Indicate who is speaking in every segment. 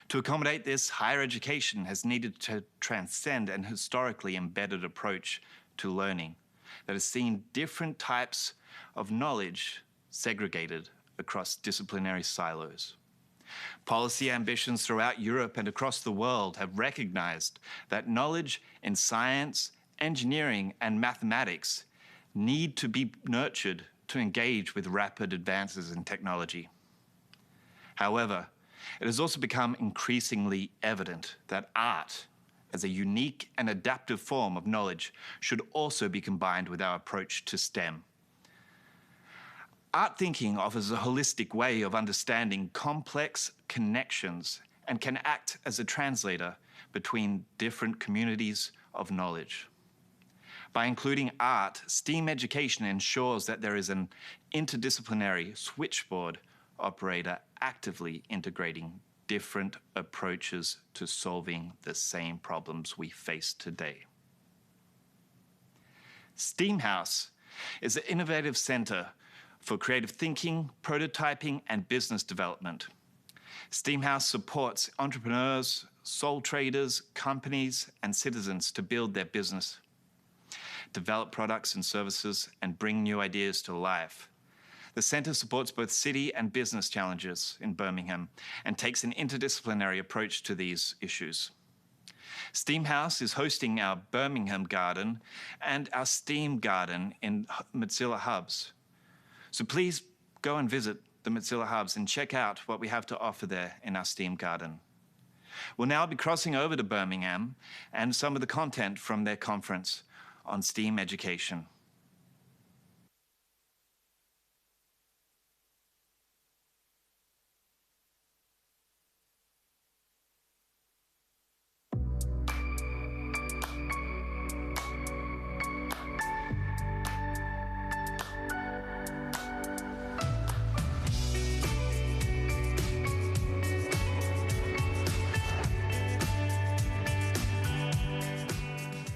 Speaker 1: To accommodate this, higher education has needed to transcend an historically embedded approach to learning that has seen different types of knowledge segregated across disciplinary silos. Policy ambitions throughout Europe and across the world have recognized that knowledge in science, engineering, and mathematics need to be nurtured to engage with rapid advances in technology. However, it has also become increasingly evident that art, as a unique and adaptive form of knowledge, should also be combined with our approach to STEM. Art thinking offers a holistic way of understanding complex connections and can act as a translator between different communities of knowledge. By including art, STEAM education ensures that there is an interdisciplinary switchboard operator actively integrating different approaches to solving the same problems we face today. STEAM House is an innovative center for creative thinking, prototyping, and business development. STEAM House supports entrepreneurs, sole traders, companies, and citizens to build their business, develop products and services, and bring new ideas to life. The center supports both city and business challenges in Birmingham and takes an interdisciplinary approach to these issues. STEAM House is hosting our Birmingham Garden and our STEAM Garden in Mozilla Hubs. So please go and visit the Mozilla Hubs and check out what we have to offer there in our STEAM Garden. We'll now be crossing over to Birmingham and some of the content from their conference on STEAM education.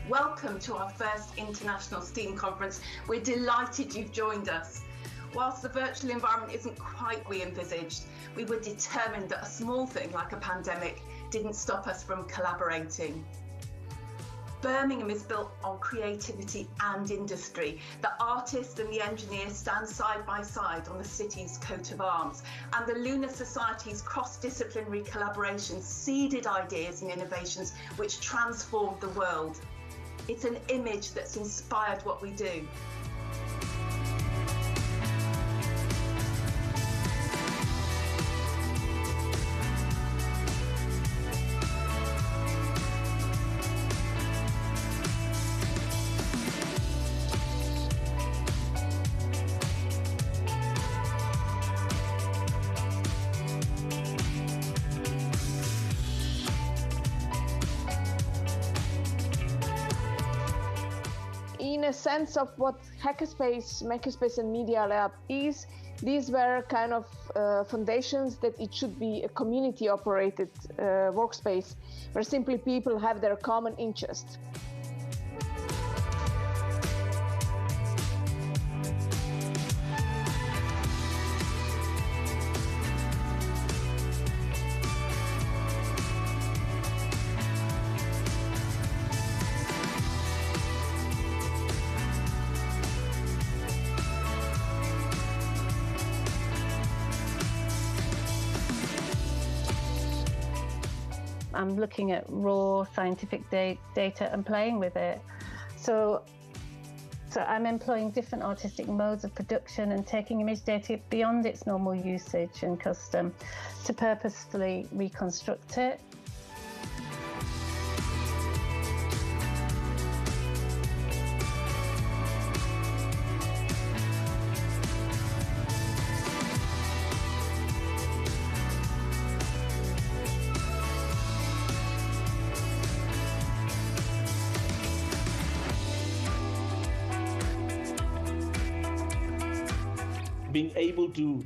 Speaker 2: Welcome to our first International STEAM Conference. We're delighted you've joined us. Whilst the virtual environment isn't quite what we envisaged, we were determined that a small thing like a pandemic didn't stop us from collaborating. Birmingham is built on creativity and industry. The artist and the engineer stand side by side on the city's coat of arms, and the Lunar Society's cross-disciplinary collaboration seeded ideas and innovations which transformed the world. It's an image that's inspired what we do.
Speaker 3: In a sense of what Hackerspace, Makerspace and Media Lab is, these were kind of foundations that it should be a community operated workspace where simply people have their common interest.
Speaker 4: I'm looking at raw scientific data and playing with it. So I'm employing different artistic modes of production and taking image data beyond its normal usage and custom to purposefully reconstruct it.
Speaker 5: Being able to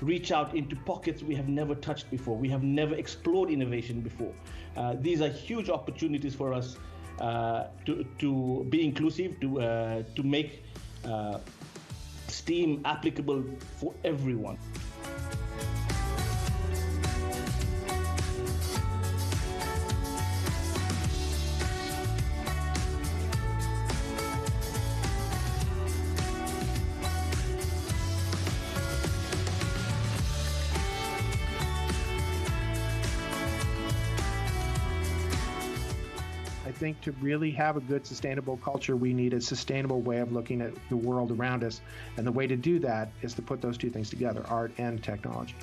Speaker 5: reach out into pockets we have never touched before. We have never explored innovation before. These are huge opportunities for us to be inclusive, to make STEAM applicable for everyone.
Speaker 6: think to really have a good sustainable culture, we need a sustainable way of looking at the world around us. And the way to do that is to put those two things together, art and technology.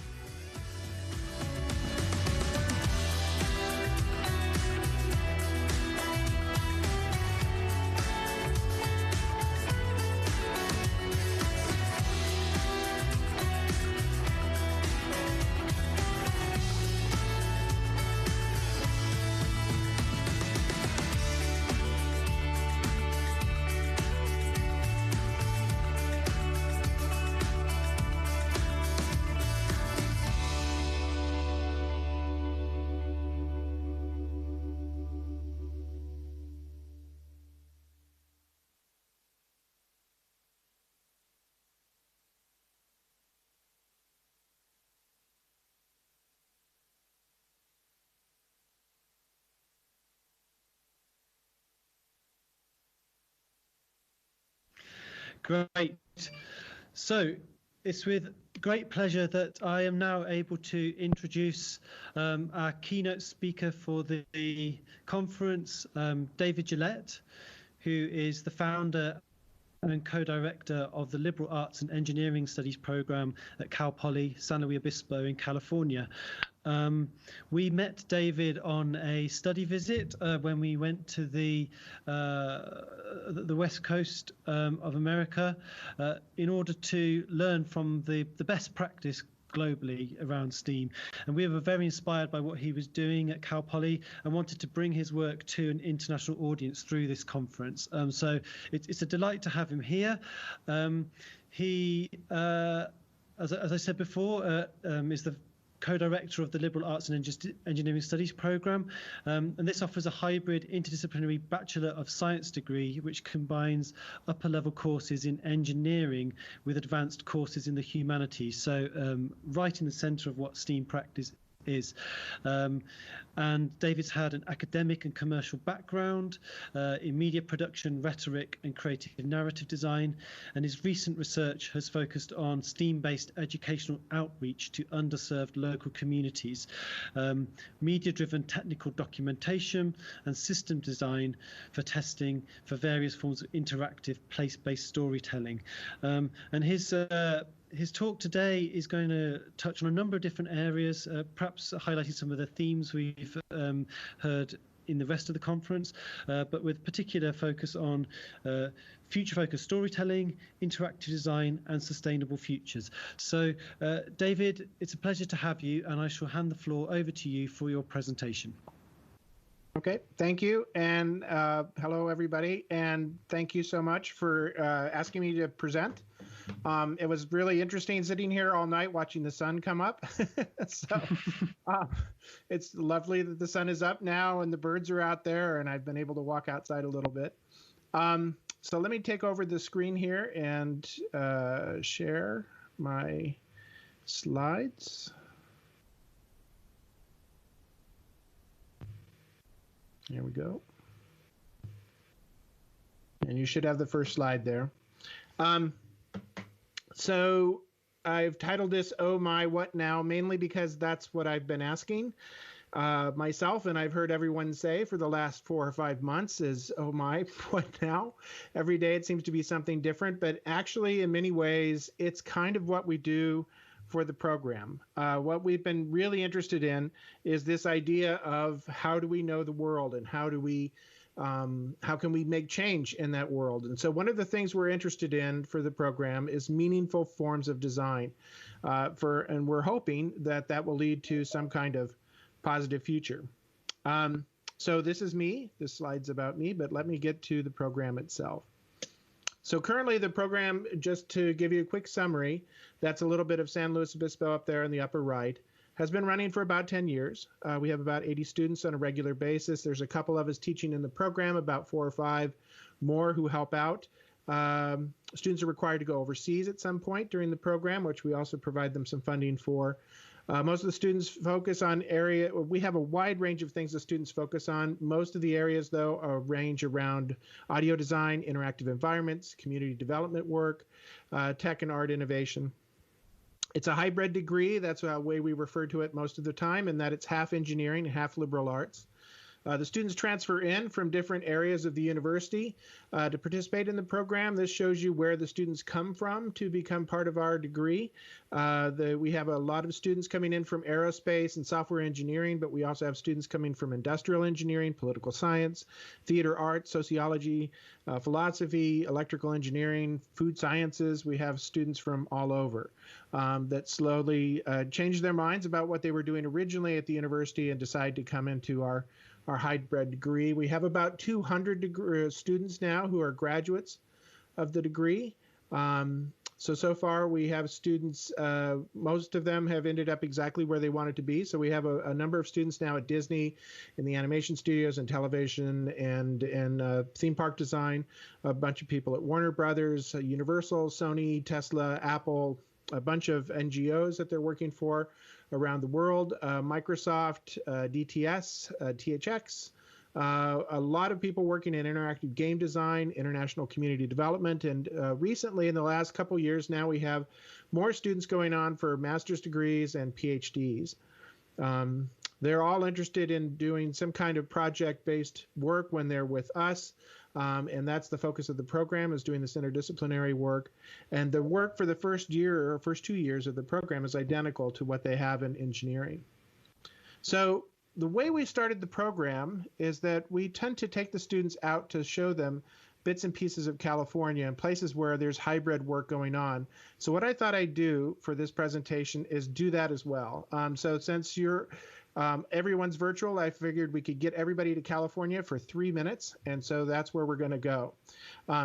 Speaker 7: Great. So it's with great pleasure that I am now able to introduce our keynote speaker for the conference, David Gillette, who is the founder and co-director of the Liberal Arts and Engineering Studies program at Cal Poly San Luis Obispo in California. We met David on a study visit when we went to the West Coast of America in order to learn from the best practice globally around STEAM, and we were very inspired by what he was doing at Cal Poly and wanted to bring his work to an international audience through this conference. So it's a delight to have him here. He, as I said before, is the co-director of the Liberal Arts and Engineering Studies program, and this offers a hybrid interdisciplinary Bachelor of Science degree which combines upper level courses in engineering with advanced courses in the humanities, so right in the center of what STEAM practice is. And David's had an academic and commercial background in media production, rhetoric and creative narrative design, and his recent research has focused on STEAM-based educational outreach to underserved local communities, media-driven technical documentation and system design for testing for various forms of interactive place-based storytelling. And his talk today is going to touch on a number of different areas, perhaps highlighting some of the themes we've heard in the rest of the conference, but with particular focus on future-focused storytelling, interactive design, and sustainable futures. So, David, it's a pleasure to have you, and I shall hand the floor over to you for your presentation.
Speaker 6: Okay, thank you, and hello everybody, and thank you so much for asking me to present. It was really interesting sitting here all night watching the sun come up. So it's lovely that the sun is up now and the birds are out there, and I've been able to walk outside a little bit. So let me take over the screen here and share my slides. There we go. And you should have the first slide there. So I've titled this, Oh My, What Now? Mainly because that's what I've been asking myself, and I've heard everyone say for the last 4 or 5 months is, oh my, what now? Every day it seems to be something different, but actually in many ways, it's kind of what we do for the program. What we've been really interested in is this idea of how do we know the world, and how can we make change in that world? And so one of the things we're interested in for the program is meaningful forms of design, and we're hoping that that will lead to some kind of positive future. So this is me. This slide's about me, but let me get to the program itself. So currently the program, just to give you a quick summary, that's a little bit of San Luis Obispo up there in the upper right, has been running for about 10 years. We have about 80 students on a regular basis. There's a couple of us teaching in the program, about 4 or 5 more who help out. Students are required to go overseas at some point during the program, which we also provide them some funding for. Most of the students focus on we have a wide range of things the students focus on. Most of the areas, though, range around audio design, interactive environments, community development work, tech and art innovation. It's a hybrid degree. That's the way we refer to it most of the time, and that it's half engineering and half liberal arts. The students transfer in from different areas of the university to participate in the program. This shows you where the students come from to become part of our degree. We have a lot of students coming in from aerospace and software engineering, but we also have students coming from industrial engineering, political science, theater arts, sociology, philosophy, electrical engineering, food sciences. We have students from all over that slowly changed their minds about what they were doing originally at the university and decide to come into our hybrid degree. We have about 200 students now who are graduates of the degree. So far we have students, most of them have ended up exactly where they wanted to be. So we have a number of students now at Disney in the animation studios and television and theme park design, a bunch of people at Warner Brothers, Universal, Sony, Tesla, Apple, a bunch of NGOs that they're working for around the world, Microsoft, DTS, THX, a lot of people working in interactive game design, international community development, and recently in the last couple years now we have more students going on for master's degrees and PhDs. They're all interested in doing some kind of project-based work when they're with us. And that's the focus of the program, is doing this interdisciplinary work. And the work for the first year or first 2 years of the program is identical to what they have in engineering. So the way we started the program is that we tend to take the students out to show them bits and pieces of California and places where there's hybrid work going on. So what I thought I'd do for this presentation is do that as well. So since everyone's virtual, I figured we could get everybody to California for 3 minutes, and so that's where we're going to go.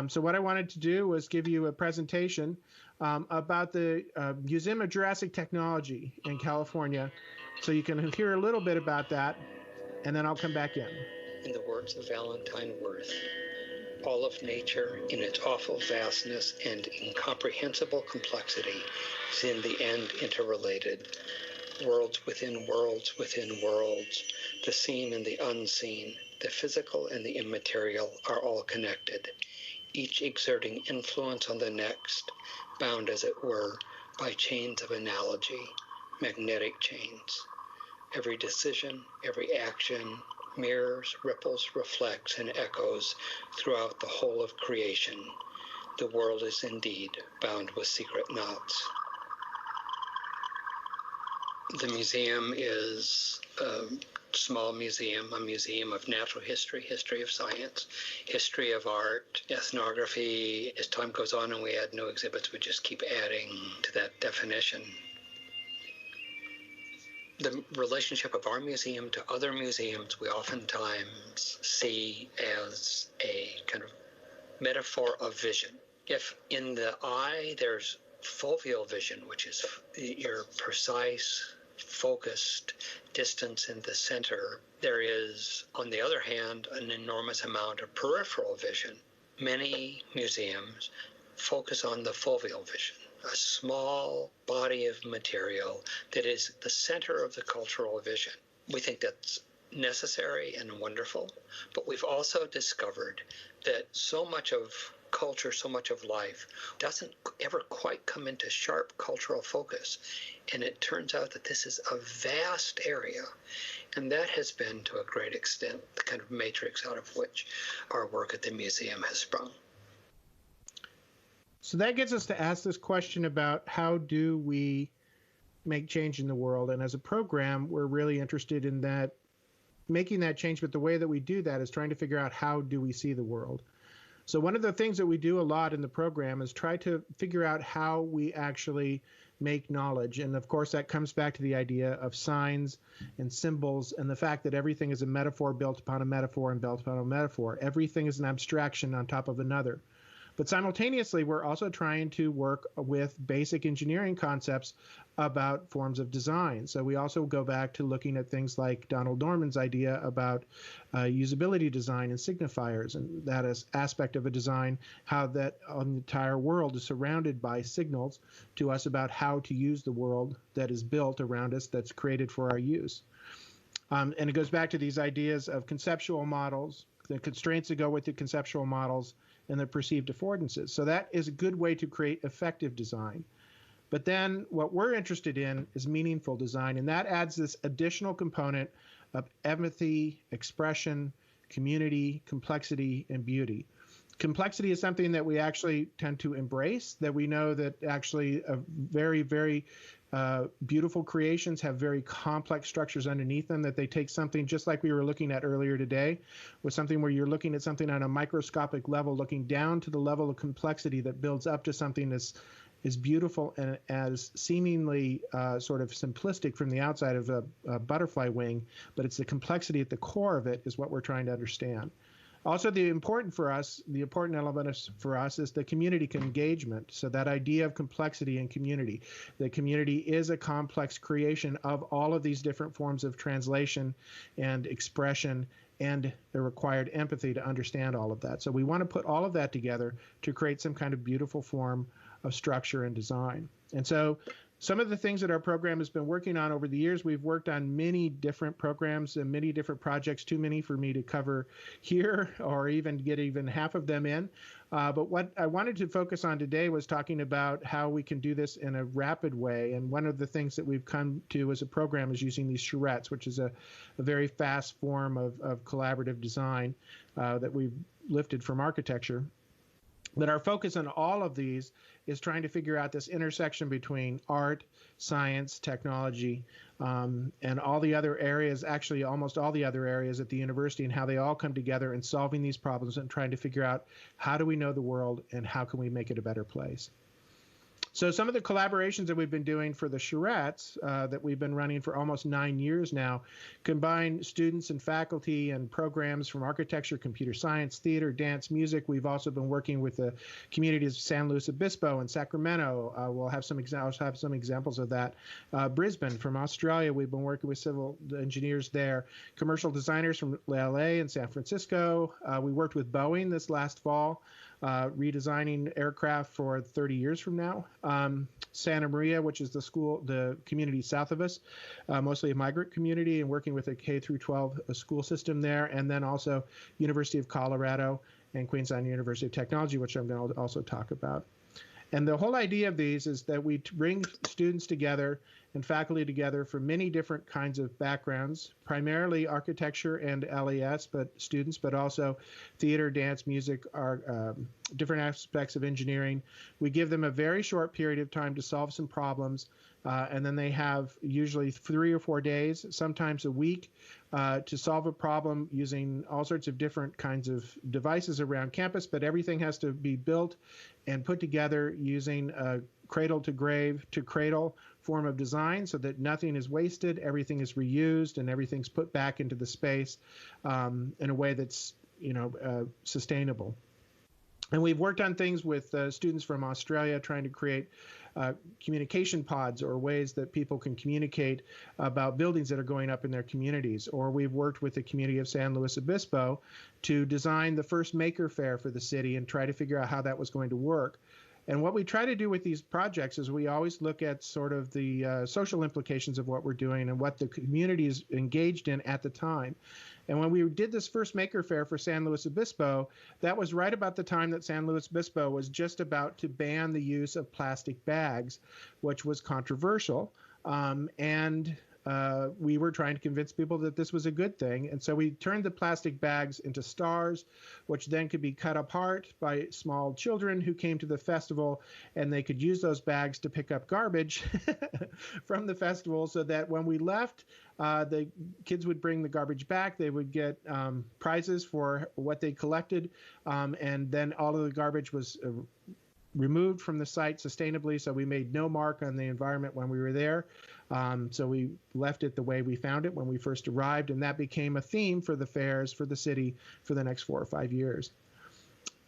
Speaker 6: So what I wanted to do was give you a presentation about the Museum of Jurassic Technology in California, so you can hear a little bit about that, and then I'll come back in.
Speaker 8: In the words of Valentine Worth, all of nature in its awful vastness and incomprehensible complexity is in the end interrelated. Worlds within worlds within worlds, the seen and the unseen, the physical and the immaterial are all connected, each exerting influence on the next, bound as it were by chains of analogy, magnetic chains. Every decision, every action mirrors, ripples, reflects, and echoes throughout the whole of creation. The world is indeed bound with secret knots. The museum is a small museum, a museum of natural history, history of science, history of art, ethnography. As time goes on and we add new exhibits, we just keep adding to that definition. The relationship of our museum to other museums we oftentimes see as a kind of metaphor of vision. If in the eye there's foveal vision, which is your precise, focused distance in the center, there is, on the other hand, an enormous amount of peripheral vision. Many museums focus on the foveal vision, a small body of material that is the center of the cultural vision. We think that's necessary and wonderful, but we've also discovered that so much of culture, so much of life doesn't ever quite come into sharp cultural focus. And it turns out that this is a vast area, and that has been, to a great extent, the kind of matrix out of which our work at the museum has sprung.
Speaker 6: So that gets us to ask this question about how do we make change in the world? And as a program, we're really interested in that, making that change, but the way that we do that is trying to figure out how do we see the world. So one of the things that we do a lot in the program is try to figure out how we actually make knowledge. And of course, that comes back to the idea of signs and symbols and the fact that everything is a metaphor built upon a metaphor and built upon a metaphor. Everything is an abstraction on top of another. But simultaneously, we're also trying to work with basic engineering concepts about forms of design. So we also go back to looking at things like Donald Norman's idea about usability design and signifiers, and that is aspect of a design, how that entire world is surrounded by signals to us about how to use the world that is built around us, that's created for our use. And it goes back to these ideas of conceptual models, the constraints that go with the conceptual models, and the perceived affordances. So that is a good way to create effective design. But then what we're interested in is meaningful design, and that adds this additional component of empathy, expression, community, complexity, and beauty. Complexity is something that we actually tend to embrace, that we know that actually very, very beautiful creations have very complex structures underneath them, that they take something just like we were looking at earlier today, with something where you're looking at something on a microscopic level, looking down to the level of complexity that builds up to something that's as beautiful and as seemingly sort of simplistic from the outside of a butterfly wing, but it's the complexity at the core of it is what we're trying to understand. Also, the important element for us is the community engagement. So that idea of complexity and community. The community is a complex creation of all of these different forms of translation and expression and the required empathy to understand all of that. So we want to put all of that together to create some kind of beautiful form of structure and design. And so some of the things that our program has been working on over the years, we've worked on many different programs and many different projects, too many for me to cover here or even get even half of them in. But what I wanted to focus on today was talking about how we can do this in a rapid way. And one of the things that we've come to as a program is using these charrettes, which is a very fast form of collaborative design that we've lifted from architecture. But our focus on all of these is trying to figure out this intersection between art, science, technology, and all the other areas, actually almost all the other areas at the university, and how they all come together in solving these problems and trying to figure out how do we know the world and how can we make it a better place. So some of the collaborations that we've been doing for the charrettes that we've been running for almost 9 years now combine students and faculty and programs from architecture, computer science, theater, dance, music. We've also been working with the communities of San Luis Obispo and Sacramento. We'll have some examples of that. Brisbane from Australia, we've been working with civil engineers there. Commercial designers from LA and San Francisco. We worked with Boeing this last fall, redesigning aircraft for 30 years from now. Santa Maria, which is the community south of us, mostly a migrant community, and working with a K-12 school system there, and then also University of Colorado and Queensland University of Technology, which I'm going to also talk about. And the whole idea of these is that we bring students together and faculty together from many different kinds of backgrounds, primarily architecture and LES, but students, but also theater, dance, music, art, different aspects of engineering. We give them a very short period of time to solve some problems, and then they have usually 3 or 4 days, sometimes a week, to solve a problem using all sorts of different kinds of devices around campus, but everything has to be built and put together using a cradle to grave to cradle form of design so that nothing is wasted, everything is reused, and everything's put back into the space in a way that's, sustainable. And we've worked on things with students from Australia trying to create communication pods or ways that people can communicate about buildings that are going up in their communities. Or we've worked with the community of San Luis Obispo to design the first maker fair for the city and try to figure out how that was going to work. And what we try to do with these projects is we always look at sort of the social implications of what we're doing and what the community is engaged in at the time. And when we did this first Maker Faire for San Luis Obispo, that was right about the time that San Luis Obispo was just about to ban the use of plastic bags, which was controversial. We were trying to convince people that this was a good thing. And so we turned the plastic bags into stars, which then could be cut apart by small children who came to the festival, and they could use those bags to pick up garbage from the festival so that when we left, the kids would bring the garbage back. They would get prizes for what they collected, and then all of the garbage was removed from the site sustainably, so we made no mark on the environment when we were there. So we left it the way we found it when we first arrived, and that became a theme for the fairs for the city for the next 4 or 5 years.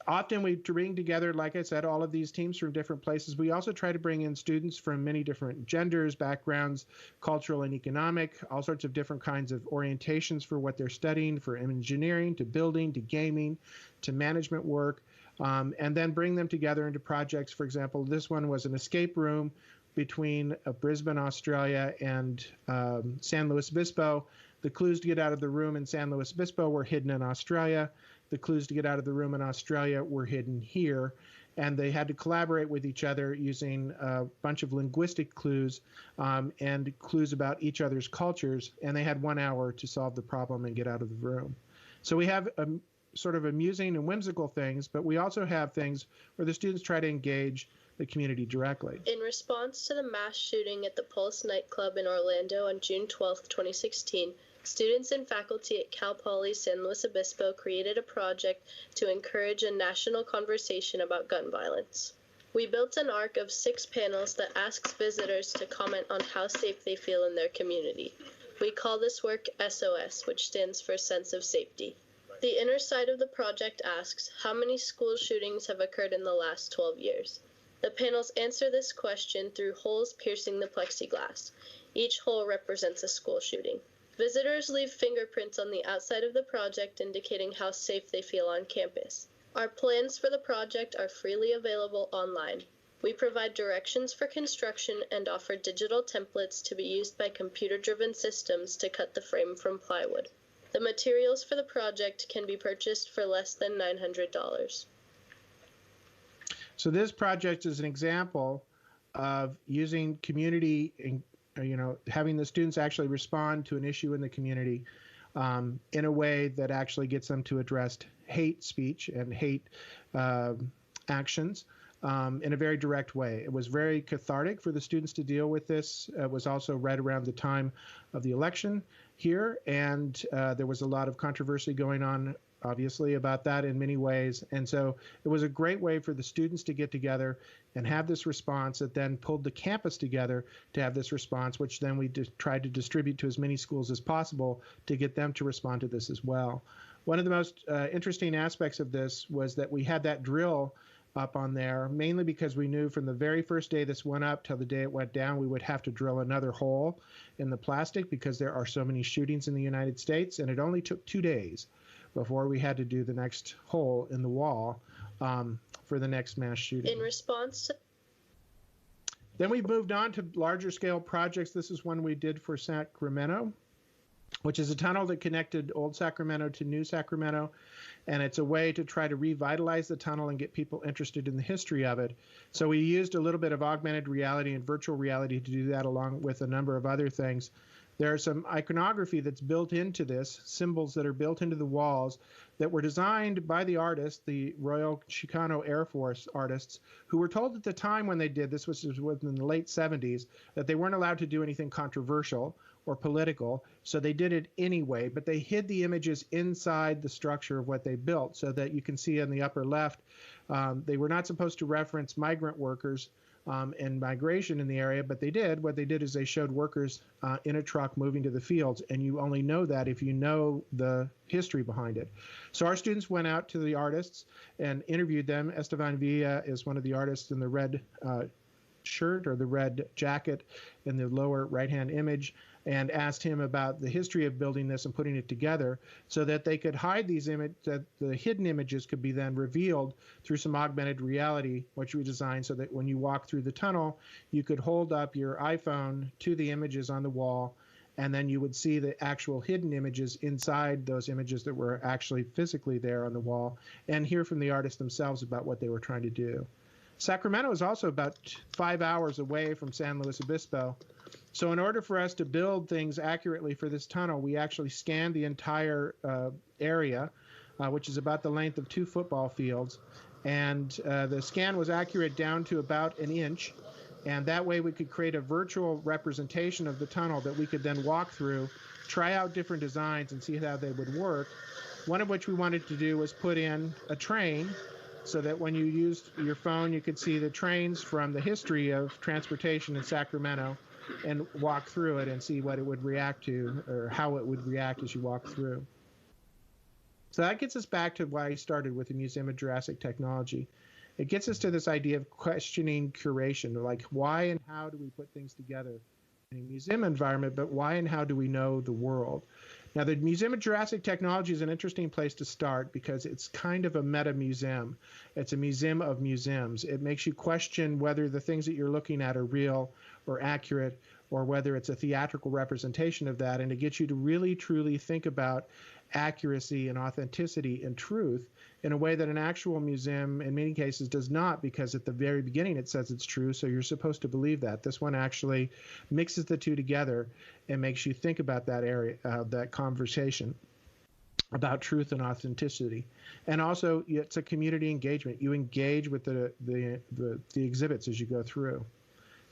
Speaker 6: Often we bring together, like I said, all of these teams from different places. We also try to bring in students from many different genders, backgrounds, cultural and economic, all sorts of different kinds of orientations for what they're studying, from engineering to building to gaming to management work, and then bring them together into projects. For example, this one was an escape room between Brisbane, Australia, and San Luis Obispo. The clues to get out of the room in San Luis Obispo were hidden in Australia. The clues to get out of the room in Australia were hidden here. and they had to collaborate with each other using a bunch of linguistic clues and clues about each other's cultures, and they had 1 hour to solve the problem and get out of the room. So we have sort of amusing and whimsical things, but we also have things where the students try to engage the community directly.
Speaker 9: In response to the mass shooting at the Pulse nightclub in Orlando on June 12, 2016, students and faculty at Cal Poly San Luis Obispo created a project to encourage a national conversation about gun violence. We built an arc of 6 panels that asks visitors to comment on how safe they feel in their community. We call this work SOS, which stands for Sense of Safety. The inner side of the project asks, how many school shootings have occurred in the last 12 years? The panels answer this question through holes piercing the plexiglass. Each hole represents a school shooting. Visitors leave fingerprints on the outside of the project indicating how safe they feel on campus. Our plans for the project are freely available online. We provide directions for construction and offer digital templates to be used by computer-driven systems to cut the frame from plywood. The materials for the project can be purchased for less than $900.
Speaker 6: So this project is an example of using community, having the students actually respond to an issue in the community in a way that actually gets them to address hate speech and hate actions in a very direct way. It was very cathartic for the students to deal with this. It was also right around the time of the election here, and there was a lot of controversy going on, obviously, about that in many ways. And so it was a great way for the students to get together and have this response that then pulled the campus together to have this response, which then we tried to distribute to as many schools as possible to get them to respond to this as well. One of the most interesting aspects of this was that we had that drill up on there, mainly because we knew from the very first day this went up till the day it went down, we would have to drill another hole in the plastic because there are so many shootings in the United States, and it only took 2 days before we had to do the next hole in the wall for the next mass shooting.
Speaker 9: In response to...
Speaker 6: Then we moved on to larger scale projects. This is one we did for Sacramento, which is a tunnel that connected old Sacramento to new Sacramento. And it's a way to try to revitalize the tunnel and get people interested in the history of it. So we used a little bit of augmented reality and virtual reality to do that, along with a number of other things. There are some iconography that's built into this, symbols that are built into the walls that were designed by the artists, the Royal Chicano Air Force artists, who were told at the time when they did this, which was in the late 70s, that they weren't allowed to do anything controversial or political, so they did it anyway, but they hid the images inside the structure of what they built so that you can see in the upper left, they were not supposed to reference migrant workers and migration in the area, but they did. What they did is they showed workers in a truck moving to the fields, and you only know that if you know the history behind it. So our students went out to the artists and interviewed them. Esteban Villa is one of the artists in the red shirt or the red jacket in the lower right-hand image, and asked him about the history of building this and putting it together so that they could hide these images, that the hidden images could be then revealed through some augmented reality, which we designed so that when you walk through the tunnel, you could hold up your iPhone to the images on the wall, and then you would see the actual hidden images inside those images that were actually physically there on the wall, and hear from the artists themselves about what they were trying to do. Sacramento is also about 5 hours away from San Luis Obispo. So in order for us to build things accurately for this tunnel, we actually scanned the entire area, which is about the length of 2 football fields. And the scan was accurate down to about 1 inch. And that way we could create a virtual representation of the tunnel that we could then walk through, try out different designs and see how they would work. One of which we wanted to do was put in a train so that when you used your phone, you could see the trains from the history of transportation in Sacramento and walk through it and see what it would react to or how it would react as you walk through. So that gets us back to why I started with the Museum of Jurassic Technology. It gets us to this idea of questioning curation, like why and how do we put things together in a museum environment, but why and how do we know the world? Now, the Museum of Jurassic Technology is an interesting place to start because it's kind of a meta-museum. It's a museum of museums. It makes you question whether the things that you're looking at are real or accurate or whether it's a theatrical representation of that, and to get you to really truly think about accuracy and authenticity and truth in a way that an actual museum in many cases does not, because at the very beginning it says it's true, so you're supposed to believe that. This one actually mixes the two together and makes you think about that area, that conversation about truth and authenticity. And also, it's a community engagement. You engage with the exhibits as you go through.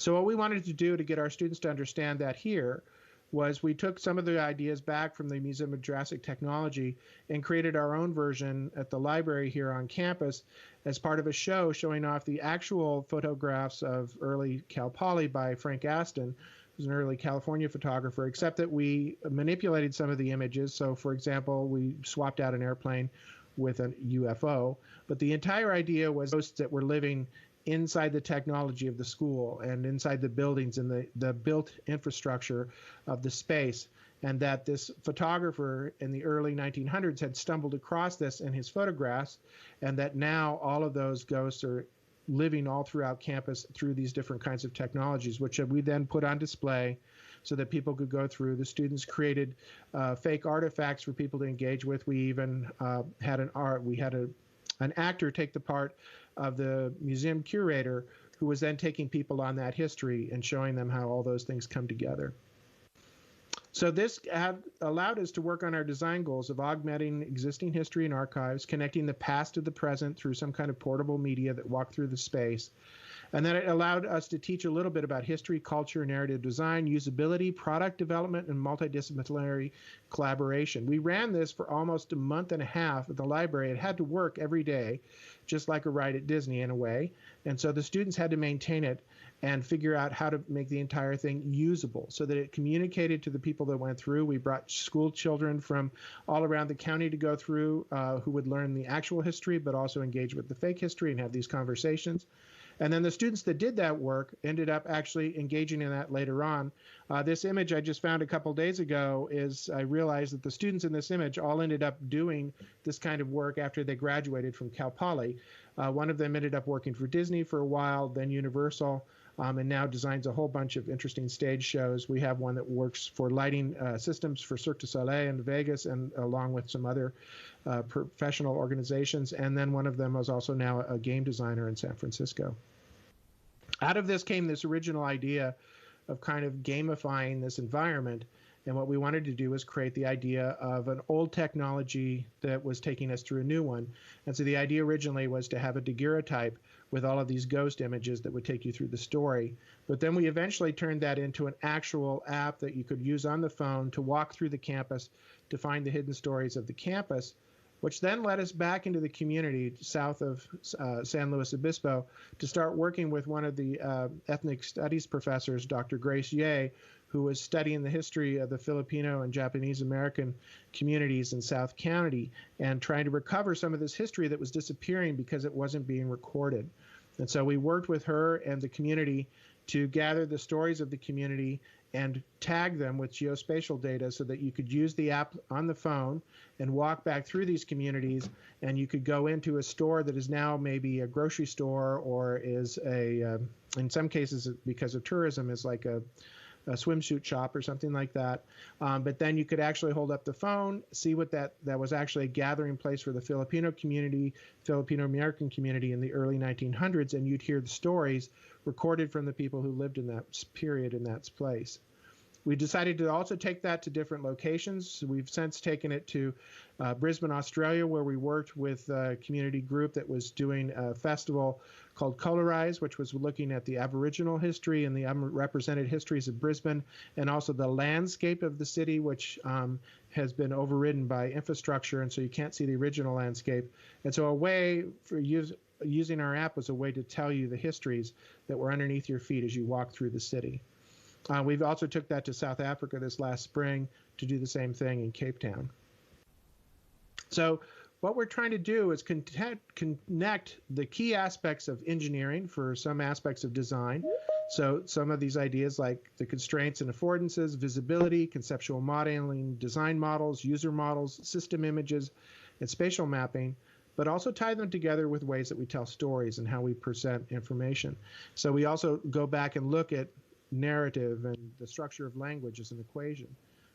Speaker 6: So what we wanted to do to get our students to understand that here was we took some of the ideas back from the Museum of Jurassic Technology and created our own version at the library here on campus as part of a show showing off the actual photographs of early Cal Poly by Frank Aston, who's an early California photographer, except that we manipulated some of the images. So, for example, we swapped out an airplane with a UFO, but the entire idea was ghosts that were living inside the technology of the school and inside the buildings and the built infrastructure of the space, and that this photographer in the early 1900s had stumbled across this in his photographs, and that now all of those ghosts are living all throughout campus through these different kinds of technologies, which we then put on display so that people could go through. The students created fake artifacts for people to engage with. We even had an actor take the part of the museum curator, who was then taking people on that history and showing them how all those things come together. So this allowed us to work on our design goals of augmenting existing history and archives, connecting the past to the present through some kind of portable media that walked through the space. And then it allowed us to teach a little bit about history, culture, narrative design, usability, product development, and multidisciplinary collaboration. We ran this for almost a month and a half at the library. It had to work every day, just like a ride at Disney in a way. And so the students had to maintain it and figure out how to make the entire thing usable so that it communicated to the people that went through. We brought school children from all around the county to go through who would learn the actual history, but also engage with the fake history and have these conversations. And then the students that did that work ended up actually engaging in that later on. This image I just found a couple days ago I realized that the students in this image all ended up doing this kind of work after they graduated from Cal Poly. One of them ended up working for Disney for a while, then Universal, and now designs a whole bunch of interesting stage shows. We have one that works for lighting systems for Cirque du Soleil in Vegas, and along with some other professional organizations. And then one of them was also now a game designer in San Francisco. Out of this came this original idea of kind of gamifying this environment. And what we wanted to do was create the idea of an old technology that was taking us through a new one. And so the idea originally was to have a daguerreotype with all of these ghost images that would take you through the story. But then we eventually turned that into an actual app that you could use on the phone to walk through the campus to find the hidden stories of the campus, which then led us back into the community south of San Luis Obispo to start working with one of the ethnic studies professors, Dr. Grace Ye, who was studying the history of the Filipino and Japanese American communities in South County and trying to recover some of this history that was disappearing because it wasn't being recorded. And so we worked with her and the community to gather the stories of the community and tag them with geospatial data so that you could use the app on the phone and walk back through these communities, and you could go into a store that is now maybe a grocery store or is in some cases because of tourism, is like a swimsuit shop or something like that. But then you could actually hold up the phone, see what that was actually a gathering place for the Filipino community, Filipino American community in the early 1900s, and you'd hear the stories recorded from the people who lived in that period in that place. We decided to also take that to different locations. We've since taken it to Brisbane, Australia, where we worked with a community group that was doing a festival called Colorize, which was looking at the Aboriginal history and the unrepresented histories of Brisbane, and also the landscape of the city, which has been overridden by infrastructure, and so you can't see the original landscape. And so a way for using our app was a way to tell you the histories that were underneath your feet as you walk through the city. We've also took that to South Africa this last spring to do the same thing in Cape Town. So what we're trying to do is connect the key aspects of engineering for some aspects of design. So some of these ideas like the constraints and affordances, visibility, conceptual modeling, design models, user models, system images, and spatial mapping, but also tie them together with ways that we tell stories and how we present information. So we also go back and look at narrative and the structure of language as an equation.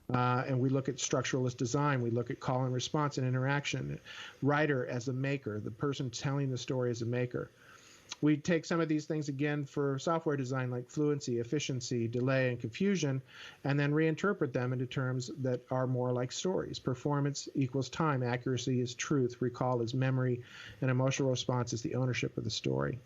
Speaker 6: And we look at structuralist design. We look at call and response and interaction. Writer as a maker, the person telling the story as a maker. We take some of these things again for software design, like fluency, efficiency, delay, and confusion, and then reinterpret them into terms that are more like stories. Performance equals time. Accuracy is truth. Recall is memory. And emotional response is the ownership of the story.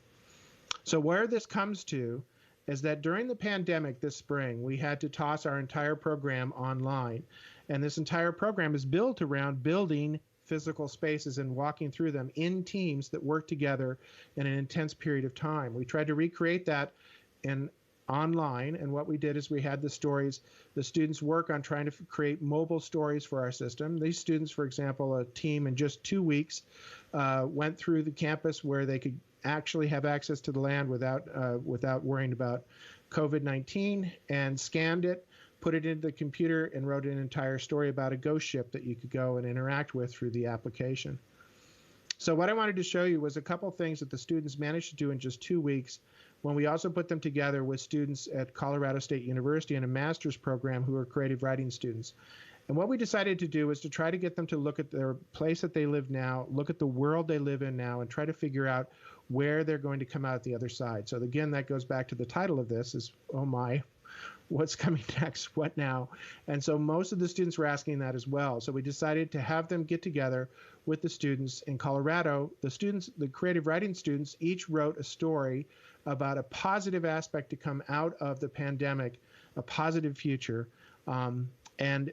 Speaker 6: So where this comes to is that during the pandemic this spring, we had to toss our entire program online. And this entire program is built around building physical spaces and walking through them in teams that work together in an intense period of time. We tried to recreate that in online, and what we did is we had the stories, the students work on trying to create mobile stories for our system. These students, for example, a team in just 2 weeks went through the campus where they could actually have access to the land without worrying about COVID-19, and scanned it, put it into the computer, and wrote an entire story about a ghost ship that you could go and interact with through the application. So what I wanted to show you was a couple things that the students managed to do in just 2 weeks, when we also put them together with students at Colorado State University in a master's program who are creative writing students. And what we decided to do was to try to get them to look at their place that they live now, look at the world they live in now, and try to figure out where they're going to come out the other side. So again, that goes back to the title of this is, oh my, what's coming next? What now? And so most of the students were asking that as well. So we decided to have them get together with the students in Colorado. The students, the creative writing students, each wrote a story about a positive aspect to come out of the pandemic, a positive future, and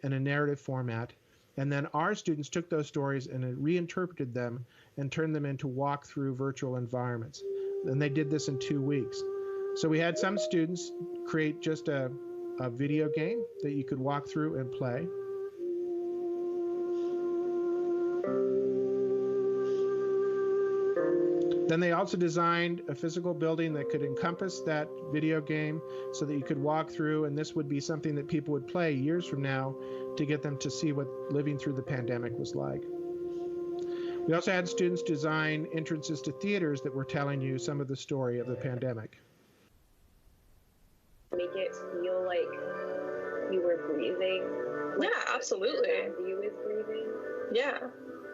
Speaker 6: in a narrative format. And then our students took those stories and reinterpreted them and turned them into walk-through virtual environments. And they did this in 2 weeks. So we had some students create just a video game that you could walk through and play. Then they also designed a physical building that could encompass that video game so that you could walk through, and this would be something that people would play years from now to get them to see what living through the pandemic was like. We also had students design entrances to theaters that were telling you some of the story of the pandemic.
Speaker 10: Make it feel like you were breathing. Like
Speaker 11: yeah, absolutely.
Speaker 10: You was breathing.
Speaker 11: Yeah.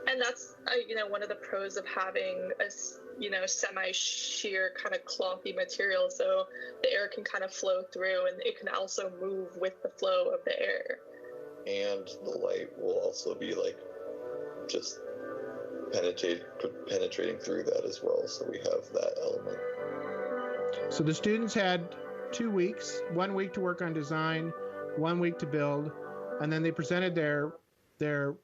Speaker 11: And that's, one of the pros of having a, semi-sheer kind of clothy material, so the air can kind of flow through and it can also move with the flow of the air.
Speaker 12: And the light will also be just penetrating through that as well, so we have that element.
Speaker 6: So the students had 2 weeks, 1 week to work on design, 1 week to build, and then they presented their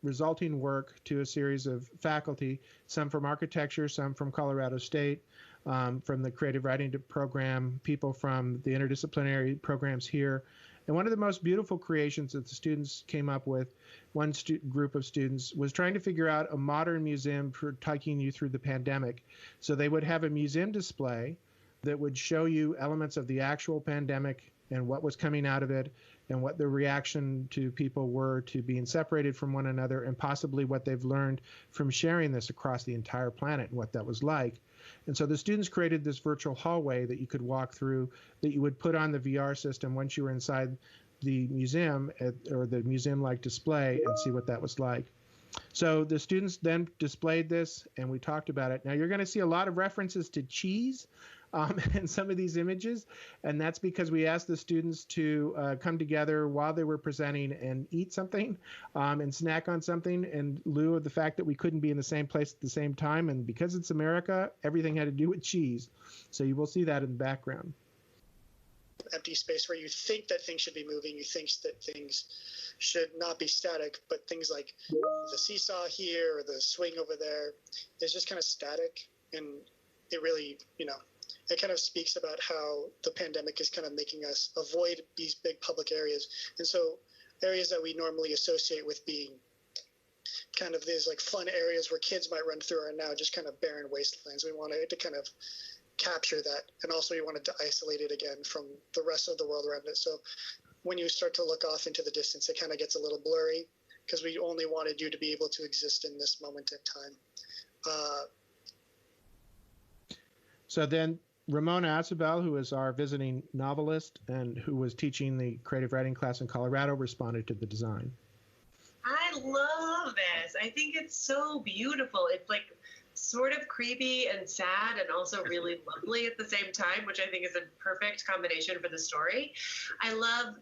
Speaker 6: resulting work to a series of faculty, some from architecture, some from Colorado State, from the creative writing program, people from the interdisciplinary programs here. And one of the most beautiful creations that the students came up with, one group of students, was trying to figure out a modern museum for taking you through the pandemic. So they would have a museum display that would show you elements of the actual pandemic and what was coming out of it, and what the reaction to people were to being separated from one another, and possibly what they've learned from sharing this across the entire planet and what that was like. And so the students created this virtual hallway that you could walk through, that you would put on the VR system once you were inside the museum or the museum-like display, and see what that was like. So the students then displayed this, and we talked about it. Now you're going to see a lot of references to cheese in some of these images, and that's because we asked the students to come together while they were presenting and eat something and snack on something, in lieu of the fact that we couldn't be in the same place at the same time. And because it's America, everything had to do with cheese. So you will see that in the background.
Speaker 13: Empty space where you think that things should be moving, you think that things should not be static, but things like the seesaw here or the swing over there is just kind of static. And it really, it kind of speaks about how the pandemic is kind of making us avoid these big public areas. And so areas that we normally associate with being kind of these fun areas where kids might run through are now just kind of barren wastelands. We wanted to kind of capture that, and also we wanted to isolate it again from the rest of the world around it. So when you start to look off into the distance, it kind of gets a little blurry, because we only wanted you to be able to exist in this moment in time.
Speaker 6: So then Ramona Acebel, who is our visiting novelist and who was teaching the creative writing class in Colorado, responded to the design.
Speaker 14: I love this. I think it's so beautiful. It's like sort of creepy and sad and also really lovely at the same time, which I think is a perfect combination for the story. I love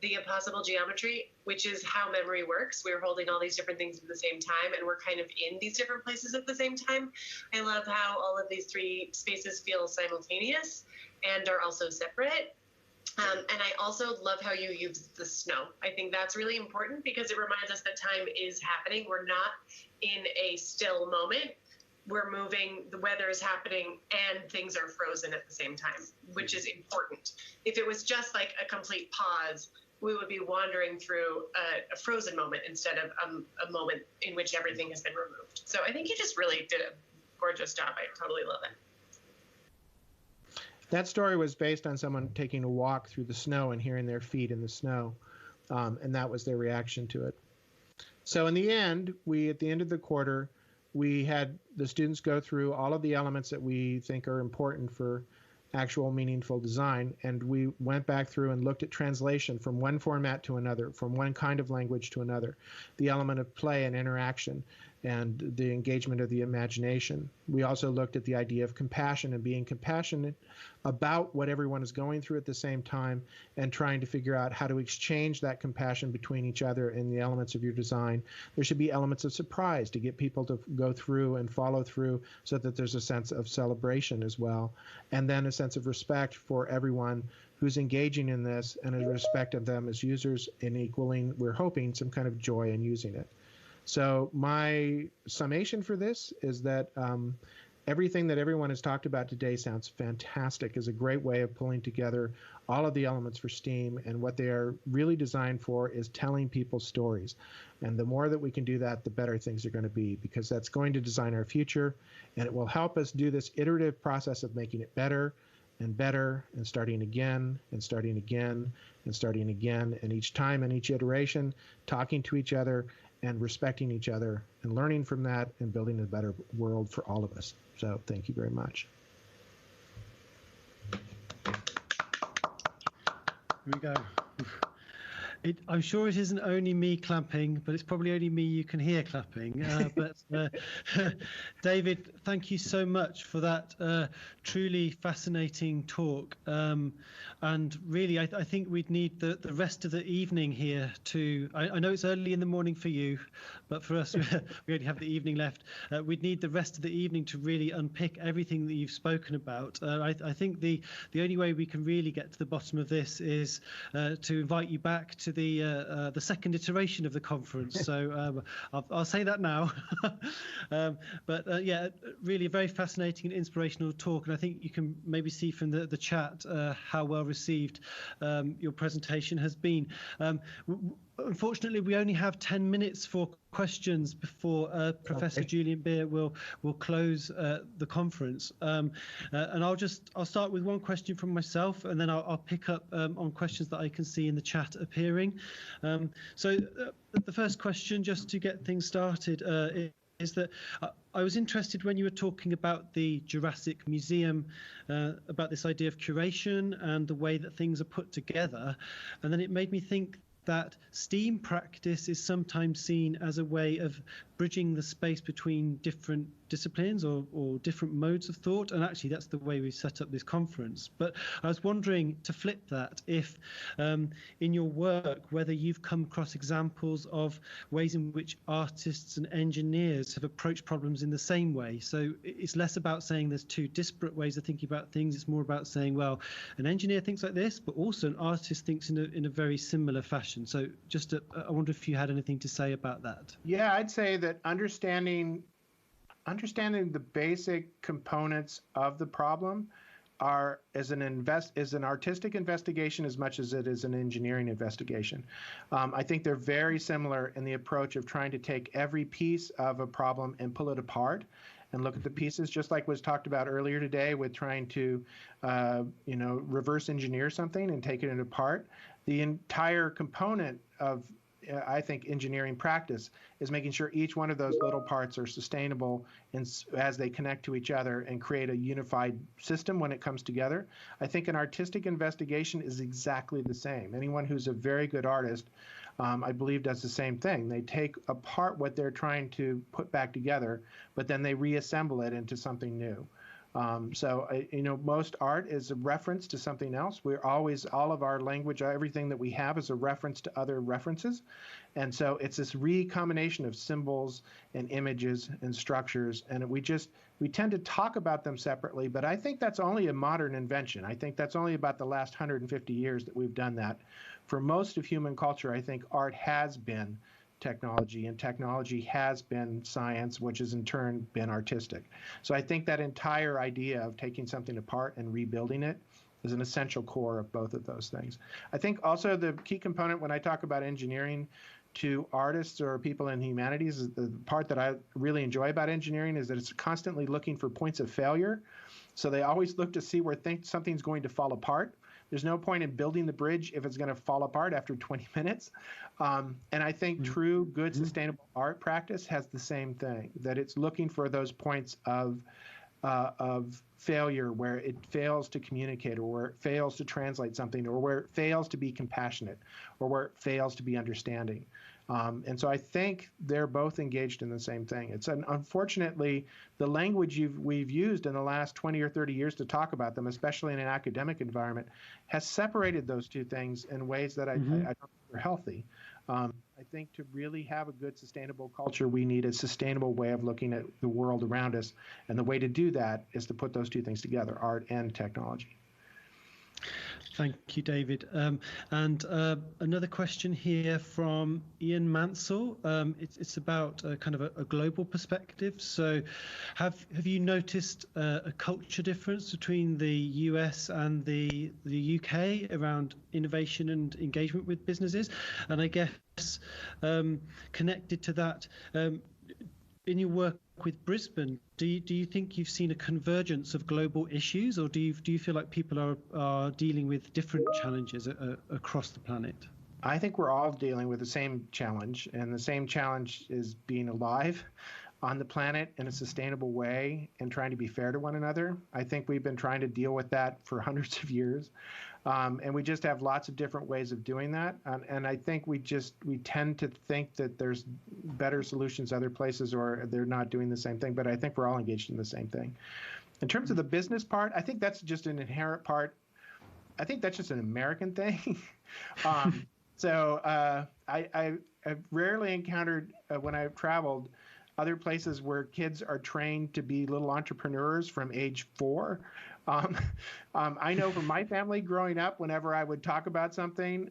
Speaker 14: the impossible geometry, which is how memory works. We're holding all these different things at the same time, and we're kind of in these different places at the same time. I love how all of these three spaces feel simultaneous and are also separate. And I also love how you use the snow. I think that's really important because it reminds us that time is happening. We're not in a still moment. We're moving, the weather is happening, and things are frozen at the same time, which is important. If it was just like a complete pause, we would be wandering through a frozen moment instead of a moment in which everything has been removed. So I think you just really did a gorgeous job. I totally love it.
Speaker 6: That story was based on someone taking a walk through the snow and hearing their feet in the snow, and that was their reaction to it. So in the end, at the end of the quarter, we had the students go through all of the elements that we think are important for actual meaningful design, and we went back through and looked at translation from one format to another, from one kind of language to another, the element of play and interaction, and the engagement of the imagination. We also looked at the idea of compassion and being compassionate about what everyone is going through at the same time, and trying to figure out how to exchange that compassion between each other in the elements of your design. There should be elements of surprise to get people to go through and follow through so that there's a sense of celebration as well, and then a sense of respect for everyone who's engaging in this, and a respect of them as users, and equaling, we're hoping, some kind of joy in using it. So my summation for this is that everything that everyone has talked about today sounds fantastic, is a great way of pulling together all of the elements for STEAM, and what they are really designed for is telling people stories. And the more that we can do that, the better things are going to be, because that's going to design our future, and it will help us do this iterative process of making it better and better, and starting again and starting again and starting again, and each time and each iteration talking to each other and respecting each other and learning from that and building a better world for all of us. So thank you very much.
Speaker 7: Here we go. I'm sure it isn't only me clapping, but it's probably only me you can hear clapping. David, thank you so much for that truly fascinating talk. And really, I think we'd need the rest of the evening here to, I know it's early in the morning for you, but for us, we only have the evening left. We'd need the rest of the evening to really unpick everything that you've spoken about. I think the only way we can really get to the bottom of this is to invite you back to the second iteration of the conference. So I'll say that now. Yeah, really a very fascinating and inspirational talk, and I think you can maybe see from the chat how well received your presentation has been. Unfortunately, we only have 10 minutes for questions before Professor Julian Beer will close the conference. And I'll start with one question from myself, and then I'll pick up on questions that I can see in the chat appearing. So the first question, just to get things started, is that I was interested when you were talking about the Jurassic Museum, about this idea of curation and the way that things are put together, and then it made me think that STEAM practice is sometimes seen as a way of bridging the space between different disciplines or different modes of thought, and actually that's the way we set up this conference. But I was wondering, to flip that, if in your work, whether you've come across examples of ways in which artists and engineers have approached problems in the same way. So it's less about saying there's two disparate ways of thinking about things, it's more about saying, well, an engineer thinks like this, but also an artist thinks in a very similar fashion. So just I wonder if you had anything to say about that.
Speaker 6: Yeah, I'd say that understanding the basic components of the problem is an artistic investigation as much as it is an engineering investigation. I think they're very similar in the approach of trying to take every piece of a problem and pull it apart and look at the pieces, just like was talked about earlier today with trying to reverse engineer something and take it apart. The entire component of I think, engineering practice is making sure each one of those little parts are sustainable as they connect to each other and create a unified system when it comes together. I think an artistic investigation is exactly the same. Anyone who's a very good artist, I believe, does the same thing. They take apart what they're trying to put back together, but then they reassemble it into something new. Most art is a reference to something else. We're always, all of our language, everything that we have is a reference to other references. And so it's this recombination of symbols and images and structures. And we tend to talk about them separately, but I think that's only a modern invention. I think that's only about the last 150 years that we've done that. For most of human culture, I think art has been technology, and technology has been science, which has in turn been artistic. So I think that entire idea of taking something apart and rebuilding it is an essential core of both of those things. I think also the key component when I talk about engineering to artists or people in humanities, is the part that I really enjoy about engineering is that it's constantly looking for points of failure. So they always look to see where something's going to fall apart. There's no point in building the bridge if it's going to fall apart after 20 minutes. And I think true, good, sustainable art practice has the same thing, that it's looking for those points of failure where it fails to communicate, or where it fails to translate something, or where it fails to be compassionate, or where it fails to be understanding. And so I think they're both engaged in the same thing. It's unfortunately the language we've used in the last 20 or 30 years to talk about them, especially in an academic environment, has separated those two things in ways that I don't think are healthy. I think to really have a good sustainable culture, we need a sustainable way of looking at the world around us. And the way to do that is to put those two things together, art and technology.
Speaker 7: Thank you, David. And another question here from Ian Mansell. It's about kind of a global perspective. So have you noticed a culture difference between the US and the UK around innovation and engagement with businesses? And I guess connected to that, in your work with Brisbane, do you think you've seen a convergence of global issues, or do you feel like people are dealing with different challenges across the planet?
Speaker 6: I think we're all dealing with the same challenge, and the same challenge is being alive on the planet in a sustainable way and trying to be fair to one another. I think we've been trying to deal with that for hundreds of years. And we just have lots of different ways of doing that. And I think we tend to think that there's better solutions other places, or they're not doing the same thing. But I think we're all engaged in the same thing. In terms of the business part, I think that's just an inherent part. I think that's just an American thing. I've rarely encountered, when I've traveled, other places where kids are trained to be little entrepreneurs from age 4. I know from my family growing up, whenever I would talk about something,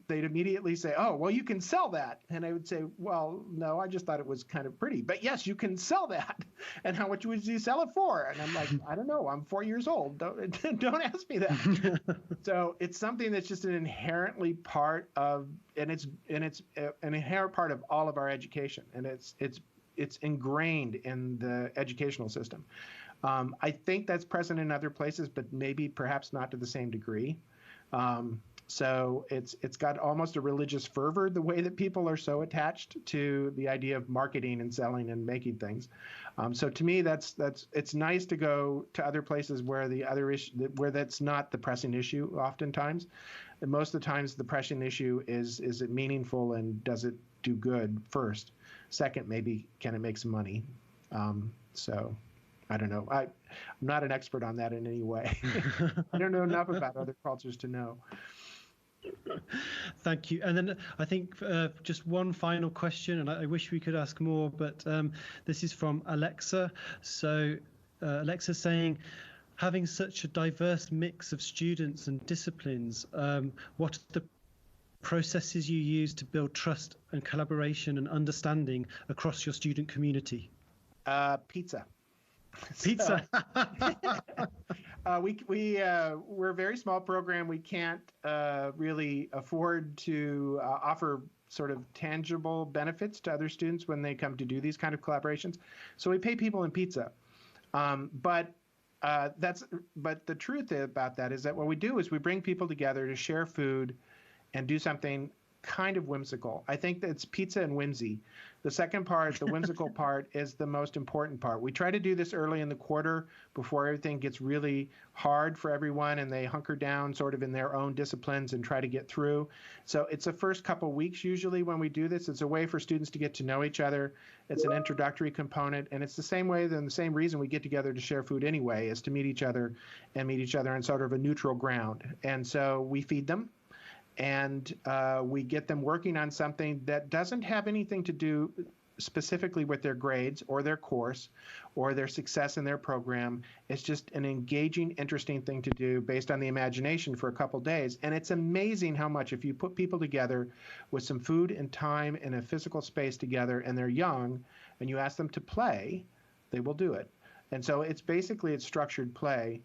Speaker 6: they'd immediately say, "Oh, well, you can sell that." And I would say, "Well, no, I just thought it was kind of pretty. But yes, you can sell that. And how much would you sell it for?" And I'm like, "I don't know. I'm 4 years old. Don't ask me that." So it's something that's just an inherently part of, and it's an inherent part of all of our education, and it's ingrained in the educational system. I think that's present in other places, but maybe perhaps not to the same degree. So it's got almost a religious fervor, the way that people are so attached to the idea of marketing and selling and making things. So to me, it's nice to go to other places where where that's not the pressing issue oftentimes. And most of the times the pressing issue is it meaningful and does it do good first? Second, maybe can it make some money? So I don't know. I'm not an expert on that in any way. I don't know enough about other cultures to know.
Speaker 7: Thank you. And then I think just one final question, and I wish we could ask more, but this is from Alexa. So Alexa's saying, having such a diverse mix of students and disciplines, what are the processes you use to build trust and collaboration and understanding across your student community?
Speaker 6: Pizza.
Speaker 7: Pizza.
Speaker 6: We're a very small program. We can't really afford to offer sort of tangible benefits to other students when they come to do these kind of collaborations. So we pay people in pizza. But the truth about that is that what we do is we bring people together to share food and do something kind of whimsical. I think that it's pizza and whimsy. The second part, the whimsical part, is the most important part. We try to do this early in the quarter before everything gets really hard for everyone and they hunker down sort of in their own disciplines and try to get through. So it's the first couple weeks usually when we do this. It's a way for students to get to know each other. It's an introductory component, and it's the same way and the same reason we get together to share food anyway, is to meet each other on sort of a neutral ground. And so we feed them. And we get them working on something that doesn't have anything to do specifically with their grades or their course or their success in their program. It's just an engaging, interesting thing to do based on the imagination for a couple days. And it's amazing how much, if you put people together with some food and time and a physical space together and they're young and you ask them to play, they will do it. And so it's structured play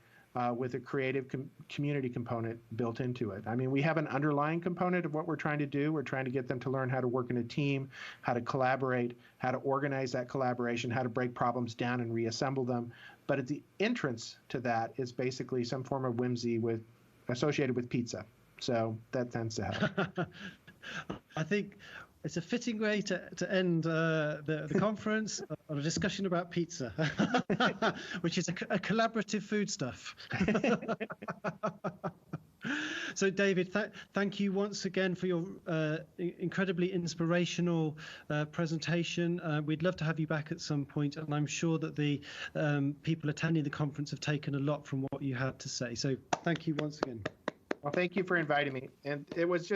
Speaker 6: with a creative community component built into it. I mean, we have an underlying component of what we're trying to do. We're trying to get them to learn how to work in a team, how to collaborate, how to organize that collaboration, how to break problems down and reassemble them. But at the entrance to that is basically some form of whimsy associated with pizza. So that tends to help.
Speaker 7: I think it's a fitting way to end the conference on a discussion about pizza, which is a collaborative foodstuff. So, David, thank you once again for your incredibly inspirational presentation. We'd love to have you back at some point, and I'm sure that the people attending the conference have taken a lot from what you had to say. So thank you once again.
Speaker 6: Well, thank you for inviting me. And it was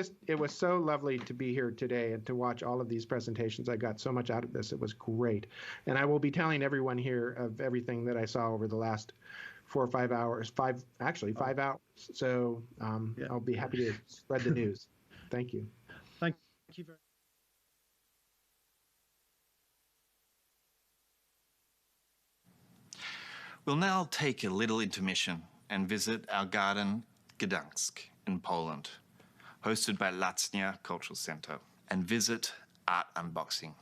Speaker 6: so lovely to be here today and to watch all of these presentations. I got so much out of this. It was great. And I will be telling everyone here of everything that I saw over the last 4 or 5 hours, 5 hours. So I'll be happy to spread the news. Thank you.
Speaker 7: Thank you very much.
Speaker 1: We'll now take a little intermission and visit our garden, Gdansk in Poland, hosted by Laznia Cultural Center, and visit Art Unboxing.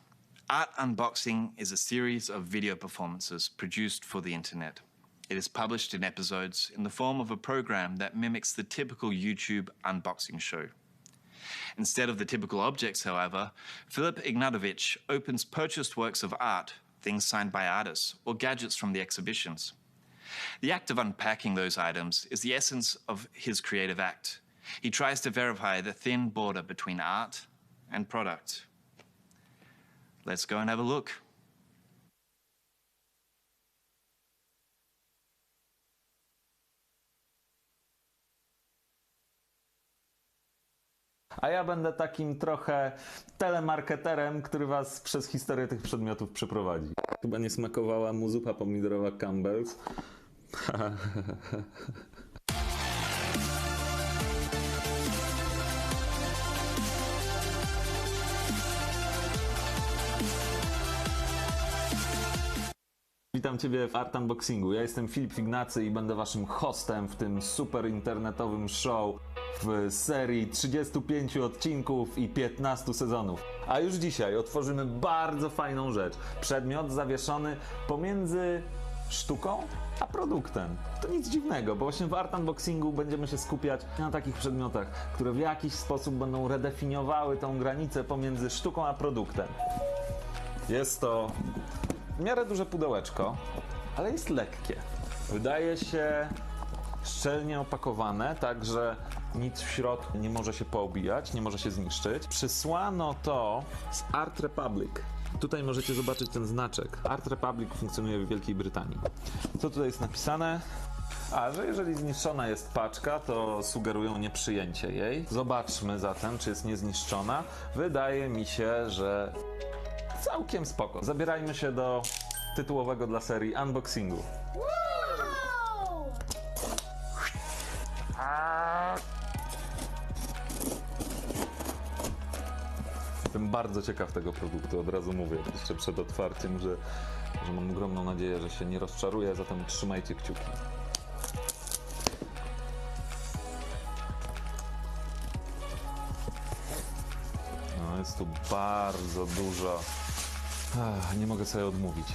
Speaker 1: Art Unboxing is a series of video performances produced for the internet. It is published in episodes in the form of a program that mimics the typical YouTube unboxing show. Instead of the typical objects, however, Filip Ignatowicz opens purchased works of art, things signed by artists, or gadgets from the exhibitions. The act of unpacking those items is the essence of his creative act. He tries to verify the thin border between art and product. Let's go and have a look.
Speaker 15: A ja będę takim trochę telemarketerem, który was przez historię tych przedmiotów przeprowadzi. Chyba nie smakowała mu zupa pomidorowa Campbell's. Witam Ciebie w Art Unboxingu. Ja jestem Filip Ignacy i będę waszym hostem w tym super internetowym show w serii 35 odcinków i 15 sezonów. A już dzisiaj otworzymy bardzo fajną rzecz. Przedmiot zawieszony pomiędzy sztuką a produktem. To nic dziwnego, bo właśnie w Art Unboxingu będziemy się skupiać na takich przedmiotach, które w jakiś sposób będą redefiniowały tą granicę pomiędzy sztuką a produktem. Jest to w miarę duże pudełeczko, ale jest lekkie. Wydaje się szczelnie opakowane, tak że nic w środku nie może się poobijać, nie może się zniszczyć. Przysłano to z Art Republic. Tutaj możecie zobaczyć ten znaczek. Art Republic funkcjonuje w Wielkiej Brytanii. Co tutaj jest napisane? A że jeżeli zniszczona jest paczka, to sugerują nieprzyjęcie jej. Zobaczmy zatem, czy jest niezniszczona. Wydaje mi się, że całkiem spoko. Zabierajmy się do tytułowego dla serii unboxingu. Jestem bardzo ciekaw tego produktu, od razu mówię, jeszcze przed otwarciem, że mam ogromną nadzieję, że się nie rozczaruje, zatem trzymajcie kciuki. No, jest tu bardzo dużo. Nie mogę sobie odmówić.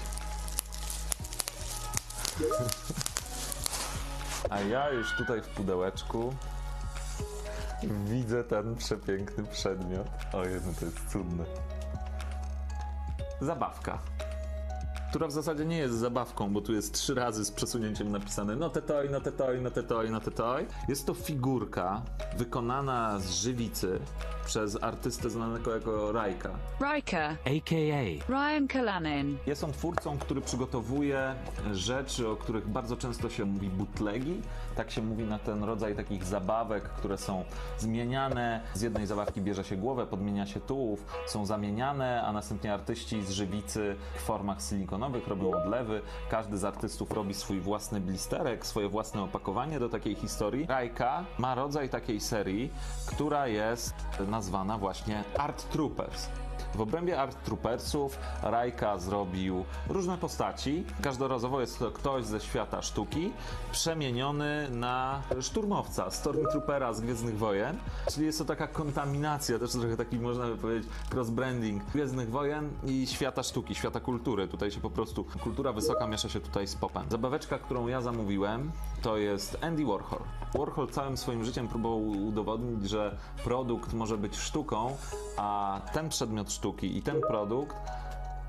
Speaker 15: A ja już tutaj w pudełeczku Widzę ten przepiękny przedmiot. O Jezu, to jest cudne. Zabawka, która w zasadzie nie jest zabawką, bo tu jest 3 razy z przesunięciem napisane no te toy, no te toy, no te toy, no te toy. Jest to figurka wykonana z żywicy przez artystę znanego jako Rajka.
Speaker 16: Rajka, a.k.a. Ryan Kalanin.
Speaker 15: Jest on twórcą, który przygotowuje rzeczy, o których bardzo często się mówi bootlegi. Tak się mówi na ten rodzaj takich zabawek, które są zmieniane. Z jednej zabawki bierze się głowę, podmienia się tułów, są zamieniane, a następnie artyści z żywicy w formach silikonowych robią odlewy. Każdy z artystów robi swój własny blisterek, swoje własne opakowanie do takiej historii. Rajka ma rodzaj takiej serii, która jest nazwana właśnie Art Troopers. W obrębie Art Troopersów Rajka zrobił różne postaci. Każdorazowo jest to ktoś ze świata sztuki przemieniony na szturmowca, Stormtroopera z Gwiezdnych Wojen. Czyli jest to taka kontaminacja, też trochę taki, można by powiedzieć, cross-branding Gwiezdnych Wojen i świata sztuki, świata kultury. Tutaj się po prostu kultura wysoka miesza się tutaj z popem. Zabaweczka, którą ja zamówiłem, to jest Andy Warhol. Warhol całym swoim życiem próbował udowodnić, że produkt może być sztuką, a ten przedmiot sztuki i ten produkt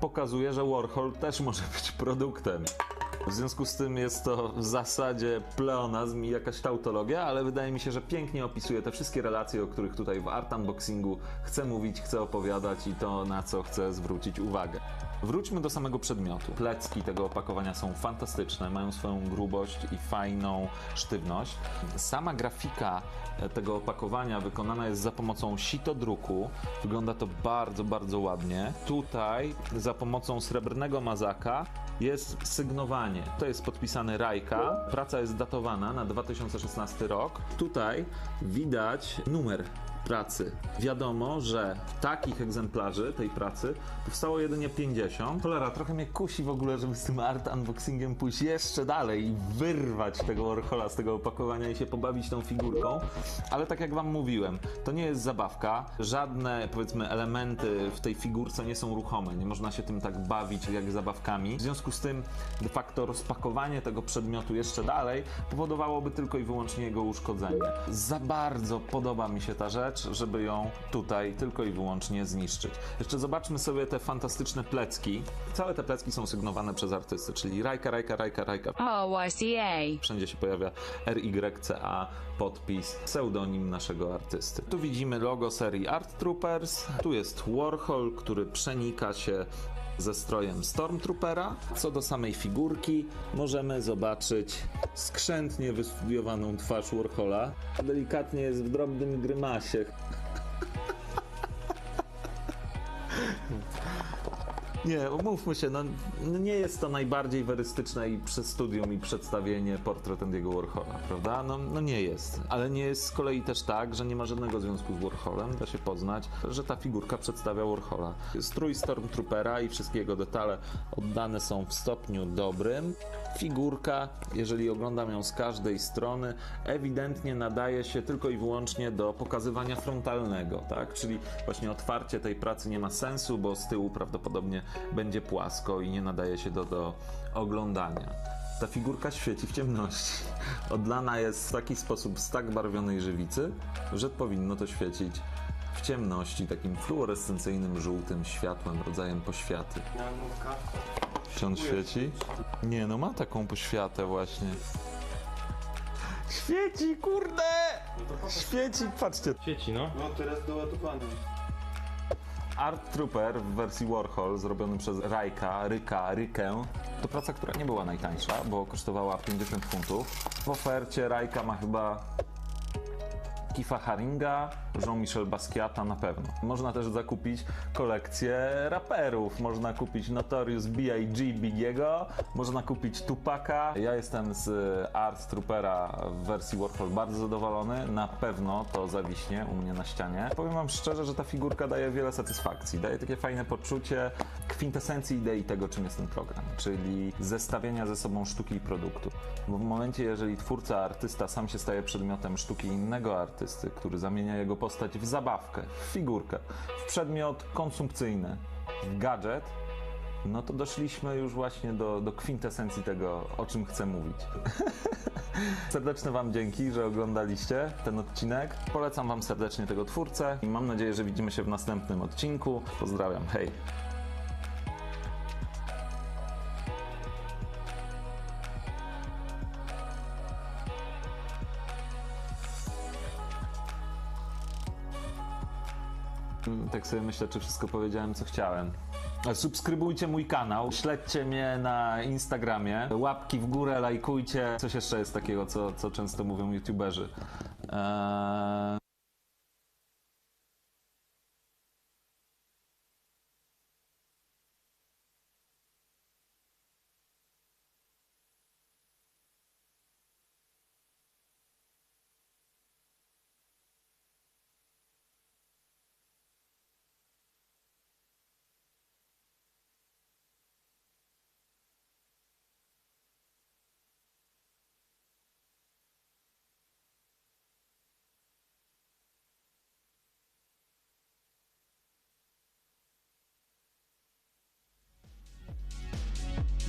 Speaker 15: pokazuje, że Warhol też może być produktem. W związku z tym jest to w zasadzie pleonazm i jakaś tautologia, ale wydaje mi się, że pięknie opisuje te wszystkie relacje, o których tutaj w Art Unboxingu chcę mówić, chcę opowiadać i to, na co chcę zwrócić uwagę. Wróćmy do samego przedmiotu. Plecki tego opakowania są fantastyczne, mają swoją grubość i fajną sztywność. Sama grafika tego opakowania wykonana jest za pomocą sitodruku. Wygląda to bardzo, bardzo ładnie. Tutaj za pomocą srebrnego mazaka jest sygnowanie. To jest podpisany Rajka. Praca jest datowana na 2016 rok. Tutaj widać numer pracy. Wiadomo, że takich egzemplarzy tej pracy powstało jedynie 50. Cholera, trochę mnie kusi w ogóle, żeby z tym art unboxingiem pójść jeszcze dalej i wyrwać tego Warhola z tego opakowania i się pobawić tą figurką. Ale tak jak wam mówiłem, to nie jest zabawka. Żadne, powiedzmy, elementy w tej figurce nie są ruchome. Nie można się tym tak bawić jak zabawkami. W związku z tym de facto rozpakowanie tego przedmiotu jeszcze dalej powodowałoby tylko i wyłącznie jego uszkodzenie. Za bardzo podoba mi się ta rzecz, żeby ją tutaj tylko i wyłącznie zniszczyć. Jeszcze zobaczmy sobie te fantastyczne plecki. Całe te plecki są sygnowane przez artystę, czyli Rajka.
Speaker 16: RYCA.
Speaker 15: Wszędzie się pojawia RYCA, podpis, pseudonim naszego artysty. Tu widzimy logo serii Art Troopers. Tu jest Warhol, który przenika się ze strojem Stormtroopera. Co do samej figurki, możemy zobaczyć skrzętnie wystudiowaną twarz Warhola. Delikatnie jest w drobnym grymasie. Nie, umówmy się, no nie jest to najbardziej werystyczne i przez studium i przedstawienie portret Andy'ego Warhola, prawda? No nie jest. Ale nie jest z kolei też tak, że nie ma żadnego związku z Warholem. Da się poznać, że ta figurka przedstawia Warhola. Strój Stormtroopera i wszystkie jego detale oddane są w stopniu dobrym. Figurka, jeżeli oglądam ją z każdej strony, ewidentnie nadaje się tylko i wyłącznie do pokazywania frontalnego, tak? Czyli właśnie otwarcie tej pracy nie ma sensu, bo z tyłu prawdopodobnie będzie płasko i nie nadaje się do oglądania. Ta figurka świeci w ciemności. Odlana jest w taki sposób z tak barwionej żywicy, że powinno to świecić w ciemności takim fluorescencyjnym, żółtym światłem, rodzajem poświaty. Czy on świeci? Nie, no ma taką poświatę właśnie. Świeci, kurde! Świeci, patrzcie.
Speaker 17: Świeci, no. No teraz doładowany.
Speaker 15: Art Trooper w wersji Warhol, zrobiony przez Rykę, to praca, która nie była najtańsza, bo kosztowała 50 funtów. W ofercie Rajka ma chyba Keitha Haringa, Jean-Michel Basquiata na pewno. Można też zakupić kolekcję raperów, można kupić Notorious B.I.G. Bigiego, można kupić Tupaca. Ja jestem z Art Troopera w wersji Warhol bardzo zadowolony, na pewno to zawiśnie u mnie na ścianie. Powiem wam szczerze, że ta figurka daje wiele satysfakcji, daje takie fajne poczucie kwintesencji idei tego, czym jest ten program, czyli zestawienia ze sobą sztuki i produktu. Bo w momencie, jeżeli twórca, artysta sam się staje przedmiotem sztuki innego artysty, który zamienia jego postać w zabawkę, w figurkę, w przedmiot konsumpcyjny, w gadżet, no to doszliśmy już właśnie do kwintesencji tego, o czym chcę mówić. Serdeczne Wam dzięki, że oglądaliście ten odcinek. Polecam Wam serdecznie tego twórcę i mam nadzieję, że widzimy się w następnym odcinku. Pozdrawiam, hej! Tak sobie myślę, czy wszystko powiedziałem, co chciałem. Subskrybujcie mój kanał, śledźcie mnie na Instagramie, łapki w górę, lajkujcie. Coś jeszcze jest takiego, co często mówią youtuberzy.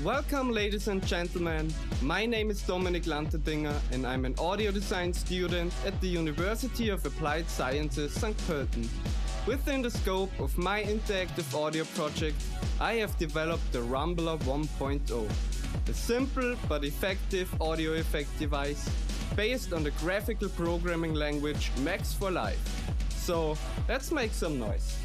Speaker 18: Welcome, ladies and gentlemen. My name is Dominik Lantedinger and I'm an audio design student at the University of Applied Sciences, St. Pölten. Within the scope of my interactive audio project, I have developed the Rumbler 1.0, a simple but effective audio effect device based on the graphical programming language Max for Life. So let's make some noise.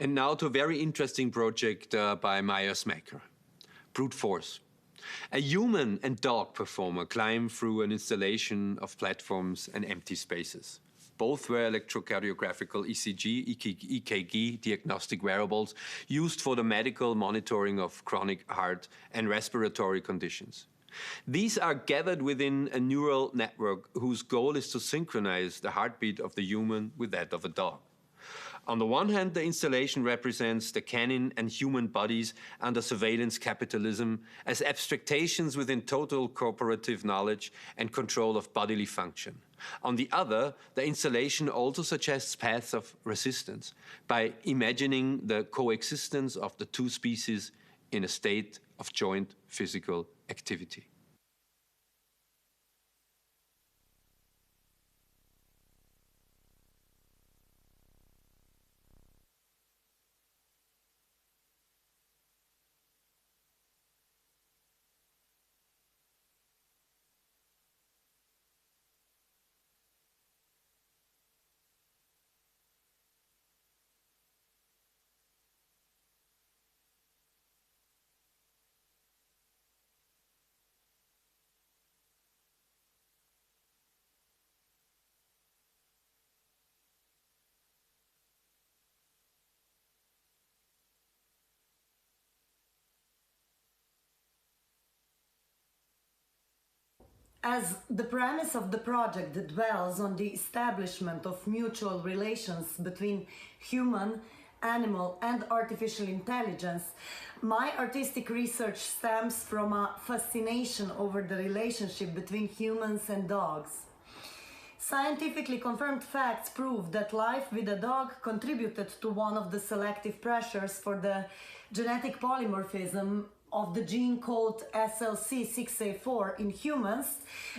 Speaker 19: And now to a very interesting project by Maja Smrekar, Brute Force. A human and dog performer climb through an installation of platforms and empty spaces. Both were electrocardiographical ECG, EKG diagnostic wearables used for the medical monitoring of chronic heart and respiratory conditions. These are gathered within a neural network whose goal is to synchronize the heartbeat of the human with that of a dog. On the one hand, the installation represents the canine and human bodies under surveillance capitalism as abstractions within total corporative knowledge and control of bodily function. On the other, the installation also suggests paths of resistance by imagining the coexistence of the two species in a state of joint physical activity.
Speaker 20: As the premise of the project dwells on the establishment of mutual relations between human, animal, and artificial intelligence, my artistic research stems from a fascination over the relationship between humans and dogs. Scientifically confirmed facts prove that life with a dog contributed to one of the selective pressures for the genetic polymorphism of the gene called SLC6A4 in humans,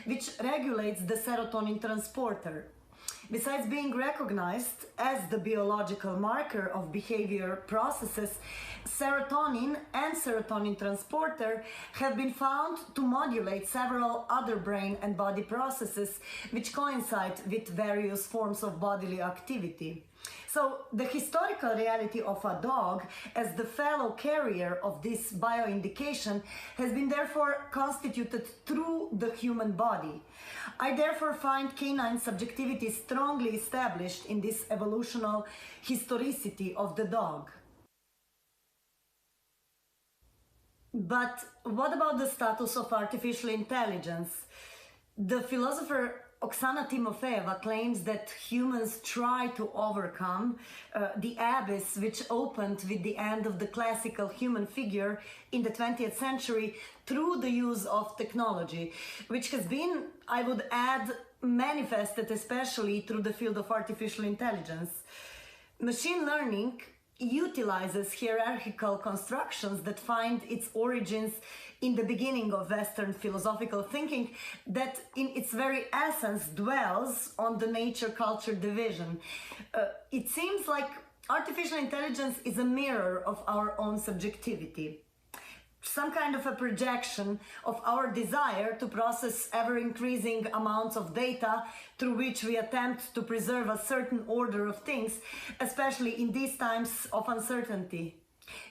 Speaker 20: which regulates the serotonin transporter. Besides being recognized as the biological marker of behavior processes, serotonin and serotonin transporter have been found to modulate several other brain and body processes which coincide with various forms of bodily activity. So the historical reality of a dog as the fellow carrier of this bioindication has been therefore constituted through the human body. I therefore find canine subjectivity strongly established in this evolutional historicity of the dog. But what about the status of artificial intelligence? The philosopher Oksana Timofeeva claims that humans try to overcome the abyss which opened with the end of the classical human figure in the 20th century through the use of technology, which has been, I would add, manifested especially through the field of artificial intelligence. Machine learning utilizes hierarchical constructions that find its origins in the beginning of Western philosophical thinking that in its very essence dwells on the nature-culture division. It seems like artificial intelligence is a mirror of our own subjectivity, some kind of a projection of our desire to process ever-increasing amounts of data through which we attempt to preserve a certain order of things, especially in these times of uncertainty.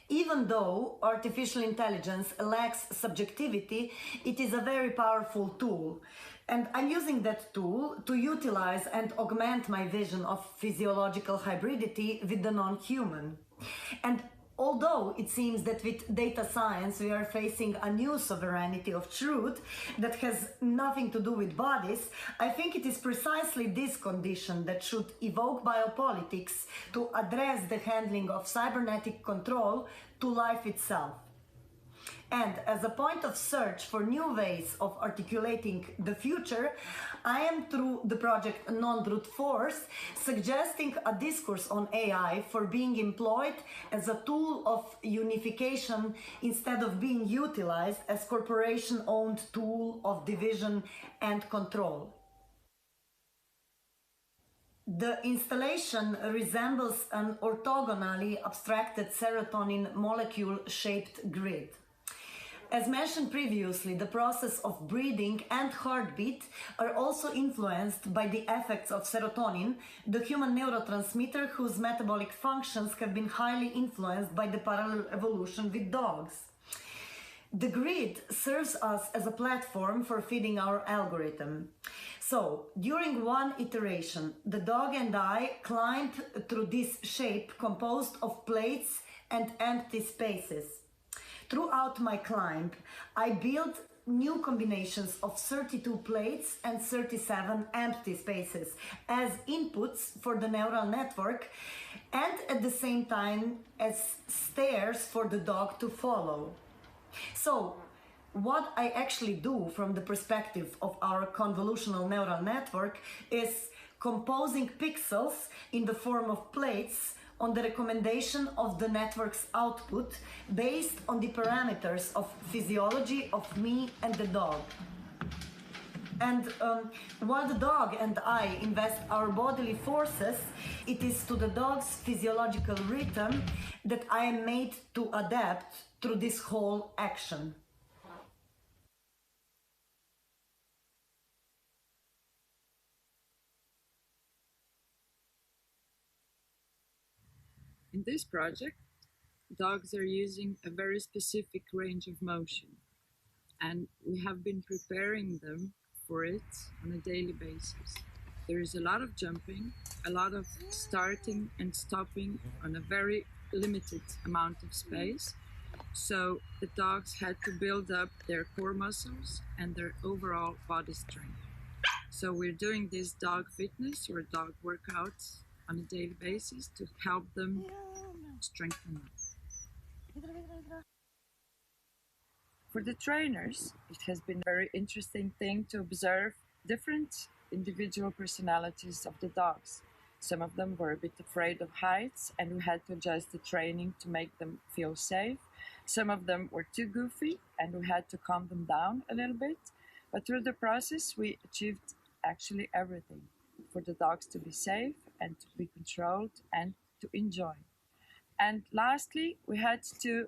Speaker 20: Even though artificial intelligence lacks subjectivity, it is a very powerful tool. And I'm using that tool to utilize and augment my vision of physiological hybridity with the non-human. And although it seems that with data science we are facing a new sovereignty of truth that has nothing to do with bodies, I think it is precisely this condition that should evoke biopolitics to address the handling of cybernetic control to life itself. And as a point of search for new ways of articulating the future, I am, through the project Non-Brute Force, suggesting a discourse on AI for being employed as a tool of unification instead of being utilized as corporation-owned tool of division and control. The installation resembles an orthogonally abstracted serotonin molecule-shaped grid. As mentioned previously, the process of breathing and heartbeat are also influenced by the effects of serotonin, the human neurotransmitter whose metabolic functions have been highly influenced by the parallel evolution with dogs. The grid serves us as a platform for feeding our algorithm. So, during one iteration, the dog and I climbed through this shape composed of plates and empty spaces. Throughout my climb, I built new combinations of 32 plates and 37 empty spaces as inputs for the neural network, and at the same time as stairs for the dog to follow. So, what I actually do from the perspective of our convolutional neural network is composing pixels in the form of plates on the recommendation of the network's output based on the parameters of physiology of me and the dog. And while the dog and I invest our bodily forces, it is to the dog's physiological rhythm that I am made to adapt through this whole action.
Speaker 21: In this project, dogs are using a very specific range of motion, and we have been preparing them for it on a daily basis. There is a lot of jumping, a lot of starting and stopping on a very limited amount of space, so the dogs had to build up their core muscles and their overall body strength. So we're doing this dog fitness or dog workouts on a daily basis to help them strengthen up. For the trainers, it has been a very interesting thing to observe different individual personalities of the dogs. Some of them were a bit afraid of heights, and we had to adjust the training to make them feel safe. Some of them were too goofy, and we had to calm them down a little bit. But through the process, we achieved actually everything for the dogs to be safe and to be controlled and to enjoy. And lastly, we had to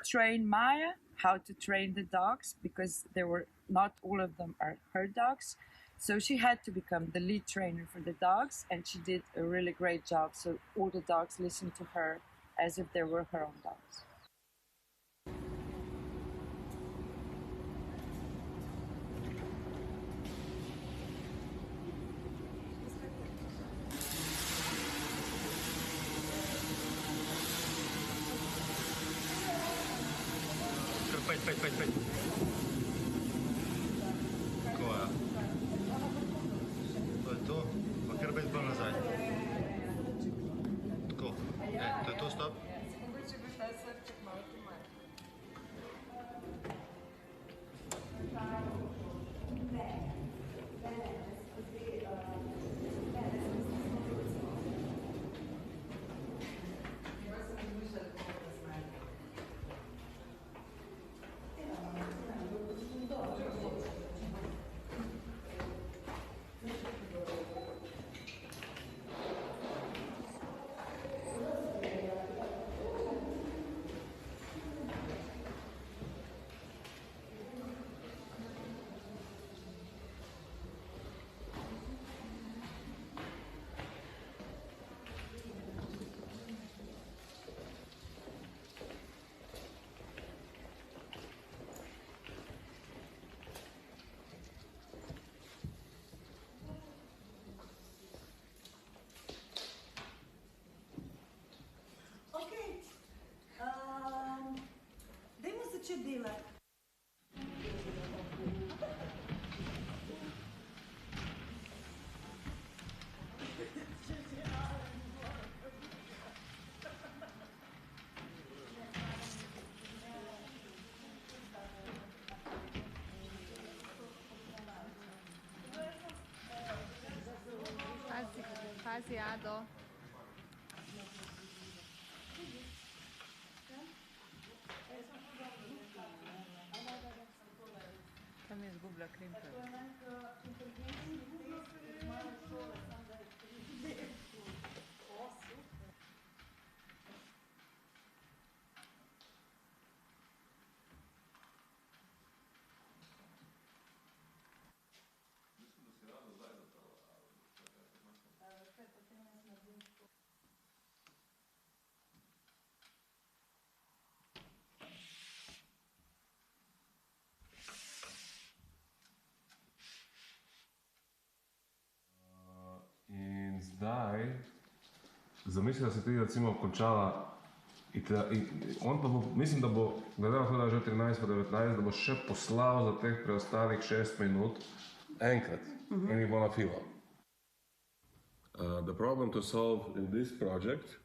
Speaker 21: train Maja how to train the dogs, because not all of them are her dogs. So she had to become the lead trainer for the dogs, and she did a really great job. So all the dogs listened to her as if they were her own dogs.
Speaker 22: Păi. Коя? To je to? Makar být byl nazad. Tako. To je to, stop.
Speaker 23: Baseado. Tam jest Google Krimper.
Speaker 2: kdaj, zamisli, da se ti recimo končala, on pa bo, mislim, da bo, glede na to, da je že 13-19, da bo še poslal za teh preostalih 6 minut enkrat in jih bo nafilal. The problem to solve in this project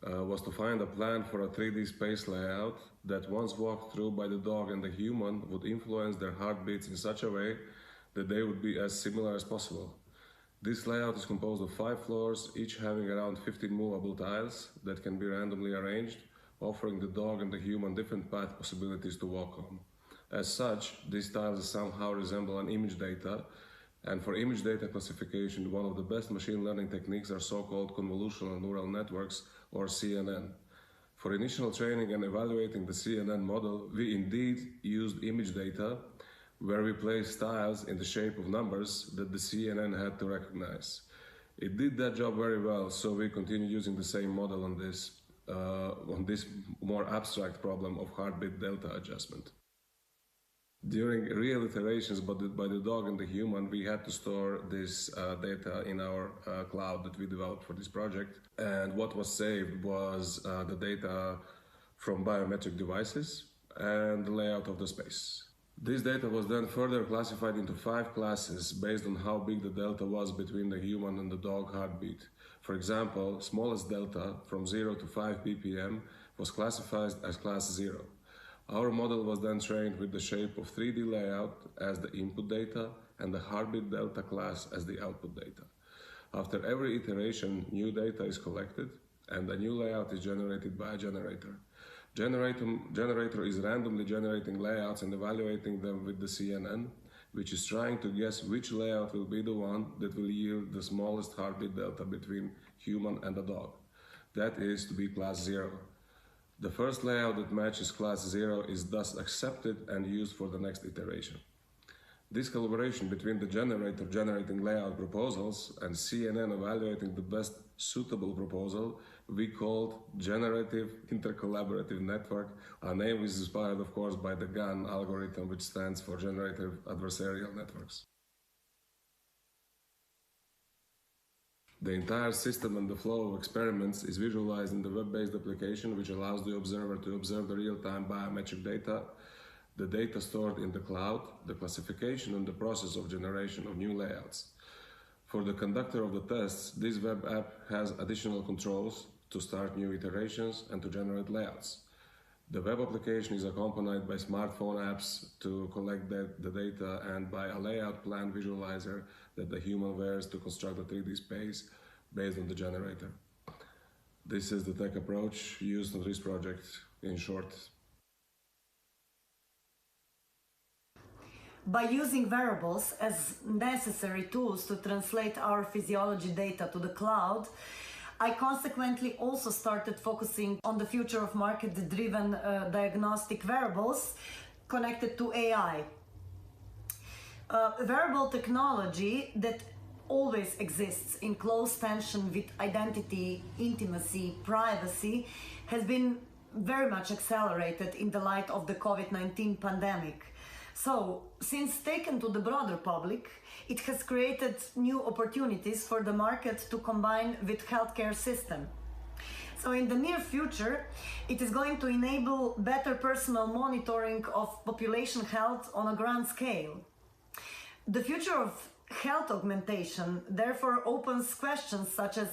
Speaker 2: was to find a plan for a 3D space layout that once walked through by the dog and the human would influence their heartbeats in such a way that they would be as similar as possible. This layout is composed of 5 floors, each having around 15 movable tiles that can be randomly arranged, offering the dog and the human different path possibilities to walk on. As such, these tiles somehow resemble an image data, and for image data classification, one of the best machine learning techniques are so-called convolutional neural networks, or CNN. For initial training and evaluating the CNN model, we indeed used image data, where we placed tiles in the shape of numbers that the CNN had to recognize. It did that job very well, so we continued using the same model on this more abstract problem of heartbeat delta adjustment. During real iterations by the dog and the human, we had to store this data in our cloud that we developed for this project. And what was saved was the data from biometric devices and the layout of the space. This data was then further classified into 5 classes based on how big the delta was between the human and the dog heartbeat. For example, smallest delta from 0 to 5 BPM was classified as class 0. Our model was then trained with the shape of 3D layout as the input data and the heartbeat delta class as the output data. After every iteration, new data is collected and a new layout is generated by a generator. Generator is randomly generating layouts and evaluating them with the CNN, which is trying to guess which layout will be the one that will yield the smallest heartbeat delta between human and a dog. That is to be class 0. The first layout that matches class 0 is thus accepted and used for the next iteration. This collaboration between the generator generating layout proposals and CNN evaluating the best suitable proposal we called Generative Intercollaborative Network. Our name is inspired, of course, by the GAN algorithm, which stands for Generative Adversarial Networks. The entire system and the flow of experiments is visualized in the web-based application, which allows the observer to observe the real-time biometric data, the data stored in the cloud, the classification and the process of generation of new layouts. For the conductor of the tests, this web app has additional controls to start new iterations and to generate layouts. The web application is accompanied by smartphone apps to collect the data and by a layout plan visualizer that the human wears to construct a 3D space based on the generator. This is the tech approach used on this project in short.
Speaker 20: By using wearables as necessary tools to translate our physiology data to the cloud, I consequently also started focusing on the future of market-driven diagnostic wearables connected to AI. Wearable technology that always exists in close tension with identity, intimacy, privacy has been very much accelerated in the light of the COVID-19 pandemic. So, since taken to the broader public, it has created new opportunities for the market to combine with healthcare system. So in the near future, it is going to enable better personal monitoring of population health on a grand scale. The future of health augmentation therefore opens questions such as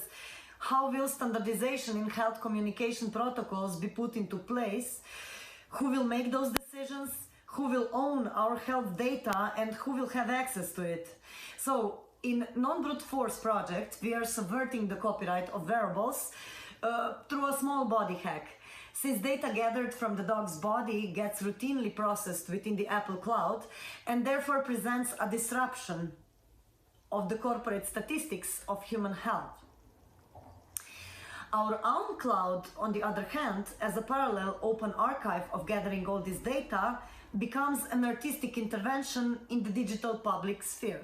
Speaker 20: how will standardization in health communication protocols be put into place, who will make those decisions, who will own our health data, and who will have access to it. So, in non-brute force project, we are subverting the copyright of wearables through a small body hack. Since data gathered from the dog's body gets routinely processed within the Apple Cloud and therefore presents a disruption of the corporate statistics of human health. Our own cloud, on the other hand, as a parallel open archive of gathering all this data, becomes an artistic intervention in the digital public sphere.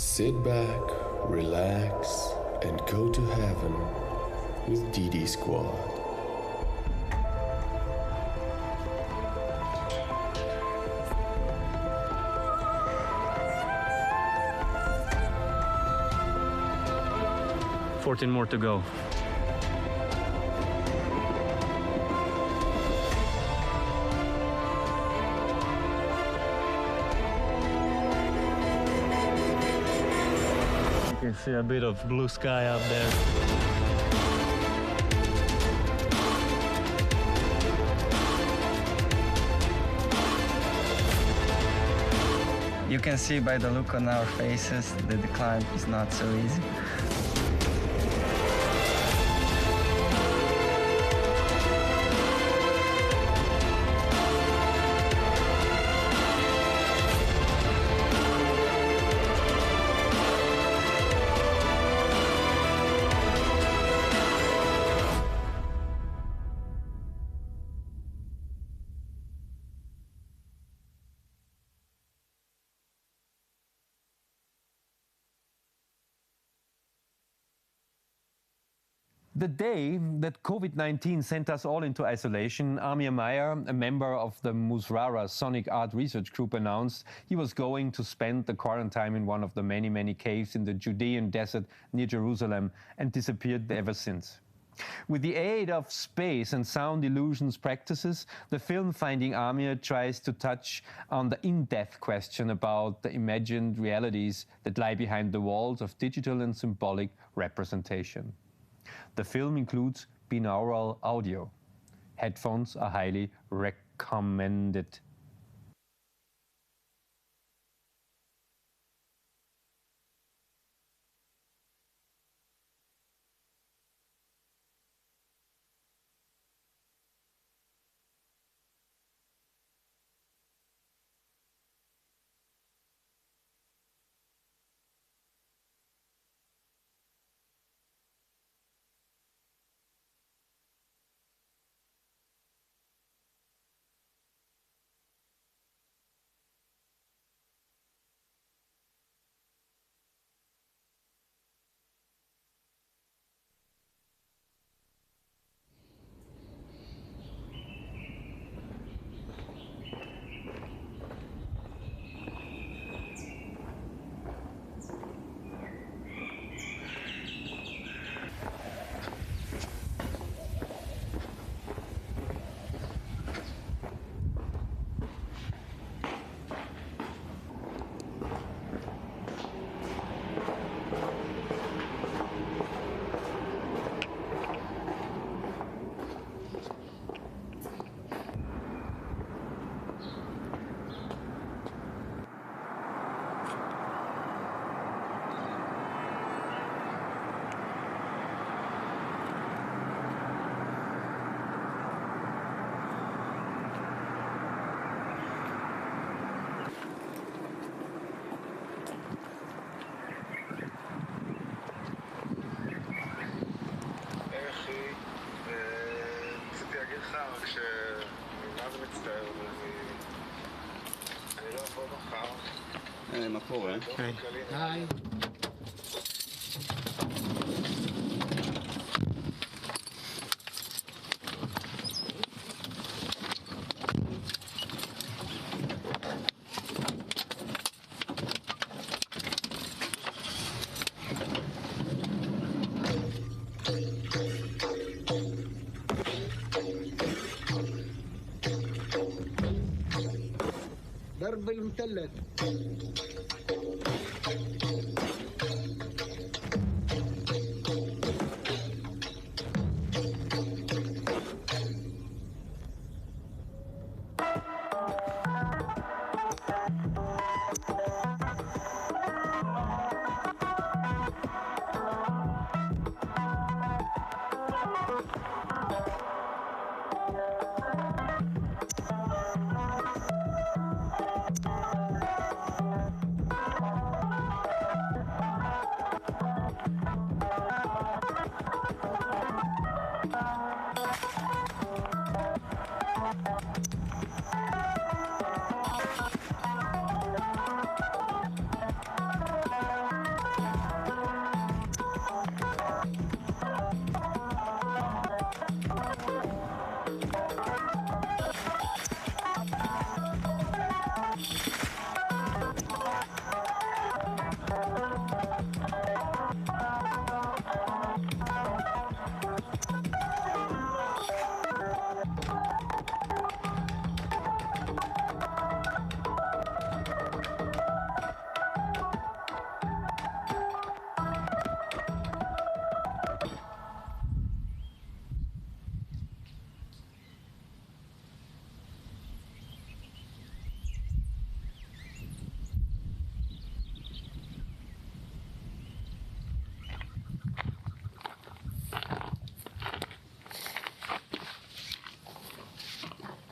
Speaker 3: Sit back, relax, and go to heaven with DD Squad.
Speaker 4: $14 more to go. You can see a bit of blue sky up there.
Speaker 5: You can see by the look on our faces that the climb is not so easy.
Speaker 24: The day that COVID-19 sent us all into isolation, Armir Meyer, a member of the Musrara Sonic Art Research Group, announced he was going to spend the quarantine in one of the many, many caves in the Judean desert near Jerusalem and disappeared ever since. With the aid of space and sound illusions practices, the film Finding Armir tries to touch on the in-depth question about the imagined realities that lie behind the walls of digital and symbolic representation. The film includes binaural audio. Headphones are highly recommended.
Speaker 25: מה קורה?
Speaker 6: היי. ضرب المثلث.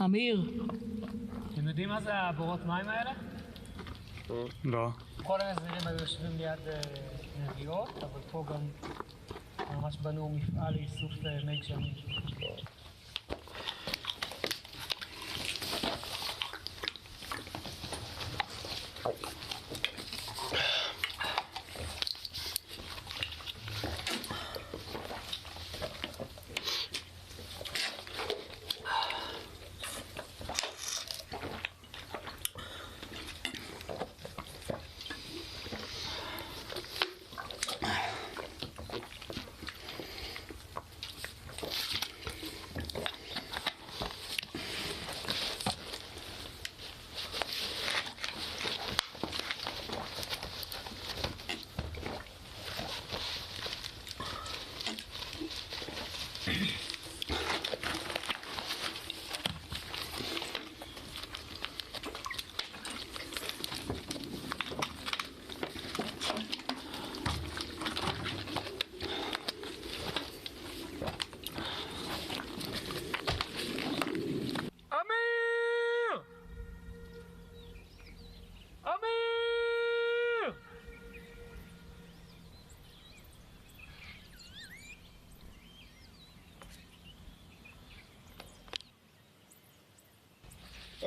Speaker 8: אמיר. אתם יודעים מה זה הבורות מים האלה?
Speaker 4: לא.
Speaker 8: כל הנזירים היו יושבים ליד נביעות, אבל פה גם ממש בנו מפעל לאיסוף מי גשמים.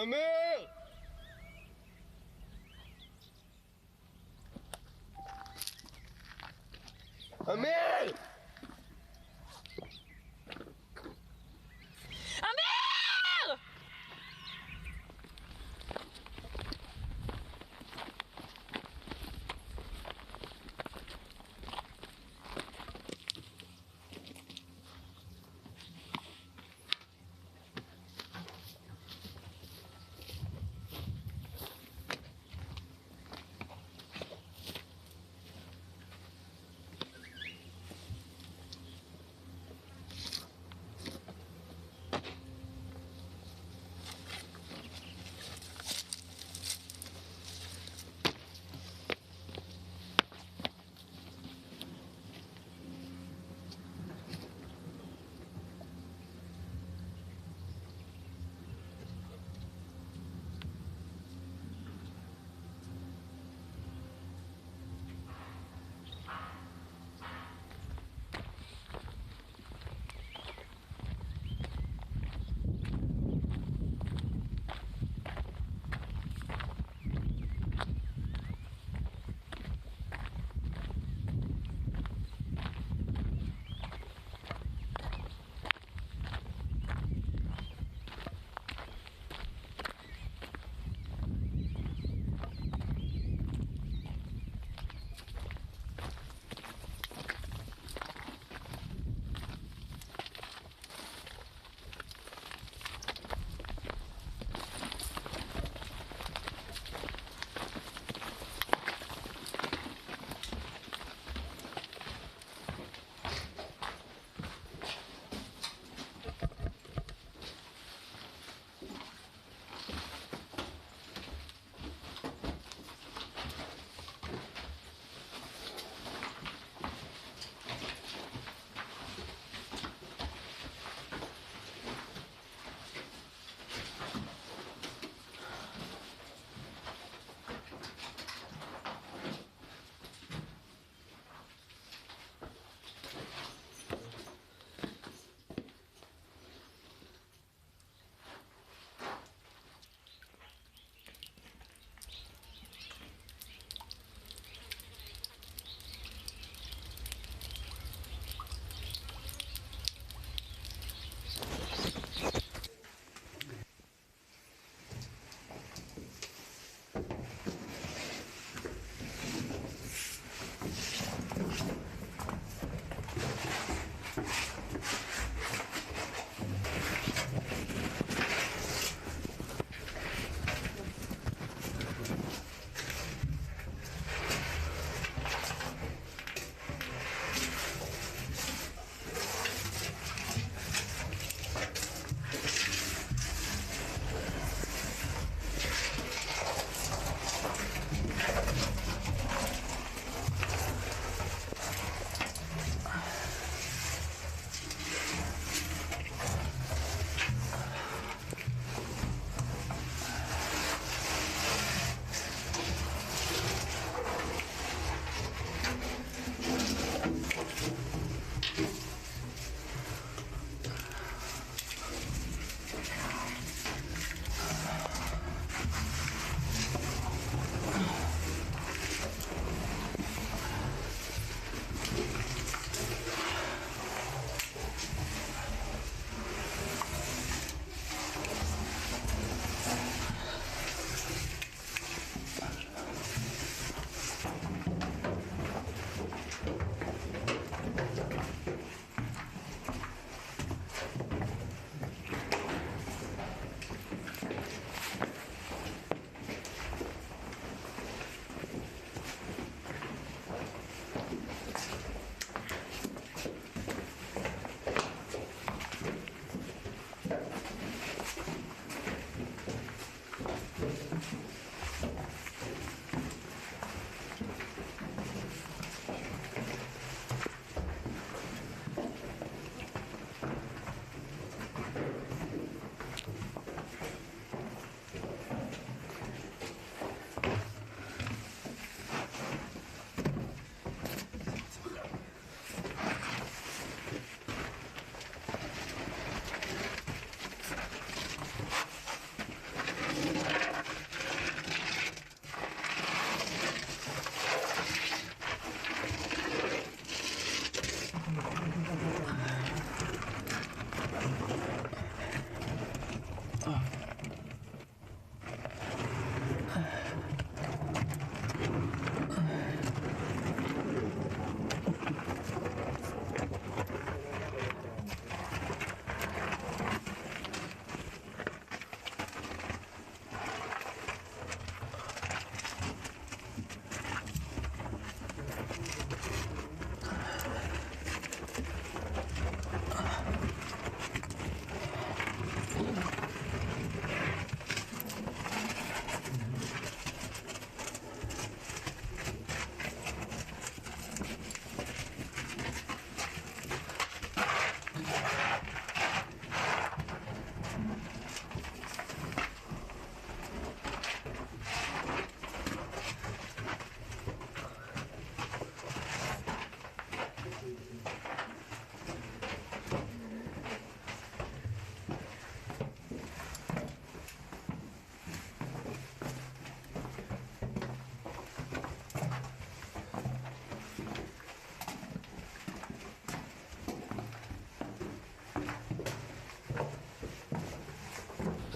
Speaker 18: אמיר! אמיר!
Speaker 8: אמיר!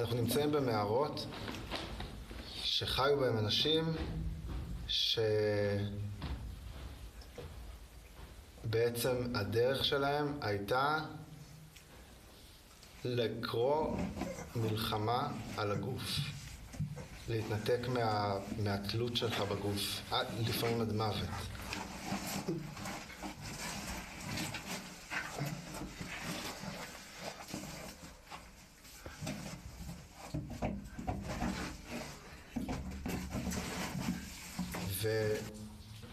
Speaker 9: אנחנו נמצאים במערות שחיו בהם אנשים שבעצם הדרך שלהם הייתה לקרוא מלחמה על הגוף, להתנתק מהתלות שלך בגוף, לפעמים עד מוות.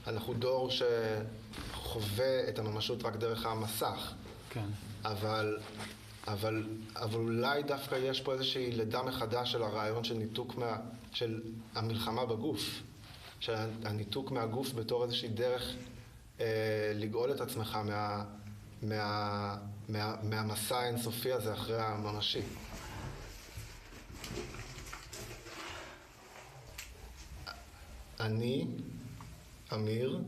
Speaker 9: ואנחנו דור שחווה את הממשות רק דרך המסך.
Speaker 4: כן.
Speaker 9: אבל אולי דווקא יש פה איזושהי לידה מחדש של הרעיון של ניתוק של המלחמה בגוף. של הניתוק מהגוף בתור איזושהי דרך לגאול את עצמך מהמסע האינסופי הזה אחרי הממשי. אני, אמיר,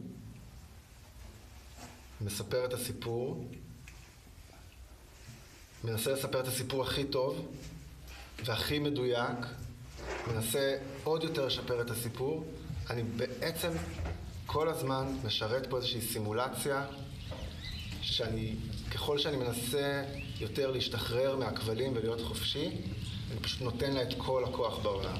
Speaker 9: מספר את הסיפור, מנסה לספר את הסיפור הכי טוב והכי מדויק, מנסה עוד יותר לשפר את הסיפור. אני בעצם כל הזמן משרת פה איזושהי סימולציה ככל שאני מנסה יותר להשתחרר מהכבלים ולהיות חופשי, אני פשוט נותן לה את כל הכוח בעולם.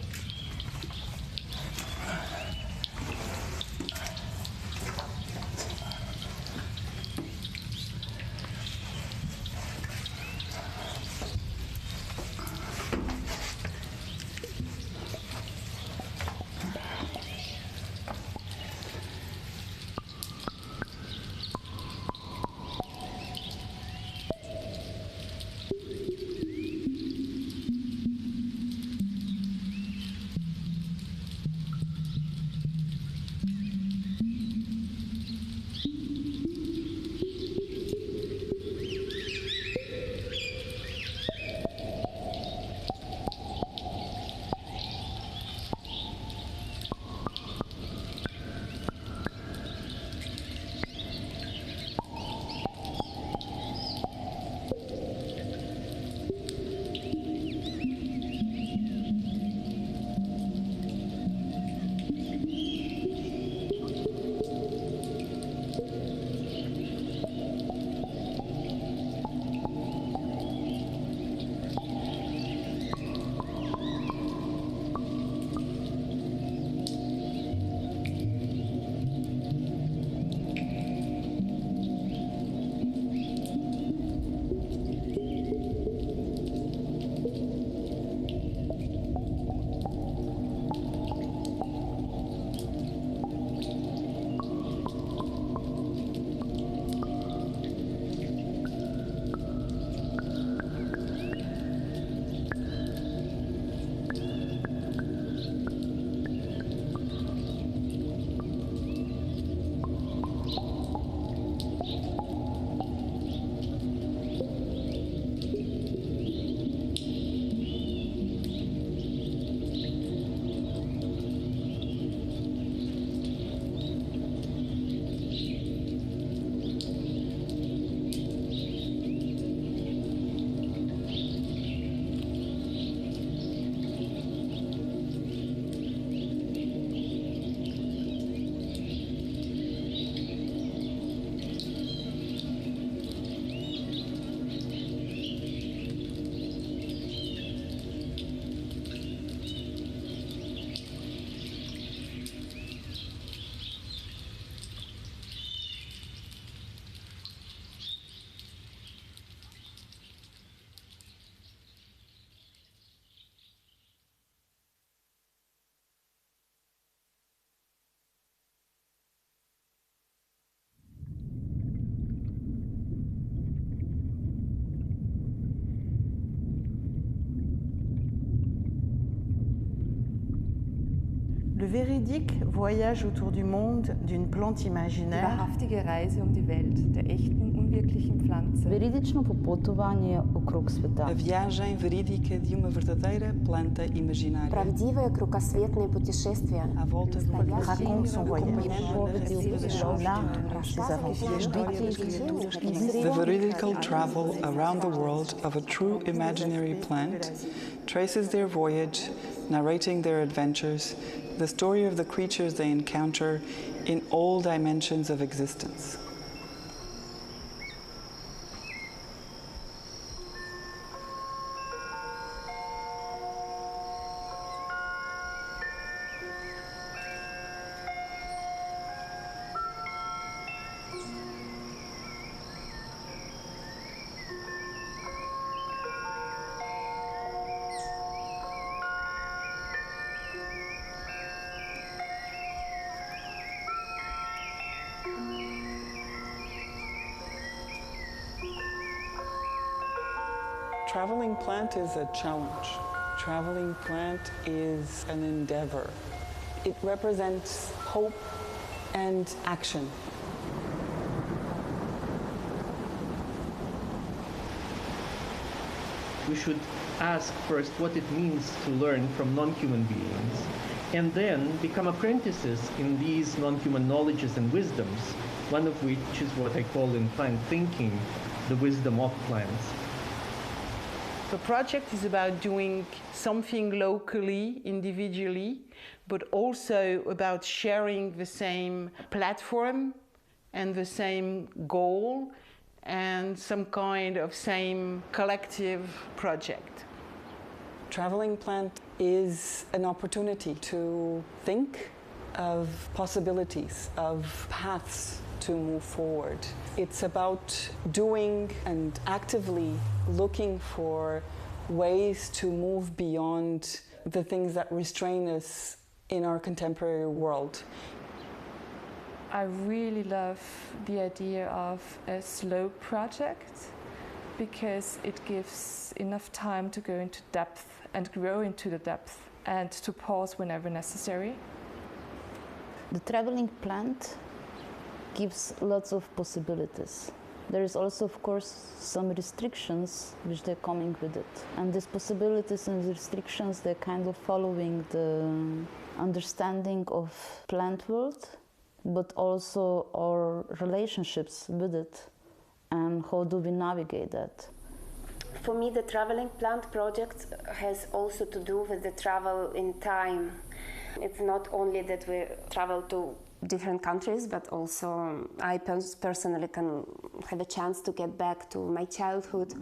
Speaker 10: Le véridique voyage autour du monde d'une plante imaginaire.
Speaker 23: Die wahrhaftige Reise um die Welt der echten
Speaker 10: unwirklichen Pflanze. Veridично popotovanje okrog sveta.
Speaker 11: A viagem verídica de uma verdadeira planta imaginária.
Speaker 10: Правдивое кругосветное путешествие.
Speaker 11: À volta de uma
Speaker 10: Raconte son voyage.
Speaker 11: The veridical travel around the world of a true imaginary plant traces their voyage, narrating their adventures, the story of the creatures they encounter in all dimensions of existence. Traveling plant is a challenge. Traveling plant is an endeavor. It represents hope and action.
Speaker 12: We should ask first what it means to learn from non-human beings, and then become apprentices in these non-human knowledges and wisdoms, one of which is what I call in plant thinking, the wisdom of plants.
Speaker 11: The project is about doing something locally, individually, but also about sharing the same platform and the same goal and some kind of same collective project. Traveling Plant is an opportunity to think of possibilities, of paths to move forward. It's about doing and actively looking for ways to move beyond the things that restrain us in our contemporary world.
Speaker 23: I really love the idea of a slow project because it gives enough time to go into depth and grow into the depth and to pause whenever necessary.
Speaker 10: The traveling plant gives lots of possibilities. There is also, of course, some restrictions which they're coming with it. And these possibilities and restrictions, they're kind of following the understanding of plant world, but also our relationships with it and how do we navigate that.
Speaker 13: For me, the traveling plant project has also to do with the travel in time. It's not only that we travel to different countries, but also I personally can have a chance to get back to my childhood.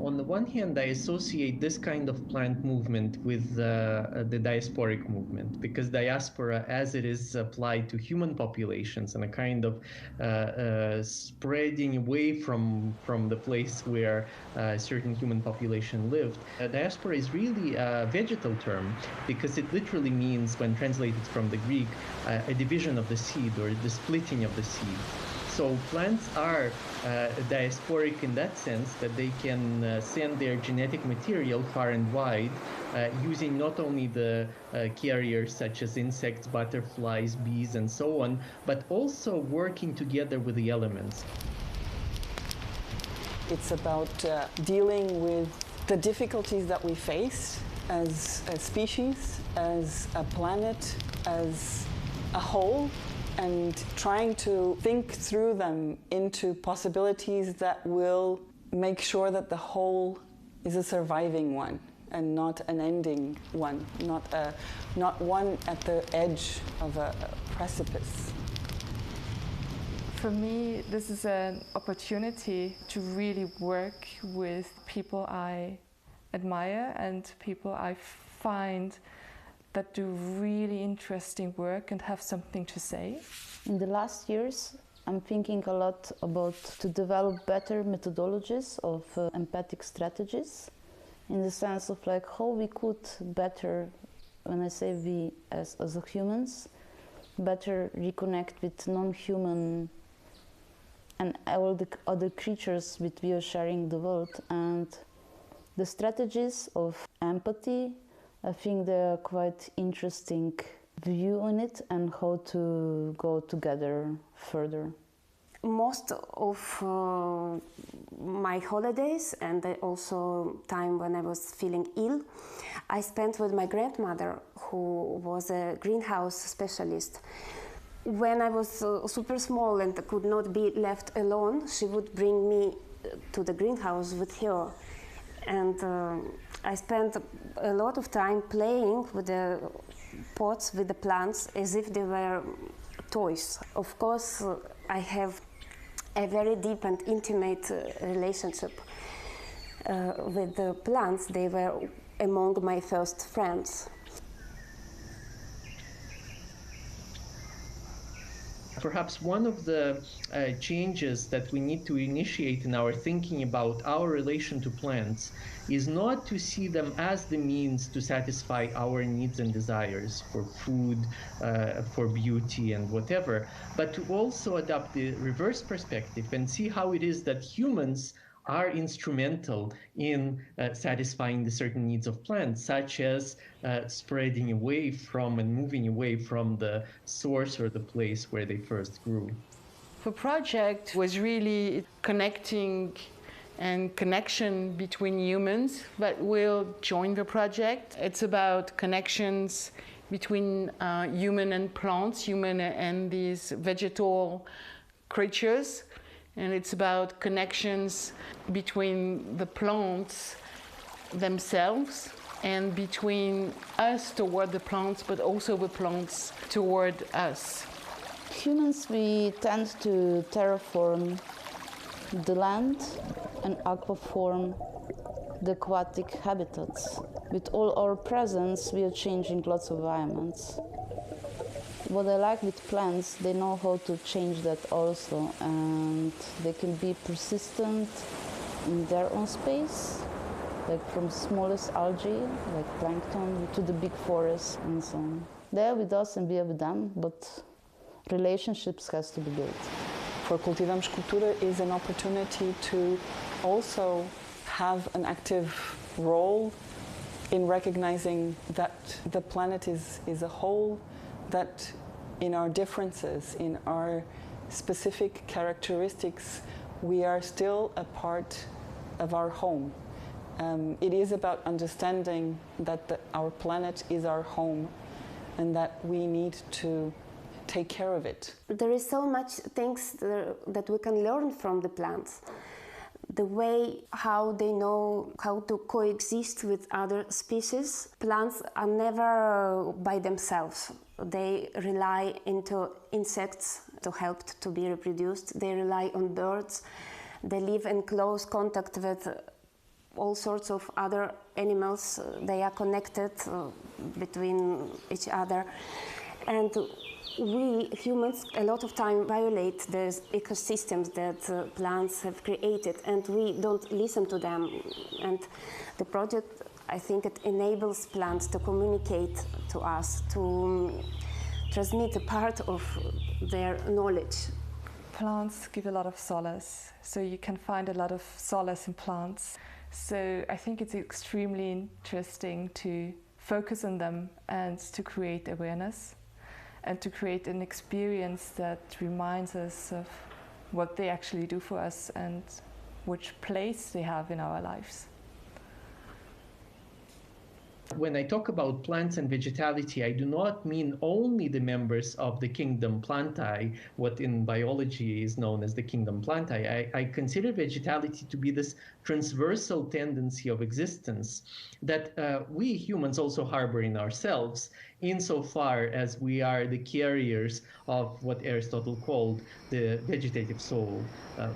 Speaker 12: On the one hand, I associate this kind of plant movement with the diasporic movement, because diaspora, as it is applied to human populations and a kind of spreading away from the place where a certain human population lived, diaspora is really a vegetal term, because it literally means, when translated from the Greek, a division of the seed or the splitting of the seed. So plants are diasporic in that sense that they can send their genetic material far and wide using not only the carriers such as insects, butterflies, bees, and so on, but also working together with the elements.
Speaker 11: It's about dealing with the difficulties that we face as a species, as a planet, as a whole, and trying to think through them into possibilities that will make sure that the whole is a surviving one and not an ending one, not one at the edge of a precipice.
Speaker 23: For me, this is an opportunity to really work with people I admire and people I find that do really interesting work and have something to say.
Speaker 10: In the last years, I'm thinking a lot about to develop better methodologies of empathic strategies, in the sense of like how we could better, when I say we as humans, better reconnect with non-human and all the other creatures with we are sharing the world. And the strategies of empathy, I think they're quite interesting view on it and how to go together further.
Speaker 13: Most of my holidays and also time when I was feeling ill, I spent with my grandmother, who was a greenhouse specialist. When I was super small and could not be left alone, she would bring me to the greenhouse with her. And I spent a lot of time playing with the pots, with the plants, as if they were toys. Of course, I have a very deep and intimate relationship with the plants. They were among my first friends.
Speaker 12: Perhaps one of the changes that we need to initiate in our thinking about our relation to plants is not to see them as the means to satisfy our needs and desires for food, for beauty and whatever, but to also adopt the reverse perspective and see how it is that humans are instrumental in satisfying the certain needs of plants, such as spreading away from and moving away from the source or the place where they first grew.
Speaker 11: The project was really connecting and connection between humans that will join the project. It's about connections between human and plants, human and these vegetal creatures. And it's about connections between the plants themselves and between us toward the plants, but also the plants toward us.
Speaker 10: Humans, we tend to terraform the land and aquaform the aquatic habitats. With all our presence, we are changing lots of environments. What I like with plants, they know how to change that also, and they can be persistent in their own space, like from smallest algae, like plankton, to the big forests and so on. They are with us and we are with them, but relationships has to be built.
Speaker 1: For Cultivamos Cultura is an opportunity to also have an active role in recognizing that the planet is a whole, that in our differences, in our specific characteristics, we are still a part of our home. It is about understanding that our planet is our home and that we need to take care of it.
Speaker 13: There is so much things that we can learn from the plants. The way how they know how to coexist with other species. Plants are never by themselves. They rely into insects to help to be reproduced. They rely on birds. They live in close contact with all sorts of other animals. They are connected between each other. And we humans a lot of time violate the ecosystems that plants have created, and we don't listen to them. And the project, I think, it enables plants to communicate to us, to transmit a part of their knowledge.
Speaker 23: Plants give a lot of solace, so you can find a lot of solace in plants. So I think it's extremely interesting to focus on them and to create awareness and to create an experience that reminds us of what they actually do for us and which place they have in our lives.
Speaker 12: When I talk about plants and vegetality, I do not mean only the members of the kingdom Plantae, what in biology is known as the kingdom Plantae. I consider vegetality to be this transversal tendency of existence that we humans also harbor in ourselves, insofar as we are the carriers of what Aristotle called the vegetative soul,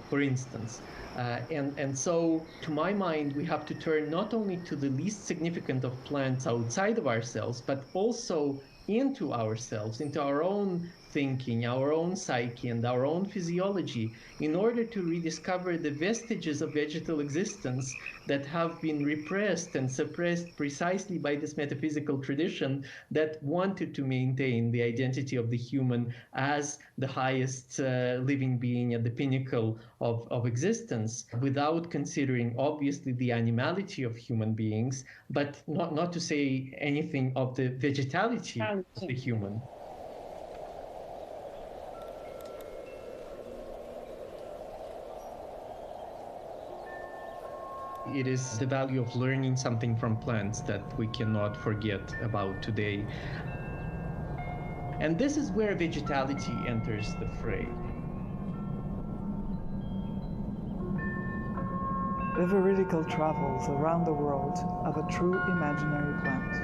Speaker 12: for instance. And so, to my mind, we have to turn not only to the least significant of plants outside of ourselves, but also into ourselves, into our own thinking, our own psyche, and our own physiology, in order to rediscover the vestiges of vegetal existence that have been repressed and suppressed precisely by this metaphysical tradition that wanted to maintain the identity of the human as the highest living being at the pinnacle of existence, without considering, obviously, the animality of human beings, but not to say anything of the vegetality of the human. it is the value of learning something from plants that we cannot forget about today. And this is where vegetality enters the fray.
Speaker 7: The Vertigo travels around the world of a true imaginary plant.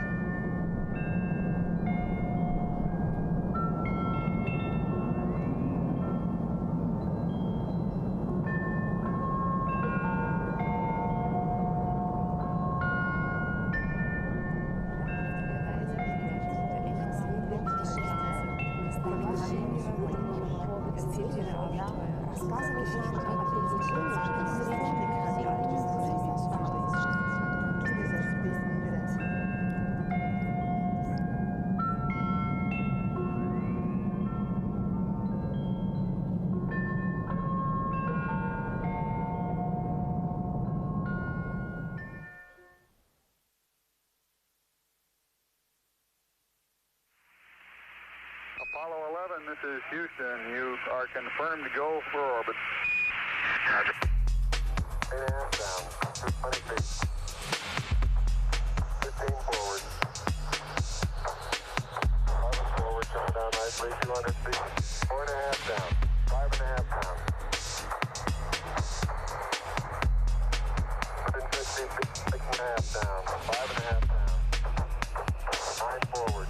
Speaker 14: Apollo 11, this is Houston. You are confirmed to go for orbit. Roger. 8.5 down, 20 feet. 15 forward. 11 forward, coming down nicely, 200 feet. 4.5 down, 5.5 down. Within 50 feet, 6.5 down, 5.5 down. 9 forward.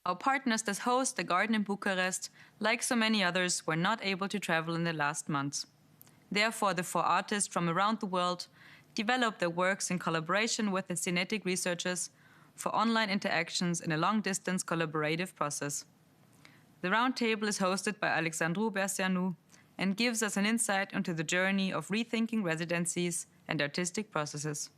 Speaker 16: Our partners that host the garden in Bucharest, like so many others, were not able to travel in the last months. Therefore, the 4 artists from around the world developed their works in collaboration with the CINETic researchers for online interactions in a long-distance collaborative process. The roundtable is hosted by Alexandru Berseanu and gives us an insight into the journey of rethinking residencies and artistic processes.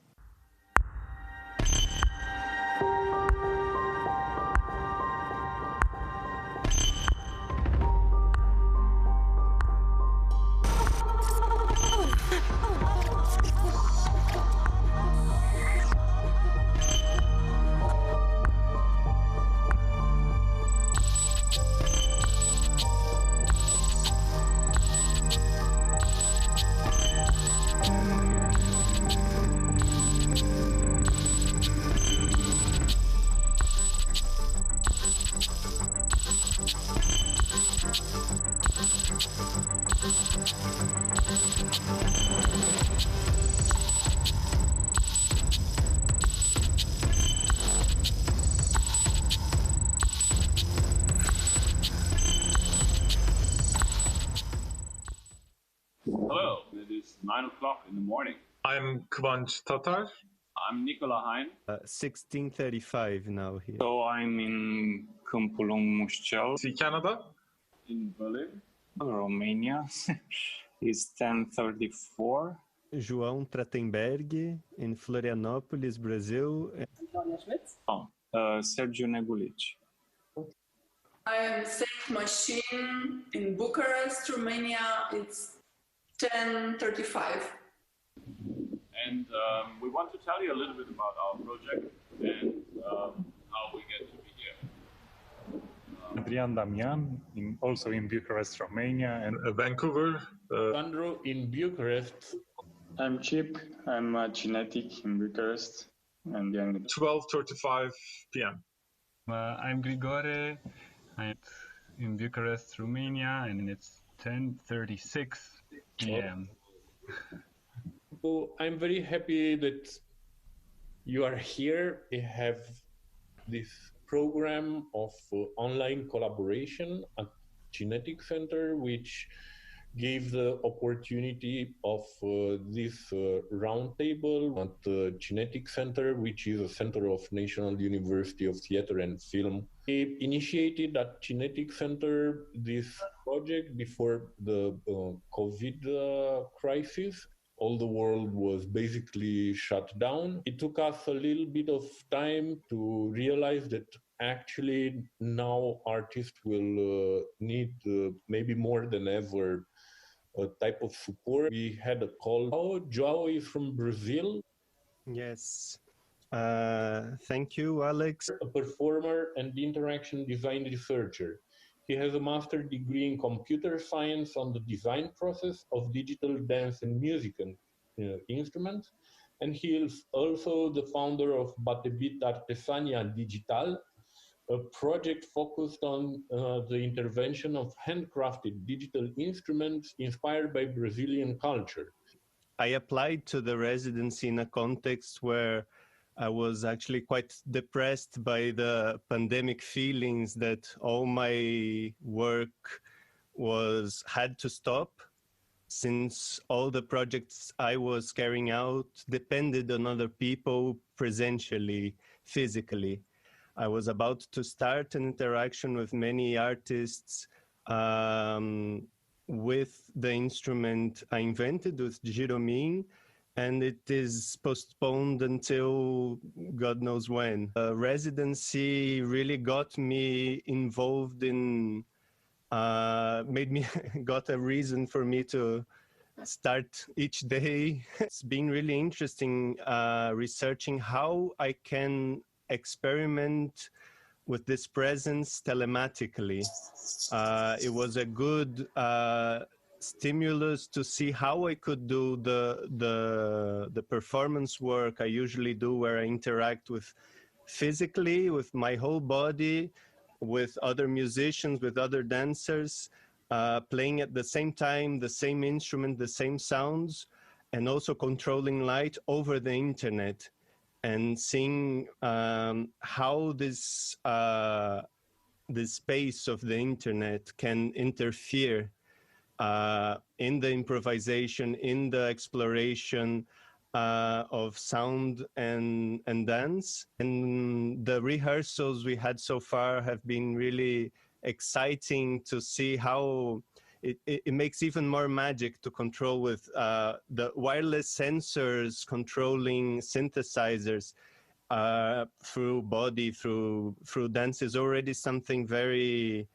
Speaker 17: Hello, it is 9 o'clock in the morning.
Speaker 25: I'm Kvanch Tatar.
Speaker 17: I'm Nicola Hein.
Speaker 25: 16:35 now here.
Speaker 17: So I'm in Câmpul Mușcel.
Speaker 25: See Canada?
Speaker 17: In Berlin. Romania. It's 10:34.
Speaker 25: João Tratenberg in Florianópolis, Brazil.
Speaker 26: Antonia Schmidt.
Speaker 17: Sergiu Negulici.
Speaker 26: I am Saint Machine in Bucharest, Romania. It's 10:35.
Speaker 17: And we want to tell you a little bit about our project and how we get to be here.
Speaker 4: Adrian Damian, also in Bucharest, Romania, and
Speaker 2: Vancouver.
Speaker 15: Andrew in Bucharest.
Speaker 19: I'm Chip. I'm CINETic in Bucharest. And
Speaker 2: 12:35 p.m.
Speaker 20: I'm Grigore. I'm in Bucharest, Romania, and it's 10:36 p.m.
Speaker 15: So I'm very happy that you are here. We have this program of online collaboration at CINETic Center, which gave the opportunity of this roundtable at the CINETic Center, which is a center of National University of Theatre and Film. We initiated at CINETic Center this project before the COVID crisis. All the world was basically shut down. It took us a little bit of time to realize that actually now artists will need maybe more than ever a type of support. We had a call. Joao is from Brazil.
Speaker 25: Yes. Thank you, Alex.
Speaker 15: A performer and interaction design researcher. He has a master's degree in computer science on the design process of digital dance and music and instruments. And he is also the founder of Batebit Artesania Digital, a project focused on the intervention of handcrafted digital instruments inspired by Brazilian culture.
Speaker 25: I applied to the residency in a context where I was actually quite depressed by the pandemic feelings that all my work had to stop, since all the projects I was carrying out depended on other people presentially, physically. I was about to start an interaction with many artists with the instrument I invented with Giro, and it is postponed until God knows when. Residency really got me involved in, got a reason for me to start each day. It's been really interesting researching how I can experiment with this presence telematically. It was a good stimulus to see how I could do the performance work I usually do, where I interact with physically, with my whole body, with other musicians, with other dancers, playing at the same time, the same instrument, the same sounds, and also controlling light over the internet, and seeing how this space of the internet can interfere in the improvisation, in the exploration of sound and dance. And the rehearsals we had so far have been really exciting to see how it makes even more magic to control with the wireless sensors controlling synthesizers through body, through dance is already something very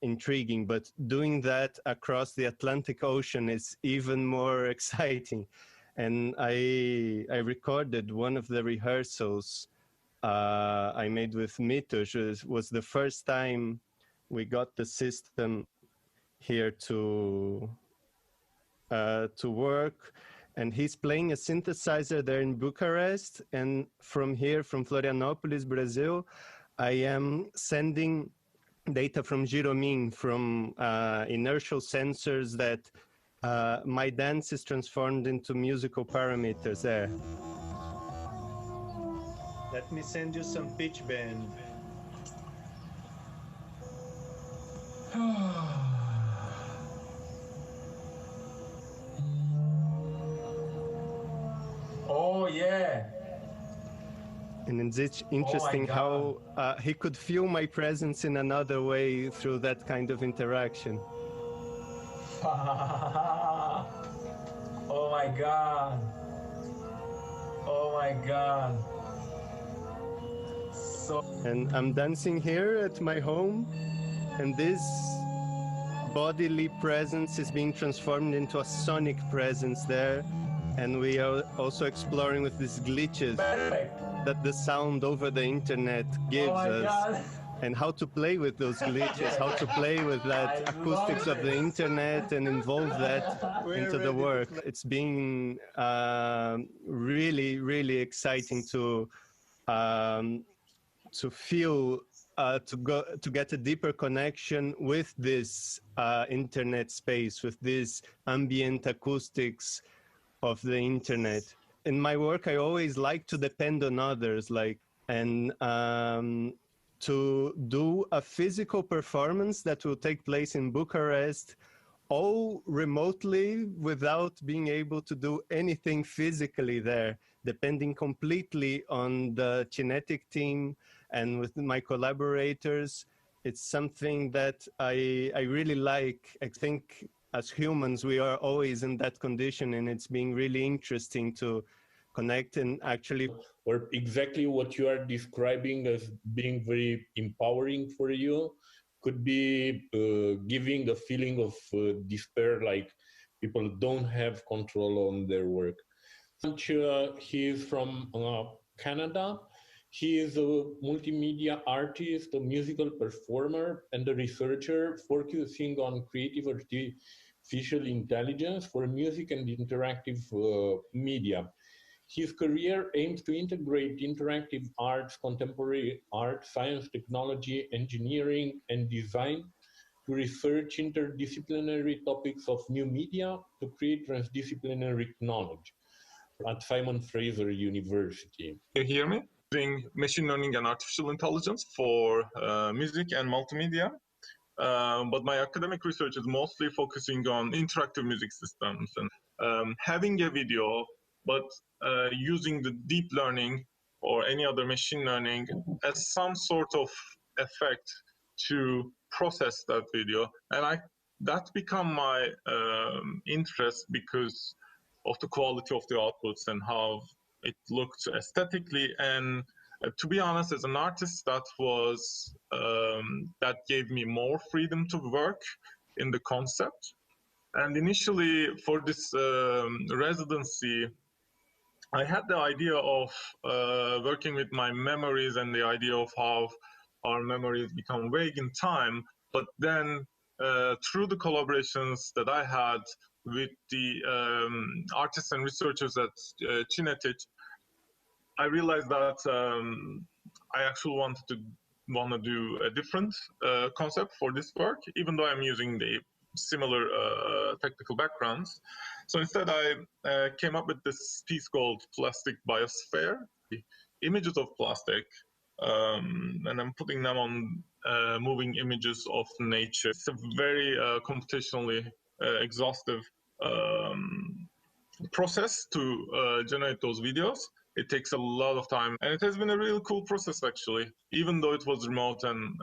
Speaker 25: intriguing, but doing that across the Atlantic Ocean is even more exciting. And I recorded one of the rehearsals I made with Mitos. Was the first time we got the system here to work, and he's playing a synthesizer there in Bucharest, and from here, from Florianopolis, Brazil, I am sending data from Giro, from inertial sensors that my dance is transformed into musical parameters there. Let me send you some pitch bend.
Speaker 15: Oh, yeah.
Speaker 25: And it's interesting how he could feel my presence in another way through that kind of interaction.
Speaker 15: Oh my God. Oh my God.
Speaker 25: And I'm dancing here at my home, and this bodily presence is being transformed into a sonic presence there. And we are also exploring with these glitches that the sound over the internet gives us. and how to play with those glitches, how to play with that acoustics of the internet and involve that into the work. It's been really, really exciting to feel, to get a deeper connection with this internet space, with this ambient acoustics of the internet. In my work, I always like to depend on others, and to do a physical performance that will take place in Bucharest, all remotely, without being able to do anything physically there, depending completely on the CINETic team and with my collaborators. It's something that I really like. I think as humans, we are always in that condition, and it's been really interesting to connect and actually...
Speaker 15: Or exactly what you are describing as being very empowering for you could be giving a feeling of despair, like people don't have control on their work. He is from Canada. He is a multimedia artist, a musical performer, and a researcher focusing on creative artificial intelligence for music and interactive media. His career aims to integrate interactive arts, contemporary art, science, technology, engineering, and design to research interdisciplinary topics of new media to create transdisciplinary knowledge at Simon Fraser University.
Speaker 2: You hear me? Doing machine learning and artificial intelligence for music and multimedia. But my academic research is mostly focusing on interactive music systems and having a video, but using the deep learning or any other machine learning as some sort of effect to process that video. And that's become my interest because of the quality of the outputs and how it looked aesthetically. And to be honest, as an artist, that was that gave me more freedom to work in the concept. And initially, for this residency, I had the idea of working with my memories and the idea of how our memories become vague in time. But then, through the collaborations that I had with the artists and researchers at CINETic, I realized that I actually want to do a different concept for this work, even though I'm using the similar technical backgrounds. So instead, I came up with this piece called Plastic Biosphere, images of plastic, and I'm putting them on moving images of nature. It's a very computationally exhaustive process to generate those videos. It takes a lot of time, and it has been a really cool process, actually, even though it was remote and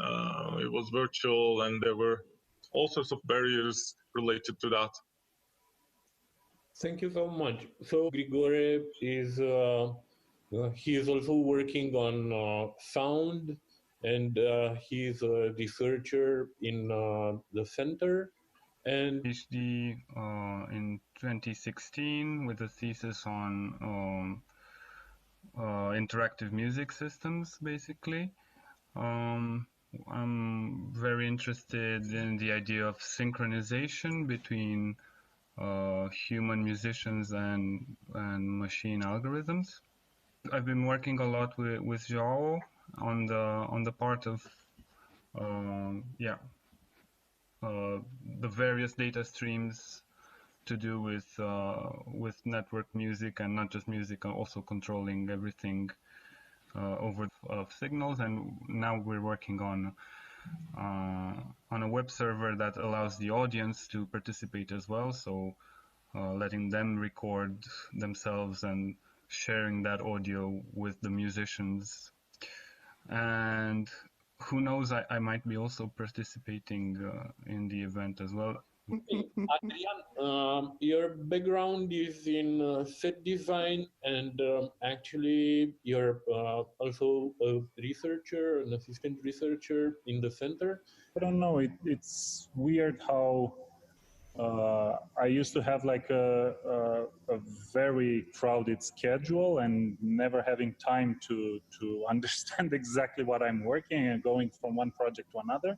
Speaker 2: it was virtual, and there were all sorts of barriers related to that.
Speaker 15: Thank you so much. So Grigore is he is also working on sound, and he is a researcher in the center. And
Speaker 20: PhD in 2016 with a thesis on interactive music systems, basically. I'm very interested in the idea of synchronization between human musicians and machine algorithms. I've been working a lot with João on the part of the various data streams to do with network music, and not just music, also controlling everything over signals. And now we're working on a web server that allows the audience to participate as well, so letting them record themselves and sharing that audio with the musicians. And who knows, I might be also participating in the event as well.
Speaker 15: Adrian, your background is in set design, and actually you're also a researcher, an assistant researcher in the center.
Speaker 4: I don't know, it's weird how I used to have like a a very crowded schedule and never having time to understand exactly what I'm working and going from one project to another.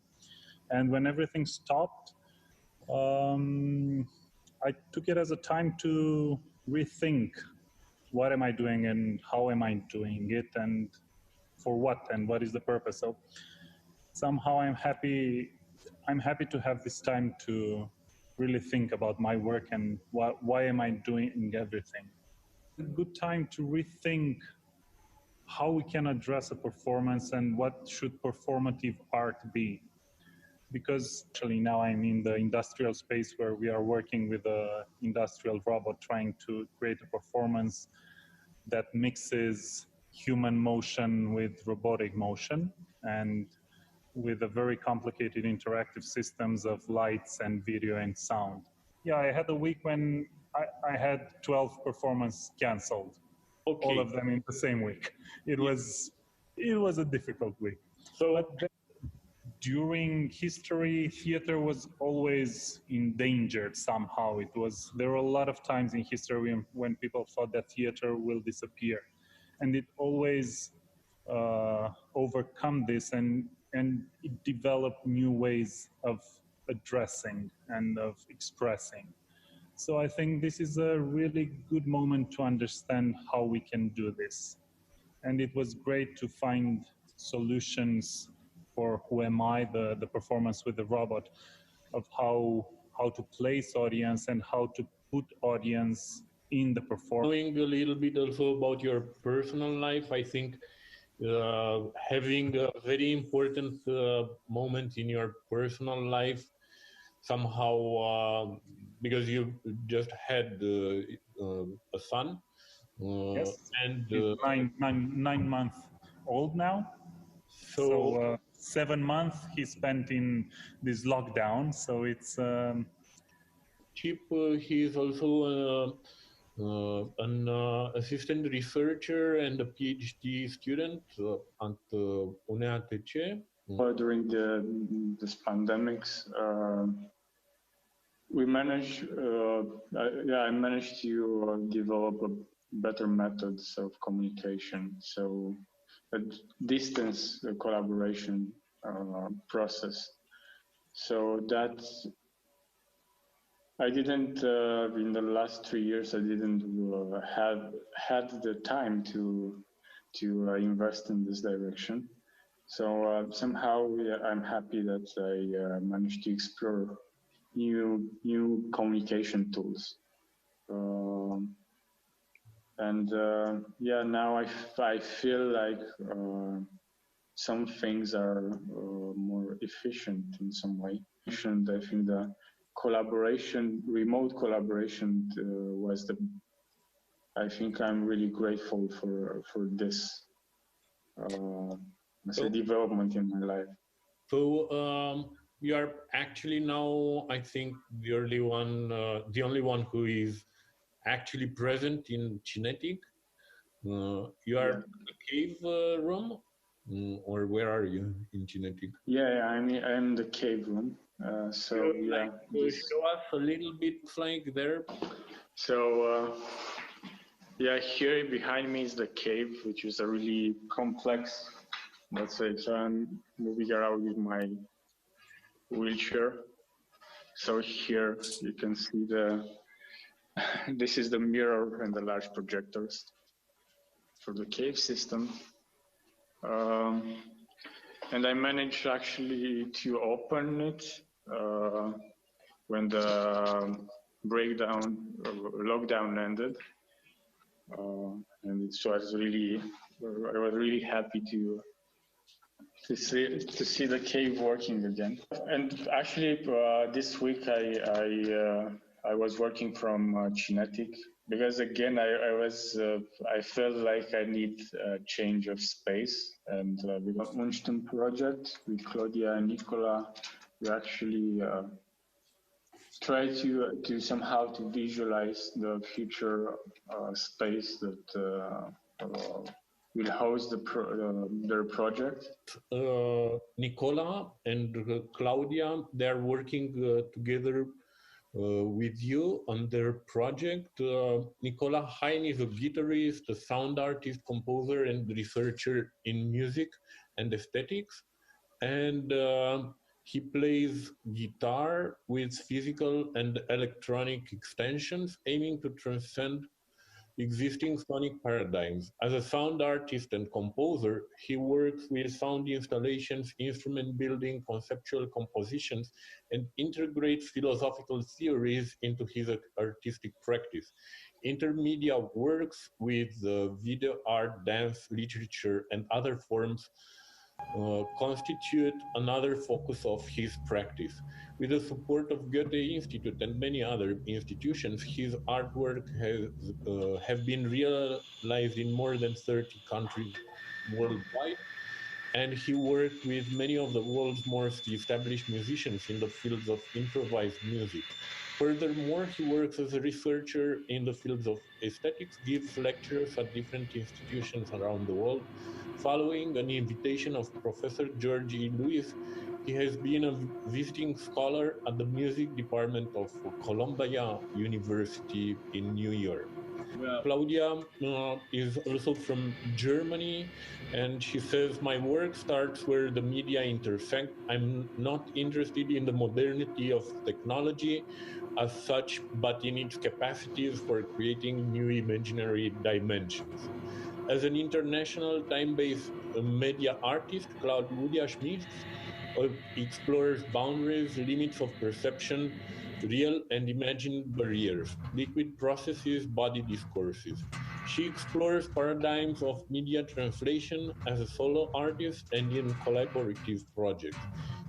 Speaker 4: And when everything stopped, I took it as a time to rethink what am I doing and how am I doing it and for what and what is the purpose. So somehow I'm happy to have this time to really think about my work and why am I doing everything. A good time to rethink how we can address a performance and what should performative art be. Because actually now I'm in the industrial space where we are working with an industrial robot trying to create a performance that mixes human motion with robotic motion and with a very complicated interactive systems of lights and video and sound. Yeah, I had a week when I had 12 performances canceled, all of them in the same week. It was a difficult week. So during history, theater was always endangered somehow. There were a lot of times in history when people thought that theater will disappear, and it always overcome this and it developed new ways of addressing and of expressing. So I think this is a really good moment to understand how we can do this. And it was great to find solutions for Who Am I, the performance with the robot, of how to place audience and how to put audience in the performance.
Speaker 15: Knowing a little bit also about your personal life, I think having a very important moment in your personal life somehow, because you just had a son.
Speaker 4: Yes,
Speaker 15: and
Speaker 4: he's 9 months old now. So 7 months he spent in this lockdown. So it's
Speaker 15: Chip. He is also an assistant researcher and a PhD student at UNEATC.
Speaker 19: During this pandemics, we managed. I managed to develop better methods of communication. So a distance collaboration process. So that I didn't in the last 3 years. I didn't have had the time to invest in this direction. So somehow I'm happy that I managed to explore new communication tools. Now I feel like some things are more efficient in some way. And I think the remote collaboration was I think I'm really grateful for this development in my life.
Speaker 15: So you are actually now, I think, the only one who is actually present in CINETic. You are in the cave room, or where are you in CINETic?
Speaker 19: Yeah, I'm in the cave room. So yeah,
Speaker 15: show us a little bit like there.
Speaker 19: So yeah, here behind me is the cave, which is a really complex. Let's say, so I'm moving around with my wheelchair. So here you can see this is the mirror and the large projectors for the cave system. And I managed actually to open it when the lockdown ended. And so I was really happy to see the cave working again. And actually, this week I was working from CINETic because again I felt like I need a change of space. And with the Unsten project with Claudia and Nicola, we actually try to somehow to visualize the future space that will host their project.
Speaker 15: Nicola and Claudia, they are working together with you on their project. Nicola Hein is a guitarist, a sound artist, composer, and researcher in music and aesthetics. And he plays guitar with physical and electronic extensions, aiming to transcend existing sonic paradigms. As a sound artist and composer, he works with sound installations, instrument building, conceptual compositions, and integrates philosophical theories into his artistic practice. Intermedia works with video art, dance, literature, and other forms constitute another focus of his practice. With the support of Goethe Institute and many other institutions, his artwork have been realized in more than 30 countries worldwide, and he worked with many of the world's most established musicians in the fields of improvised music. Furthermore, he works as a researcher in the fields of aesthetics, gives lectures at different institutions around the world. Following an invitation of Professor George E. Lewis, he has been a visiting scholar at the music department of Columbia University in New York. Claudia is also from Germany, and she says, my work starts where the media intersect. I'm not interested in the modernity of technology as such, but in its capacities for creating new imaginary dimensions. As an international time-based media artist, Claudia Schmitz explores boundaries, limits of perception, real and imagined barriers, liquid processes, body discourses. She explores paradigms of media translation as a solo artist and in collaborative projects.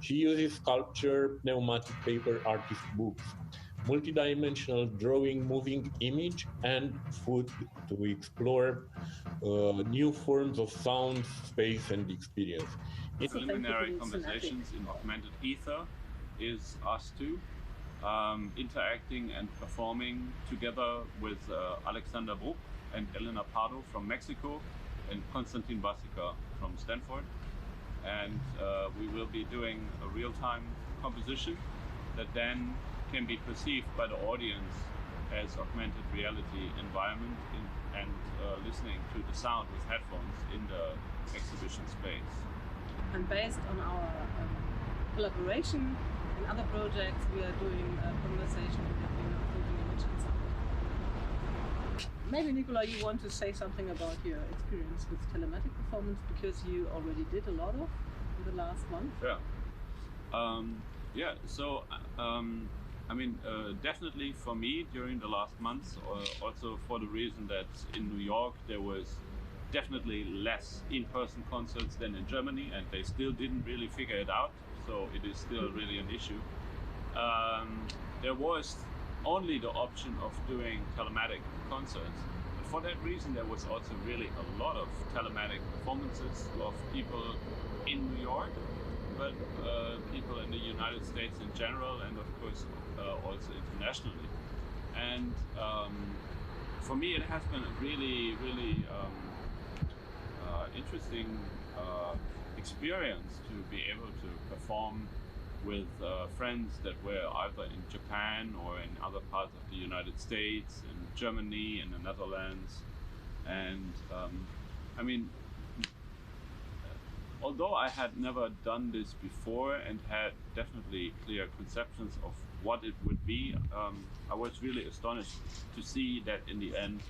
Speaker 15: She uses sculpture, pneumatic paper, artist books, multidimensional drawing, moving image, and food to explore new forms of sound, space, and experience.
Speaker 17: Preliminary conversations in augmented ether is us two interacting and performing together with Alexander Bruck and Elena Pardo from Mexico and Konstantin Basica from Stanford. And we will be doing a real-time composition that then can be perceived by the audience as augmented reality environment and listening to the sound with headphones in the exhibition space.
Speaker 3: And based on our collaboration and other projects, we are doing a conversation between moving image and sound. Maybe, Nicola, you want to say something about your experience with telematic performance, because you already did a lot of in the last month.
Speaker 17: Yeah. So I mean, definitely for me during the last months, also for the reason that in New York there was definitely less in-person concerts than in Germany, and they still didn't really figure it out, so it is still really an issue. There was only the option of doing telematic concerts, but for that reason there was also really a lot of telematic performances of people in New York, but people in the United States in general, and of course also internationally. And for me it has been a really, really interesting experience to be able to perform with friends that were either in Japan or in other parts of the United States, in Germany, in the Netherlands. And I mean, although I had never done this before and had definitely clear conceptions of what it would be, I was really astonished to see that in the end,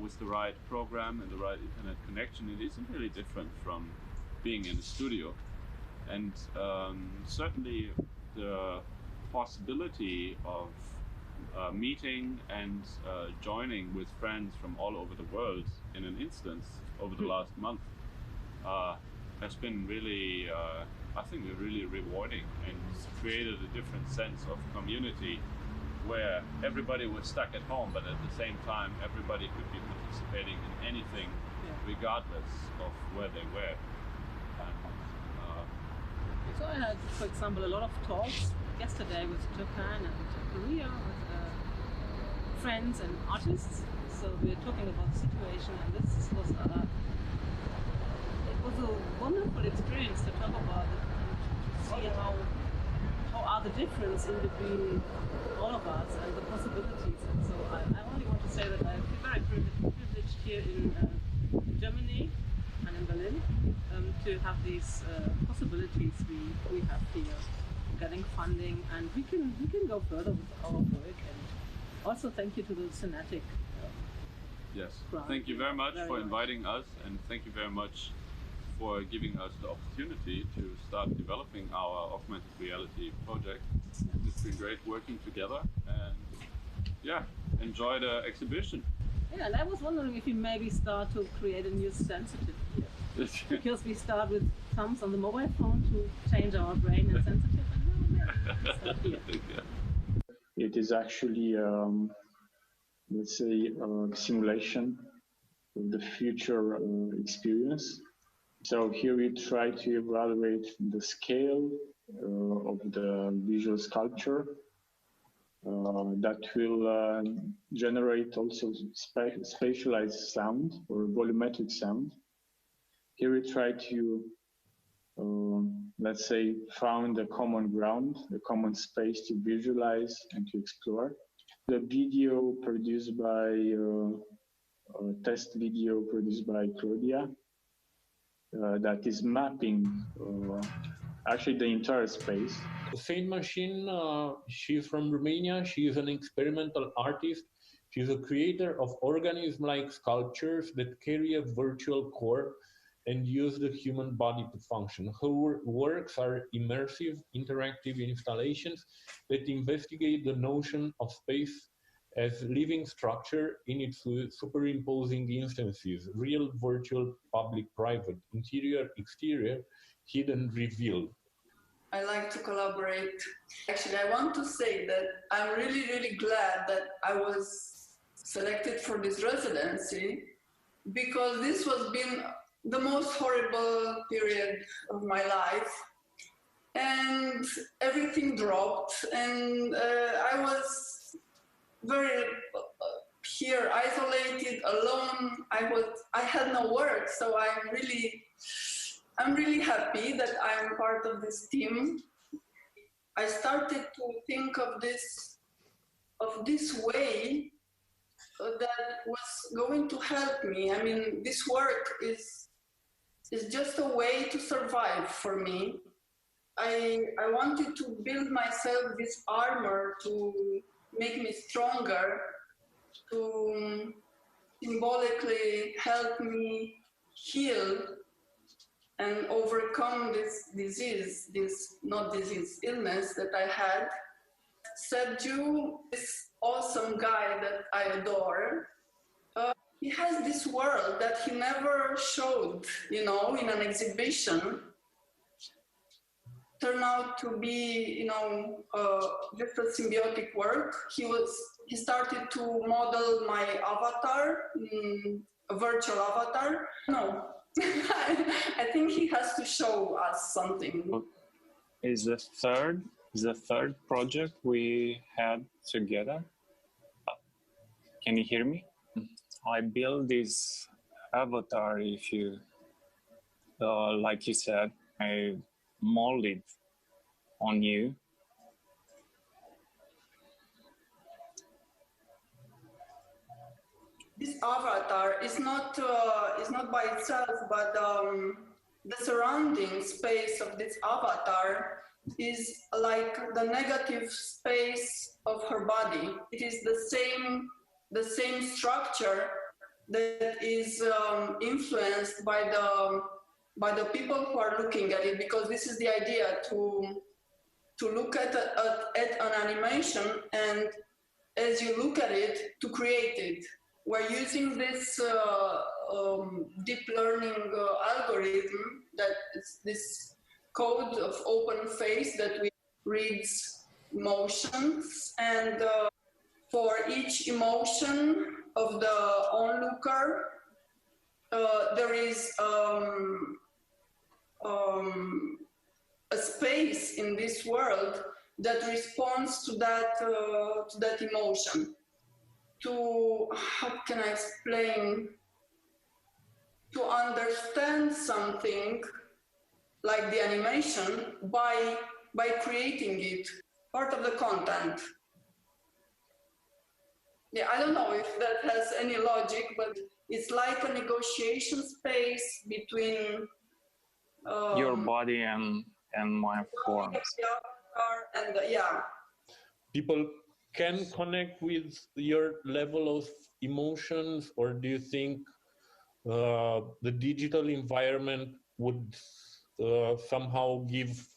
Speaker 17: with the right program and the right internet connection, it isn't really different from being in a studio. And certainly the possibility of meeting and joining with friends from all over the world in an instance over the last month has been really, I think, really rewarding, and created a different sense of community where everybody was stuck at home, but at the same time everybody could be participating in anything regardless of where they were.
Speaker 3: So I had, for example, a lot of talks yesterday with Japan and Korea with friends and artists. So we are talking about the situation, and this was it was a wonderful experience to talk about it and to see how are the difference in between all of of us and the possibilities. And so I only want to say that I feel very privileged here in Germany and in Berlin to have these possibilities we have here, getting funding, and we can go further with our work. And also thank you to the CINETic.
Speaker 17: Yes,
Speaker 3: Grant.
Speaker 17: Thank you very much for
Speaker 3: much.
Speaker 17: inviting us, and thank you very much for giving us the opportunity to start developing our augmented reality project. It's been great working together, and yeah, enjoy the exhibition.
Speaker 3: Yeah, and I was wondering if you maybe start to create a new sensitive here. Because we start with thumbs on the mobile phone to change our brain in sensitive, and now maybe start here.
Speaker 19: It is actually, let's say, a simulation of the future experience. So here we try to evaluate the scale of the visual sculpture that will generate also spatialized sound or volumetric sound. Here we try to, let's say, find a common ground, a common space to visualize and to explore. The video produced by, test video produced by Claudia, that is mapping actually the entire space.
Speaker 15: Saint Machine, she's from Romania. She is an experimental artist. She's a creator of organism-like sculptures that carry a virtual core and use the human body to function. Her works are immersive, interactive installations that investigate the notion of space as living structure in its superimposing instances: real, virtual, public, private, interior, exterior, hidden, revealed.
Speaker 26: I like to collaborate. Actually, I want to say that I'm really, really glad that I was selected for this residency, because this was been the most horrible period of my life, and everything dropped, and I was very here, isolated, alone. I had no work, so I'm really happy that I'm part of this team. I started to think of this way that was going to help me. I mean, this work is just a way to survive for me. I wanted to build myself this armor to make me stronger, to symbolically help me heal and overcome this disease, illness that I had. Sergiu, this awesome guy that I adore, he has this world that he never showed, in an exhibition. Turned out to be, just a symbiotic work. He started to model my avatar, a virtual avatar. No, I think he has to show us something.
Speaker 5: Is the third project we had together. Can you hear me? I built this avatar. If you, like you said, I molded on you.
Speaker 26: This avatar is not by itself, but the surrounding space of this avatar is like the negative space of her body. It is the same structure that is influenced by the people who are looking at it, because this is the idea, to look at an animation, and as you look at it, to create it. We're using this deep learning algorithm, that is this code of open face that reads emotions, and for each emotion of the onlooker, there is a space in this world that responds to that emotion. How can I explain? To understand something like the animation by creating it, part of the content. yeah, I don't know if that has any logic, but it's like a negotiation space between
Speaker 5: your body and my forms.
Speaker 26: And yeah.
Speaker 15: People can connect with your level of emotions, or do you think the digital environment would somehow give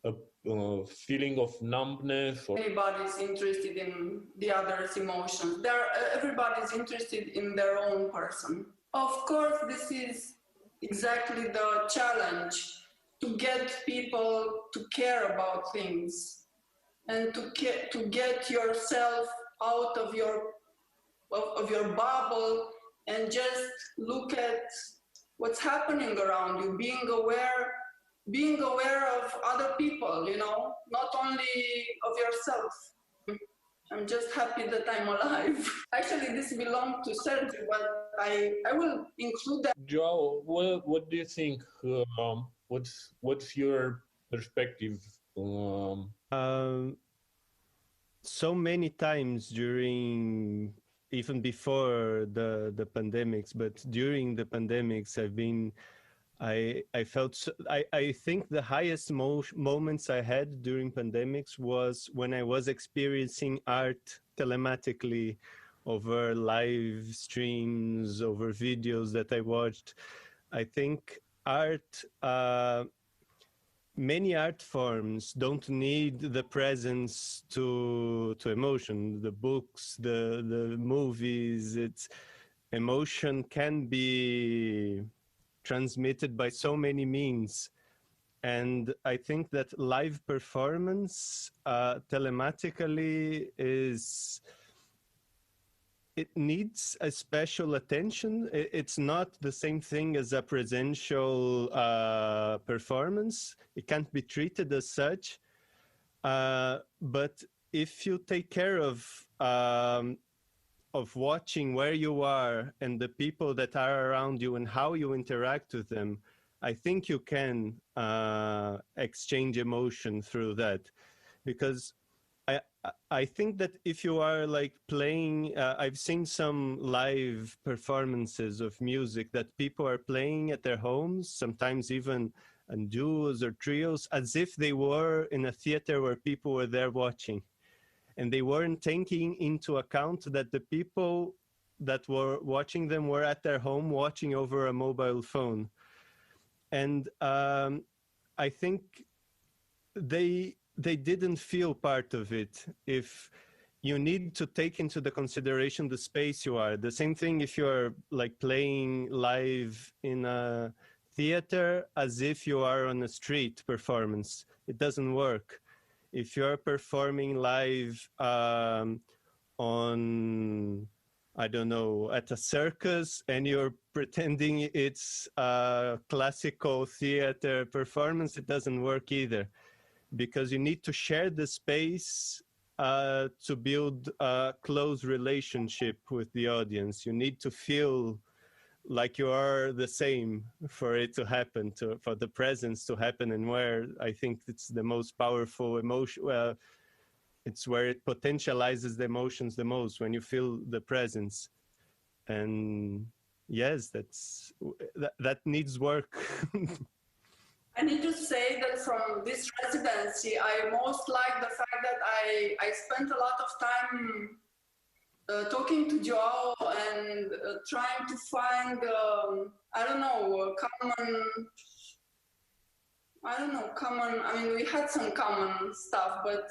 Speaker 15: a feeling of numbness? Or
Speaker 26: anybody's interested in the other's emotions. Everybody's interested in their own person. Of course, this is exactly the challenge, to get people to care about things and to get yourself out of your bubble and just look at what's happening around you, being aware of other people, you know, not only of yourself. I'm just happy that I'm alive. Actually, this belonged to Sergio, but I will include that.
Speaker 15: Joao, what do you think? What's your perspective?
Speaker 25: So many times during, even before the pandemics, but during the pandemics, I felt, I think the highest moments I had during pandemics was when I was experiencing art telematically over live streams, over videos that I watched. I think art, many art forms don't need the presence to emotion. The books, the movies, emotion can be transmitted by so many means. And I think that live performance telematically it needs a special attention. It's not the same thing as a presential performance. It can't be treated as such. But if you take care of watching where you are and the people that are around you and how you interact with them, I think you can exchange emotion through that. Because I think that if you are like playing, I've seen some live performances of music that people are playing at their homes, sometimes even in duos or trios, as if they were in a theater where people were there watching. And they weren't taking into account that the people that were watching them were at their home watching over a mobile phone. And I think they didn't feel part of it. If you need to take into the consideration the space you are. The same thing if you're like playing live in a theater as if you are on a street performance. It doesn't work. If you're performing live on, I don't know, at a circus and you're pretending it's a classical theater performance, it doesn't work either. Because you need to share the space to build a close relationship with the audience. You need to feel like you are the same for it to happen, for the presence to happen, and where I think it's the most powerful emotion. Well, it's where it potentializes the emotions the most, when you feel the presence. And yes, that needs work.
Speaker 26: I need to say that from this residency, I most like the fact that I spent a lot of time talking to Joao and trying to find, I mean, we had some common stuff, but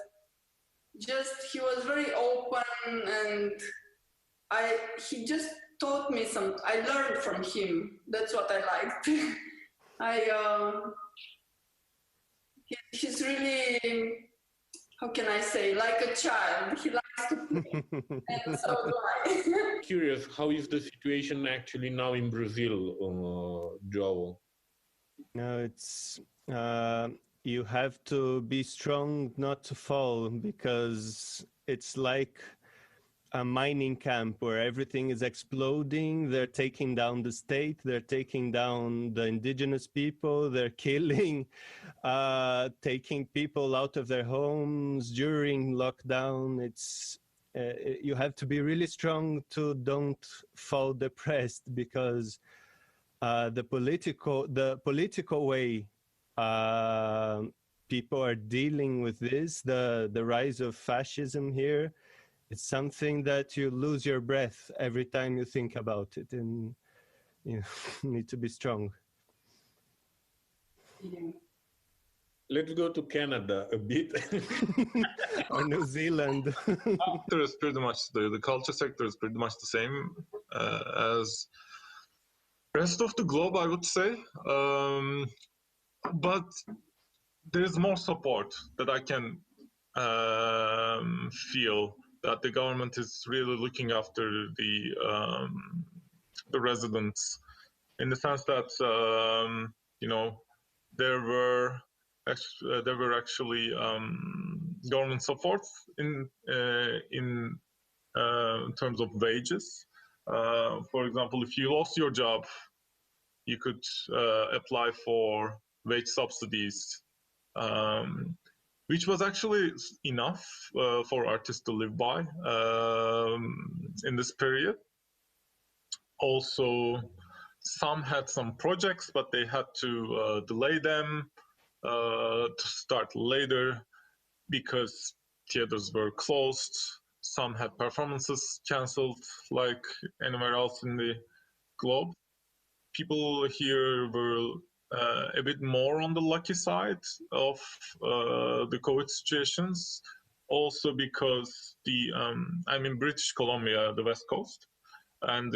Speaker 26: just he was very open, and he just taught me I learned from him. That's what I liked. He's really, how can I say, like a child. He likes to play, and so do I.
Speaker 15: Curious, how is the situation actually now in Brazil, Joao?
Speaker 25: No, it's you have to be strong not to fall, because it's like a mining camp where everything is exploding. They're taking down the state, they're taking down the indigenous people, they're killing, taking people out of their homes during lockdown. you have to be really strong to don't fall depressed, because the political way people are dealing with this, the rise of fascism here, it's something that you lose your breath every time you think about it, and you need to be strong.
Speaker 15: Let's go to Canada a bit.
Speaker 25: Or New Zealand.
Speaker 2: Sector is pretty much the culture sector is pretty much the same as rest of the globe, I would say. But there's more support that I can feel, that the government is really looking after the residents, in the sense that you know, there were actually government support in terms of wages. For example, if you lost your job, you could apply for wage subsidies, which was actually enough for artists to live by in this period. Also, some had some projects, but they had to delay them to start later because theaters were closed. Some had performances cancelled, like anywhere else in the globe. People here were a bit more on the lucky side of the COVID situations, also because I'm in British Columbia, the West Coast, and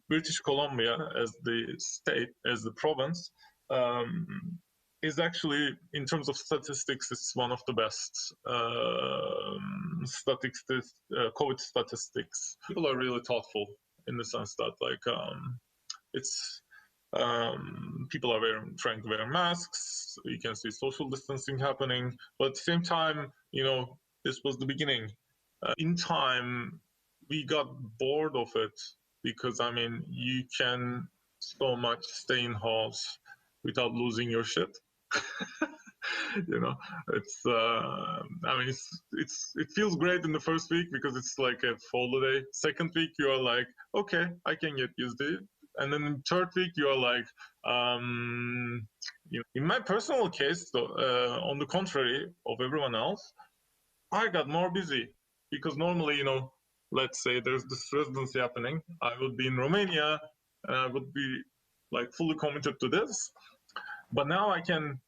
Speaker 2: British Columbia as the state, as the province, is actually, in terms of statistics, it's one of the best COVID statistics. People are really thoughtful in the sense that, like, it's people are trying to wear masks. You can see social distancing happening, but at the same time, you know, this was the beginning. In time, we got bored of it because, I mean, you can so much stay in house without losing your shit. You know, it's I mean, it feels great in the first week because it's like a holiday. Second week, you are like, okay, I can get used to it. And then in the third week, you are like, you know, in my personal case, though, on the contrary of everyone else, I got more busy because normally, you know, let's say there's this residency happening, I would be in Romania and I would be like fully committed to this. But now I can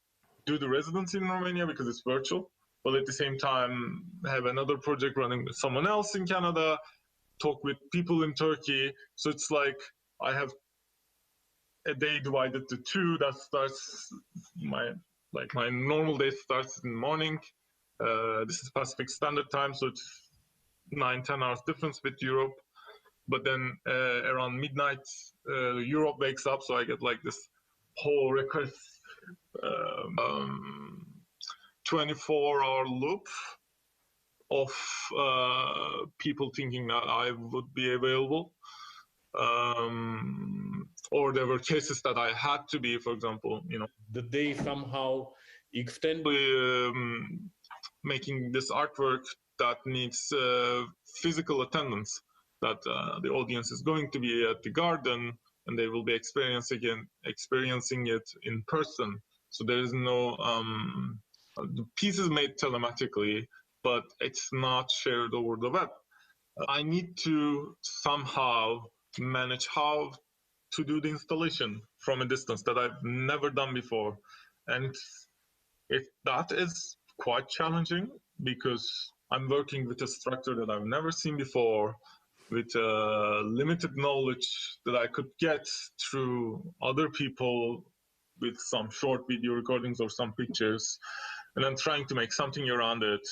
Speaker 2: do the residency in Romania because it's virtual, but at the same time have another project running with someone else in Canada, talk with people in Turkey. So it's like I have a day divided to two. That starts my normal day starts in the morning. This is Pacific Standard Time, so it's 9-10 hours difference with Europe. But then around midnight, Europe wakes up, so I get like this whole record 24-hour loop of people thinking that I would be available. Or there were cases that I had to be, for example, you know.
Speaker 15: The day somehow extended.
Speaker 2: Making this artwork that needs physical attendance, that the audience is going to be at the garden and they will be experiencing it in person. So there is no, the piece is made telematically, but it's not shared over the web. I need to somehow manage how to do the installation from a distance that I've never done before. And that is quite challenging because I'm working with a structure that I've never seen before, with limited knowledge that I could get through other people with some short video recordings or some pictures, and I'm trying to make something around it.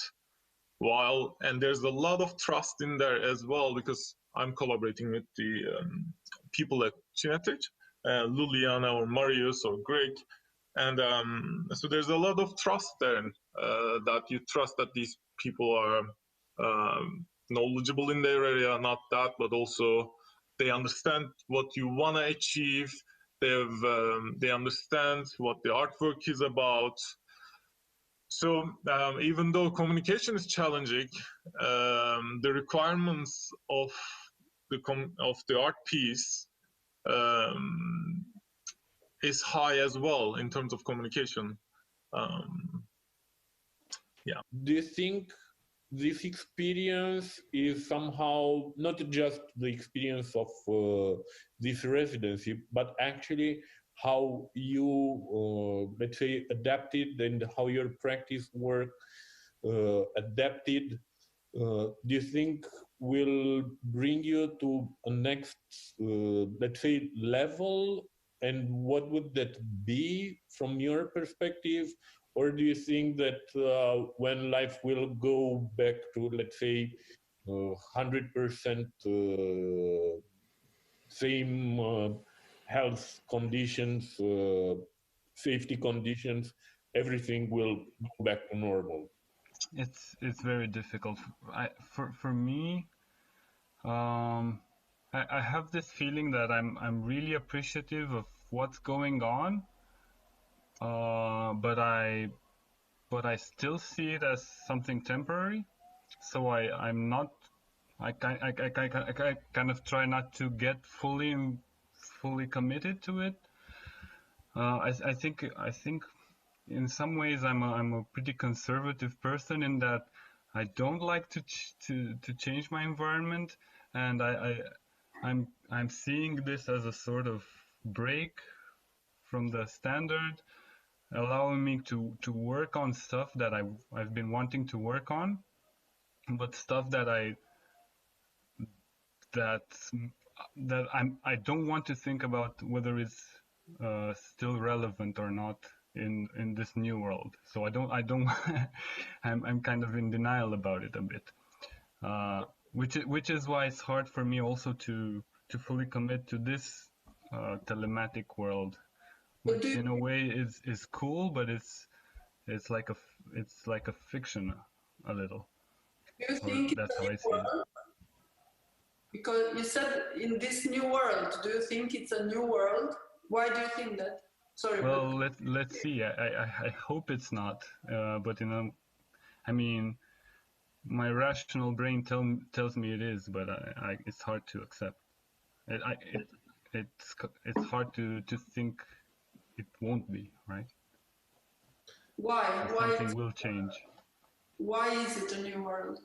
Speaker 2: And there's a lot of trust in there as well, because I'm collaborating with the people at CINETic, Luliana or Marius or Greg. And so there's a lot of trust there, that you trust that these people are knowledgeable in their area, not that, but also they understand what you want to achieve. They understand what the artwork is about. So even though communication is challenging, the requirements of the art piece is high as well in terms of communication. Yeah.
Speaker 15: Do you think this experience is somehow not just the experience of this residency, but actually how you, let's say, adapted and how your practice work adapted? Do you think will bring you to a next, let's say, level? And what would that be from your perspective? Or do you think that when life will go back to, let's say, 100% same health conditions, safety conditions, everything will go back to normal?
Speaker 20: It's very difficult. For me, I have this feeling that I'm really appreciative of what's going on, but I still see it as something temporary. So I kind of try not to get fully committed to it. I think in some ways I'm a pretty conservative person in that I don't like to change my environment, and I'm seeing this as a sort of break from the standard, allowing me to work on stuff that I've been wanting to work on, but stuff that I don't want to think about whether it's still relevant or not in this new world. So I don't I'm kind of in denial about it a bit, which is why it's hard for me also to fully commit to this telematic world, which in a way is cool, but it's like a fiction a little.
Speaker 26: Do you think
Speaker 20: that's how I see it.
Speaker 26: Because you said in this new world, do you think it's a new world? Why do you think that? Sorry.
Speaker 20: Well, let's see. I hope it's not. But I mean, my rational brain tells me it is, but it's hard to accept. It's hard to think it won't be, right?
Speaker 26: Why?
Speaker 20: Something will change.
Speaker 26: Why is it a new world?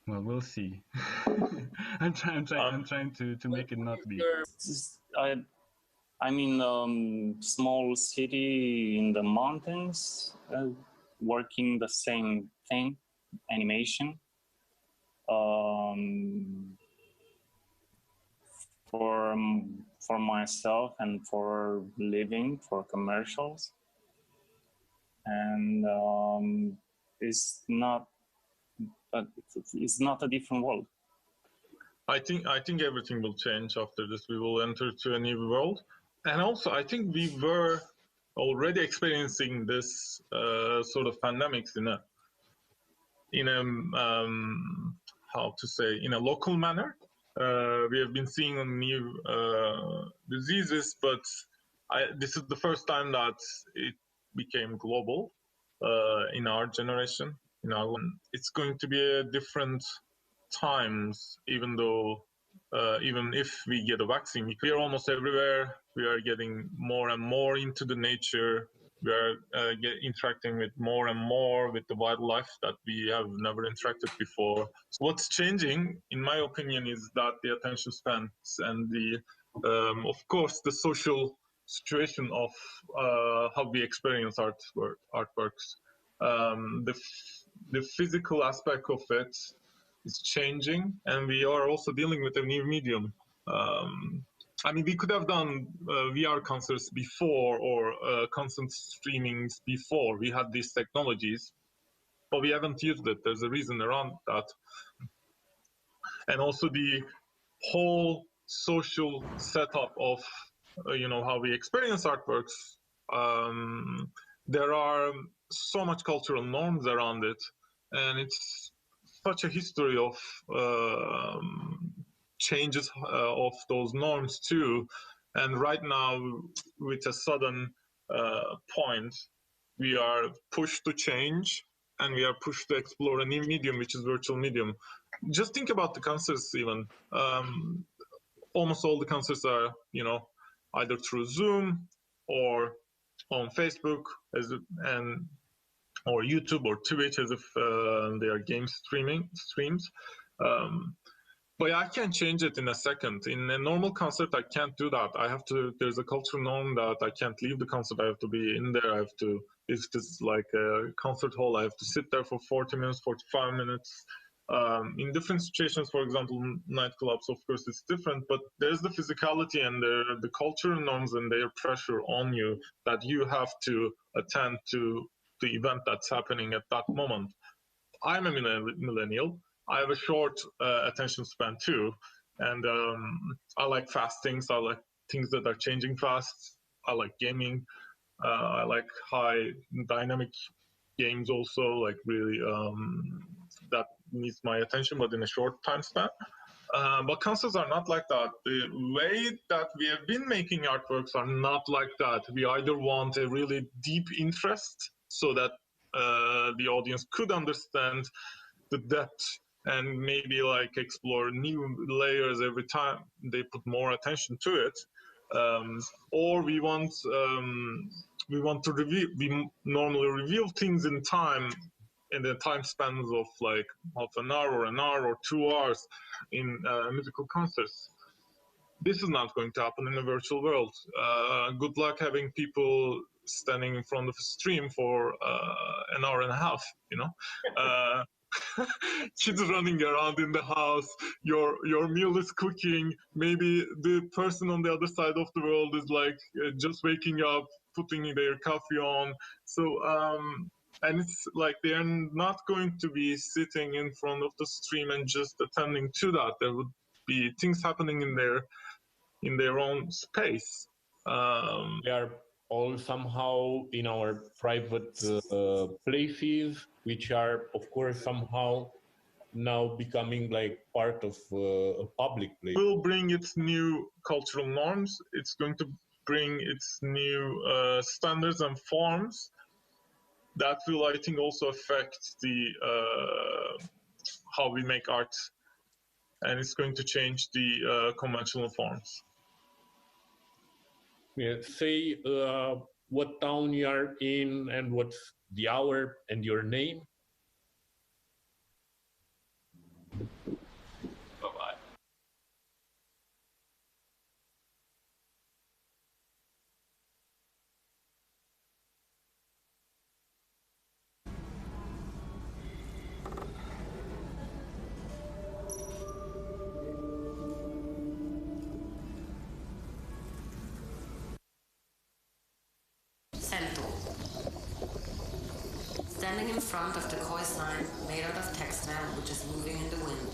Speaker 20: Well, we'll see. I'm trying to make it not be.
Speaker 5: I'm in small city in the mountains, working the same thing, animation. For myself and for living, for commercials, and it's not a different world.
Speaker 2: I think everything will change after this. We will enter to a new world, and also I think we were already experiencing this sort of pandemics in a how to say, in a local manner. We have been seeing new diseases, but this is the first time that it became global in our generation. It's going to be a different times, even if we get a vaccine. We are almost everywhere. We are getting more and more into the nature. We are interacting with more and more with the wildlife that we have never interacted before. So what's changing, in my opinion, is that the attention spans and of course, the social situation of how we experience artworks. The physical aspect of it is changing, and we are also dealing with a new medium. I mean, we could have done VR concerts before, or concert streamings before. We had these technologies, but we haven't used it. There's a reason around that. And also the whole social setup of, how we experience artworks. There are so much cultural norms around it, and it's such a history of changes of those norms too. And right now, with a sudden point, we are pushed to change and we are pushed to explore a new medium, which is virtual medium. Just think about the concerts even. Almost all the concerts are, either through Zoom or on Facebook or YouTube or Twitch as if they are game streams. But I can't change it in a second. In a normal concert, I can't do that. There's a cultural norm that I can't leave the concert. I have to be in there. If it's like a concert hall, I have to sit there for 40 minutes, 45 minutes. In different situations, for example, nightclubs, of course, it's different, but there's the physicality and the cultural norms and their pressure on you that you have to attend to the event that's happening at that moment. I'm a millennial. I have a short attention span too, and I like fast things. I like things that are changing fast. I like gaming. I like high dynamic games also, like really that needs my attention, but in a short time span. But concerts are not like that. The way that we have been making artworks are not like that. We either want a really deep interest so that the audience could understand the depth and maybe like explore new layers every time they put more attention to it, or we want to reveal. We normally reveal things in time, in the time spans of like half an hour or 2 hours in musical concerts. This is not going to happen in a virtual world. Good luck having people standing in front of a stream for an hour and a half, kids running around in the house, your meal is cooking, maybe the person on the other side of the world is like just waking up, putting their coffee on. So and it's like they're not going to be sitting in front of the stream and just attending to that. There would be things happening in their own space.
Speaker 15: We are all somehow in our private places, which are, of course, somehow now becoming like part of a public place.
Speaker 2: It will bring its new cultural norms. It's going to bring its new standards and forms that will, I think, also affect the how we make art, and it's going to change the conventional forms.
Speaker 15: Yeah, say what town you are in and what's the hour and your name.
Speaker 17: Bye-bye.
Speaker 6: Standing in front of the koi sign made out of textile which is moving in the wind,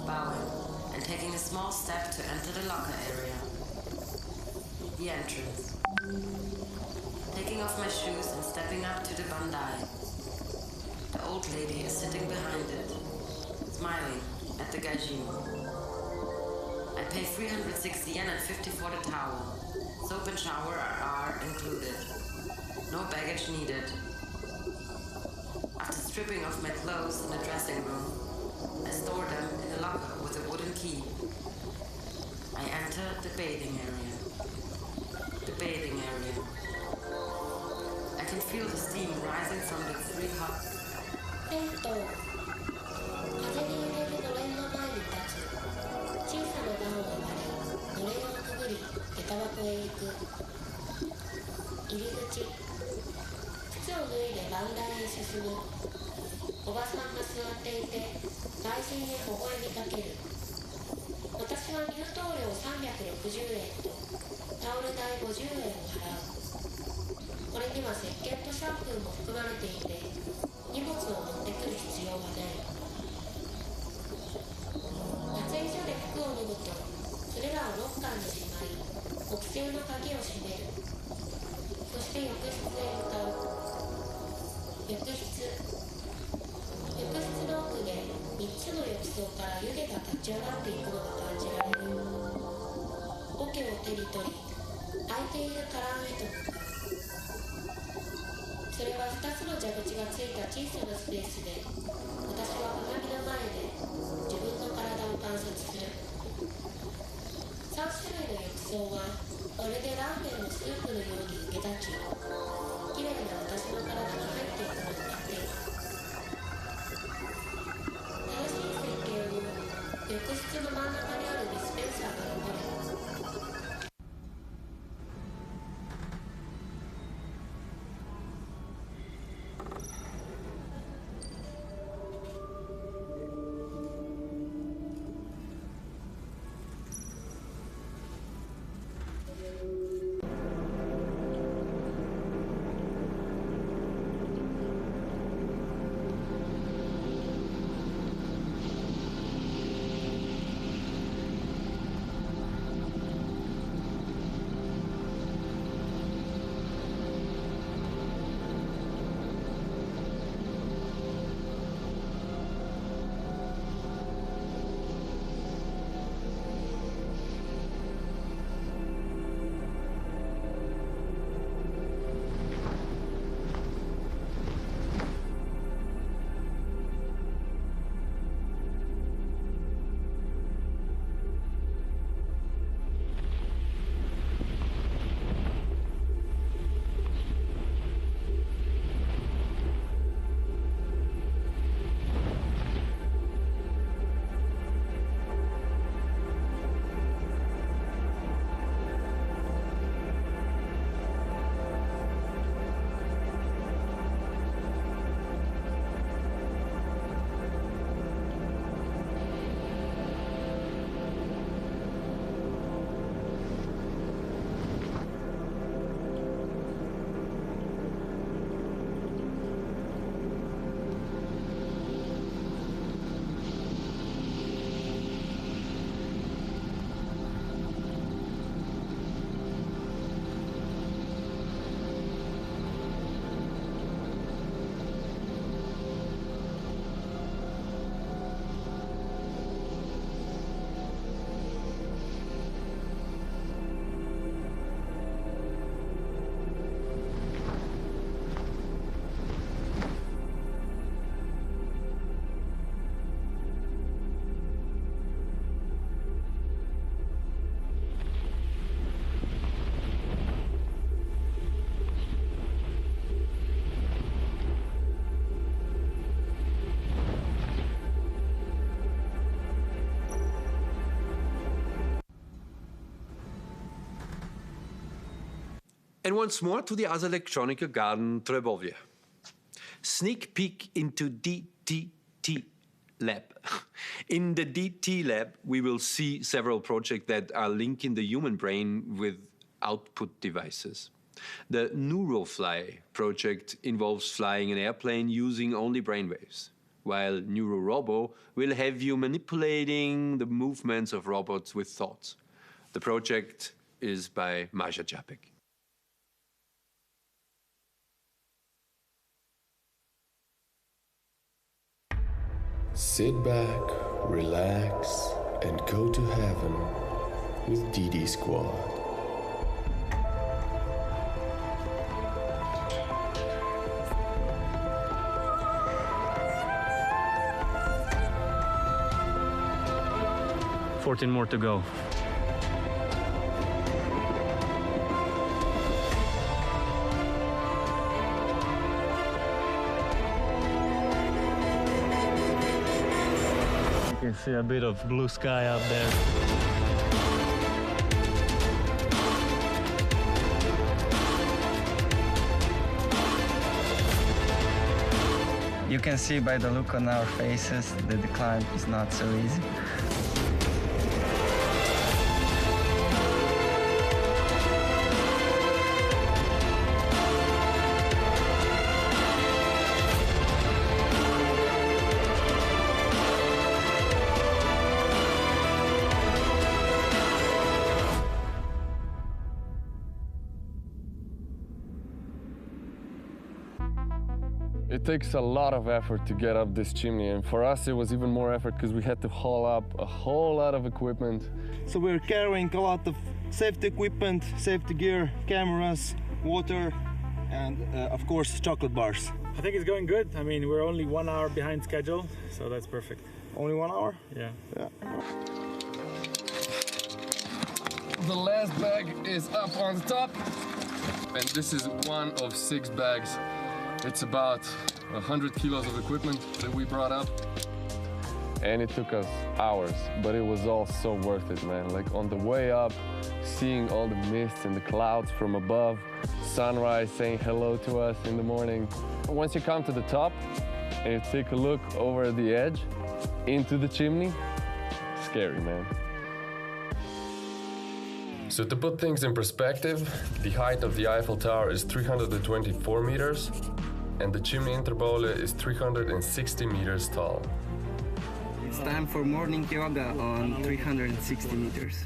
Speaker 6: bowing and taking a small step to enter the locker area. The entrance. Taking off my shoes and stepping up to the bandai. The old lady is sitting behind it, smiling at the gaijin. I pay 360 yen and 50 for the towel. Soap and shower are included. No baggage needed. After stripping off my clothes in the dressing room, I store them in a locker with a wooden key. I enter the bathing area. The bathing area. I can feel the steam rising from the 3 hot. 風に揺れるのれんの前に立つ。小さな段を上がり、のれんをくぐり、下駄箱へ行く。入り口。靴を脱いで番台へ進む。おばさんが座っていて、外人へ微笑みかける。私は入湯料360円とタオル代50円を払う。これには石鹸とシャンプーも含まれていて、荷物を持ってくる必要はない。脱衣所で服を脱ぐと、それらをロッカーにしまい、木製の鍵を閉める。そして浴室へ向かう。浴室の奥で3つの浴槽から湯気が立ち上がっていくのが感じられる。桶を手に取り、空いているタランへと向かう。それは2つの蛇口がついた小さなスペースで、私は鏡の前で自分の体を観察する。3種類の浴槽はまるでラーメンのスープのように受け立ち、きれいな私の体が入っていくのを待っている。正しい設計を浴室の真ん中にあるディスペンサーが残る。
Speaker 8: And once more to the Ars Electronica Garden, Trebovlje. Sneak peek into DTT Lab. In the DT Lab, we will see several projects that are linking the human brain with output devices. The NeuroFly project involves flying an airplane using only brainwaves, while NeuroRobo will have you manipulating the movements of robots with thoughts. The project is by Maja Smrekar.
Speaker 9: Sit back, relax, and go to heaven with DD Squad.
Speaker 18: $14 more to go. You can see a bit of blue sky up there.
Speaker 21: You can see by the look on our faces that the climb is not so easy.
Speaker 22: It takes a lot of effort to get up this chimney, and for us it was even more effort because we had to haul up a whole lot of equipment.
Speaker 24: So we're carrying a lot of safety equipment, safety gear, cameras, water,
Speaker 1: and of course chocolate bars.
Speaker 10: I think it's going good. I mean, we're only 1 hour behind schedule, so that's perfect.
Speaker 1: Only 1 hour?
Speaker 10: Yeah.
Speaker 22: The last bag is up on the top, and this is one of 6 bags. It's about 100 kilos of equipment that we brought up. And it took us hours, but it was all so worth it, man. Like on the way up, seeing all the mist and the clouds from above, sunrise saying hello to us in the morning. Once you come to the top and you take a look over the edge into the chimney, scary, man. So to put things in perspective, the height of the Eiffel Tower is 324 meters, and the chimney in Trebovlje is 360 meters tall.
Speaker 21: It's time for morning yoga on 360 meters.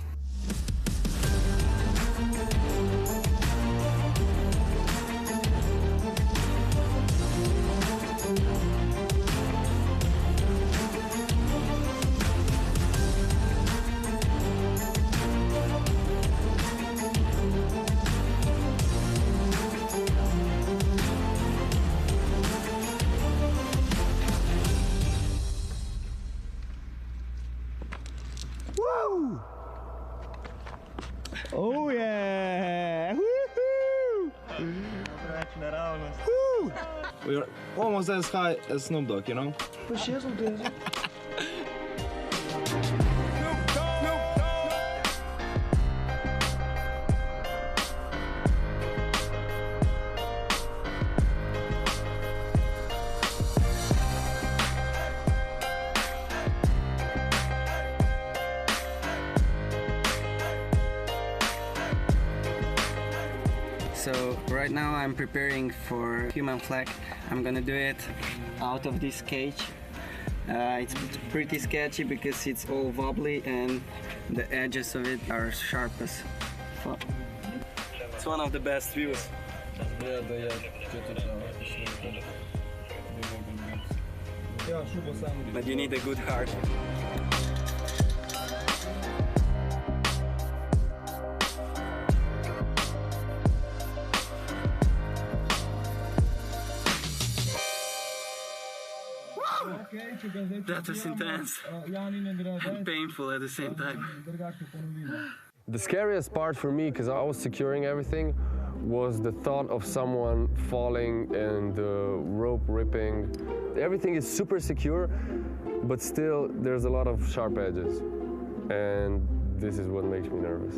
Speaker 1: Oh yeah! Woohoo! We're almost as high as Snoop Dogg, you know?
Speaker 21: So right now I'm preparing for human flag. I'm gonna do it out of this cage. It's pretty sketchy because it's all wobbly and the edges of it are sharp as fuck. It's one of the best views. But you need a good heart. That was intense and painful at the same time.
Speaker 22: The scariest part for me, because I was securing everything, was the thought of someone falling and the rope ripping. Everything is super secure, but still there's a lot of sharp edges. And this is what makes me nervous.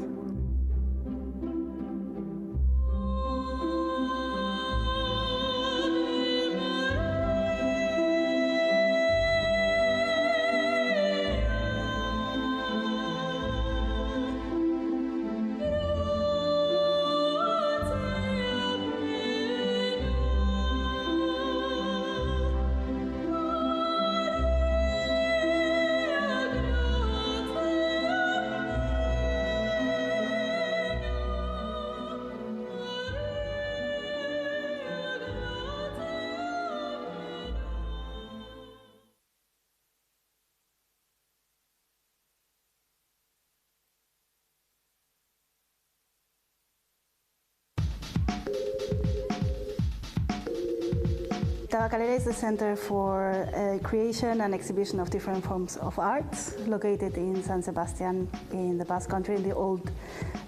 Speaker 11: Tabakalera is the center for creation and exhibition of different forms of art, located in San Sebastian in the Basque Country, in the old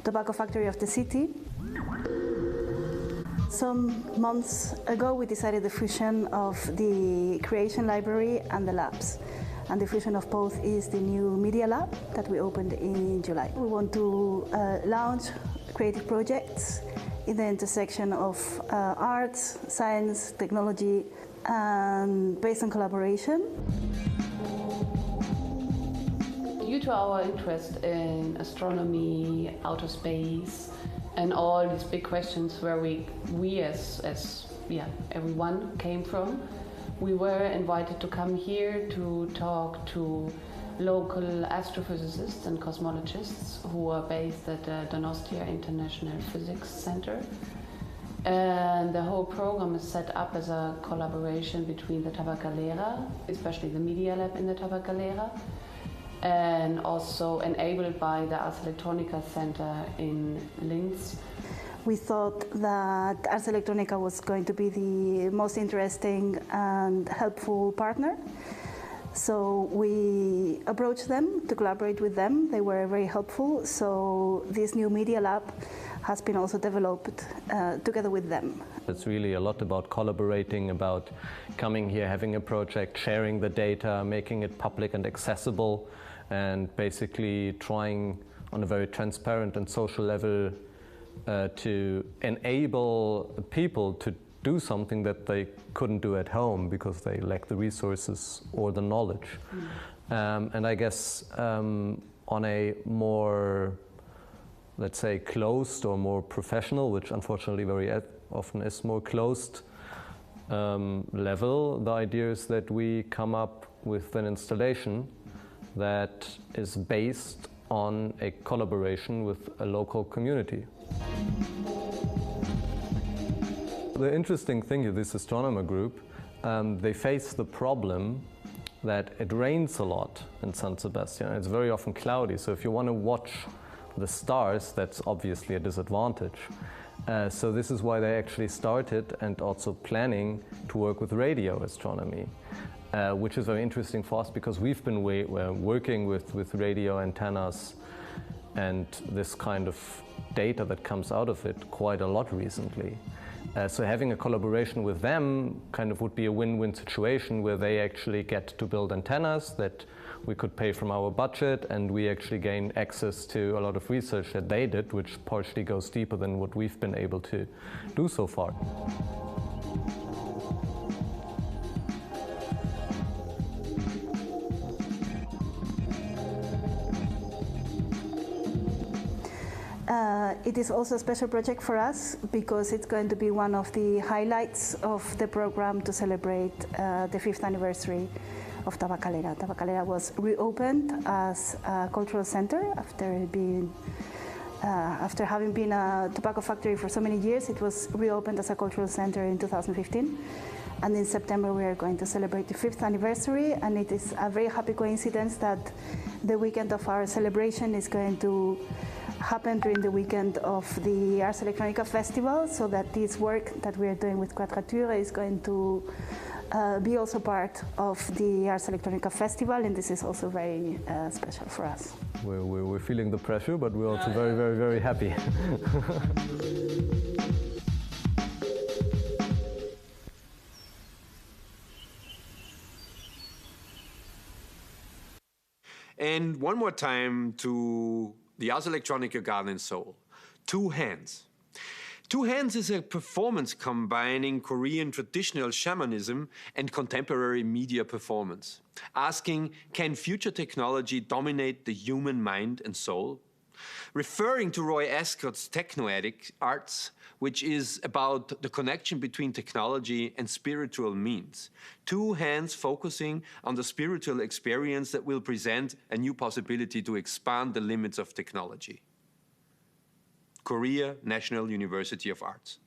Speaker 11: tobacco factory of the city. Some months ago, we decided the fusion of the creation library and the labs. And the fusion of both is the new media lab that we opened in July. We want to launch creative projects in the intersection of art, science, technology, and based on collaboration.
Speaker 13: Due to our interest in astronomy, outer space, and all these big questions where we as everyone came from, we were invited to come here to talk to local astrophysicists and cosmologists who are based at the Donostia International Physics Center. And the whole program is set up as a collaboration between the Tabakalera, especially the Media Lab in the Tabakalera, and also enabled by the Ars Electronica Center in Linz.
Speaker 11: we thought that Ars Electronica was going to be the most interesting and helpful partner. So we approached them to collaborate with them. They were very helpful. So this new media lab has been also developed together with them.
Speaker 7: It's really a lot about collaborating, about coming here, having a project, sharing the data, making it public and accessible, and basically trying on a very transparent and social level to enable people to do something that they couldn't do at home because they lack the resources or the knowledge. And I guess on a more, let's say, closed or more professional, which unfortunately very often is more closed level, the idea is that we come up with an installation that is based on a collaboration with a local community. The interesting thing is this astronomer group, they face the problem that it rains a lot in San Sebastian. It's very often cloudy, so if you want to watch the stars, that's obviously a disadvantage. So this is why they actually started and also planning to work with radio astronomy, which is very interesting for us because we've been working with radio antennas and this kind of data that comes out of it quite a lot recently. So having a collaboration with them kind of would be a win-win situation where they actually get to build antennas that we could pay from our budget, and we actually gain access to a lot of research that they did, which partially goes deeper than what we've been able to do so far.
Speaker 11: It is also a special project for us because it's going to be one of the highlights of the program to celebrate the 5th anniversary of Tabakalera. Tabakalera was reopened as a cultural center after having been a tobacco factory for so many years. It was reopened as a cultural center in 2015. And in September we are going to celebrate the 5th anniversary, and it is a very happy coincidence that the weekend of our celebration is going to happen during the weekend of the Ars Electronica Festival, so that this work that we are doing with Quadrature is going to be also part of the Ars Electronica Festival, and this is also very special for us.
Speaker 7: We're feeling the pressure, but we're also very, very, very happy.
Speaker 8: And one more time to the Ars Electronica Garden in Seoul. Two Hands. Two Hands is a performance combining Korean traditional shamanism and contemporary media performance, asking, can future technology dominate the human mind and soul? Referring to Roy Ascott's Technoetic Arts, which is about the connection between technology and spiritual means. Two Hands focusing on the spiritual experience that will present a new possibility to expand the limits of technology. Korea National University of Arts.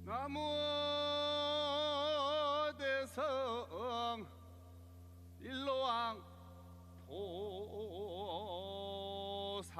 Speaker 12: 나무 대성 일로왕 도살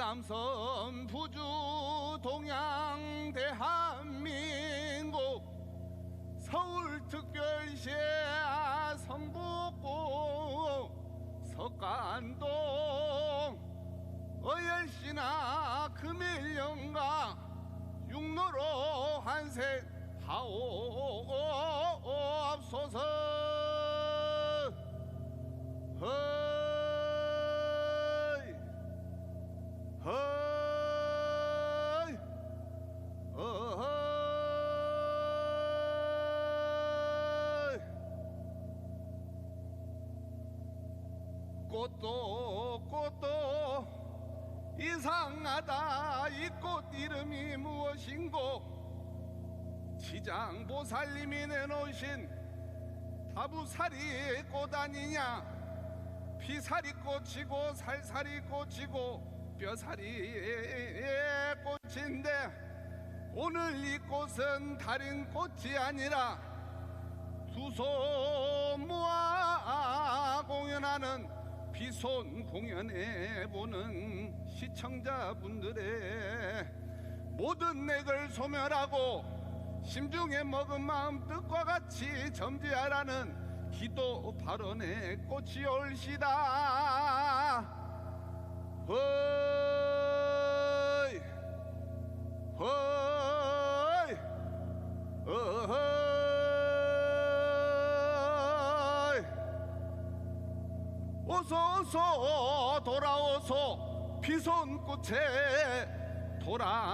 Speaker 12: 남선 부주 동양 대한민국 서울특별시 성북구 석간동 어열시나 금일령가 육로로 환생하옵소서. 꽃도 이상하다. 이 꽃 이름이 무엇인고? 지장보살님이 내놓으신 다부살이 꽃 아니냐? 피살이 꽃이고 살살이 꽃이고 뼈살이 꽃인데 오늘 이 꽃은 다른 꽃이 아니라 두 손 모아 공연하는 비손 공연해 보는 시청자분들의 모든 맥을 소멸하고 심중에 먹은 마음 뜻과 같이 점지하라는 기도 발언의 꽃이 올시다. 허이 허이 어허이 어서 돌아오소 비손꽃에 돌아오소.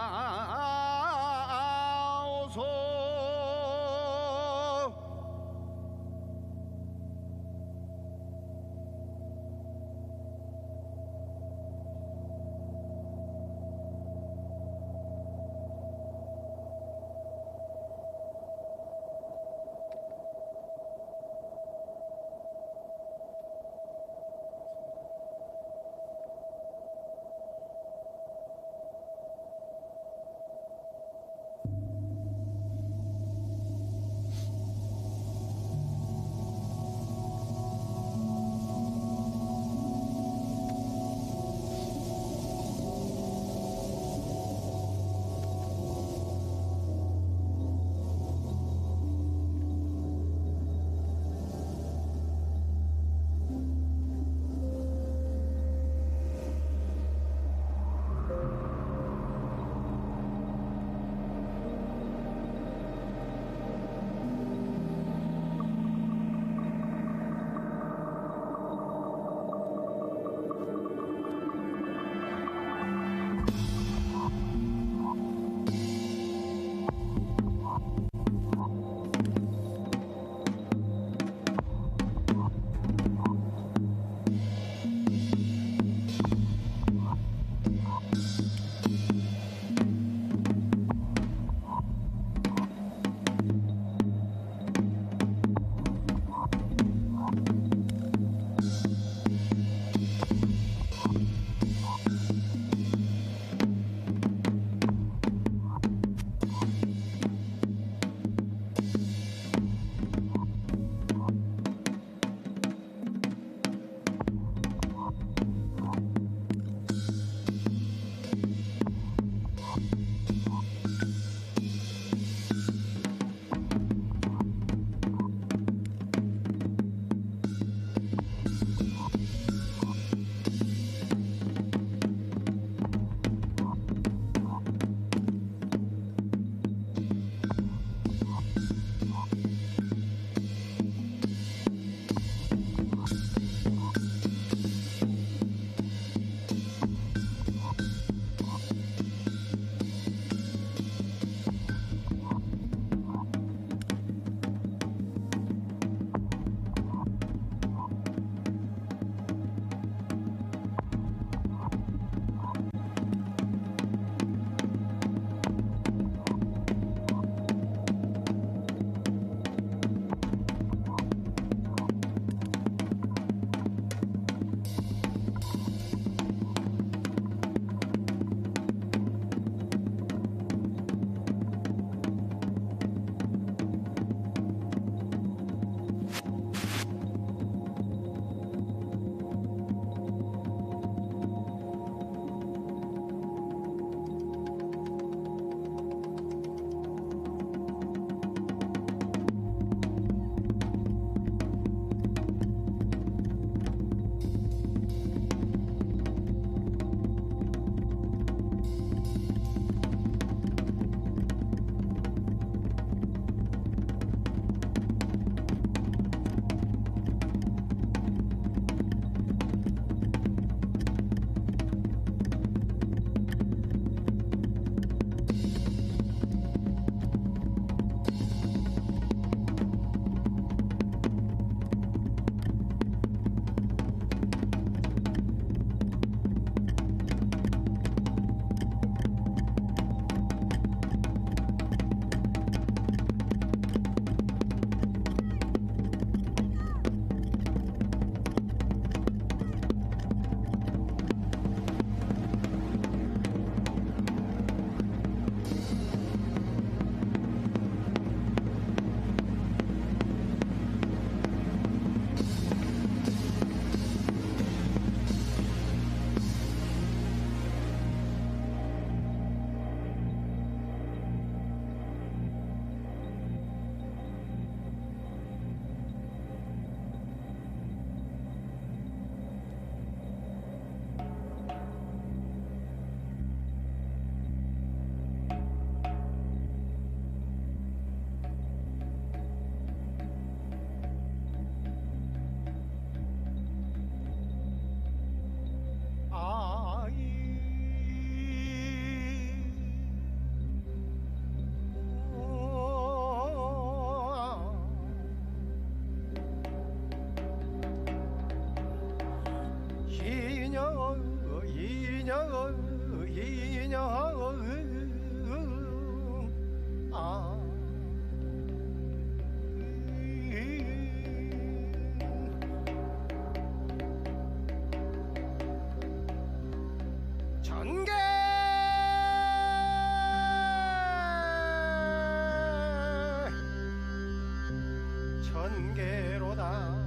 Speaker 12: 천계로다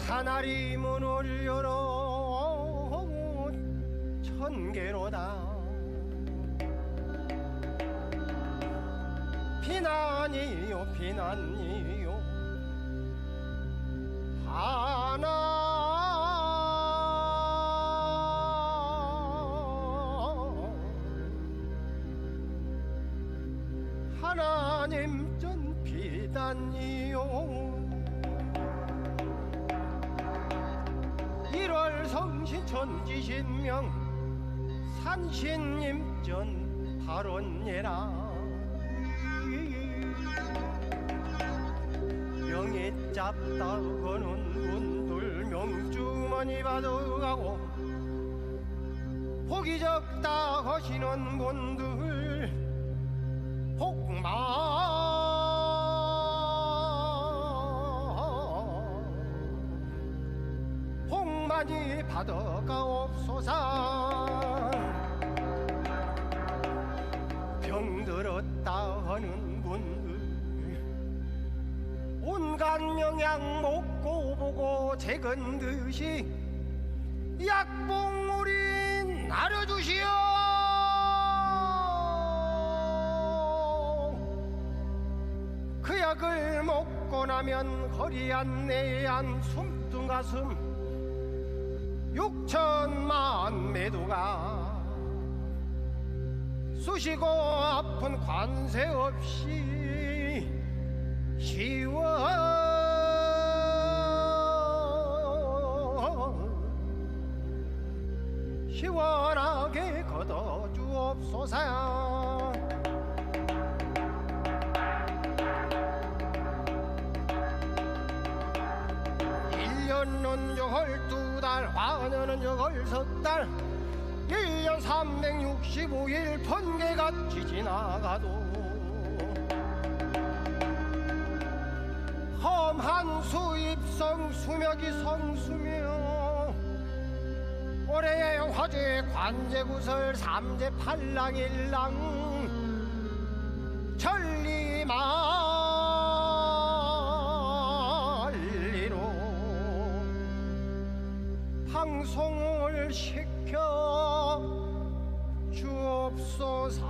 Speaker 12: 하나리 문을 열어 천계로다 비난이요 비난이요 하나님 전 비단이요 1월 성신 천지신명 산신님 전 발언예라 명이 잡다고 거는 분들 명주머니 받아가고 복이 적다 하시는 분들 복만 복만이 받아가옵소서 병들었다 하는 분들 온갖 영양 먹고 보고 재건 듯이 약봉우리 나눠주시오 그 약을 먹고 나면 허리 안 내 안 숨뚱 가슴 6천만 매도가 쑤시고 아픈 관세 없이 시원하게 걷어주옵소서 1년은 저걸 2달 화년은 저걸 3달 1년 365일 번개같이 지나가도 험한 수입성 수명이 성수며 올해의 화제 관제구설 삼재 팔랑일랑 천리만리로 방송을 시켜 주옵소서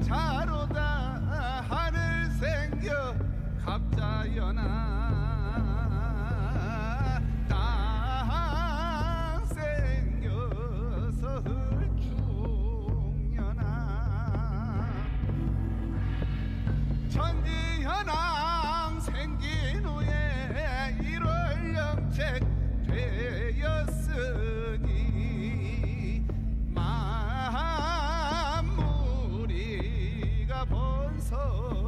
Speaker 12: 차로다 하늘 생겨 갑자연아 천지현황 생긴 후에 일월 영책 되었으니 만무리가 번성하야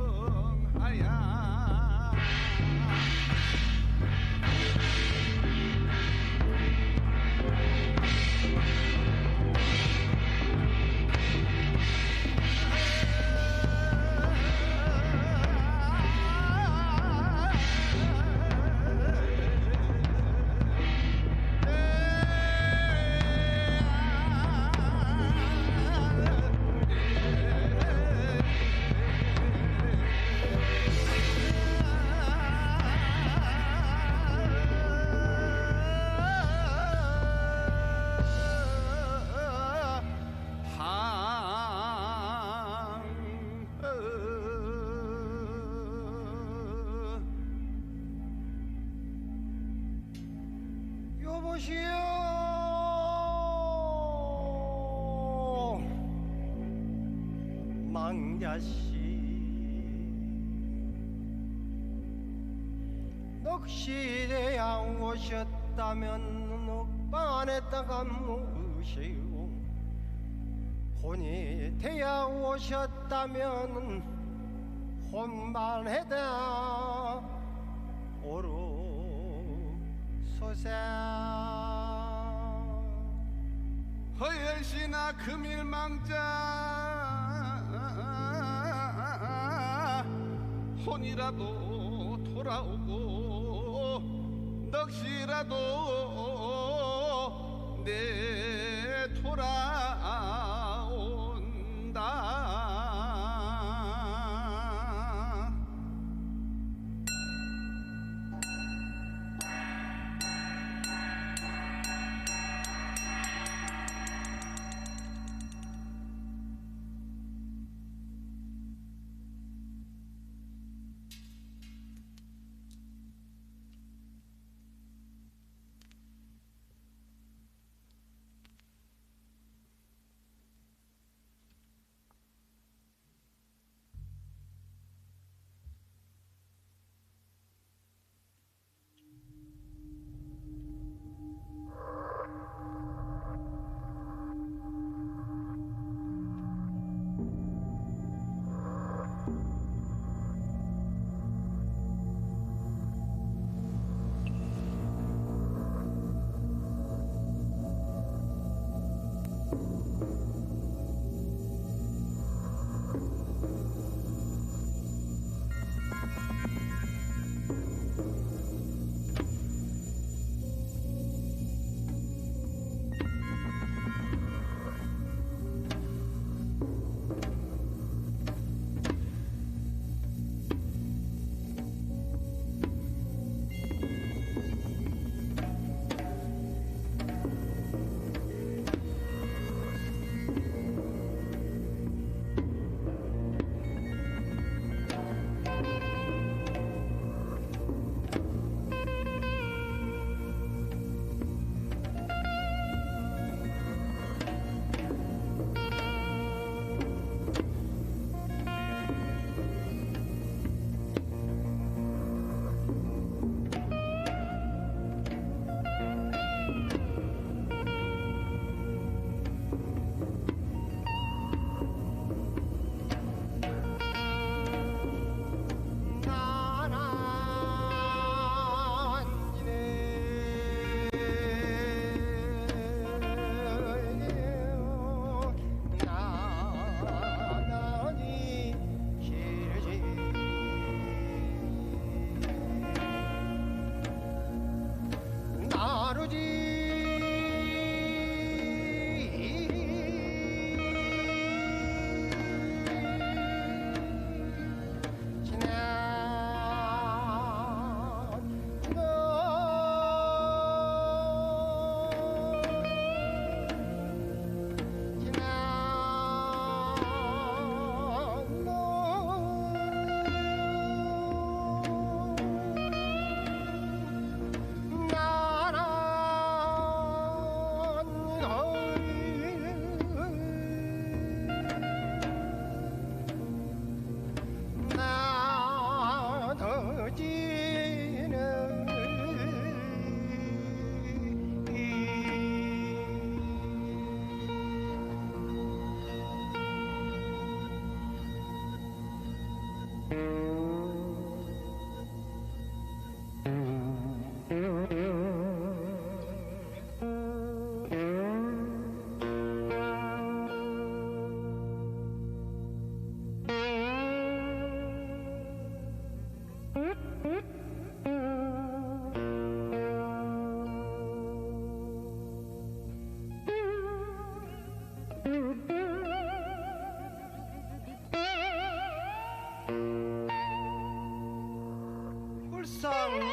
Speaker 12: 여보시오 망자씨 넋시대양 오셨다면 옥방 안에다가 무시오 혼이 태야 오셨다면 혼반에다 오루 소세 허열시나 금일망자 혼이라도 돌아오고 넋이라도 내 돌아온다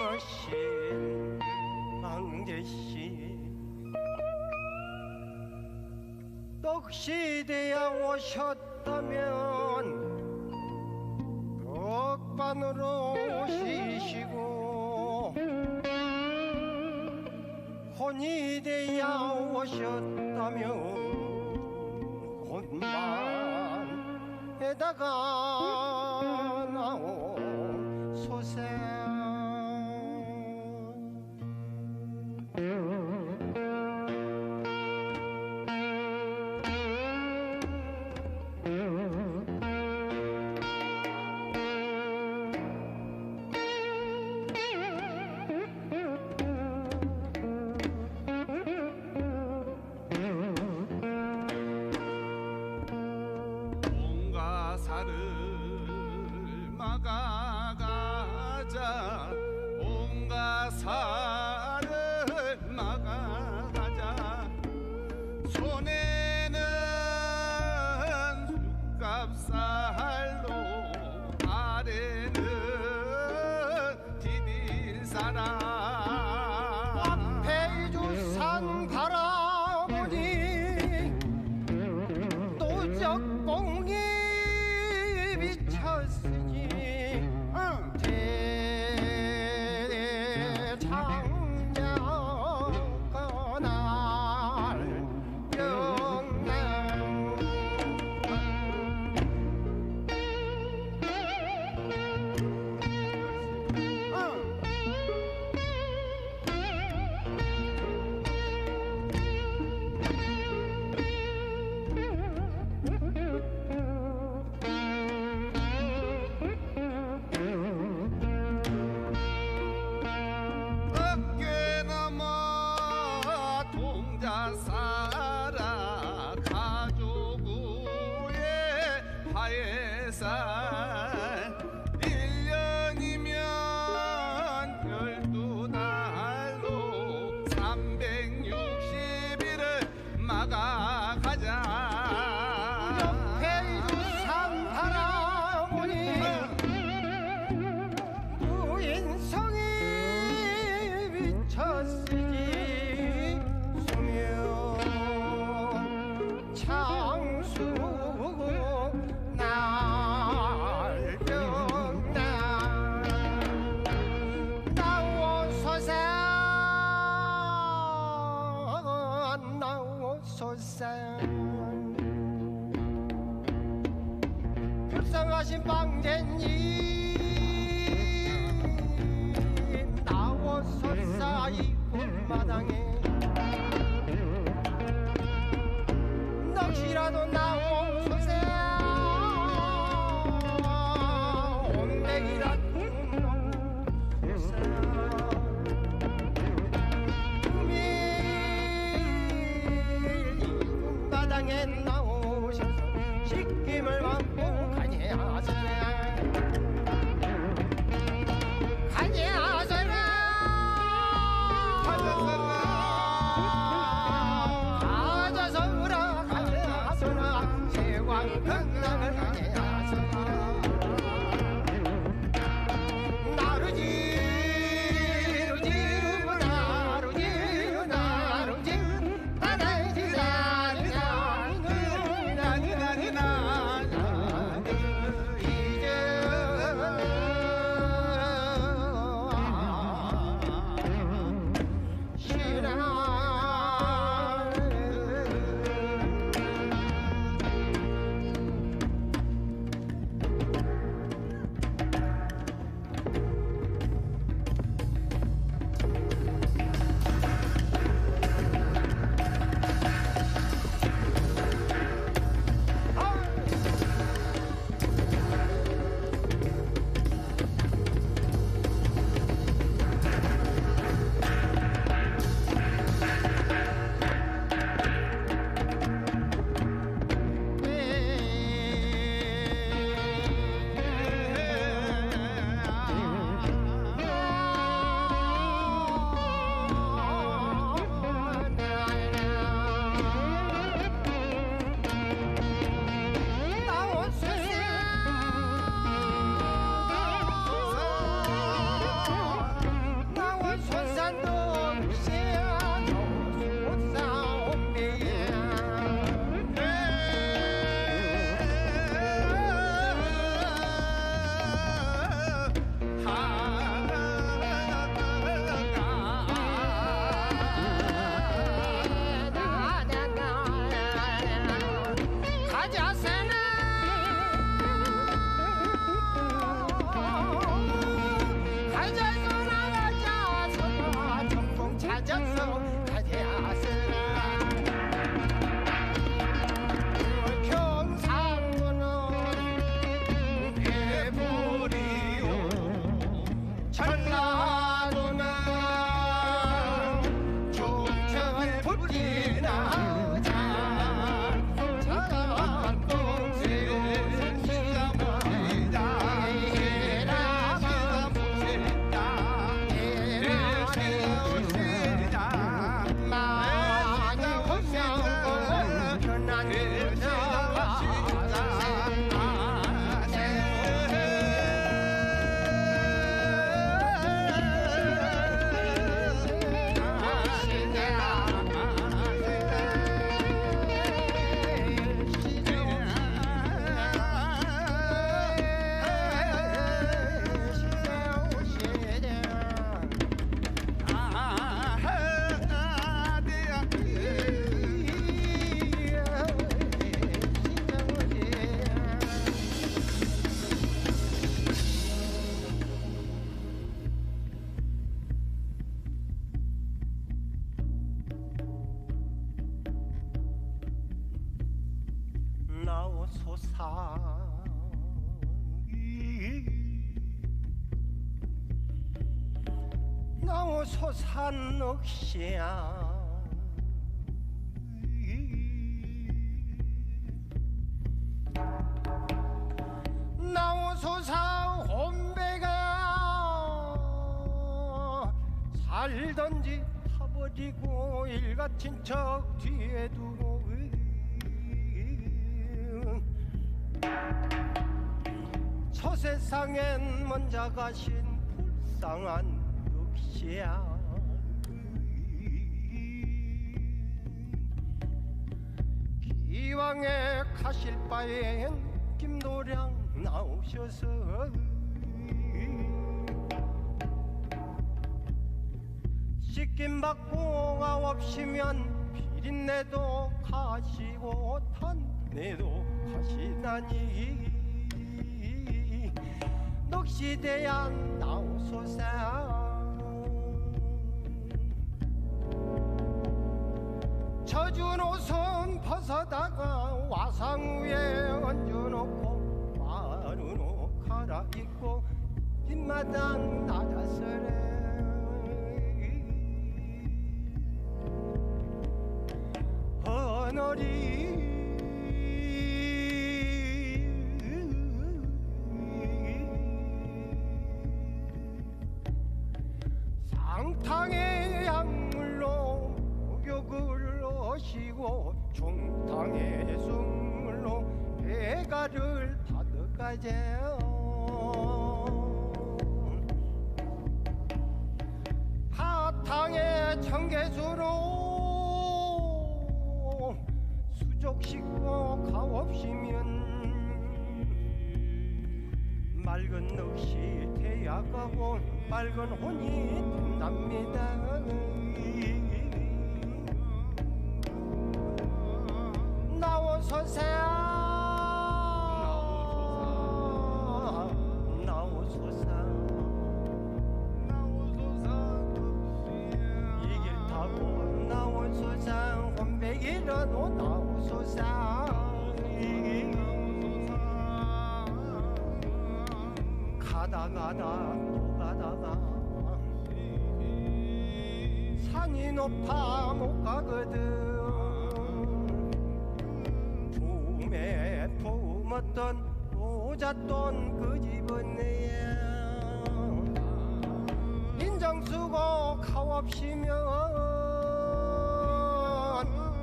Speaker 12: 불쌍하신 망대씨 떡시대야 오셨다면 떡반으로 쉬시고 혼이대야 오셨다면 혼만에다가 나오 소생 불쌍하신 빵제님 나와서사 이 꽃마당에 넋이라도 나오소서 온맥이라도 마당에 나오셔서 식김을 먹고 가냐서라 가냐서라 가자서라 가냐서라 세왕 극락을 가냐서라 나루지루 지루 나루지루 나루지루 나나지라 이제 나오소사 나오소사 넋이야 나오소사 혼배가 살던지 타버리고 일같은 척 뒤에 두고 저 세상엔 먼저 가신 불쌍한 넋이야 기왕에 가실 바엔 김도량 나오셔서 씻김 받고 가옵시면 비린내도 가시고 탄내도 가시다니 넋이대야 나오소서 젖은 옷은 벗어다가 와상 위에 얹어놓고 마른 옷 갈아입고 뒷마당 나가서래 하늘이 상탕의 약물로 목욕을 하시고 중탕의 술로 배가를 받아가재요 하탕의 청개수로 수족 씻고 가옵시면 맑은 넋이 태약하고 빨간 혼이 된답니다 나오소서 나오소서 이 길 타고 나오소서 혼배기라도 나오소서 가다가다 또 가다가 산이 높아 못 가거든 품에 품었던 모잣돈 그 집은 내야 인정 쓰고 가옵시면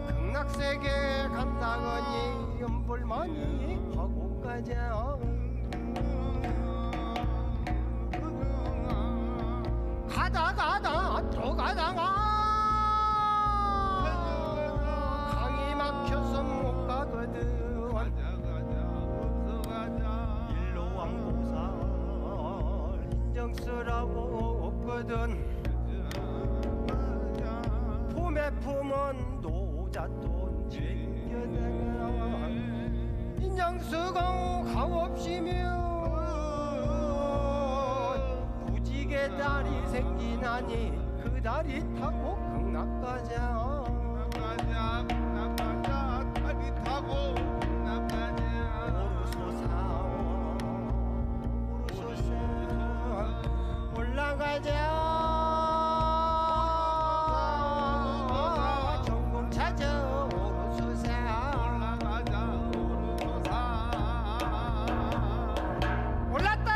Speaker 12: 극락세계 간다거니 연불만이 하고 가자 가다가다 또 가다가 강이 막혀서 못 가거든 일로 왕보살 인정 쓰라고 없거든 품에 품은 노잣돈 챙겨다가 인정 쓰고 가옵시면 부지개 다리 생기나니 그 다리 타고 극락가자 다리 타고 오르소서 올라가자 전국 찾아 오르소서 올랐다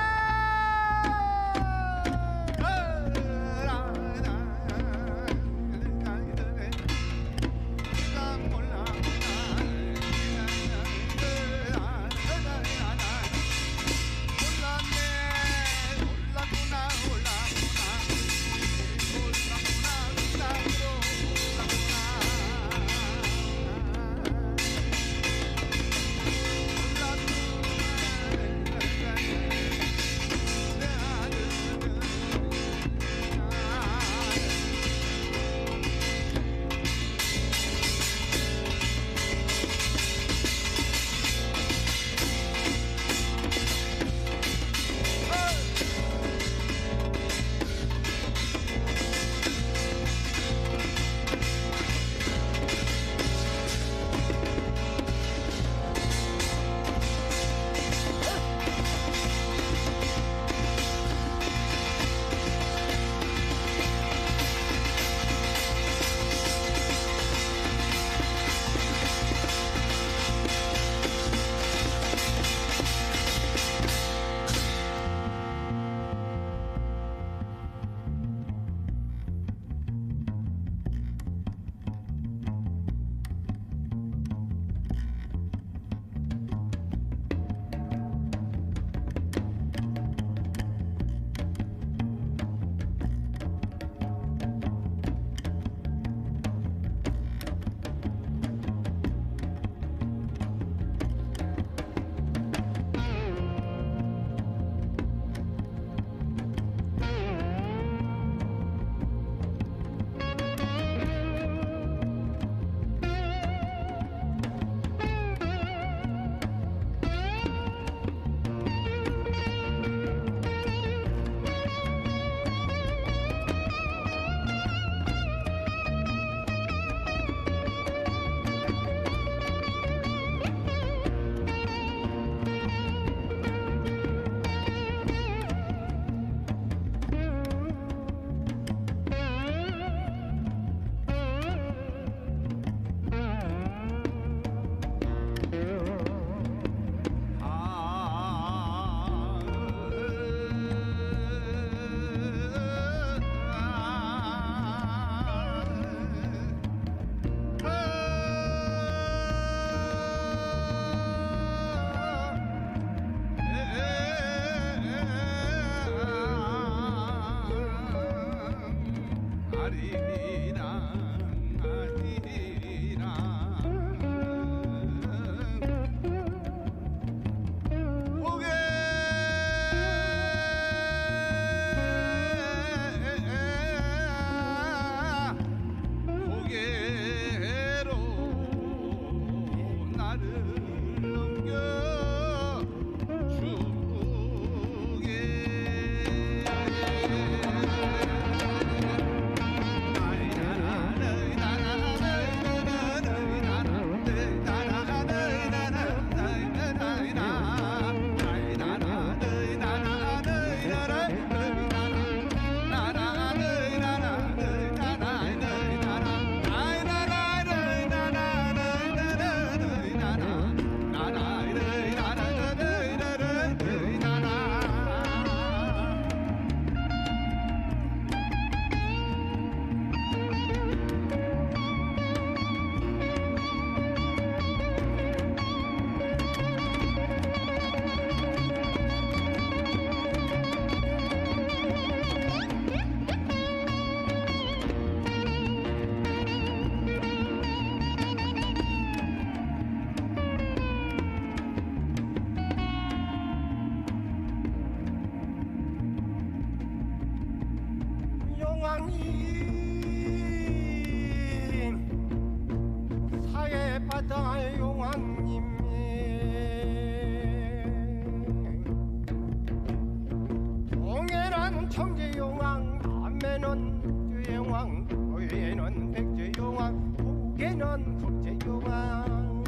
Speaker 12: 청제용왕 남매는 주영왕 도예는 백제용왕 북에는 국제용왕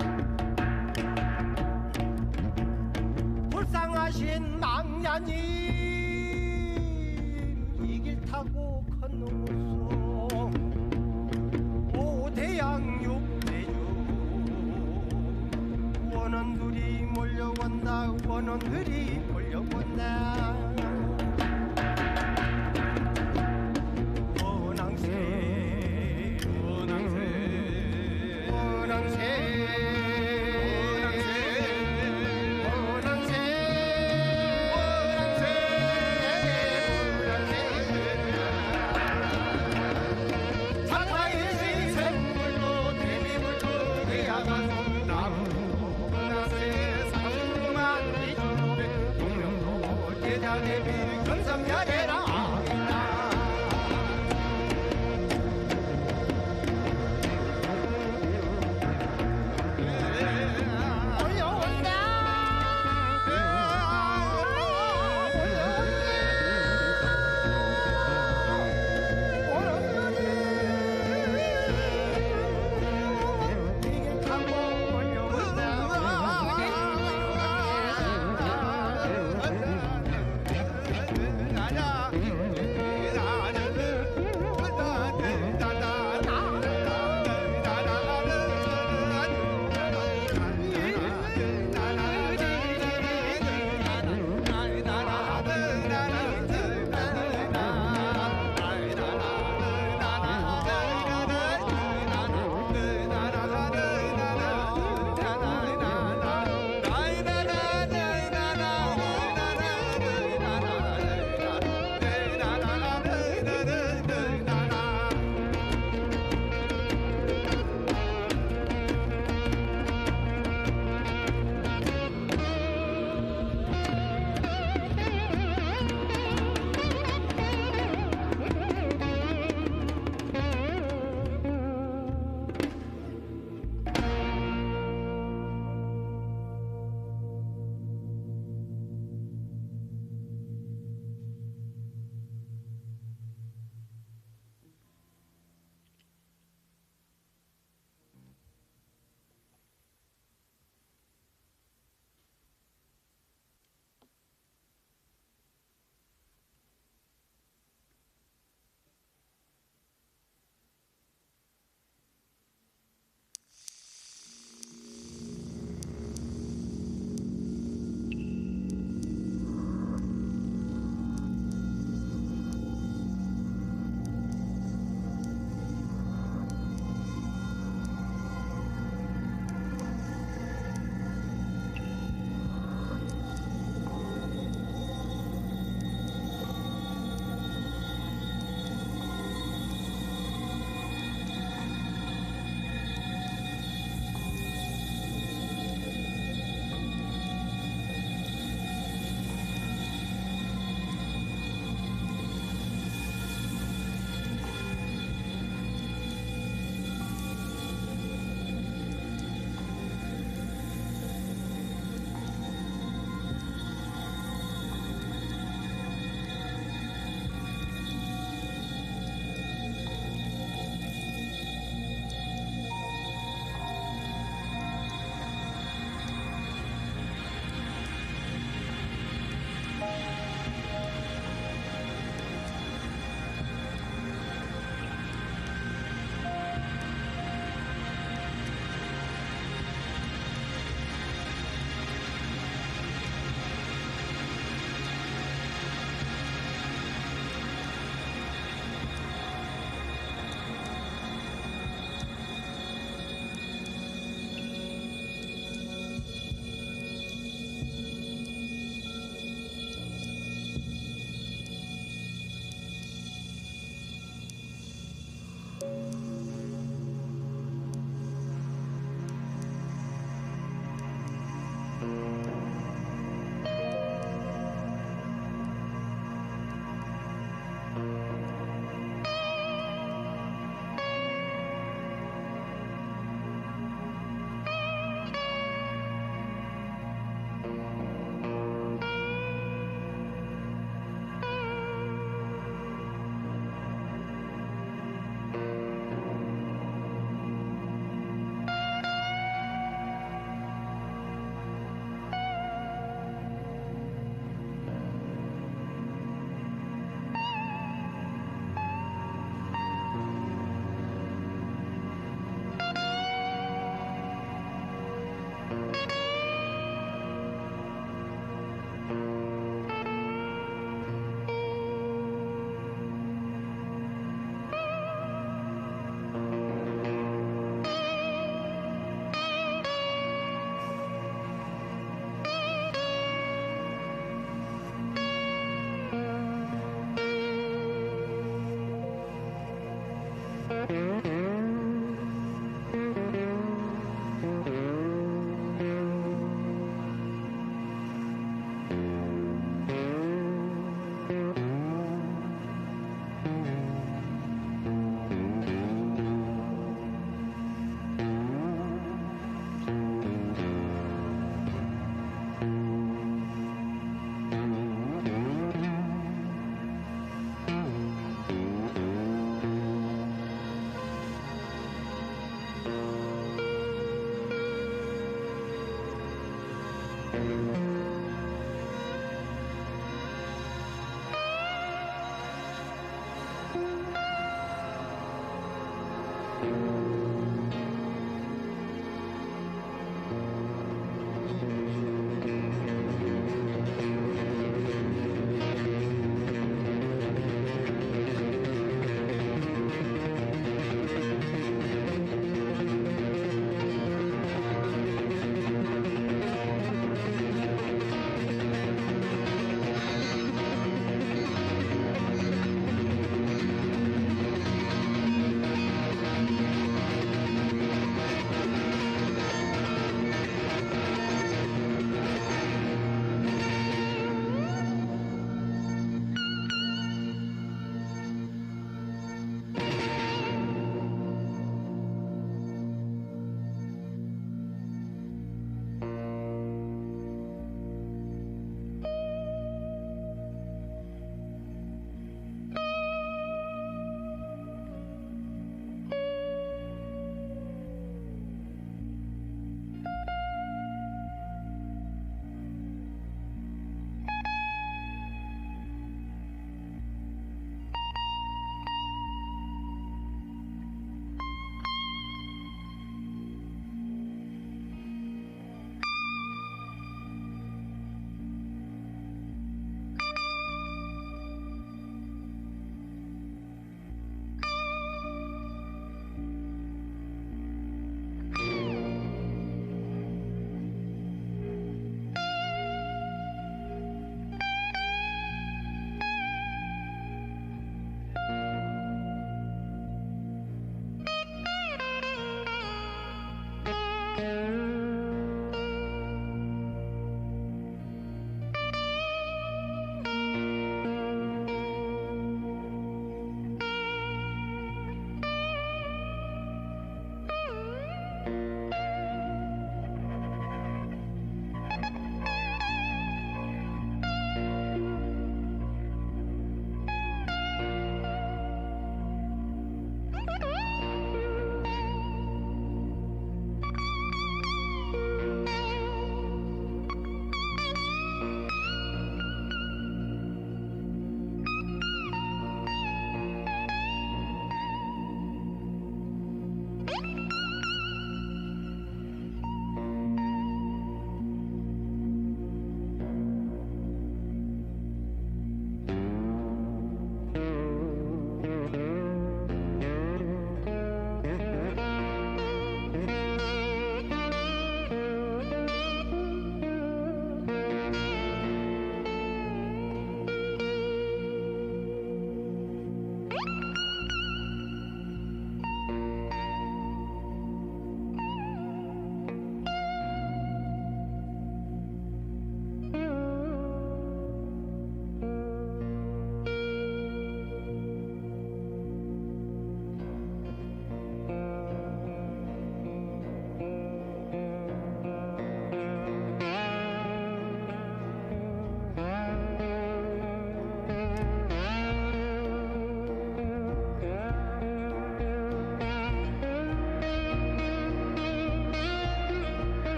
Speaker 12: 불쌍하신 망냐님 이 길 타고 건너오소 오대양 육대주 원원들이 몰려온다 원원들이 몰려온다 원앙새 원앙새 원앙새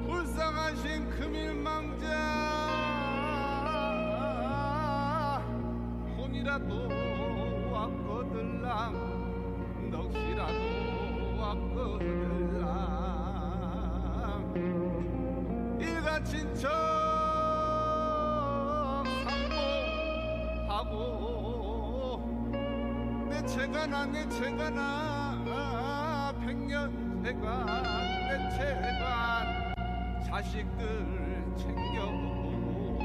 Speaker 12: 불쌍하신 금일망자 혼이라도 왔거들랑 넋이라도 왔거들랑 일가친척 상봉하고 내 채가나 내 채가나 백년세간 내 채간 자식들 챙겨보고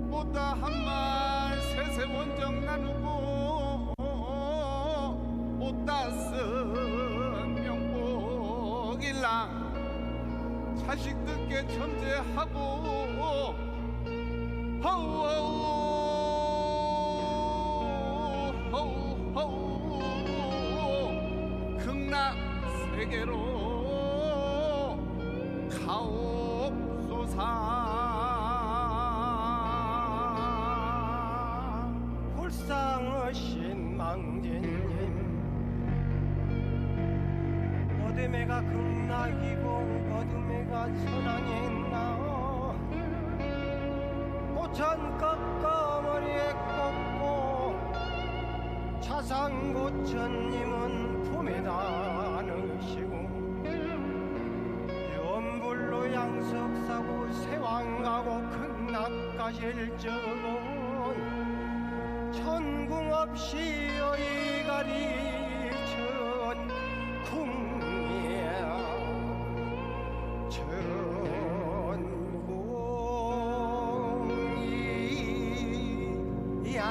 Speaker 12: 보다 한말 세세 원정 나누고 보다 쓴 명복일랑 자식들께 천재하고 허우 극락 세계로 가옵소서
Speaker 3: 불쌍하신 망제님 어둠에가 극락이고 어둠에가 천왕이나 고천 꺾어 머리에 꽂고 차상고천님은 품에다 넣으시고 연불로 양석사고 세왕가고 극락가실 적은 천궁 없이 어이가리 천궁이야 천궁이야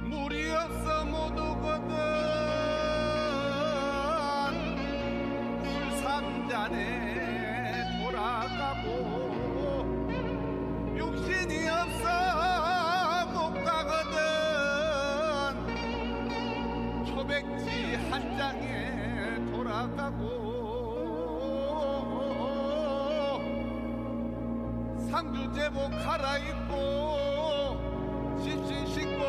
Speaker 12: 물이 없어 못 오거든 불삼잔에 돌아가고 육신이 없어 못 가거든 초백지 한 장에 돌아가고 상주제복 갈아입고 집신 신고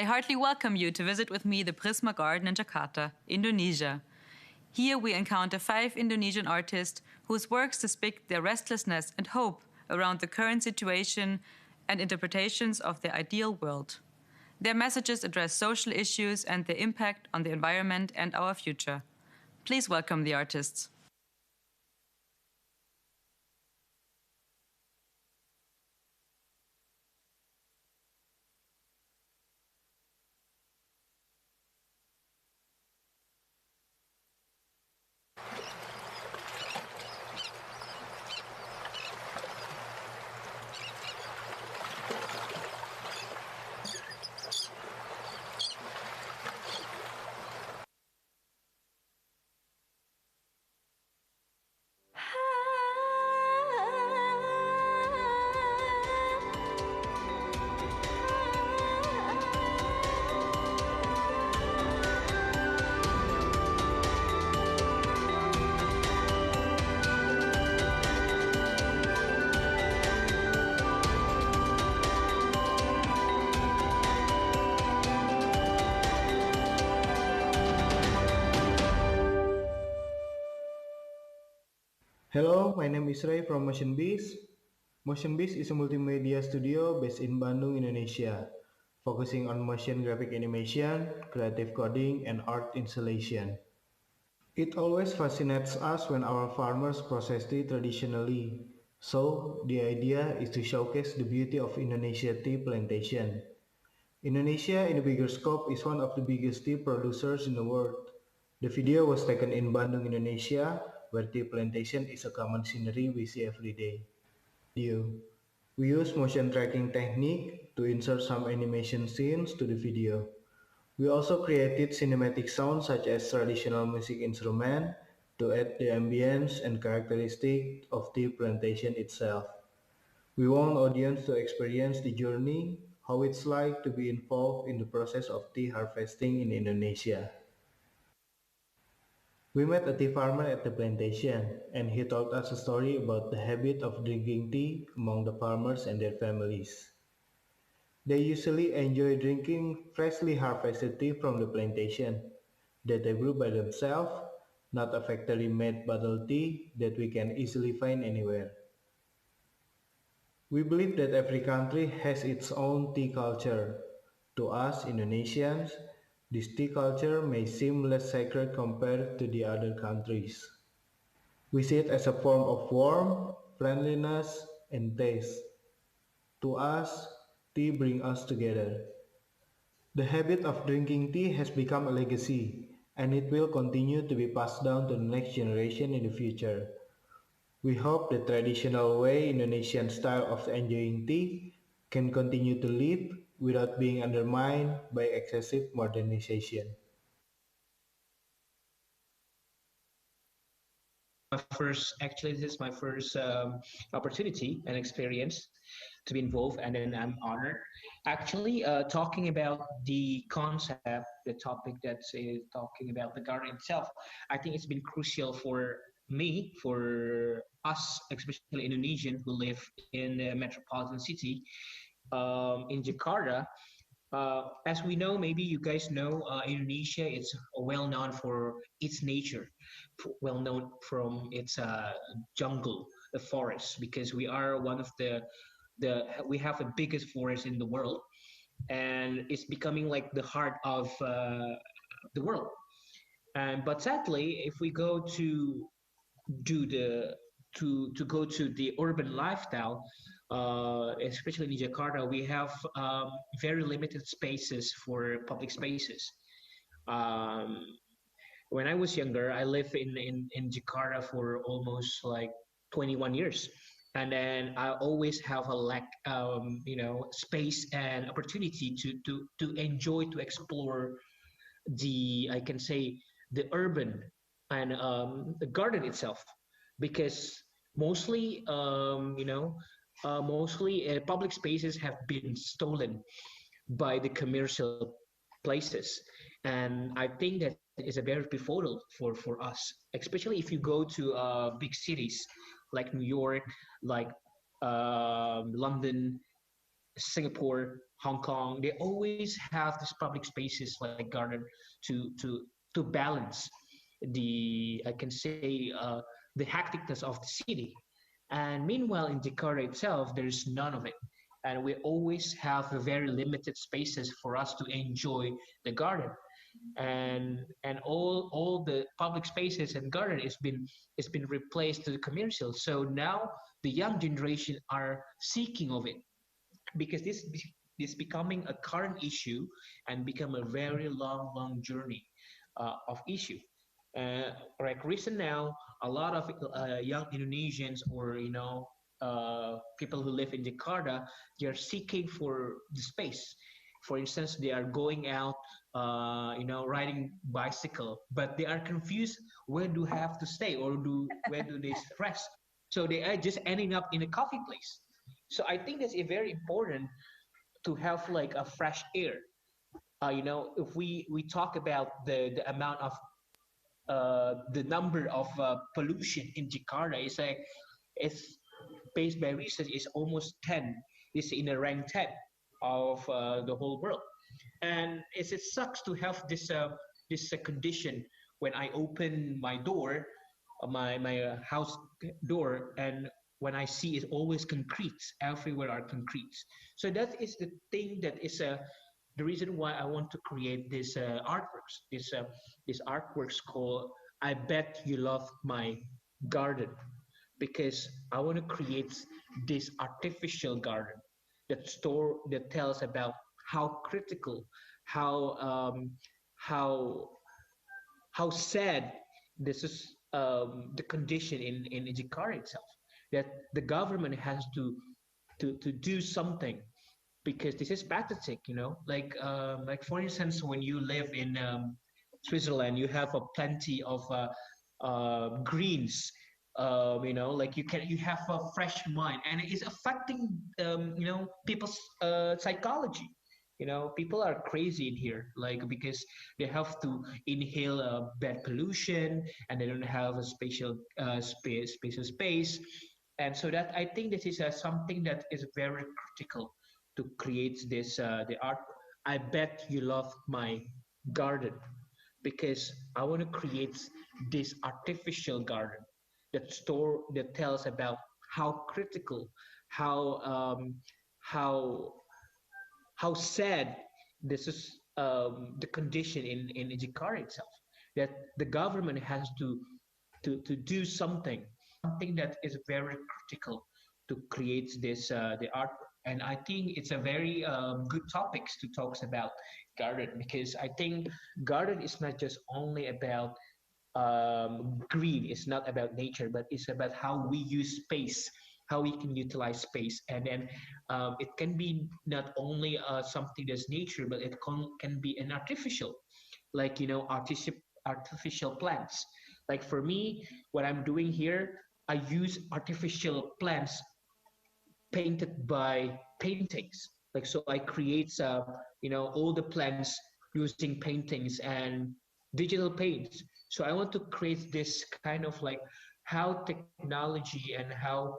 Speaker 4: I heartily welcome you to visit with me the Prisma Garden in Jakarta, Indonesia. Here we encounter 5 Indonesian artists whose works depict their restlessness and hope around the current situation and interpretations of their ideal world. Their messages address social issues and their impact on the environment and our future. Please welcome the artists.
Speaker 14: Hello, my name is Ray from MotionBeast. MotionBeast is a multimedia studio based in Bandung, Indonesia, focusing on motion graphic animation, creative coding, and art installation. It always fascinates us when our farmers process tea traditionally. So, the idea is to showcase the beauty of Indonesia tea plantation. Indonesia, in a bigger scope, is one of the biggest tea producers in the world. The video was taken in Bandung, Indonesia, where tea plantation is a common scenery we see every day. You. We use motion tracking technique to insert some animation scenes to the video. We also created cinematic sounds such as traditional music instrument to add the ambience and characteristic of the plantation itself. We want audience to experience the journey, how it's like to be involved in the process of tea harvesting in Indonesia. We met a tea farmer at the plantation, and he told us a story about the habit of drinking tea among the farmers and their families. They usually enjoy drinking freshly harvested tea from the plantation that they brew by themselves, not a factory-made bottled tea that we can easily find anywhere. We believe that every country has its own tea culture. To us Indonesians, this tea culture may seem less sacred compared to the other countries. We see it as a form of warmth, friendliness, and taste. To us, tea brings us together. The habit of drinking tea has become a legacy, and it will continue to be passed down to the next generation in the future. We hope the traditional way Indonesian style of enjoying tea can continue to live without being undermined by excessive modernization.
Speaker 16: Actually, this is my first opportunity and experience to be involved, and then I'm honored. Actually, talking about the concept, the topic that's talking about the garden itself, I think it's been crucial for me, for us, especially Indonesian who live in the metropolitan city, in Jakarta. As we know, maybe you guys know, Indonesia is well known for its nature, well known from its jungle, the forest, because we are one of we have the biggest forest in the world, and it's becoming like the heart of the world. But sadly, if we go to do the to go to the urban lifestyle, especially in Jakarta, we have very limited spaces for public spaces. Um, when I was younger, I lived in Jakarta for almost like 21 years. And then I always have a lack, space and opportunity to enjoy, to explore I can say, the urban and the garden itself, because mostly, public spaces have been stolen by the commercial places. And I think that is a very pivotal for us, especially if you go to big cities like New York, like London, Singapore, Hong Kong. They always have these public spaces like garden to balance I can say, the hecticness of the city. And meanwhile, in Jakarta itself, there's none of it. And we always have very limited spaces for us to enjoy the garden. And all the public spaces and garden it's been replaced to the commercial. So now the young generation are seeking of it, because this is becoming a current issue and become a very long journey of issue. Like recent now, a lot of young Indonesians, or people who live in Jakarta, they are seeking for the space. For instance, they are going out, riding bicycle, but they are confused where do have to stay, or where do they rest. So they are just ending up in a coffee place. So I think that's very important to have like a fresh air. If we talk about the amount of the number of pollution in Jakarta, it's based by research is almost 10. It's in the rank 10 of the whole world, and it sucks to have this condition when I open my door, my house door, and when I see it's always concrete. Everywhere are concrete. So that is the thing that is the reason why I want to create this artworks. This artworks called "I Bet You Love My Garden," because I want to create this artificial garden that tells about how critical, how sad this is, the condition in Jakarta itself, that the government has to to do something, because this is pathetic, you know. Like for instance, when you live in Switzerland, you have a plenty of greens. You know, like you have a fresh mind, and it is affecting you know, people's psychology. You know, people are crazy in here, like, because they have to inhale bad pollution, and they don't have a spatial space. And so that, I think this is something that is very critical to create this the art. I bet you love my garden, because I want to create this artificial garden that tells about how critical, how sad this is, the condition in Jakarta itself, that the government has to do something that is very critical to create this the art. And I think it's a very good topics to talk about garden, because I think garden is not just only about green. It's not about nature, but it's about how we use space, how we can utilize space. And then it can be not only something that's nature, but it can be an artificial, like, you know, artificial plants. Like for me, what I'm doing here, I use artificial plants painted by paintings. Like, so I create, you know, all the plants using paintings and digital paints. So I want to create this kind of like how technology and how,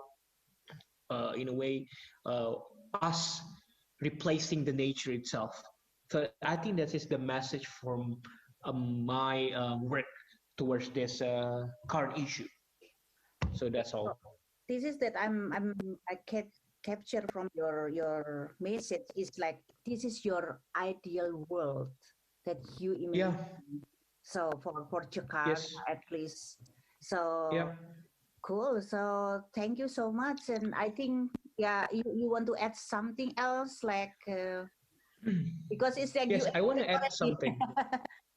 Speaker 16: in a way, us replacing the nature itself. So I think that is the message from my work towards this current issue. So that's all.
Speaker 19: This is that I can capture from your message is like, this is your ideal world that you imagine.
Speaker 16: Yeah.
Speaker 19: So for Jakarta,
Speaker 16: Yes.
Speaker 19: at least. So
Speaker 16: Yeah.
Speaker 19: cool. So thank you so much. And I think, yeah, you want to add something else, like because it's like
Speaker 16: Yes,
Speaker 19: you
Speaker 16: I want to
Speaker 19: explained
Speaker 16: add
Speaker 19: already.
Speaker 16: something.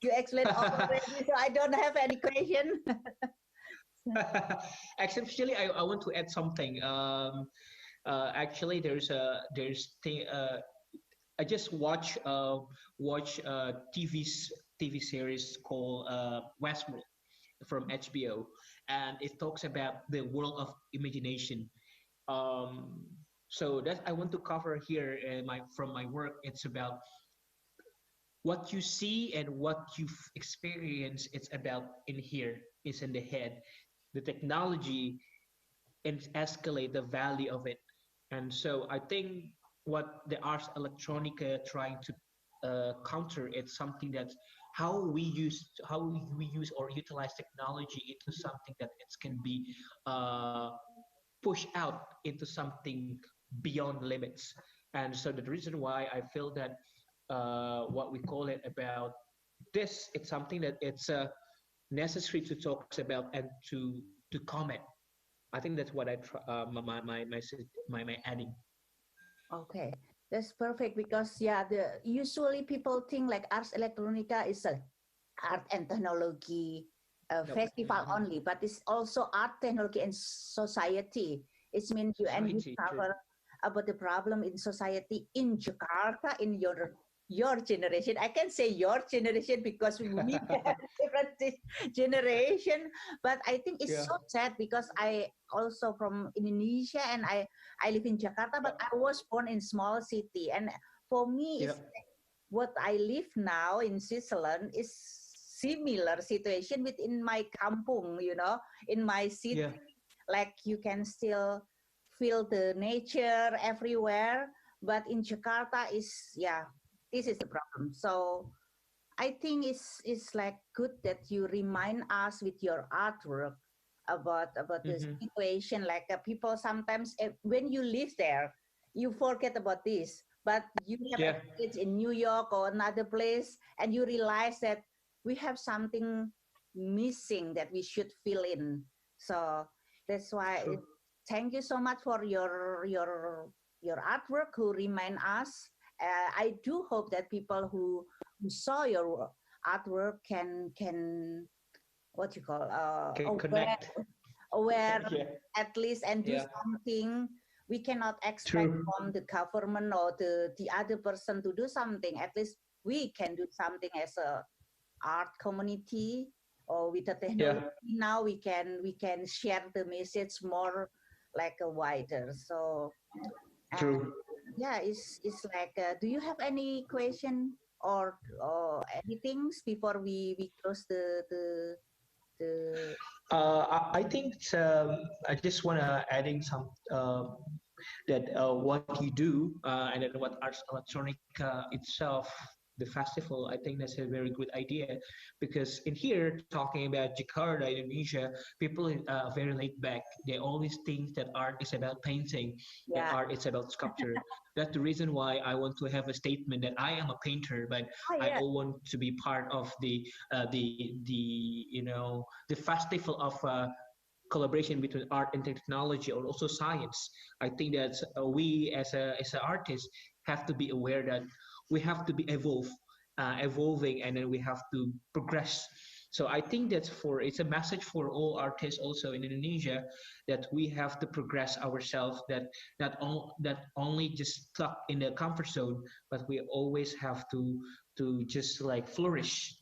Speaker 19: You explained already, so I don't have any question.
Speaker 16: Actually, I want to add something. Actually, I just watch TV series called Westworld from HBO, and it talks about the world of imagination. So that I want to cover here from my work. It's about what you see and what you've experienced. It's about in here. It's in the head. The technology and escalate the value of it. And so I think what the Ars Electronica trying to counter, it's something that how we use or utilize technology into something that it can be pushed out into something beyond limits. And so the reason why I feel that what we call it about this, it's something that it's necessary to talk about and to comment. I think that's what I my adding.
Speaker 19: Okay, that's perfect, because yeah, usually people think like Ars Electronica is a art and technology festival only, but it's also art, technology, and society. It means you cover about the problem in society in Jakarta, in your generation. I can say your generation because we have different generation, but I think it's so sad because I also from Indonesia and I live in Jakarta, but I was born in small city, and for me, it's what I live now in Switzerland is similar situation within my kampung, you know, in my city. Like you can still feel the nature everywhere, but in Jakarta this is the problem. So I think it's like good that you remind us with your artwork about the situation. Like people sometimes when you live there, you forget about this, but you have experience in New York or another place, and you realize that we have something missing that we should fill in. So that's why thank you so much for your artwork who remind us. I do hope that people who saw your artwork can what you call
Speaker 16: connect,
Speaker 19: aware at least, and do something we cannot expect
Speaker 16: True.
Speaker 19: from the government or the other person to do something. At least we can do something as a art community, or with the technology. Now we can share the message more like a wider. So
Speaker 16: True.
Speaker 19: yeah, it's like, do you have any question or anything before we close the
Speaker 16: I think I just want to adding some that what you do and then what Ars Electronica itself, the festival, I think that's a very good idea, because in here talking about Jakarta, Indonesia, people are very laid back. They always think that art is about painting, that art is about sculpture. That's the reason why I want to have a statement that I am a painter, but I all want to be part of the festival of collaboration between art and technology, or also science. I think that we as an artist have to be aware that we have to be evolving, and then we have to progress. So I think it's a message for all artists also in Indonesia, that we have to progress ourselves, that only just stuck in the comfort zone, but we always have to just like flourish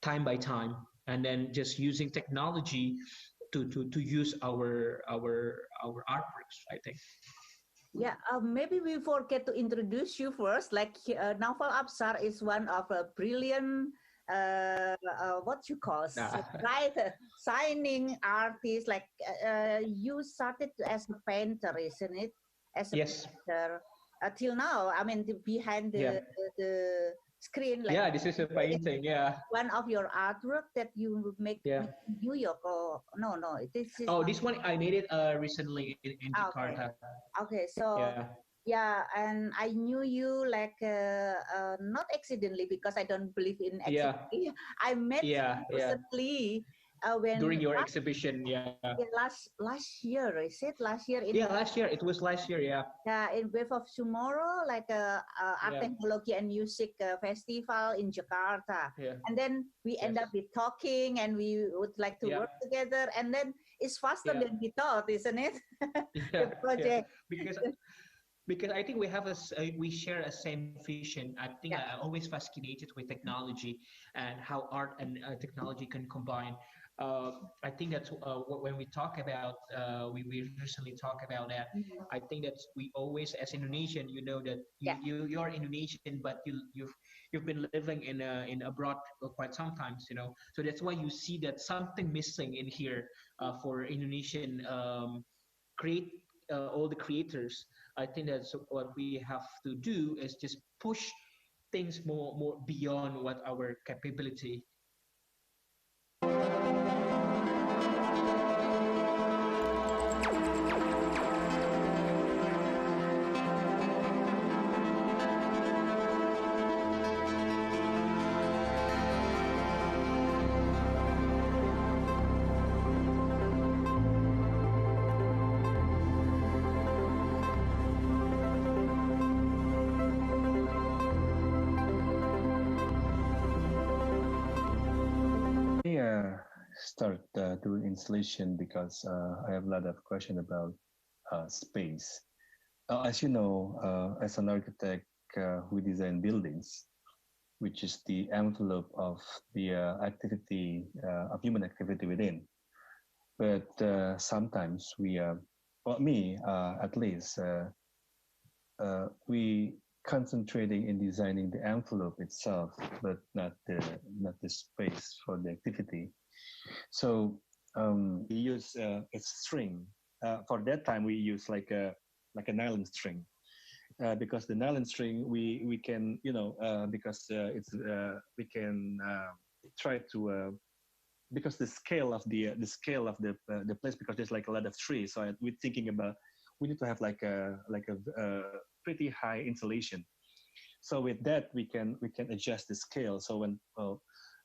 Speaker 16: time by time, and then just using technology to use our artworks, I think.
Speaker 19: Yeah, maybe we forget to introduce you first. Like Naufal Absar is one of a brilliant, what you call, writer, signing artist. Like you started as a painter, isn't it? As a painter. Till now, I mean, behind the screen. Like,
Speaker 16: this is a painting.
Speaker 19: One of your artwork that you make in New York, or no? This is.
Speaker 16: Oh, this one I made it recently in Jakarta.
Speaker 19: Okay, so and I knew you like not accidentally, because I don't believe in accidentally. I met you recently when
Speaker 16: during your exhibition.
Speaker 19: Last year, is it last year?
Speaker 16: Last year. It was last year.
Speaker 19: In Wave of Tomorrow, like art technology and music festival in Jakarta. And then we end up with talking, and we would like to work together, and then it's faster than we thought, isn't it? The project.
Speaker 16: Because I think we share a same vision. I think I'm always fascinated with technology and how art and technology can combine. I think that's when we talk about we recently talk about that. I think that we always, as Indonesian, you know that you're Indonesian, but you've been living in abroad for quite some times, you know. So that's why you see that something missing in here for Indonesian all the creators. I think that's what we have to do, is just push things more beyond what our capability.
Speaker 5: Start doing installation because I have a lot of questions about space. As you know, as an architect, we design buildings, which is the envelope of the activity of human activity within. But sometimes we, me at least, we concentrating in designing the envelope itself, but not the space for the activity. So we use a string. For that time, we use like a nylon string, because the nylon string we can because it's we can try to because the scale of the place, because there's like a lot of trees. So we're thinking about we need to have like a pretty high insulation. So with that we can adjust the scale. So when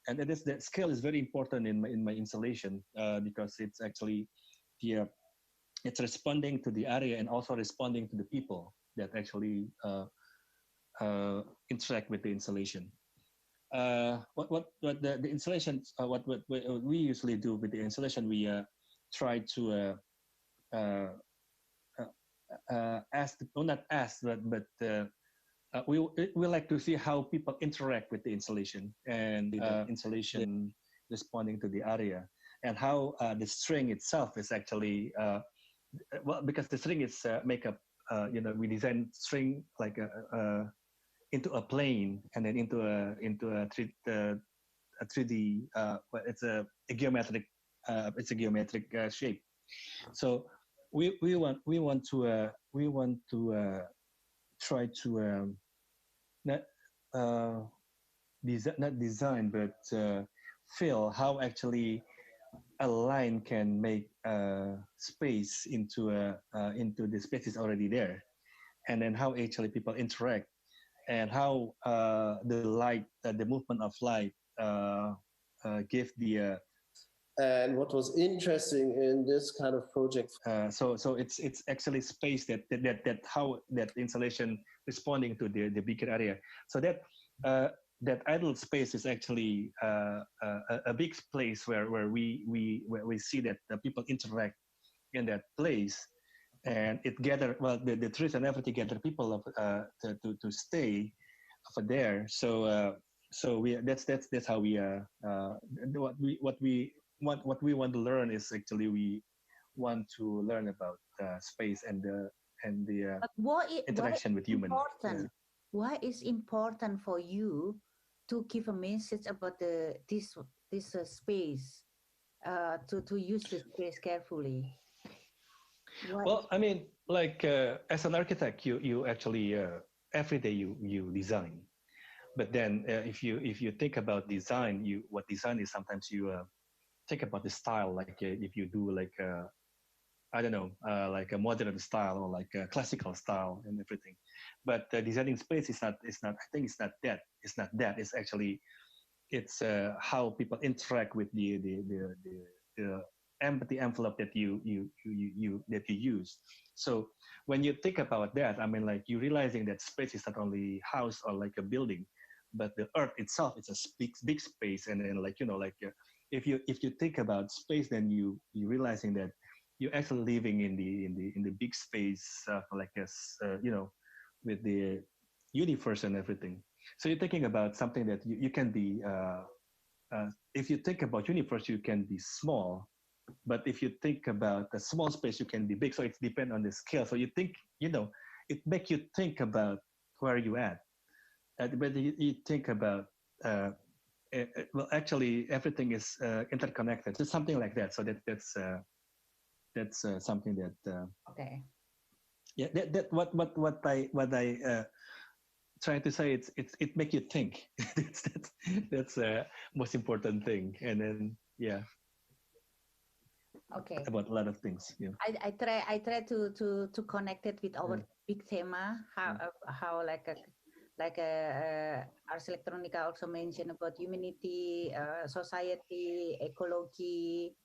Speaker 5: and it is, the scale is very important in my installation because it's actually it's responding to the area and also responding to the people that actually interact with the installation. What the installation what we usually do with the installation, we try to ask, well, not ask, but we like to see how people interact with the installation and the installation responding to the area, and how the string itself is actually well, because the string is make up. We design string like into a plane and then into a 3D. Well, it's a geometric. It's a geometric shape. So we want to try to not design, but feel how actually a line can make space into the spaces already there, and then how actually people interact, and how the light, the movement of light, give the.
Speaker 2: And what was interesting in this kind of project,
Speaker 5: so it's actually space that how that installation responding to the bigger area. So that that idle space is actually a big place where we see that the people interact in that place, and it gather, well, the trees and everything gather people to stay for there. So we that's how we what we want to learn is actually we want to learn about space and the interaction with humans.
Speaker 19: Yeah. Why is important for you to give a message about this space, to use the space carefully?
Speaker 5: Well, I mean, like as an architect, you actually every day you design, but then if you think about design, what design is, sometimes you think about the style, like if you do like I don't know, like a modern style or like a classical style and everything. But designing space is not. I think it's not that. It's not that. It's actually it's how people interact with the empty envelope that you use. So when you think about that, I mean, like you realizing that space is not only house or like a building, but the earth itself is a big space. And then like if you think about space, then you realizing that you're actually living in the big space, like as with the universe and everything. So you're thinking about something that you can be. If you think about universe, you can be small, but if you think about a small space, you can be big. So it depends on the scale. So you think, it makes you think about where you at. But you think about. Well, actually, everything is interconnected. So something like that. So that's something that.
Speaker 19: Okay.
Speaker 5: Yeah, that what I trying to say, it make you think. that's most important thing. And then
Speaker 19: okay,
Speaker 5: about a lot of things. Yeah.
Speaker 19: I try to connect it with our big thema, how like Ars Electronica also mentioned about humanity, society, ecology,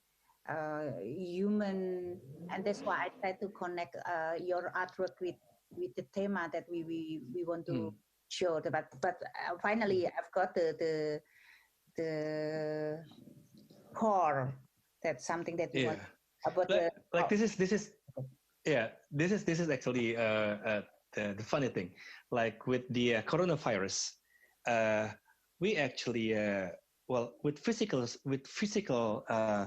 Speaker 19: human, and that's why I try to connect your artwork with the thema that we want to show. But finally, I've got the core. That's something that we want about
Speaker 5: this is actually the funny thing. Like with the coronavirus, we actually with physical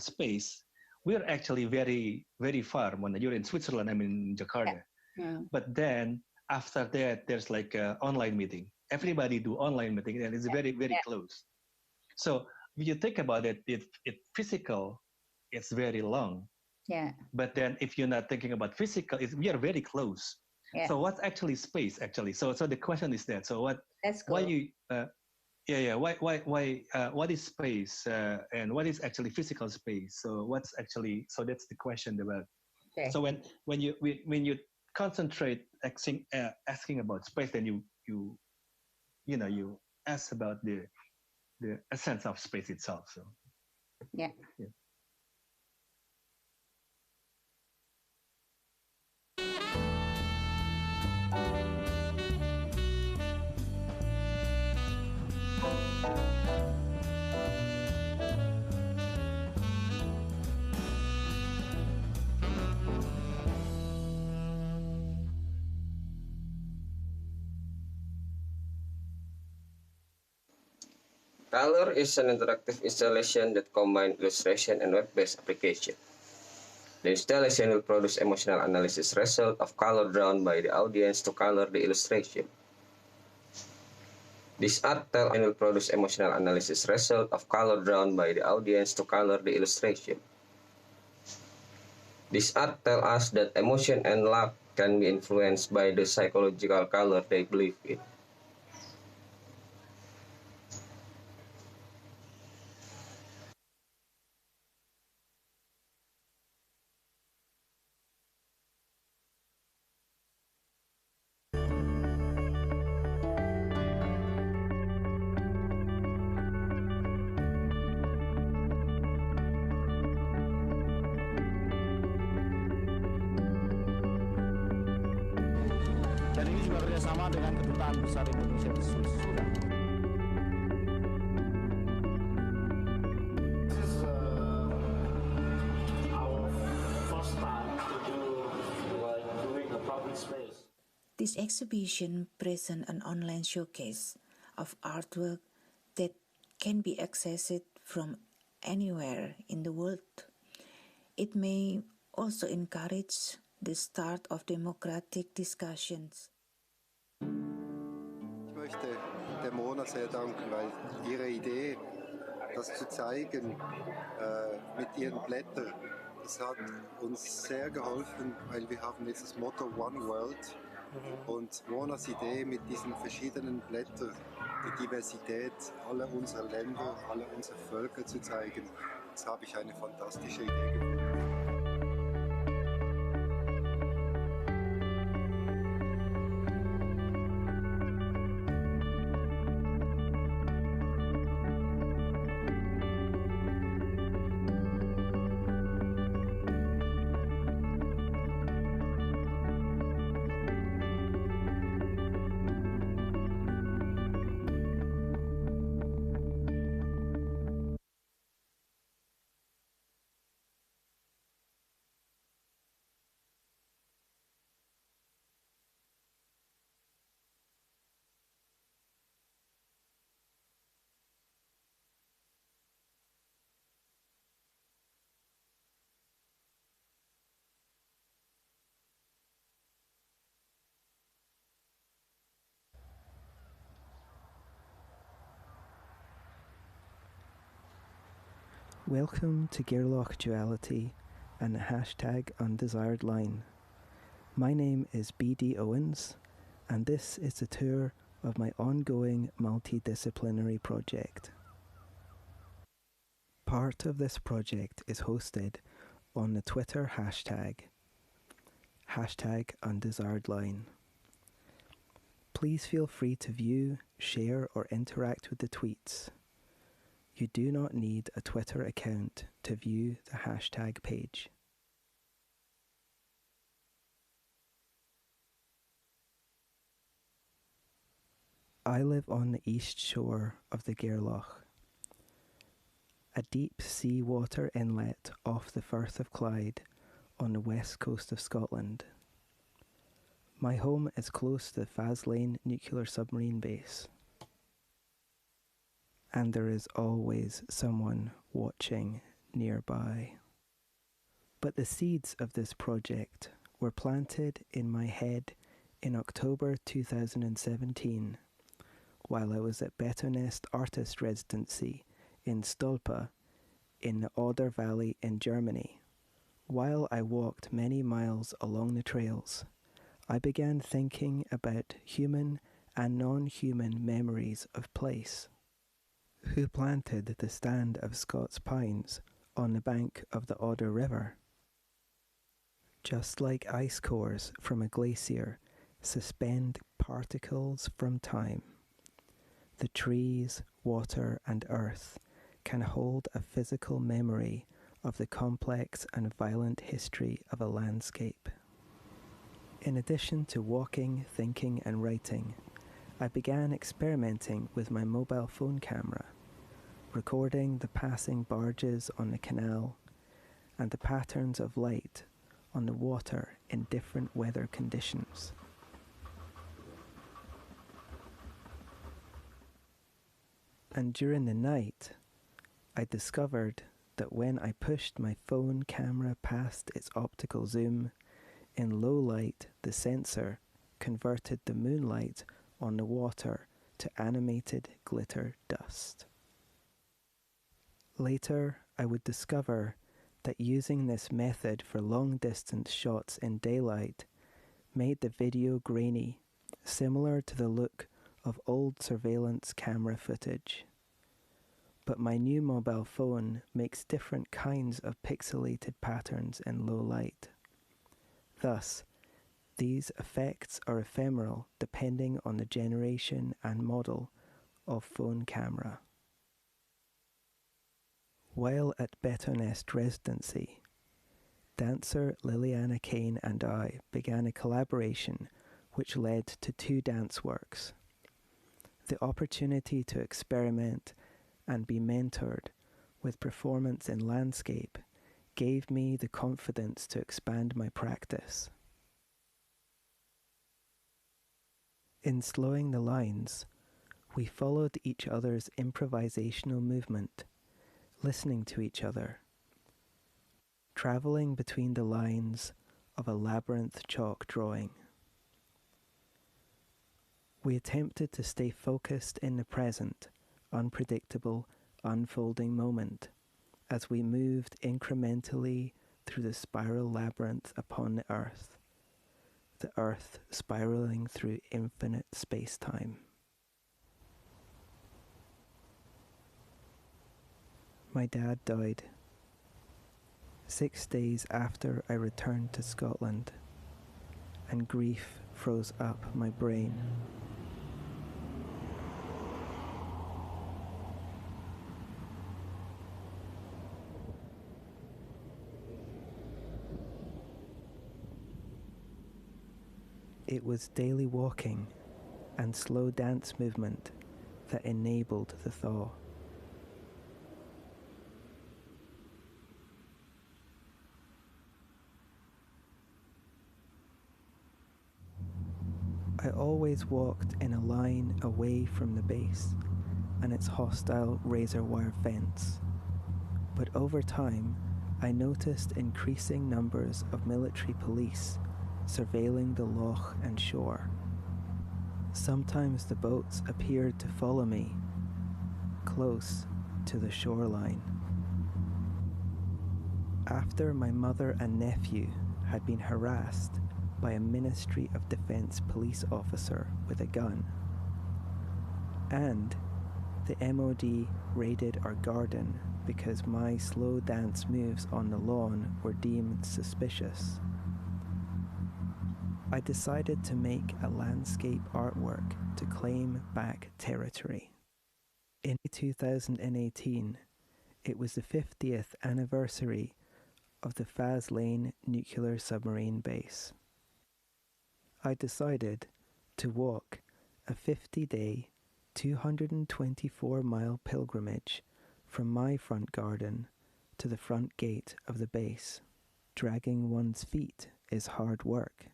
Speaker 5: space, we're actually very, very far. When you're in Switzerland, I'm in Jakarta.
Speaker 19: Yeah.
Speaker 5: But then after that, there's like an online meeting. Everybody do online meeting, and it's very, very close. So if you think about it, it physical, it's very long.
Speaker 19: Yeah.
Speaker 5: But then if you're not thinking about physical, we are very close.
Speaker 19: Yeah.
Speaker 5: So what's actually space actually? So the question is that. So what?
Speaker 19: That's cool.
Speaker 5: Why you? Why? What is space and what is actually physical space? So what's actually? So that's the question about.
Speaker 19: Okay.
Speaker 5: So when you concentrate asking about space, then you ask about the essence of space itself. So.
Speaker 19: Yeah.
Speaker 15: Color is an interactive installation that combines illustration and web-based application. The installation will produce emotional analysis result of color drawn by the audience to color the illustration. This art tell will produce emotional analysis result of color drawn by the audience to color the illustration. This art tell us that emotion and love can be influenced by the psychological color they believe in.
Speaker 20: Dan ini juga kerjasama dengan Kedutaan Besar Indonesia di Sudan. This is our first time to do doing a public space.
Speaker 23: This exhibition presents an online showcase of artwork that can be accessed from anywhere in the world. It may also encourage the start of democratic discussions.
Speaker 24: Ich möchte der Mona sehr danken, weil ihre Idee, das zu zeigen mit ihren Blättern, das hat uns sehr geholfen, weil wir haben jetzt das Motto One World und Monas Idee mit diesen verschiedenen Blättern, die Diversität aller unserer Länder, aller unserer Völker zu zeigen, das habe ich eine fantastische Idee gefunden.
Speaker 25: Welcome to Loch Duality and the hashtag Undesired Line. My name is BD Owens, and this is a tour of my ongoing multidisciplinary project. Part of this project is hosted on the Twitter hashtag Undesired Line. Please feel free to view, share, or interact with the tweets. You do not need a Twitter account to view the hashtag page. I live on the east shore of the Gare Loch, a deep sea water inlet off the Firth of Clyde on the west coast of Scotland. My home is close to the Faslane nuclear submarine base, and there is always someone watching nearby. But the seeds of this project were planted in my head in October 2017, while I was at Betonest Artist Residency in Stolpa in the Oder Valley in Germany. While I walked many miles along the trails, I began thinking about human and non-human memories of place. Who planted the stand of Scots pines on the bank of the Oder River? Just like ice cores from a glacier suspend particles from time, the trees, water, and earth can hold a physical memory of the complex and violent history of a landscape. In addition to walking, thinking, and writing, I began experimenting with my mobile phone camera, recording the passing barges on the canal and the patterns of light on the water in different weather conditions. And during the night, I discovered that when I pushed my phone camera past its optical zoom, in low light the sensor converted the moonlight on the water to animated glitter dust. Later, I would discover that using this method for long-distance shots in daylight made the video grainy, similar to the look of old surveillance camera footage. But my new mobile phone makes different kinds of pixelated patterns in low light. Thus, these effects are ephemeral depending on the generation and model of phone camera. While at Betonest residency, dancer Liliana Kane and I began a collaboration which led to 2 dance works. The opportunity to experiment and be mentored with performance in landscape gave me the confidence to expand my practice. In Slowing the Lines, we followed each other's improvisational movement, listening to each other, travelling between the lines of a labyrinth chalk drawing. We attempted to stay focused in the present, unpredictable, unfolding moment as we moved incrementally through the spiral labyrinth upon the earth spiraling through infinite space-time. My dad died 6 days after I returned to Scotland, and grief froze up my brain. It was daily walking and slow dance movement that enabled the thaw. I always walked in a line away from the base and its hostile razor wire fence, but over time I noticed increasing numbers of military police surveilling the loch and shore. Sometimes the boats appeared to follow me close to the shoreline. After my mother and nephew had been harassed by a Ministry of Defence police officer with a gun, and the MOD raided our garden because my slow dance moves on the lawn were deemed suspicious, I decided to make a landscape artwork to claim back territory. In 2018, it was the 50th anniversary of the Faslane nuclear submarine base. I decided to walk a 50-day, 224-mile pilgrimage from my front garden to the front gate of the base. Dragging one's feet is hard work.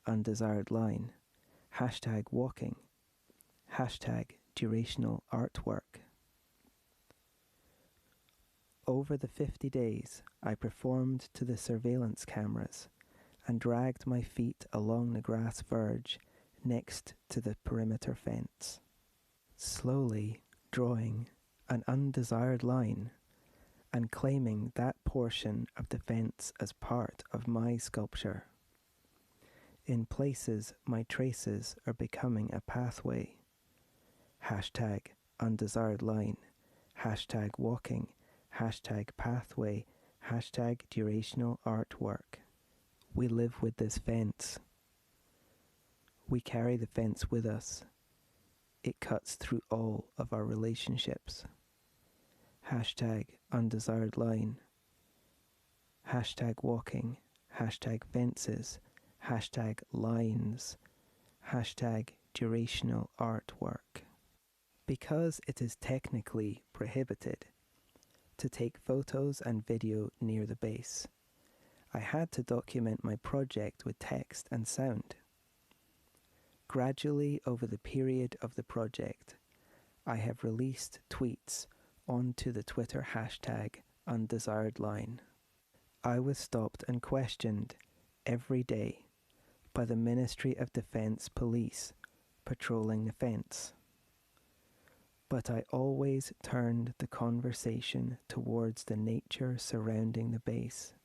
Speaker 25: #undesired line, #walking, #durational artwork. Over the 50 days, I performed to the surveillance cameras and dragged my feet along the grass verge next to the perimeter fence, slowly drawing an undesired line and claiming that portion of the fence as part of my sculpture. In places, my traces are becoming a pathway. #undesired line, #walking, #pathway, #durational artwork. We live with this fence. We carry the fence with us. It cuts through all of our relationships. #undesired line, #walking, #fences, #lines, #durational artwork. Because it is technically prohibited to take photos and video near the base, I had to document my project with text and sound. Gradually over the period of the project, I have released tweets onto the Twitter hashtag #undesiredline. I was stopped and questioned every day by the Ministry of Defence police patrolling the fence. But I always turned the conversation towards the nature surrounding the base.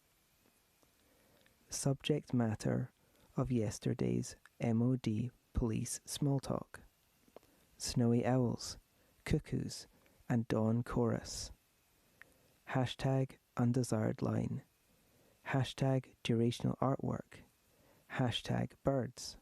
Speaker 25: Subject matter of yesterday's MOD police small talk. Snowy owls, cuckoos, and dawn chorus. Hashtag undesired line. Hashtag durational artwork. Hashtag birds.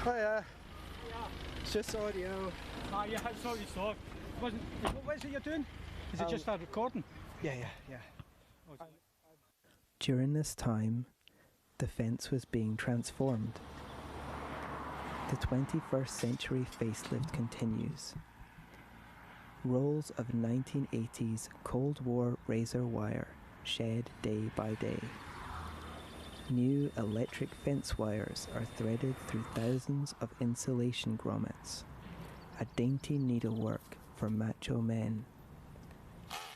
Speaker 6: Hiya. It's just audio.
Speaker 9: Ah, yeah, I saw you saw. What is it you're doing? Is it just a recording?
Speaker 6: Yeah.
Speaker 25: During this time, the fence was being transformed. The 21st century facelift continues. Rolls of 1980s Cold War razor wire shed day by day. New electric fence wires are threaded through thousands of insulation grommets, a dainty needlework for macho men.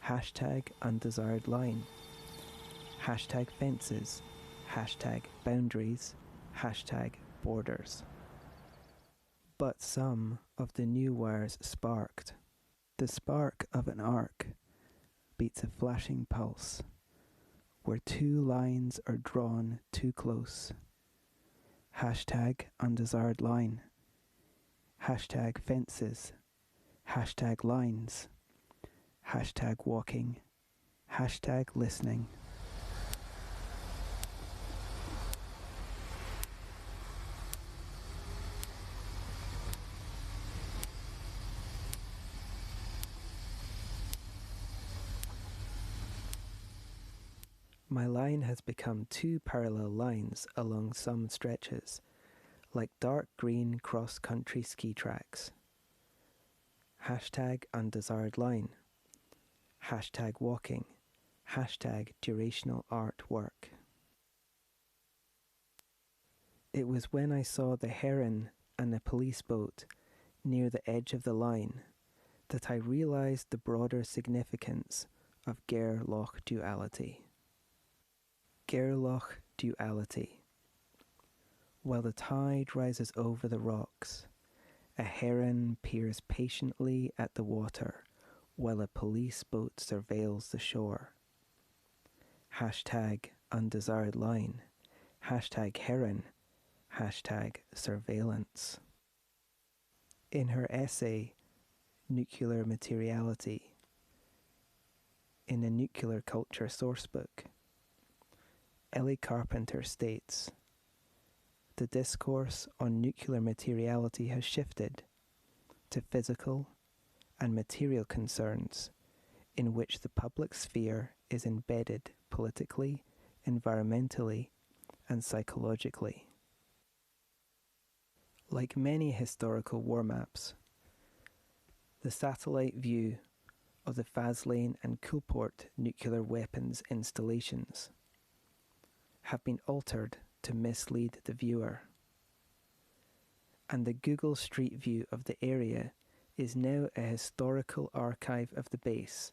Speaker 25: Hashtag undesired line. Hashtag fences. Hashtag boundaries. Hashtag borders. But some of the new wires sparked. The spark of an arc beats a flashing pulse, where two lines are drawn too close. Hashtag undesired line. Hashtag fences. Hashtag lines. Hashtag walking. Hashtag listening. My line has become two parallel lines along some stretches, like dark green cross-country ski tracks. Hashtag undesired line. Hashtag walking. Hashtag durational artwork. It was when I saw the heron and the police boat near the edge of the line that I realised the broader significance of Gare Loch duality. Gare Loch duality. While the tide rises over the rocks, a heron peers patiently at the water while a police boat surveils the shore. Hashtag undesired line. Hashtag heron. Hashtag surveillance. In her essay, Nuclear Materiality, in the Nuclear Culture Sourcebook, Ellie Carpenter states, "The discourse on nuclear materiality has shifted to physical and material concerns in which the public sphere is embedded politically, environmentally, and psychologically." Like many historical war maps, the satellite view of the Faslane and Coulport nuclear weapons installations have been altered to mislead the viewer. And the Google Street View of the area is now a historical archive of the base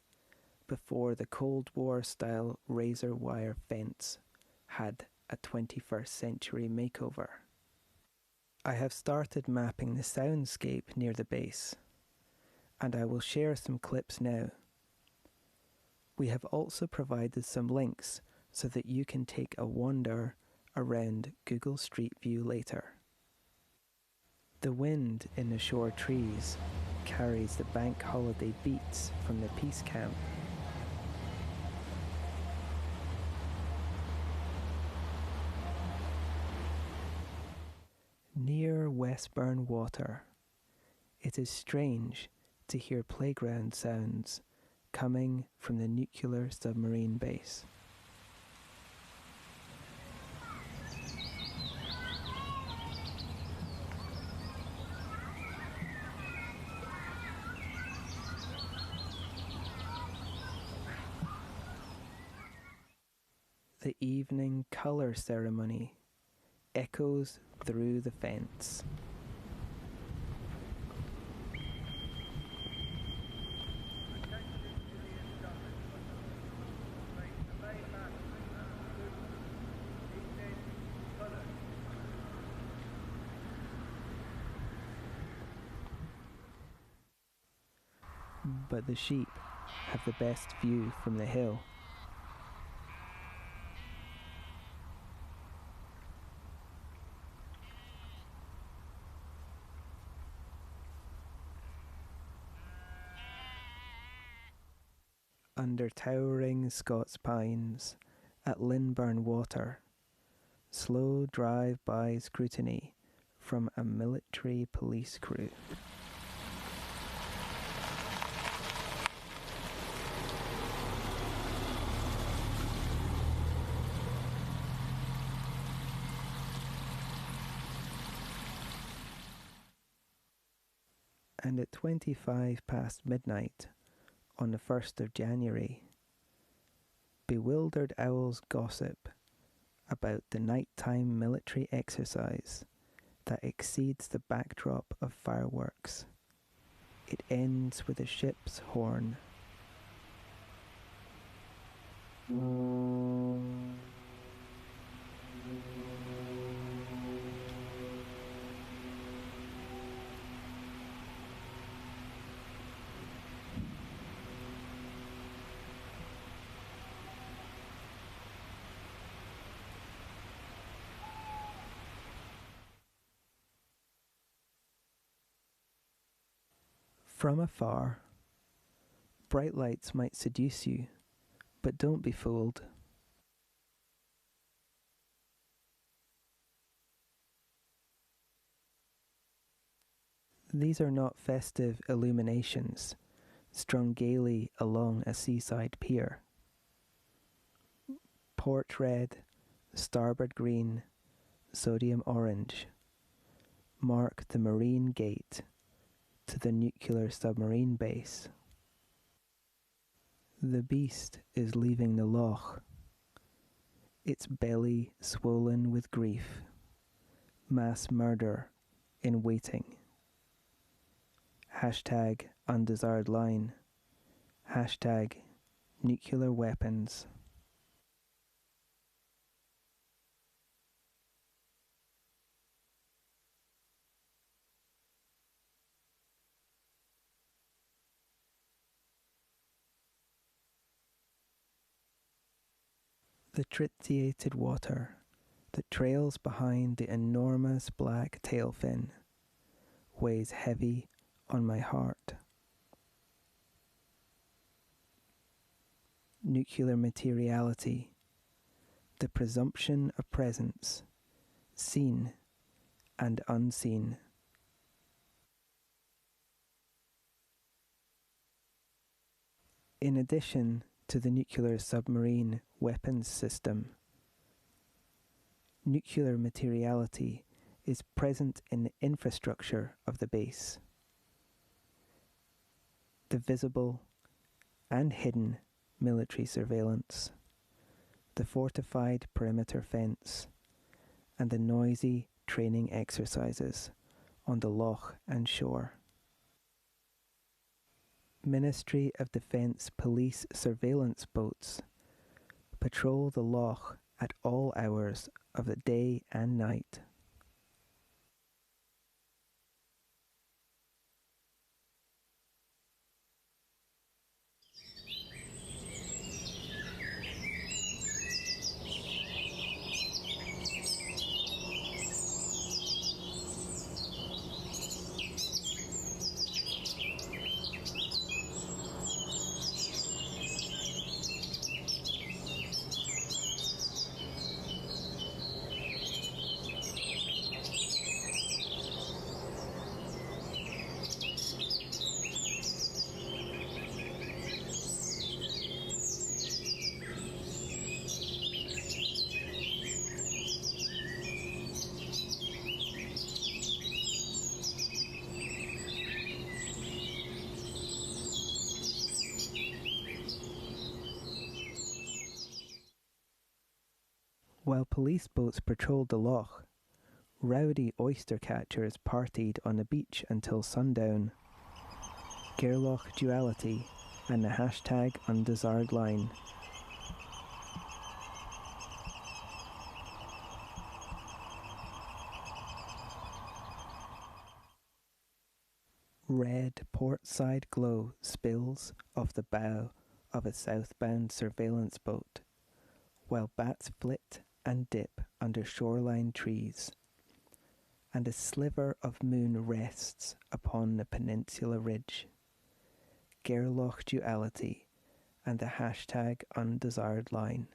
Speaker 25: before the Cold War style razor wire fence had a 21st century makeover. I have started mapping the soundscape near the base, and I will share some clips now. We have also provided some links so that you can take a wander around Google Street View later. The wind in the shore trees carries the bank holiday beats from the peace camp. Near Westburn Water, it is strange to hear playground sounds coming from the nuclear submarine base. The evening colour ceremony echoes through the fence. But the sheep have the best view from the hill. Under towering Scots pines at Linburn Water, slow drive-by scrutiny from a military police crew. And at 25 past midnight on the 1st of January, bewildered owls gossip about the nighttime military exercise that exceeds the backdrop of fireworks. It ends with a ship's horn. From afar, bright lights might seduce you, but don't be fooled. These are not festive illuminations strung gaily along a seaside pier. Port red, starboard green, sodium orange mark the marine gate to the nuclear submarine base. The beast is leaving the Loch, its belly swollen with grief, mass murder in waiting. Hashtag undesired line, hashtag nuclear weapons. The tritiated water that trails behind the enormous black tail fin weighs heavy on my heart. Nuclear materiality, the presumption of presence, seen and unseen. In addition to the nuclear submarine weapons system, nuclear materiality is present in the infrastructure of the base. The visible and hidden military surveillance, the fortified perimeter fence, and the noisy training exercises on the Loch and shore. Ministry of Defence police surveillance boats patrol the Loch at all hours of the day and night. While police boats patrolled the Loch, rowdy oyster catchers partied on the beach until sundown. Gare Duality and the hashtag #undesired line. Red port-side glow spills off the bow of a southbound surveillance boat, while bats flit and dip under shoreline trees, and a sliver of moon rests upon the peninsula ridge. Gare Duality and the hashtag #undesired line.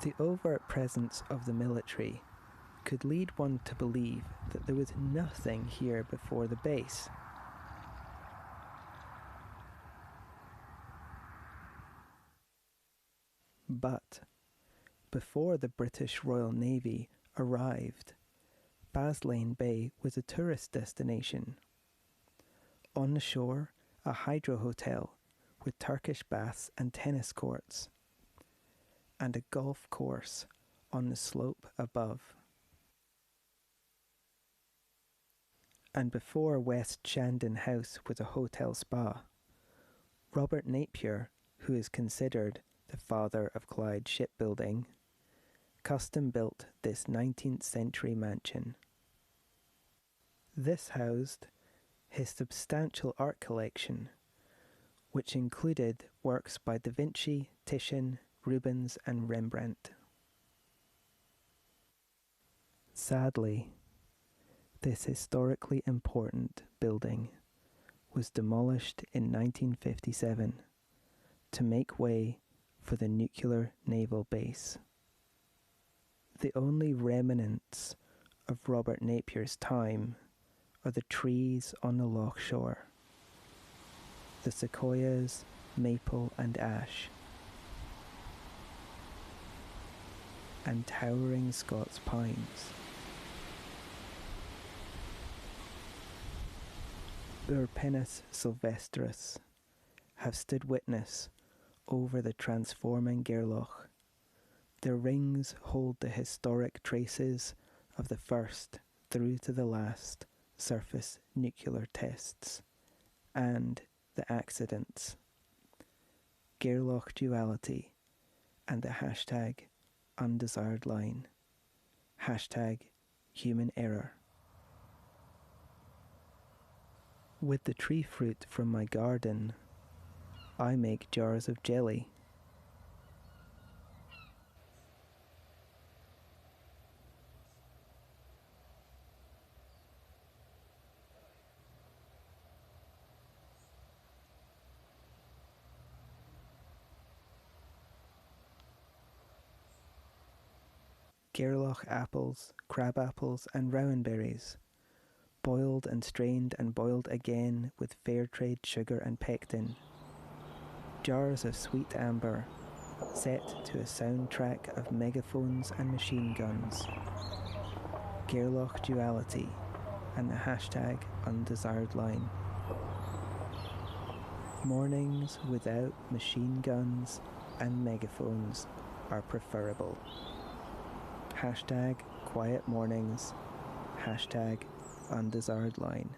Speaker 25: The overt presence of the military could lead one to believe that there was nothing here before the base. But before the British Royal Navy arrived, Baslane Bay was a tourist destination. On the shore, a hydro hotel with Turkish baths and tennis courts, and a golf course on the slope above. And before West Shandon House was a hotel spa, Robert Napier, who is considered the father of Clyde shipbuilding, custom built this 19th century mansion. This housed his substantial art collection, which included works by Da Vinci, Titian, Rubens and Rembrandt. Sadly, this historically important building was demolished in 1957 to make way for the nuclear naval base. The only remnants of Robert Napier's time are the trees on the Loch shore, the sequoias, maple and ash, and towering Scots pines. Urpinus sylvestris have stood witness over the transforming Gairloch. Their rings hold the historic traces of the first through to the last surface nuclear tests and the accidents. Gairloch Duality and the hashtag #undesired line. Hashtag human error. With the tree fruit from my garden, I make jars of jelly. Gairloch apples, crab apples and rowan berries, boiled and strained and boiled again with fair trade sugar and pectin. Jars of sweet amber, set to a soundtrack of megaphones and machine guns. Gairloch Duality and the hashtag #undesired line. Mornings without machine guns and megaphones are preferable. Hashtag quiet mornings. Hashtag #undesired line.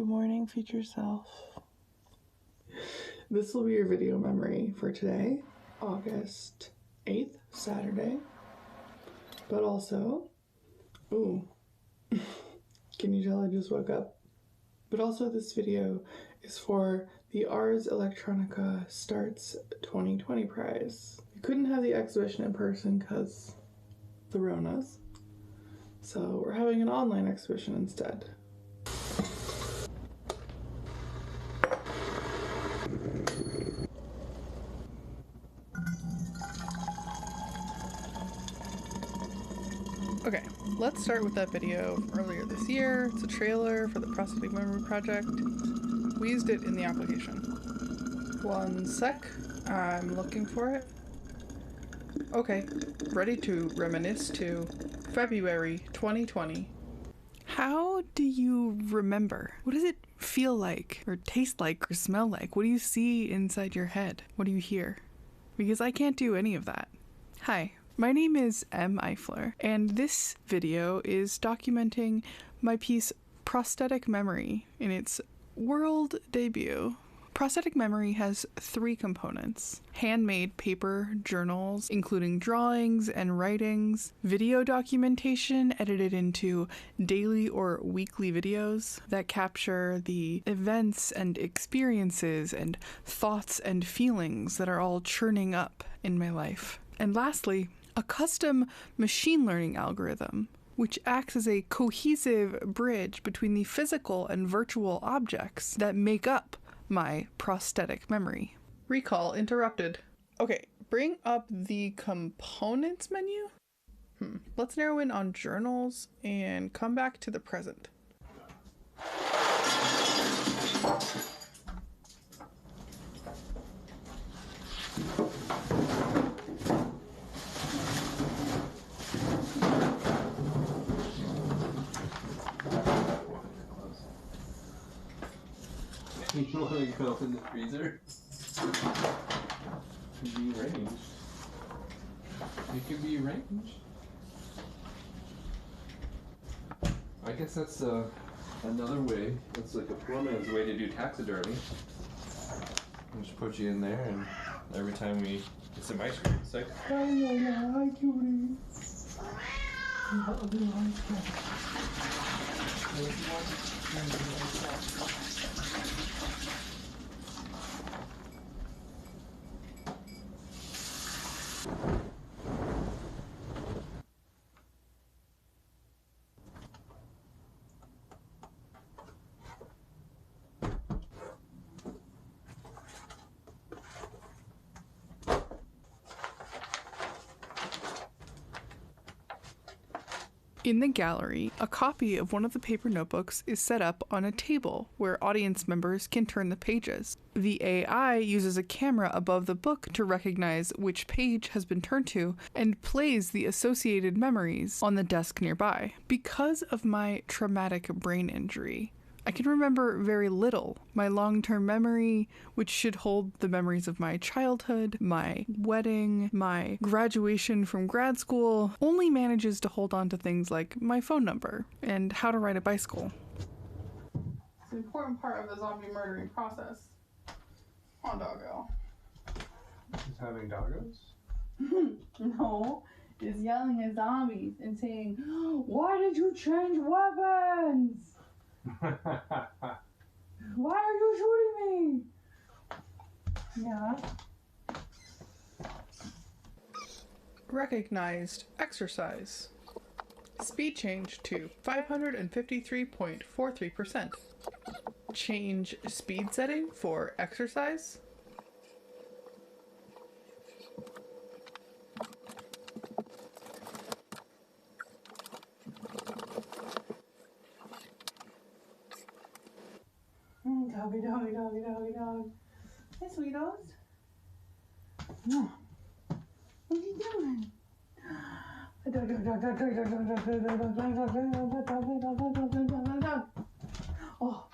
Speaker 1: morning, future self. This will be your video memory for today, August 8th, Saturday. But also, ooh, can you tell I just woke up? But also this video is for the Ars Electronica Starts 2020 prize. We couldn't have the exhibition in person because the Ronas, so we're having an online exhibition instead. Okay, let's start with that video from earlier this year. It's a trailer for the Prosthetic Memory project. We used it in the application. One sec, I'm looking for it. Okay, ready to reminisce to February 2020. How do you remember? What does it feel like, or taste like, or smell like? What do you see inside your head? What do you hear? Because I can't do any of that. Hi. My name is M. Eifler, and this video is documenting my piece Prosthetic Memory in its world debut. Prosthetic Memory has 3 components: handmade paper journals, including drawings and writings, video documentation edited into daily or weekly videos that capture the events and experiences and thoughts and feelings that are all churning up in my life. And lastly, a custom machine learning algorithm, which acts as a cohesive bridge between the physical and virtual objects that make up my prosthetic memory. Recall interrupted. Okay, bring up the components menu. Let's narrow in on journals and come back to the present.
Speaker 22: You want to go in the freezer? It can be arranged. It can be arranged. I guess that's another way. That's like a poor man's way to do taxidermy. I just put you in there, and every time we get some ice cream, it's like, hi, cutie.
Speaker 1: In the gallery, a copy of one of the paper notebooks is set up on a table where audience members can turn the pages. The AI uses a camera above the book to recognize which page has been turned to and plays the associated memories on the desk nearby. Because of my traumatic brain injury, I can remember very little. My long-term memory, which should hold the memories of my childhood, my wedding, my graduation from grad school, only manages to hold on to things like my phone number and how to ride a bicycle. It's an important part of the zombie murdering process. Come on, doggo.
Speaker 22: Is having doggos?
Speaker 1: No, it's yelling at zombies and saying, "Why did you change weapons? Why are you shooting me?" Yeah. Recognized exercise. Speed change to 553.43%. Change speed setting for exercise. Doggy, doggy, doggy, doggy, dog. Hey, sweetos. No. What are you doing? Oh.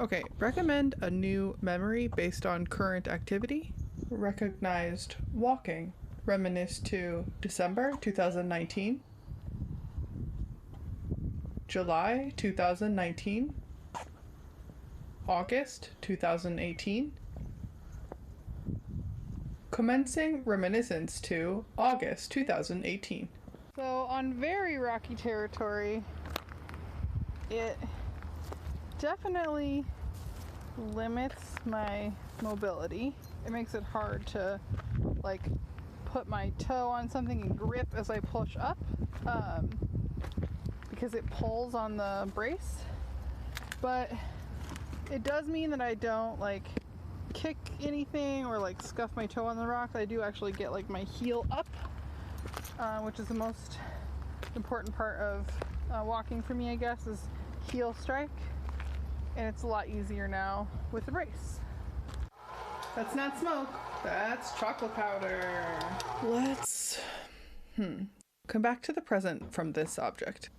Speaker 1: Okay, recommend a new memory based on current activity. Recognized walking. Reminisce to December 2019. July 2019. August 2018. Commencing reminiscence to August 2018. So on very rocky territory, it definitely limits my mobility. It makes it hard to like put my toe on something and grip as I push up because it pulls on the brace. But it does mean that I don't like kick anything or like scuff my toe on the rock. I do actually get like my heel up, which is the most important part of walking for me, I guess, is heel strike. And it's a lot easier now with the brace. That's not smoke, that's chocolate powder. Let's come back to the present from this object.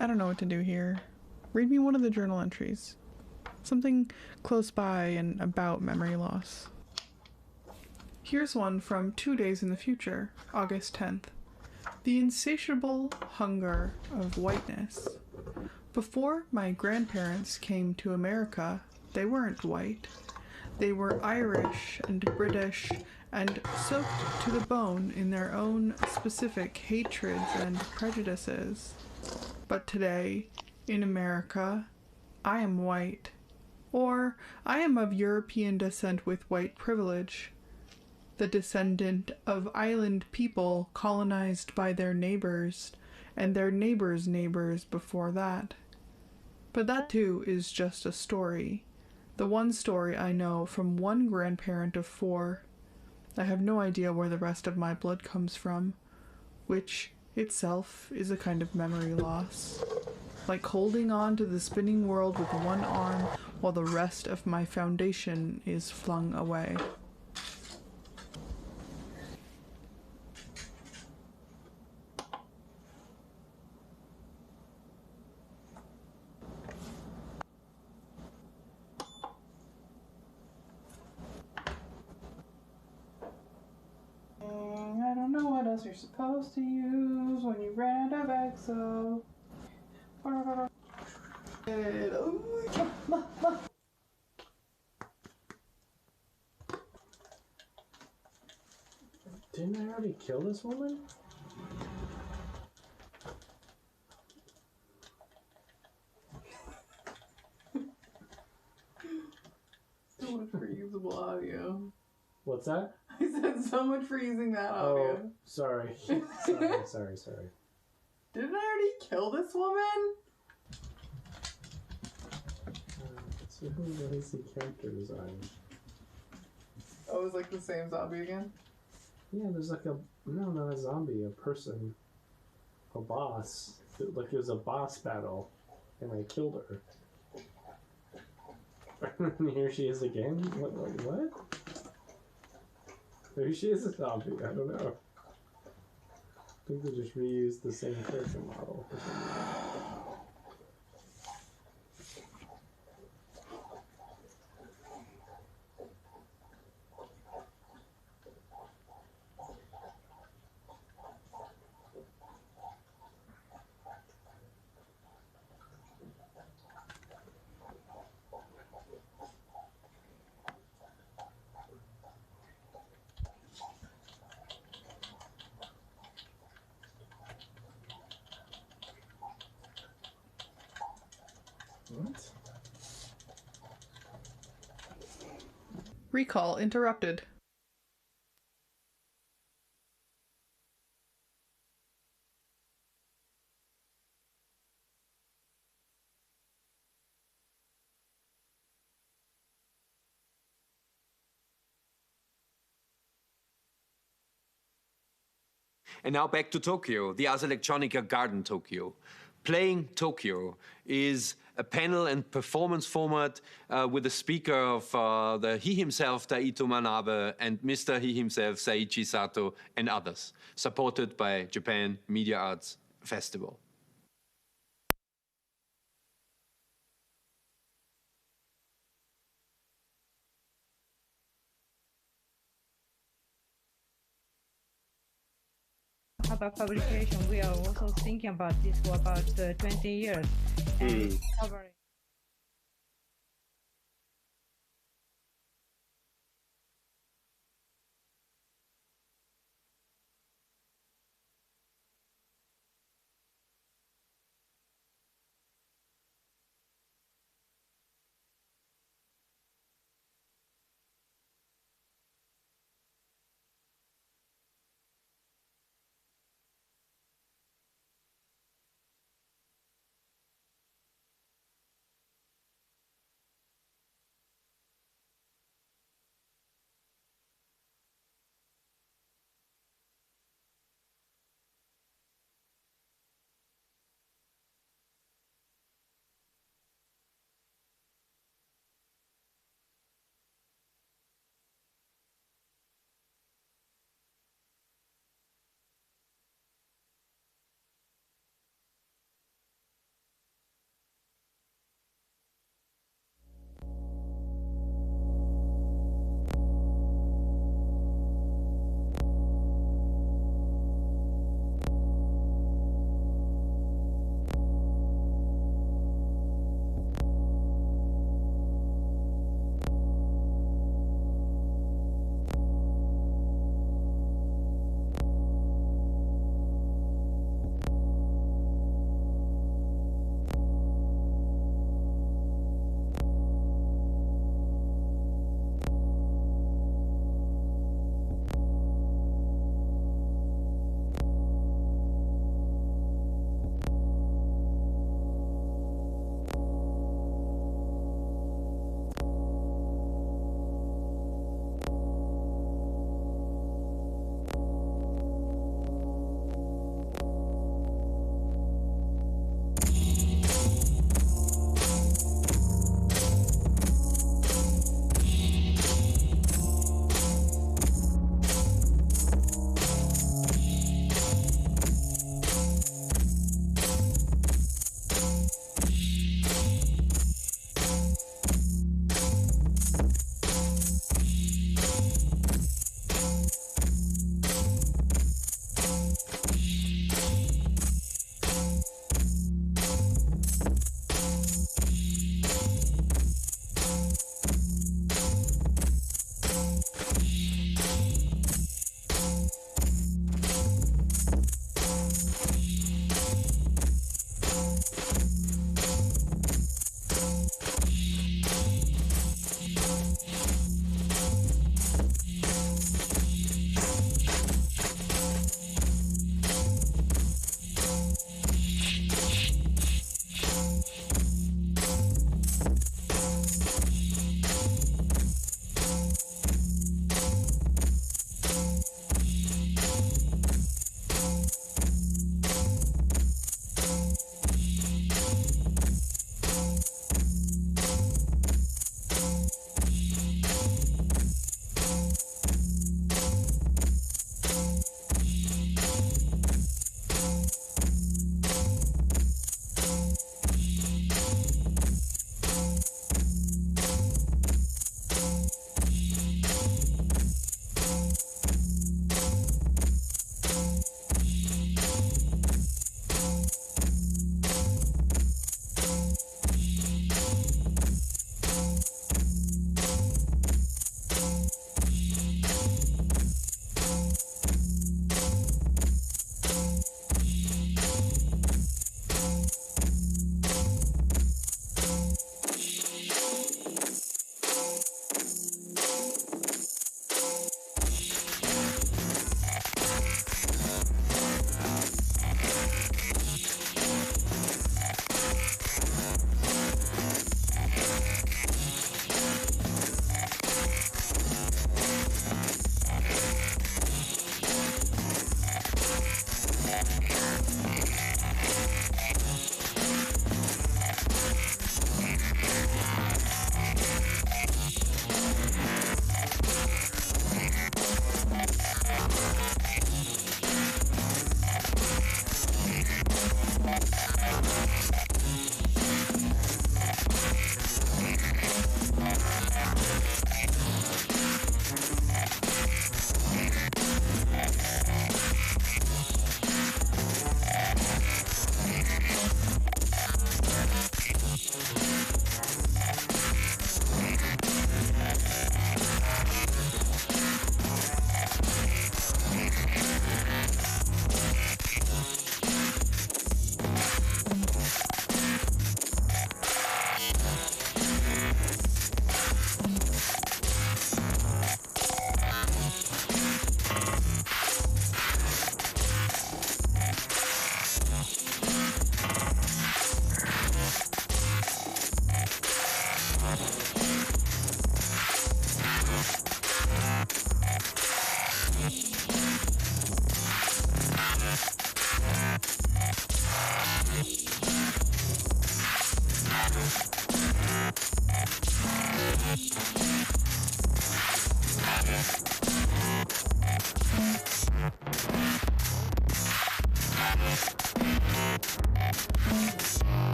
Speaker 1: I don't know what to do here. Read me one of the journal entries. Something close by and about memory loss. Here's one from 2 days in the future, August 10th. The insatiable hunger of whiteness. Before my grandparents came to America, they weren't white. They were Irish and British and soaked to the bone in their own specific hatreds and prejudices. But today, in America, I am white. Or I am of European descent with white privilege, the descendant of island people colonized by their neighbors and their neighbors' neighbors before that. But that too is just a story. The one story I know from one grandparent of 4. I have no idea where the rest of my blood comes from, which itself is a kind of memory loss. Like holding on to the spinning world with one arm while the rest of my foundation is flung away. I don't know what else you're supposed to use when you ran out of exo.
Speaker 10: Didn't I already kill this woman?
Speaker 1: So much for usable audio.
Speaker 10: What's that?
Speaker 1: I said so much for using that audio.
Speaker 10: Oh, sorry. sorry.
Speaker 1: Didn't I already kill this woman?
Speaker 10: So who is the character design?
Speaker 1: Oh, it was like the same zombie again?
Speaker 10: Yeah, there's like no, not a zombie, a person. A boss. Like it was a boss battle, and I killed her. And here she is again? What? Maybe she is a zombie, I don't know. I think they just reused the same character model for some reason.
Speaker 1: What? Recall interrupted.
Speaker 8: And now back to Tokyo, the Ars Electronica Garden Tokyo. Playing Tokyo is a panel and performance format with a speaker of he himself, Taito Manabe, and Mr. He himself, Saichi Sato, and others, supported by Japan Media Arts Festival.
Speaker 11: About publication, we are also thinking about this for about 20 years. And covering.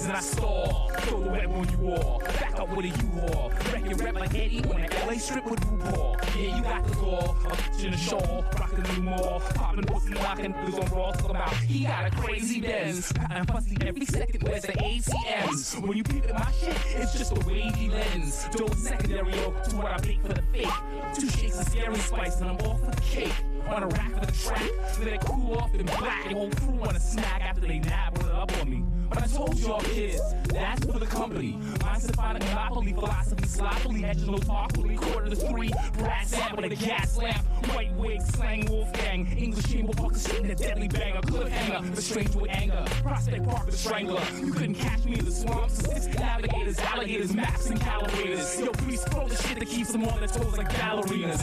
Speaker 7: and I stall. Throw the web on you all, back up with a U-Haul. Wreck your rep like Eddie on the LA strip with RuPaul. Yeah, you got the law, a bitch in a shawl, rockin' the new mall, poppin' pussy, lockin' niggas on Raw, talk about he got a crazy Benz, and pussy every second, where's the ATMs? When you peep at my shit, it's just a wavy lens. Don't secondary to what I make for the fake. 2 shakes of scary spice and I'm off for the cake. On a rack for the track, so they cool off in black. The whole crew wanna snack after they nab it up on me. But I told y'all kids, that's for the company. Mine's to find a monopoly, philosophy, sloppily, hedging no thoughtfully. 2:45, brass amp with a gas lamp. White wig, slang Wolfgang. English chamber park, shooting a deadly banger. Cliffhanger, the strange with anger. Prospect Park, the strangler. You couldn't catch me in the swamps. 6 navigators, alligators, maps and calibrators. Yo, please throw the shit that keeps them on their toes like ballerinas.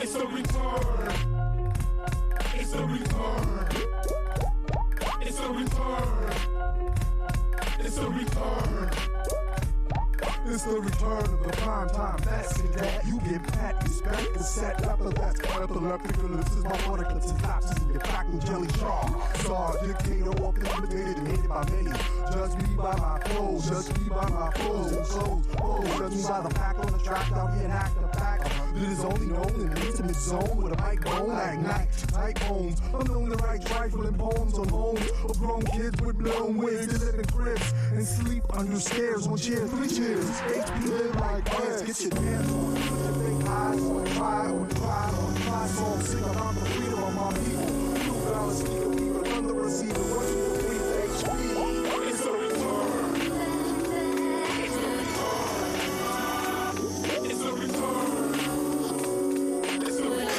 Speaker 7: It's a return. It's a return. It's a return. It's a return.
Speaker 13: It's the return of the prime time. That's it, that you get pat, respect, and set up. That's epileptic. This is my moniker. Synopsis in your back and jelly jaw. Saw a dictator, often imitated and hated by many. Judge me by my flows, judge me by my flows and clothes. Oh, judge me by the pack on the track out here and act the pack. That is only known in an intimate zone with a microphone. I ignite tight bones. I'm known to write trifling poems on homes of grown kids with blown wigs. They live in cribs and sleep under stairs on chairs. 3 chairs. HP live like this. Get your hands on. Put your big eyes on. Try. Song sing about the freedom of my people. $2 sneaker people under a receiver. What's your brief HP? It's a return. It's a return. It's a return. It's a return.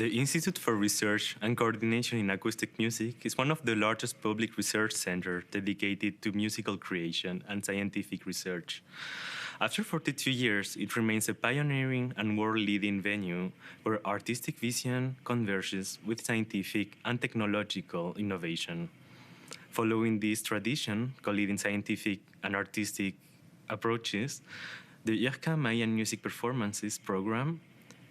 Speaker 3: The Institute for Research and Coordination in Acoustic Music is one of the largest public research centers dedicated to musical creation and scientific research. After 42 years, it remains a pioneering and world-leading venue where artistic vision converges with scientific and technological innovation. Following this tradition, colliding scientific and artistic approaches, the IRCAM AIxMusic Performances program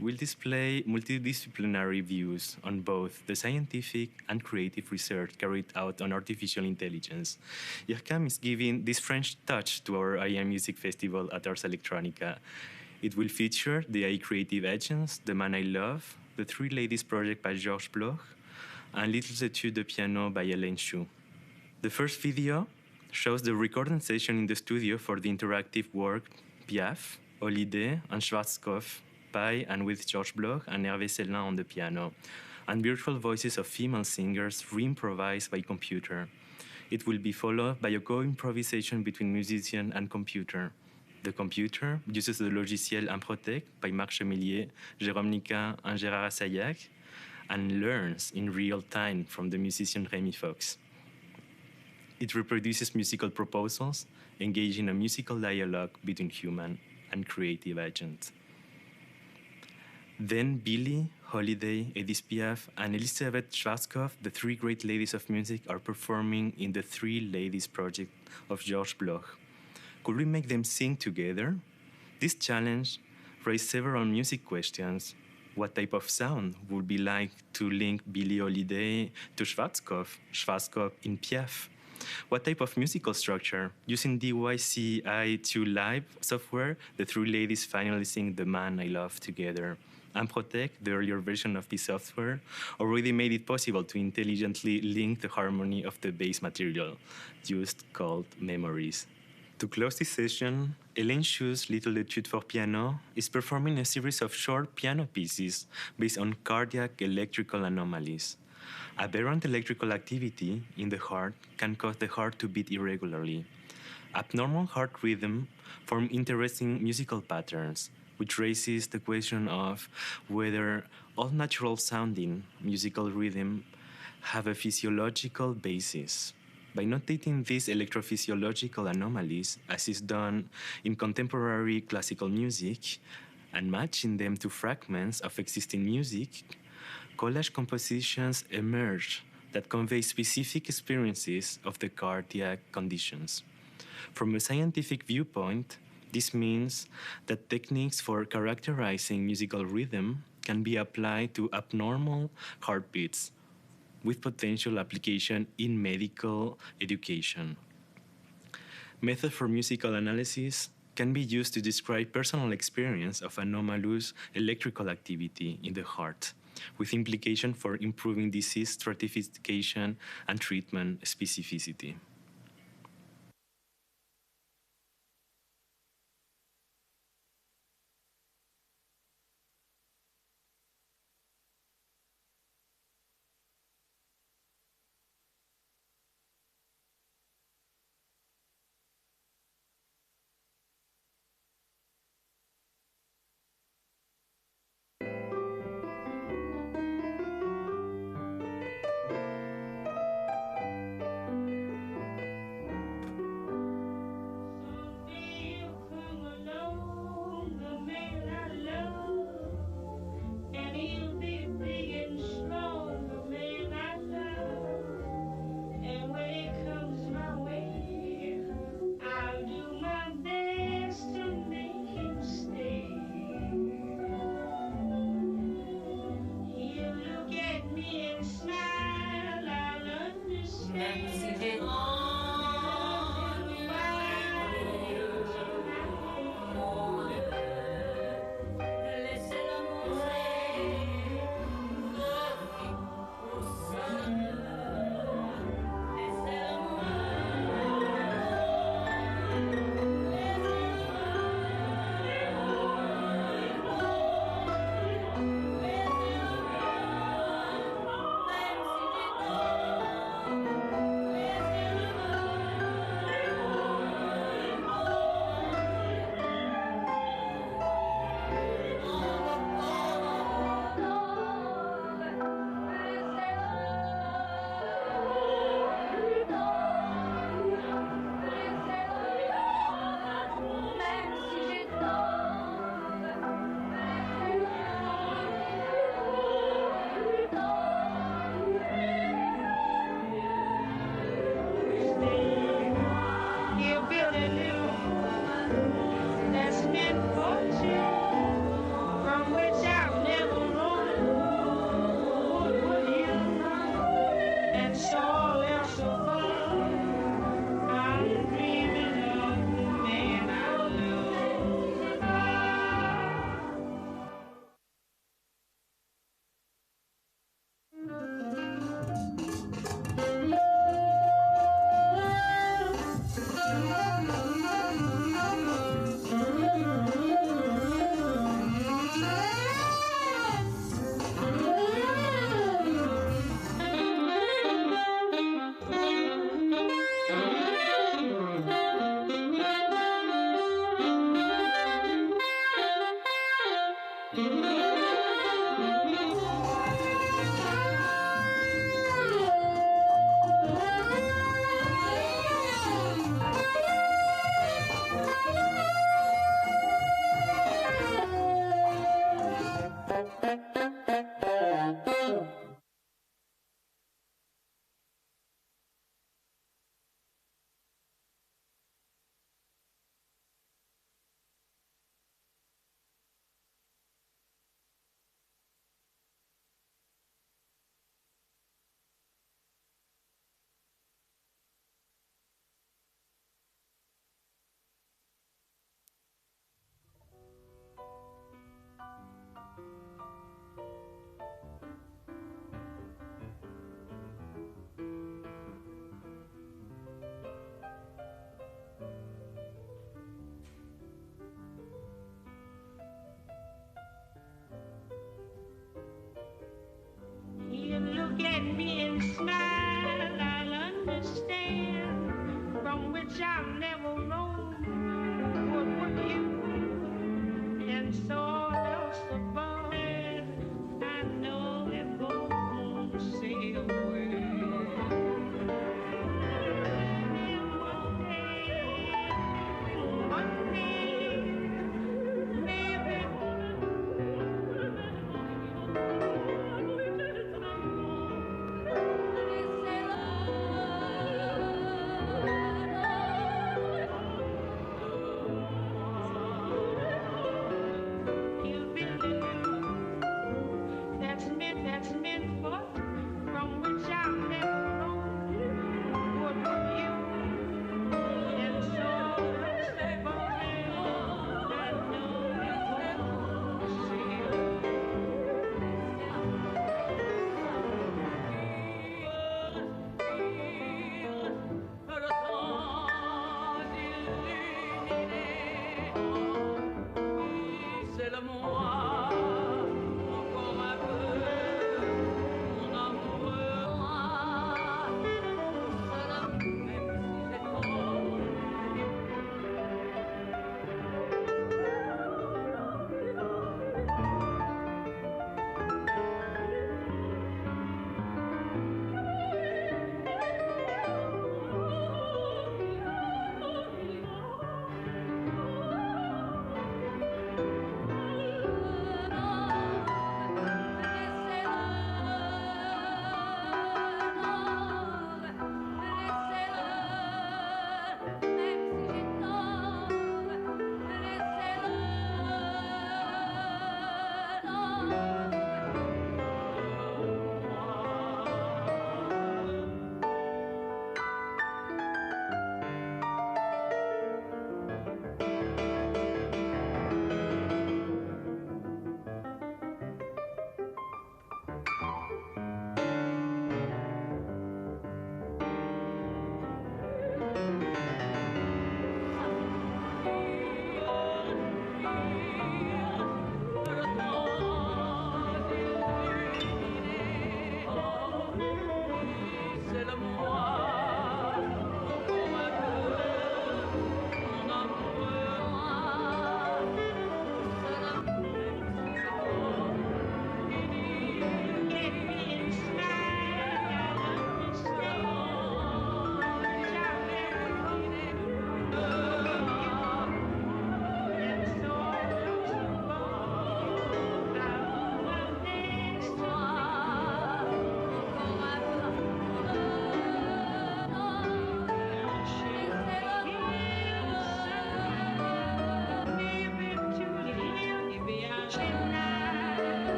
Speaker 3: will display multidisciplinary views on both the scientific and creative research carried out on artificial intelligence. IRCAM is giving this French touch to our AIxMusic Festival at Ars Electronica. It will feature the AI Creative Agents, The Man I Love, The Three Ladies Project by Ötsch Looking, and Little Études de Piano by Elaine Xu. The first video shows the recording session in the studio for the interactive work Piaf, Holiday, and Schwarzkopf by and with Ötsch Looking and Hervé Célin on the piano, and virtual voices of female singers re-improvised by computer. It will be followed by a co-improvisation between musician and computer. The computer uses the logiciel Improtec by Marc Chemillier, Jérôme Niquin, and Gérard Assayag, and learns in real time from the musician Rémi Fox. It reproduces musical proposals, engaging a musical dialogue between human and creative agents. Then Billie, Holiday, Edith Piaf, and Elisabeth Schwarzkopf, the three great ladies of music, are performing in the Three Ladies project of Ötsch Looking. Could we make them sing together? This challenge raised several music questions. What type of sound would be like to link Billie Holiday to Schwarzkopf, Schwarzkopf in Piaf? What type of musical structure? Using DYCI2 Live software, the three ladies finally sing The Man I Love together. Improtec, the earlier version of this software, already made it possible to intelligently link the harmony of the base material used called memories. To close this session, Elaine Xu's Little Étude for Piano is performing a series of short piano pieces based on cardiac electrical anomalies. Aberrant electrical activity in the heart can cause the heart to beat irregularly. Abnormal heart rhythm form interesting musical patterns, which raises the question of whether all natural sounding musical rhythm have a physiological basis. By notating these electrophysiological anomalies, as is done in contemporary classical music, and matching them to fragments of existing music, collage compositions emerge that convey specific experiences of the cardiac conditions. From a scientific viewpoint, this means that techniques for characterizing musical rhythm can be applied to abnormal heartbeats, with potential application in medical education. Method for musical analysis can be used to describe personal experience of anomalous electrical activity in the heart, with implication for improving disease stratification and treatment specificity.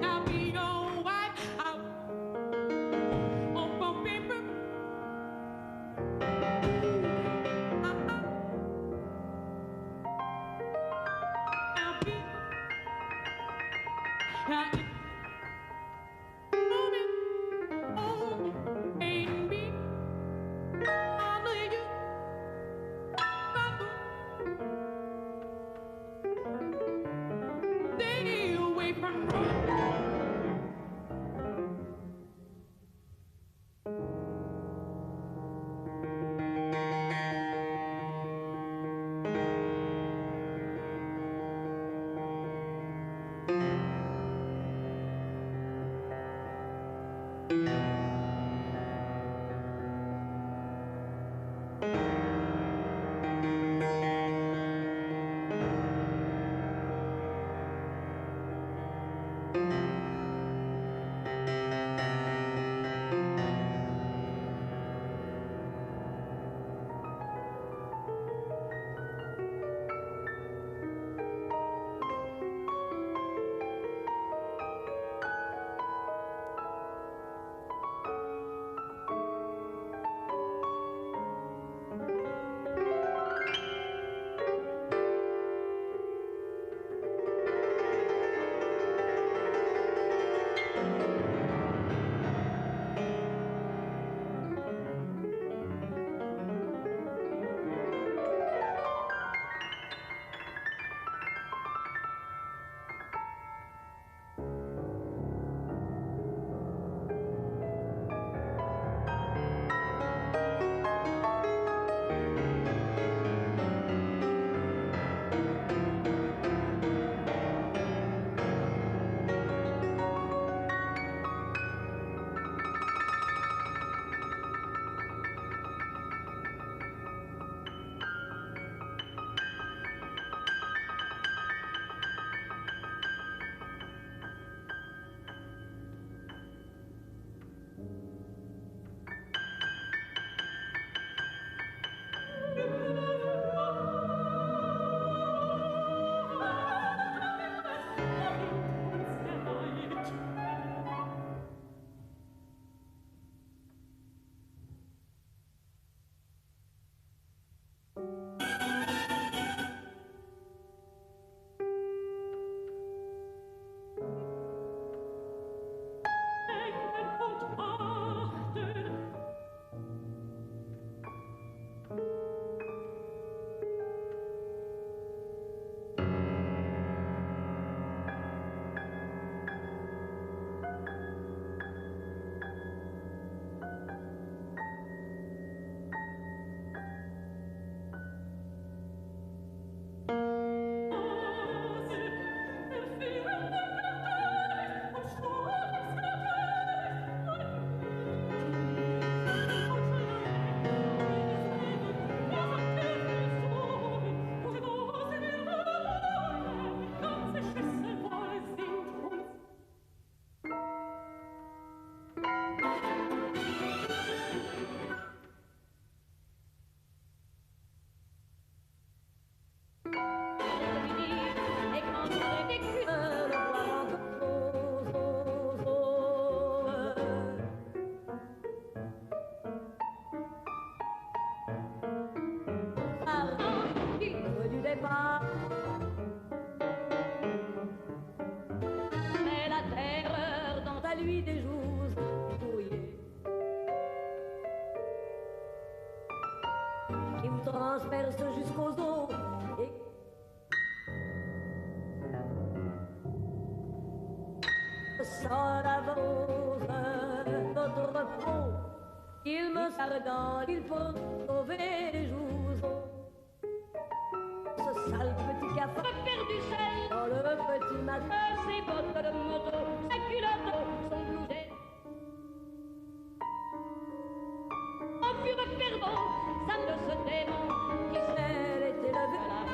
Speaker 7: Now be your wife out. Oh,
Speaker 4: puis des jours brouillés qui me transpercent jusqu'aux os et sans avance notre repos. Il me sarde, il faut sauver les jours. Ce sale petit café perdu sel dans le petit matin, ses bottes de moto, sa culotte, son blouset. En furent perdant, ça ne se dément, qui s'est été levé à la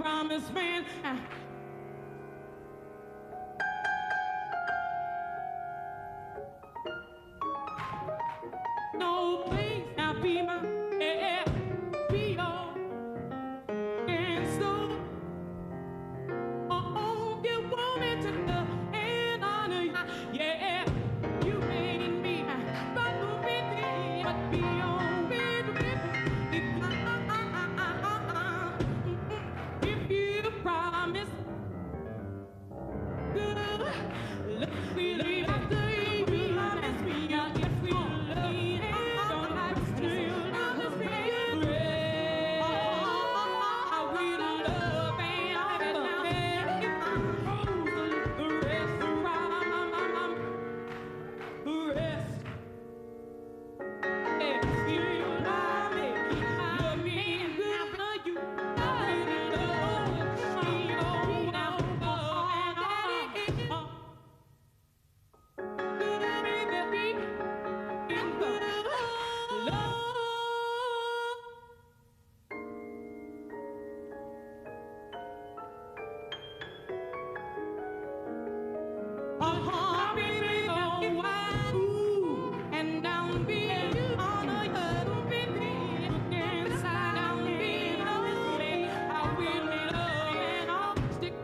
Speaker 12: promised man. No, please now be my be your and so. Oh, you want me to love and honor you, yeah. You made me, but be your baby. If you promise, good, let's believe after you promise me, yes we love you. Don't have to promise me. I will love and the rest around the rest. If you love me after you. And down be on you be inside down be I will be love and I'll stick.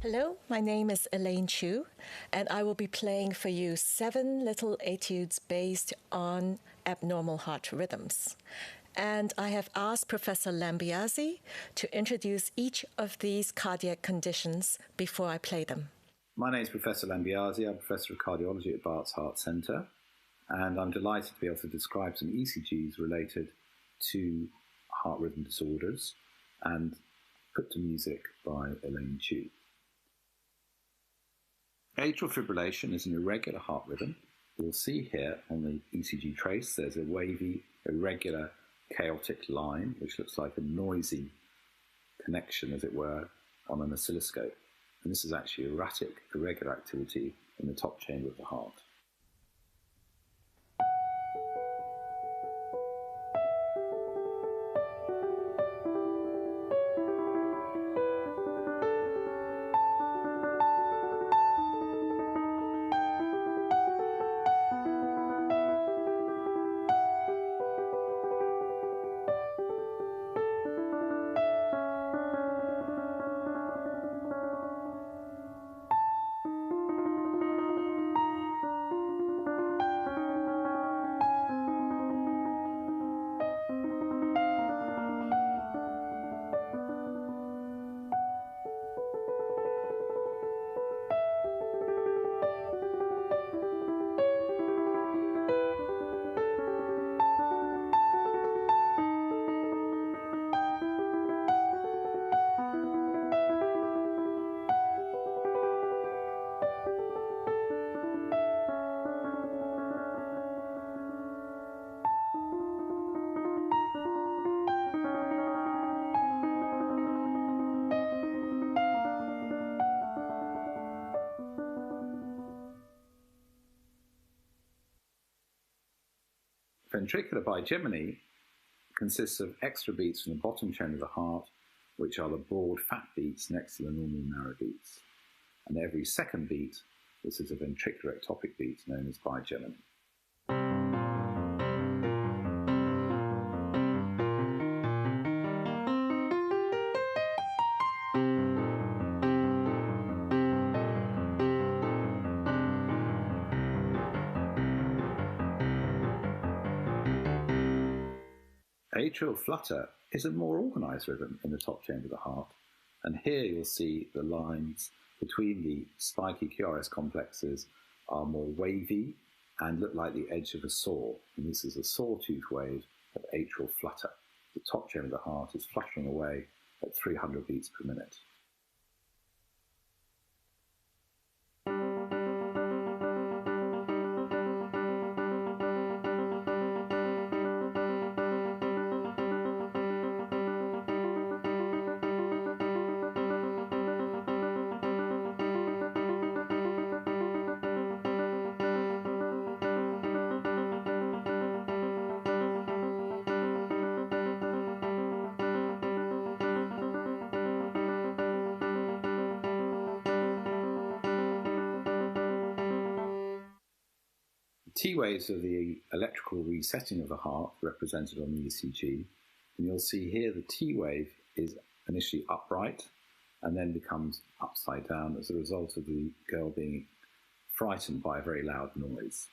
Speaker 14: Hello, my name is Elaine Chu, and I will be playing for you 7 little etudes based on abnormal heart rhythms. And I have asked Professor Lambiase to introduce each of these cardiac conditions before I play them.
Speaker 16: My name is Professor Lambiase. I'm Professor of Cardiology at Bart's Heart Centre, and I'm delighted to be able to describe some ECGs related to heart rhythm disorders and put to music by Elaine Chu. Atrial fibrillation is an irregular heart rhythm. You'll see here on the ECG trace there's a wavy, irregular, chaotic line which looks like a noisy connection, as it were, on an oscilloscope. And this is actually erratic, irregular activity in the top chamber of the heart. Ventricular bigeminy consists of extra beats from the bottom chamber of the heart, which are the broad fat beats next to the normal narrow beats. And every second beat, this is a ventricular ectopic beat known as bigeminy. Atrial flutter is a more organised rhythm in the top chamber of the heart, and here you'll see the lines between the spiky QRS complexes are more wavy and look like the edge of a saw, and this is a sawtooth wave of atrial flutter. The top chamber of the heart is fluttering away at 300 beats per minute. T waves are the electrical resetting of the heart represented on the ECG, and you'll see here the T wave is initially upright and then becomes upside down as a result of the girl being frightened by a very loud noise.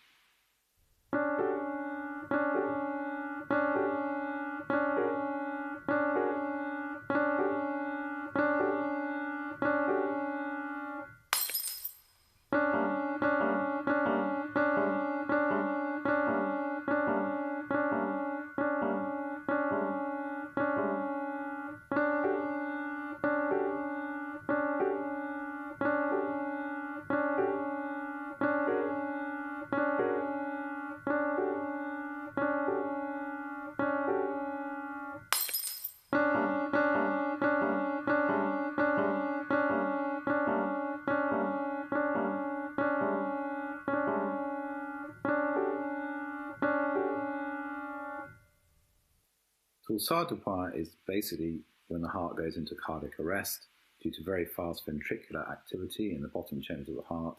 Speaker 16: Pulsar de point is basically when the heart goes into cardiac arrest due to very fast ventricular activity in the bottom chambers of the heart.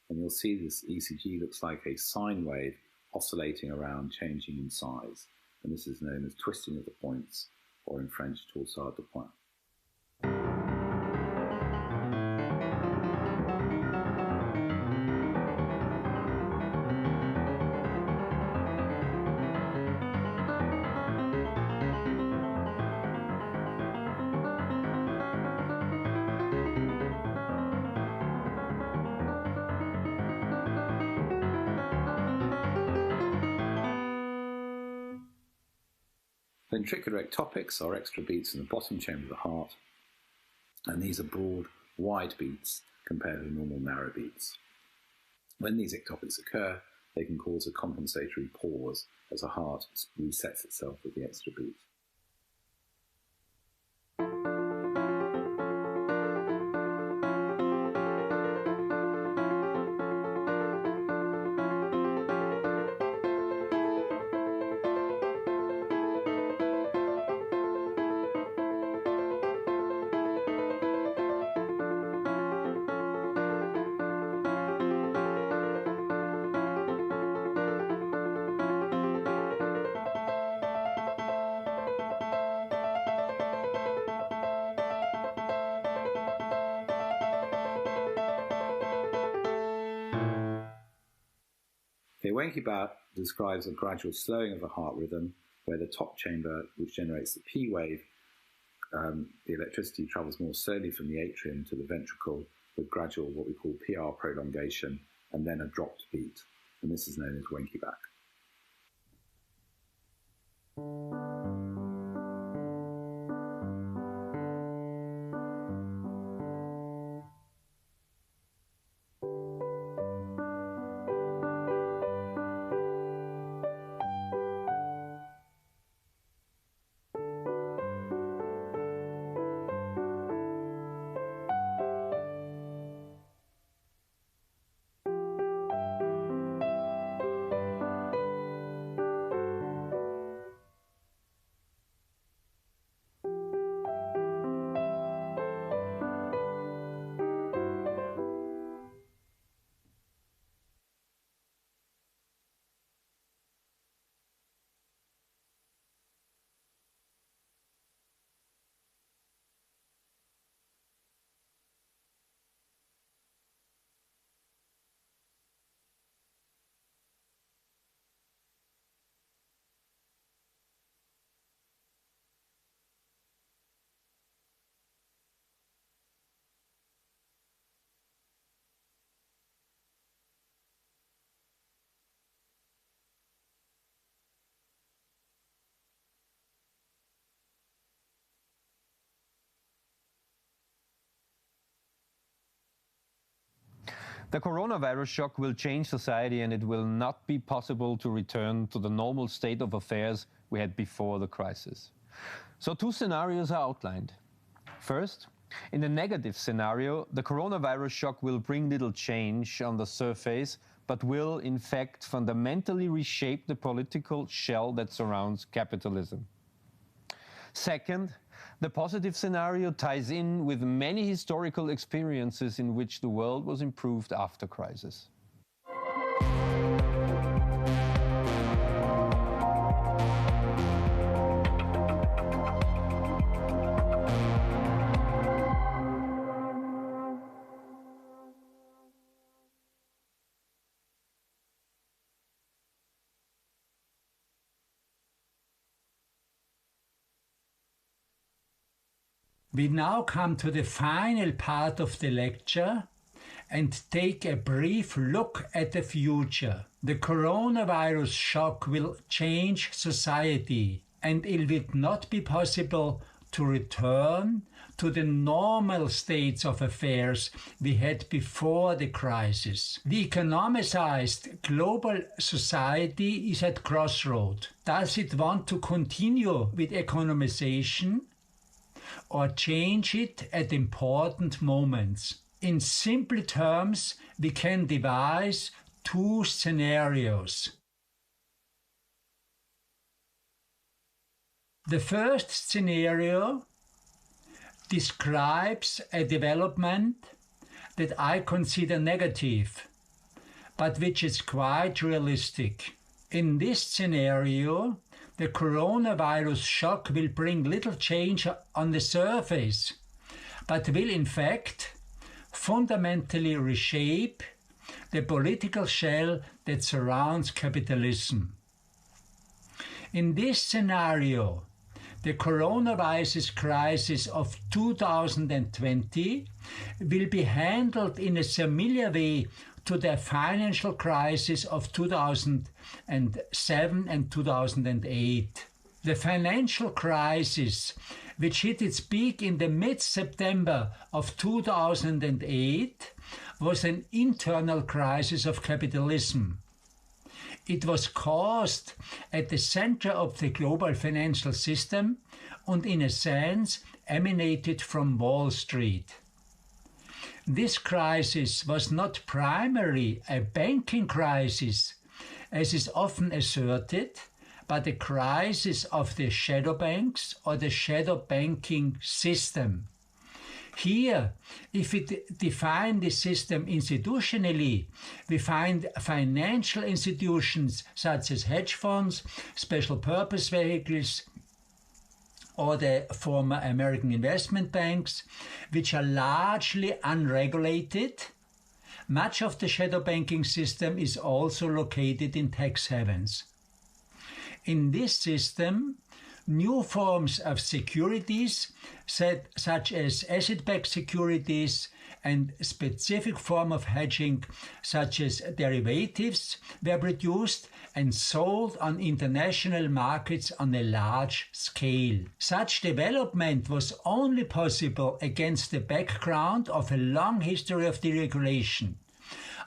Speaker 16: And you'll see this ECG looks like a sine wave oscillating around, changing in size. And this is known as twisting of the points, or in French, torsade de point. Ventricular ectopics are extra beats in the bottom chamber of the heart, and these are broad, wide beats compared to normal narrow beats. When these ectopics occur, they can cause a compensatory pause as the heart resets itself with the extra beat. The Wenki-Bat describes a gradual slowing of the heart rhythm, where the top chamber, which generates the P wave, the electricity travels more slowly from the atrium to the ventricle with gradual, what we call PR prolongation, and then a dropped beat. And this is known as Wenki-Bat.
Speaker 2: The coronavirus shock will change society, and it will not be possible to return to the normal state of affairs we had before the crisis. So 2 scenarios are outlined. First, in the negative scenario, the coronavirus shock will bring little change on the surface, but will in fact fundamentally reshape the political shell that surrounds capitalism. Second, the positive scenario ties in with many historical experiences in which the world was improved after crisis.
Speaker 5: We now come to the final part of the lecture and take a brief look at the future. The coronavirus shock will change society, and it will not be possible to return to the normal states of affairs we had before the crisis. The economicized global society is at crossroads. Does it want to continue with economization or change it at important moments? In simple terms, we can devise 2 scenarios. The first scenario describes a development that I consider negative, but which is quite realistic. In this scenario, the coronavirus shock will bring little change on the surface, but will in fact fundamentally reshape the political shell that surrounds capitalism. In this scenario, the coronavirus crisis of 2020 will be handled in a similar way to the financial crisis of 2007 and 2008. The financial crisis, which hit its peak in the mid-September of 2008, was an internal crisis of capitalism. It was caused at the center of the global financial system and in a sense emanated from Wall Street. This crisis was not primarily a banking crisis, as is often asserted, but a crisis of the shadow banks or the shadow banking system. Here, if we define the system institutionally, we find financial institutions such as hedge funds, special purpose vehicles, or the former American investment banks, which are largely unregulated. Much of the shadow banking system is also located in tax havens. In this system, new forms of securities, such as asset-backed securities, and specific form of hedging, such as derivatives, were produced and sold on international markets on a large scale. Such development was only possible against the background of a long history of deregulation.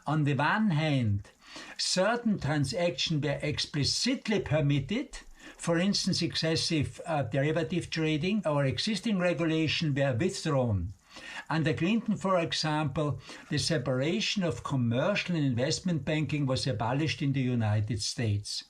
Speaker 5: On the one hand, certain transactions were explicitly permitted. For instance, excessive derivative trading or existing regulation were withdrawn. Under Clinton, for example, the separation of commercial and investment banking was abolished in the United States.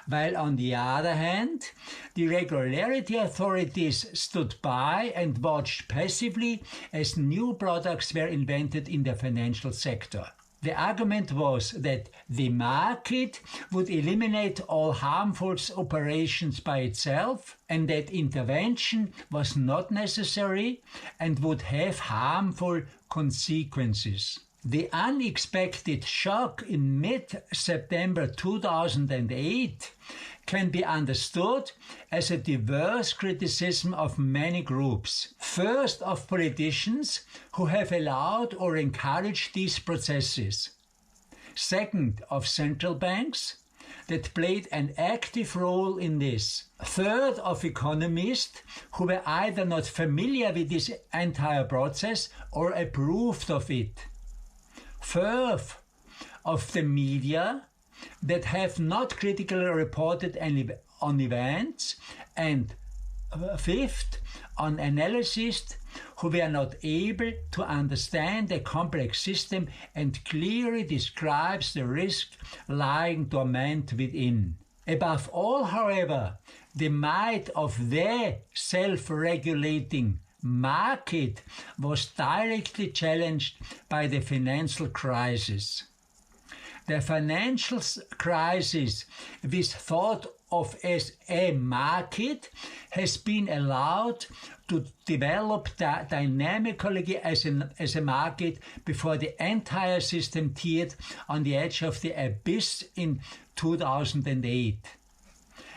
Speaker 5: While on the other hand, the regulatory authorities stood by and watched passively as new products were invented in the financial sector. The argument was that the market would eliminate all harmful operations by itself and that intervention was not necessary and would have harmful consequences. The unexpected shock in mid-September 2008 can be understood as a diverse criticism of many groups. First, of politicians who have allowed or encouraged these processes. Second, of central banks that played an active role in this. Third, of economists who were either not familiar with this entire process or approved of it. Fourth, of the media that have not critically reported on events, and fifth, on analysts who were not able to understand the complex system and clearly describes the risk lying dormant within. Above all, however, the might of the self-regulating market was directly challenged by the financial crisis. The financial crisis, which is thought of as a market, has been allowed to develop dynamically as a market before the entire system teetered on the edge of the abyss in 2008.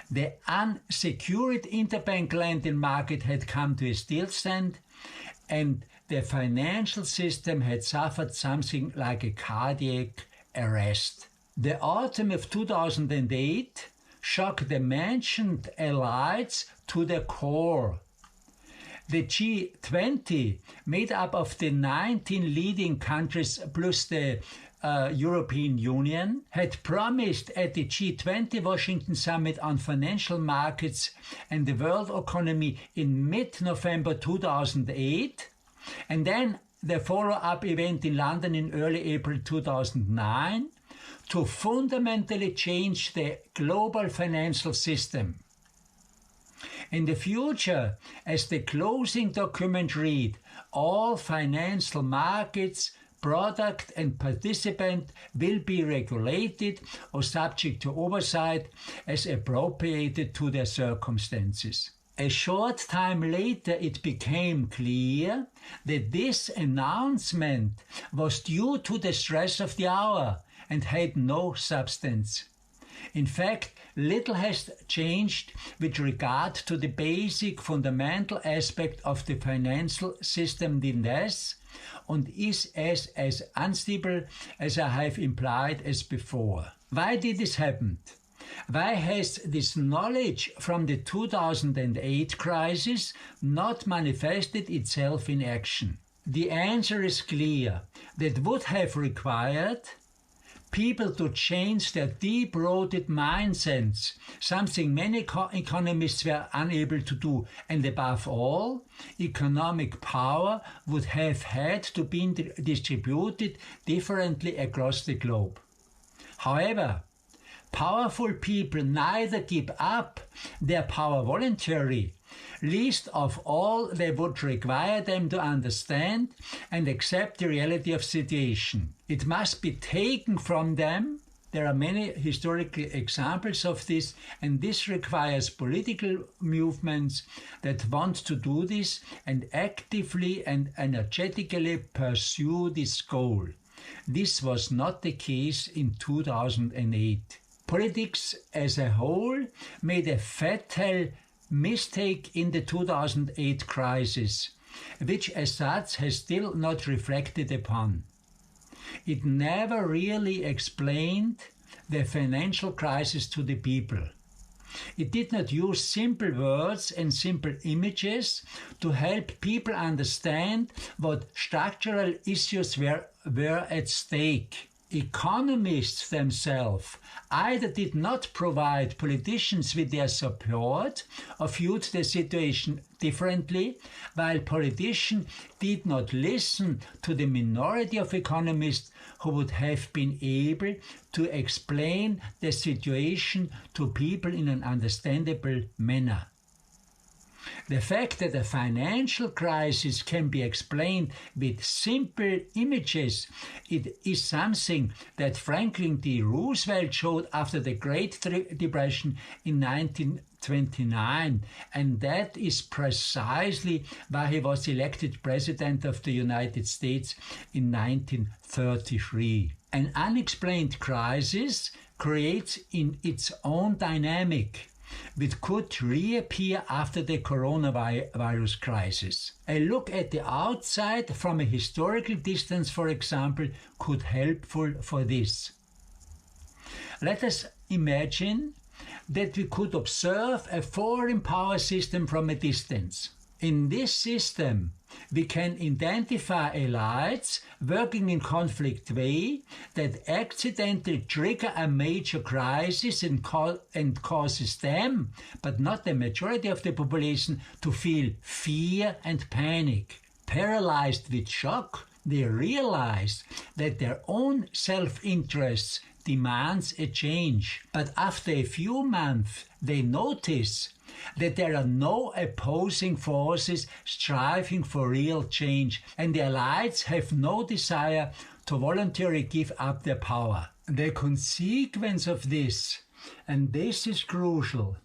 Speaker 5: The unsecured interbank lending market had come to a standstill, and the financial system had suffered something like a cardiac arrest. The autumn of 2008 shocked the mentioned elites to the core. The G20, made up of the 19 leading countries plus the European Union, had promised at the G20 Washington Summit on Financial Markets and the World Economy in mid-November 2008, and then the follow-up event in London in early April 2009, to fundamentally change the global financial system. In the future, as the closing document read, all financial markets, product and participant will be regulated or subject to oversight as appropriated to their circumstances. A short time later, it became clear that this announcement was due to the stress of the hour and had no substance. In fact, little has changed with regard to the basic fundamental aspect of the financial system in this, and is as unstable as I have implied as before. Why did this happen? Why has this knowledge from the 2008 crisis not manifested itself in action? The answer is clear. That would have required people to change their deep-rooted mindsets, something many economists were unable to do. And above all, economic power would have had to be distributed differently across the globe. However, powerful people neither give up their power voluntarily. Least of all, they would require them to understand and accept the reality of the situation. It must be taken from them. There are many historical examples of this, and this requires political movements that want to do this and actively and energetically pursue this goal. This was not the case in 2008. Politics as a whole made a fatal mistake in the 2008 crisis, which as such has still not reflected upon. It never really explained the financial crisis to the people. It did not use simple words and simple images to help people understand what structural issues were at stake. Economists themselves either did not provide politicians with their support or viewed the situation differently, while politicians did not listen to the minority of economists who would have been able to explain the situation to people in an understandable manner. The fact that a financial crisis can be explained with simple images, it is something that Franklin D. Roosevelt showed after the Great Depression in 1929, and that is precisely why he was elected President of the United States in 1933. An unexplained crisis creates in its own dynamic, which could reappear after the coronavirus crisis. A look at the outside from a historical distance, for example, could helpful for this. Let us imagine that we could observe a foreign power system from a distance. In this system, we can identify elites working in conflict way that accidentally trigger a major crisis and causes them, but not the majority of the population, to feel fear and panic. Paralyzed with shock, they realize that their own self-interests demands a change. But after a few months, they notice that there are no opposing forces striving for real change, and the elites have no desire to voluntarily give up their power. The consequence of this, and this is crucial,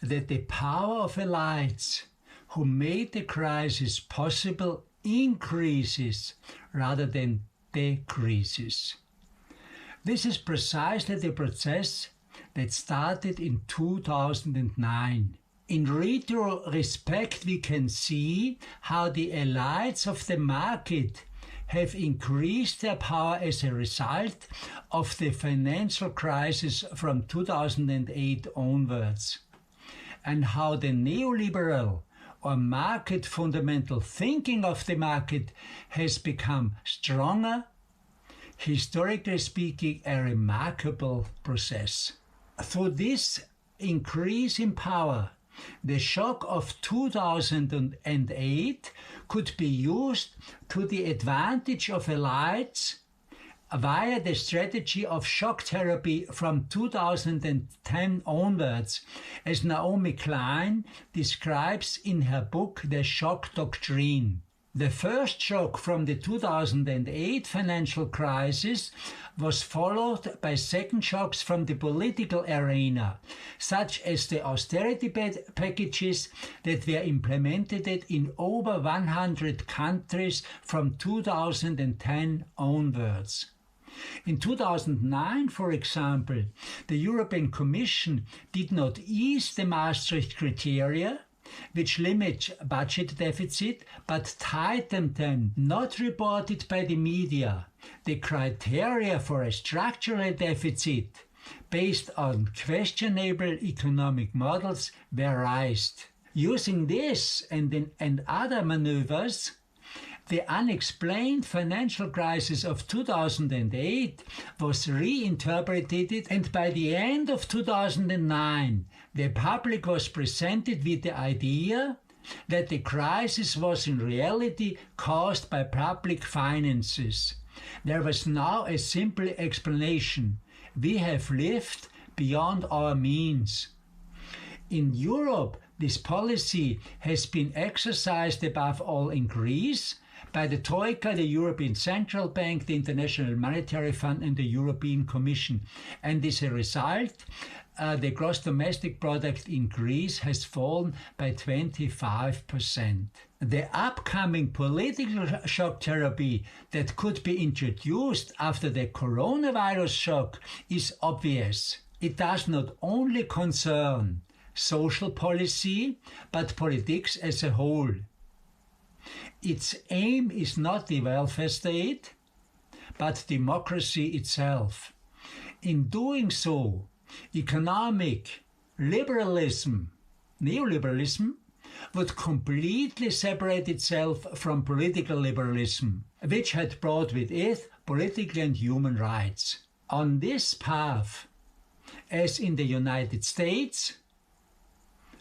Speaker 5: that the power of elites who made the crisis possible increases rather than decreases. This is precisely the process that started in 2009. In retrospect, we can see how the elites of the market have increased their power as a result of the financial crisis from 2008 onwards, and how the neoliberal or market fundamental thinking of the market has become stronger. Historically speaking, a remarkable process. Through this increase in power, the shock of 2008 could be used to the advantage of elites via the strategy of shock therapy from 2010 onwards, as Naomi Klein describes in her book The Shock Doctrine. The first shock from the 2008 financial crisis was followed by second shocks from the political arena, such as the austerity packages that were implemented in over 100 countries from 2010 onwards. In 2009, for example, the European Commission did not ease the Maastricht criteria, which limit budget deficit, but tightened them, not reported by the media. The criteria for a structural deficit based on questionable economic models were raised. Using this and other maneuvers, the unexplained financial crisis of 2008 was reinterpreted, and by the end of 2009, the public was presented with the idea that the crisis was in reality caused by public finances. There was now a simple explanation: we have lived beyond our means. In Europe, this policy has been exercised above all in Greece by the Troika, the European Central Bank, the International Monetary Fund and the European Commission. And as a result, the gross domestic product in Greece has fallen by 25%. The upcoming political shock therapy that could be introduced after the coronavirus shock is obvious. It does not only concern social policy, but politics as a whole. Its aim is not the welfare state, but democracy itself. In doing so, economic liberalism, neoliberalism, would completely separate itself from political liberalism, which had brought with it political and human rights. On this path, as in the United States,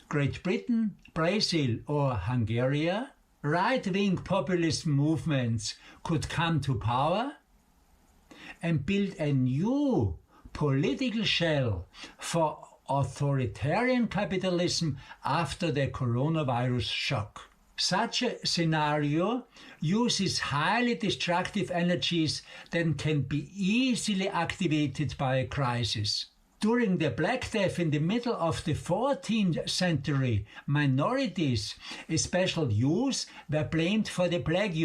Speaker 5: Great Britain, Brazil or Hungary, right-wing populist movements could come to power and build a new political shell for authoritarian capitalism after the coronavirus shock. Such a scenario uses highly destructive energies that can be easily activated by a crisis. During the Black Death in the middle of the 14th century, minorities, especially Jews, were blamed for the plague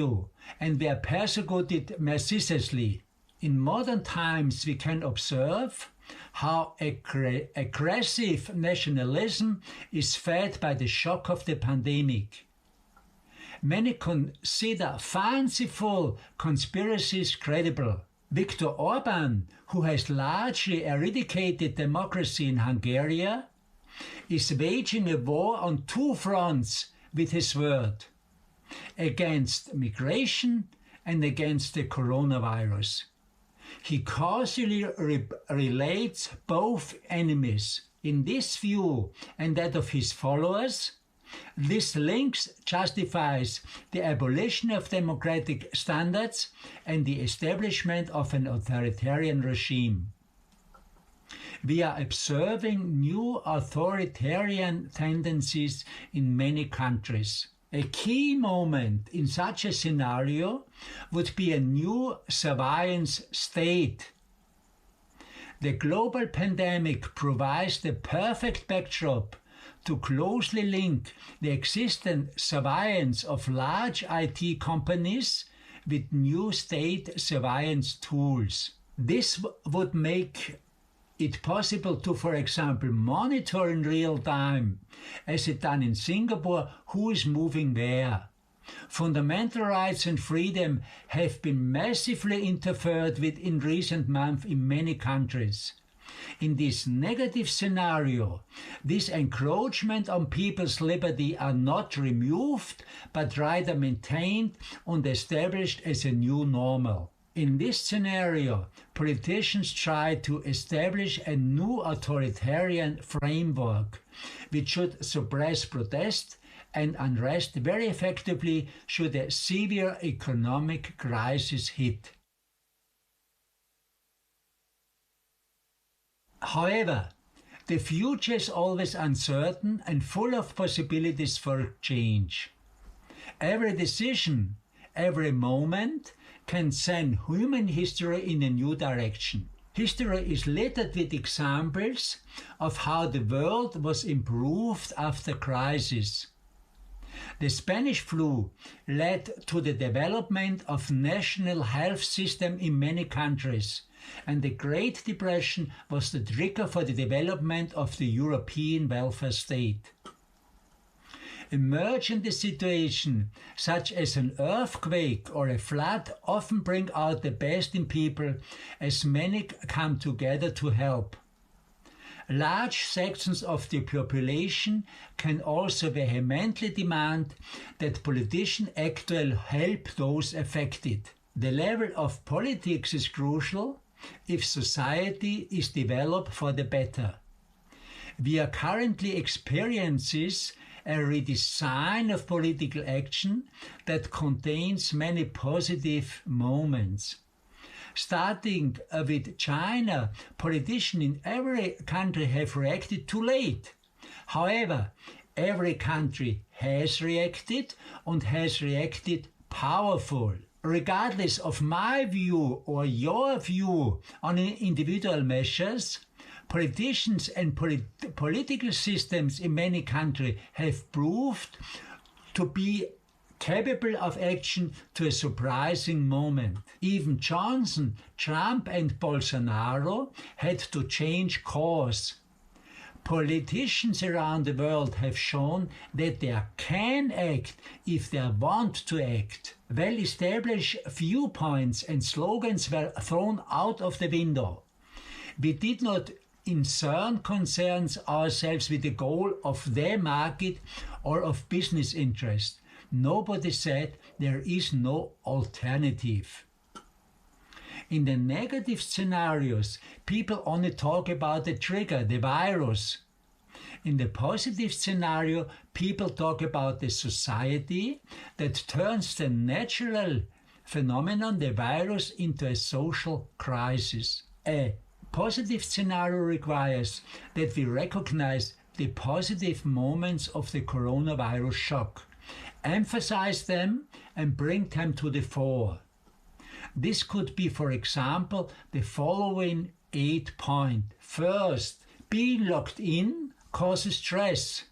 Speaker 5: and were persecuted mercilessly. In modern times, we can observe how aggressive nationalism is fed by the shock of the pandemic. Many consider fanciful conspiracies credible. Viktor Orban, who has largely eradicated democracy in Hungary, is waging a war on two fronts with his word: against migration and against the coronavirus. He causally relates both enemies. In this view and that of his followers, this link justifies the abolition of democratic standards and the establishment of an authoritarian regime. We are observing new authoritarian tendencies in many countries. A key moment in such a scenario would be a new surveillance state. The global pandemic provides the perfect backdrop to closely link the existing surveillance of large IT companies with new state surveillance tools. This would make it possible to, for example, monitor in real time, as it done in Singapore, who is moving where. Fundamental rights and freedom have been massively interfered with in recent months in many countries. In this negative scenario, this encroachment on people's liberty are not removed, but rather maintained and established as a new normal. In this scenario, politicians try to establish a new authoritarian framework, which should suppress protest and unrest very effectively should a severe economic crisis hit. However, the future is always uncertain and full of possibilities for change. Every decision, every moment can send human history in a new direction. History is littered with examples of how the world was improved after crisis. The Spanish flu led to the development of national health system in many countries, and the Great Depression was the trigger for the development of the European welfare state. Emergency situations such as an earthquake or a flood often bring out the best in people as many come together to help. large sections of the population can also vehemently demand that politicians actually help those affected. The level of politics is crucial if society is developed for the better. We are currently experiencing a redesign of political action that contains many positive moments. Starting with China, politicians in every country have reacted too late. However, every country has reacted and has reacted powerful. Regardless of my view or your view on individual measures, politicians and political systems in many countries have proved to be capable of action to a surprising moment. Even Johnson, Trump and Bolsonaro had to change course. Politicians around the world have shown that they can act if they want to act. Well-established viewpoints and slogans were thrown out of the window. We did not concern ourselves with the goal of their market or of business interest. Nobody said there is no alternative. In the negative scenarios, people only talk about the trigger, the virus. In the positive scenario, people talk about the society that turns the natural phenomenon, the virus, into a social crisis. A positive scenario requires that we recognize the positive moments of the coronavirus shock, emphasize them and bring them to the fore. This could be, for example, the following 8 points. First, being locked in causes stress,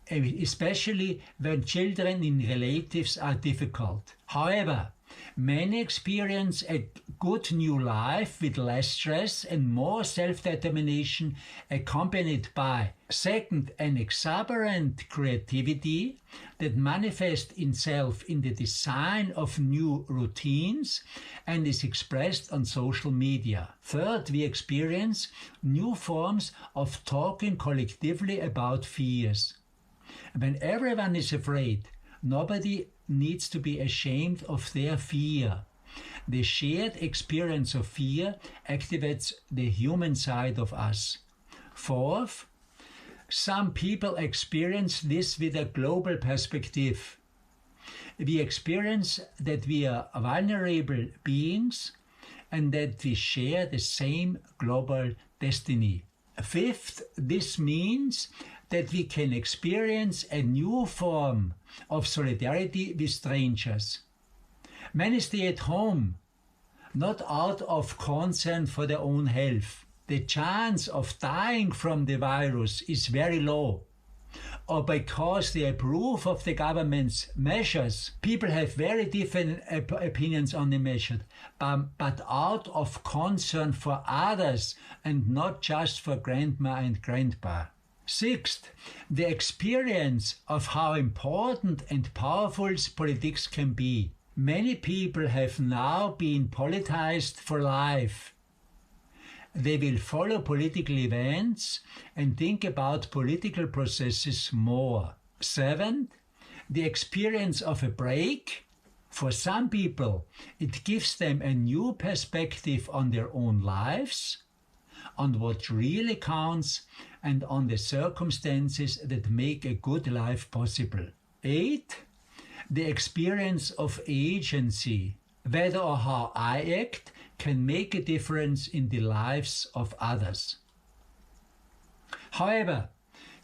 Speaker 5: especially when children in relatives are difficult. However, many experience a good new life with less stress and more self-determination, accompanied by, second, an exuberant creativity that manifests itself in the design of new routines and is expressed on social media. Third, we experience new forms of talking collectively about fears. When everyone is afraid, nobody needs to be ashamed of their fear. The shared experience of fear activates the human side of us. Fourth, some people experience this with a global perspective. We experience that we are vulnerable beings and that we share the same global destiny. Fifth, this means that we can experience a new form of solidarity with strangers. Many stay at home, not out of concern for their own health. The chance of dying from the virus is very low, or because they approve of the government's measures. People have very different opinions on the measure, but out of concern for others and not just for grandma and grandpa. Sixth, the experience of how important and powerful politics can be. Many people have now been politicized for life. They will follow political events and think about political processes more. Seventh, the experience of a break. For some people, it gives them a new perspective on their own lives, on what really counts, and on the circumstances that make a good life possible. 8. The experience of agency. Whether or how I act can make a difference in the lives of others. However,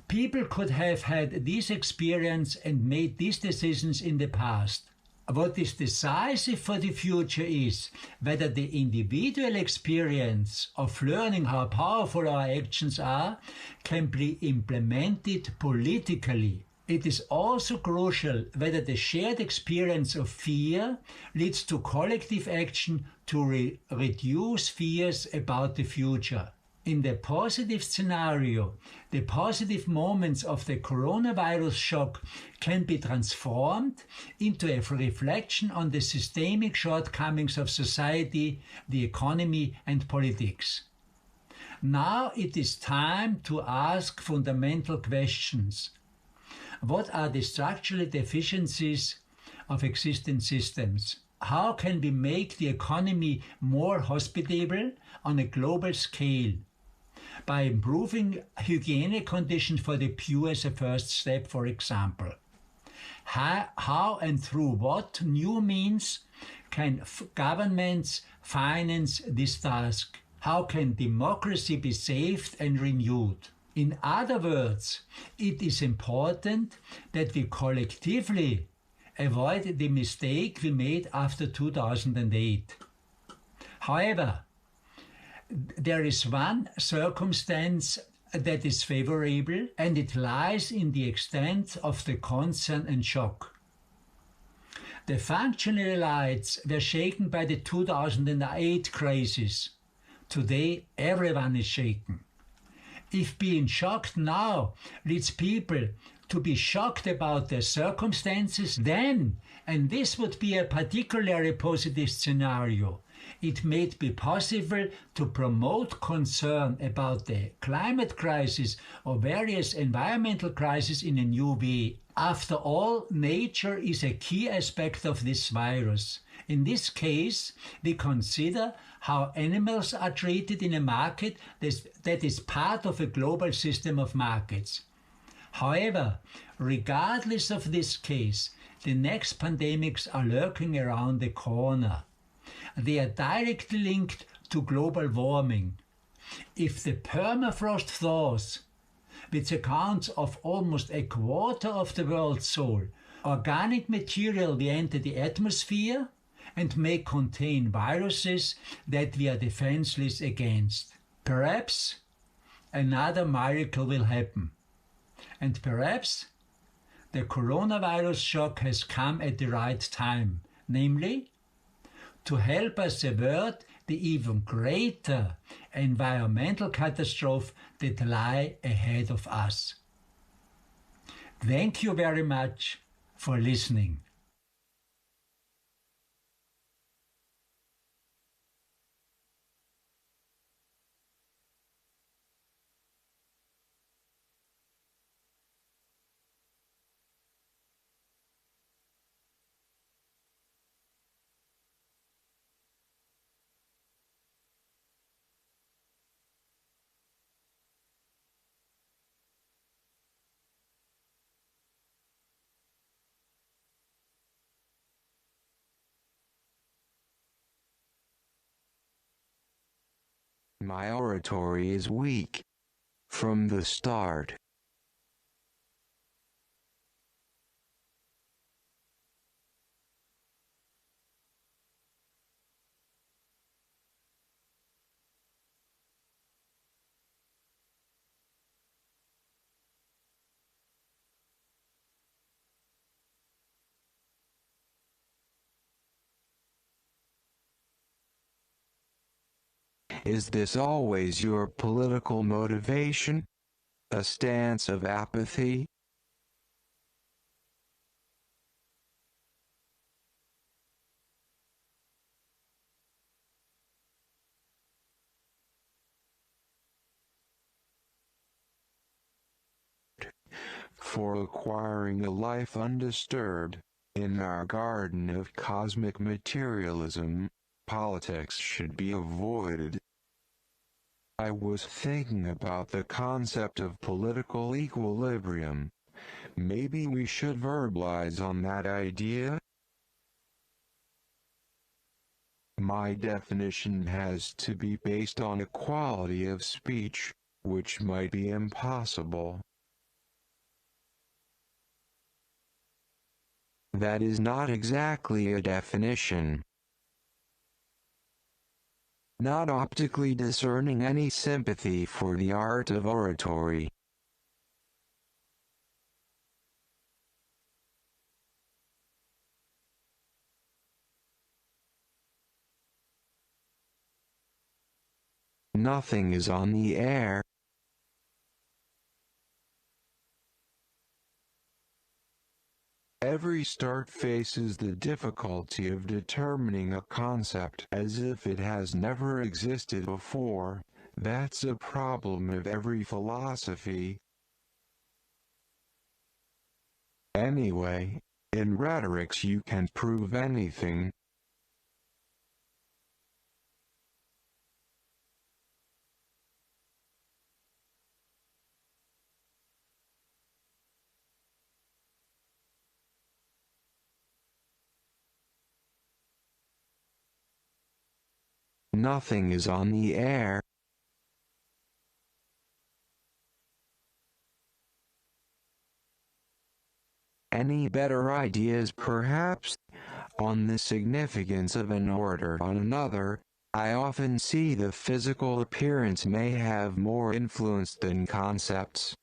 Speaker 5: people could have had this experience and made these decisions in the past. What is decisive for the future is whether the individual experience of learning how powerful our actions are can be implemented politically. It is also crucial whether the shared experience of fear leads to collective action to reduce fears about the future. In the positive scenario, the positive moments of the coronavirus shock can be transformed into a reflection on the systemic shortcomings of society, the economy, and politics. Now it is time to ask fundamental questions. What are the structural deficiencies of existing systems? How can we make the economy more hospitable on a global scale? By improving hygienic conditions for the poor as a first step, for example. How and through what new means can governments finance this task? How can democracy be saved and renewed? In other words, it is important that we collectively avoid the mistake we made after 2008. However, there is one circumstance that is favorable, and it lies in the extent of the concern and shock. The functionary lights were shaken by the 2008 crisis. Today, everyone is shaken. If being shocked now leads people to be shocked about their circumstances, then, and this would be a particularly positive scenario, it may be possible to promote concern about the climate crisis or various environmental crises in a new way. After all, nature is a key aspect of this virus. In this case, we consider how animals are treated in a market that is part of a global system of markets. However, regardless of this case, the next pandemics are lurking around the corner. They are directly linked to global warming. If the permafrost thaws, which accounts of almost a quarter of the world's soil, organic material will enter the atmosphere and may contain viruses that we are defenseless against. Perhaps another miracle will happen. And perhaps the coronavirus shock has come at the right time, namely, to help us avert the even greater environmental catastrophe that lie ahead of us. Thank you very much for listening.
Speaker 15: My oratory is weak from the start. Is this always your political motivation? A stance of apathy? For acquiring a life undisturbed, in our garden of cosmic materialism, politics should be avoided. I was thinking about the concept of political equilibrium. Maybe we should verbalize on that idea? My definition has to be based on equality of speech, which might be impossible. That is not exactly a definition. Not optically discerning any sympathy for the art of oratory. Nothing is on the air. Every start faces the difficulty of determining a concept as if it has never existed before, That's a problem of every philosophy. Anyway, in rhetorics you can't prove anything. Nothing is on the air. Any better ideas perhaps? On the significance of an order on another, I often see the physical appearance may have more influence than concepts.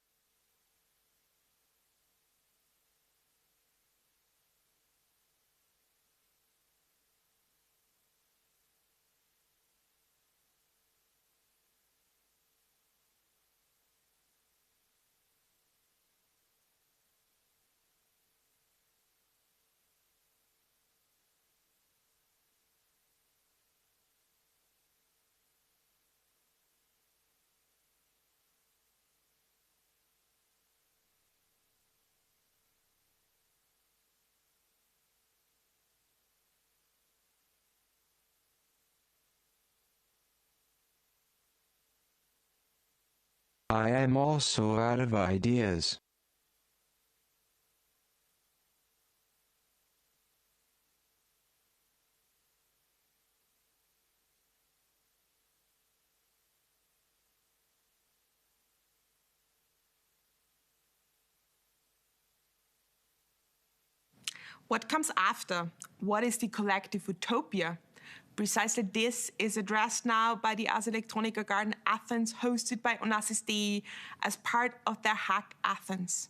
Speaker 15: I am also out of ideas.
Speaker 17: What comes after? What is the collective utopia? Precisely this is addressed now by the Ars Electronica Garden Athens, hosted by Onassis.de as part of their HackAthens.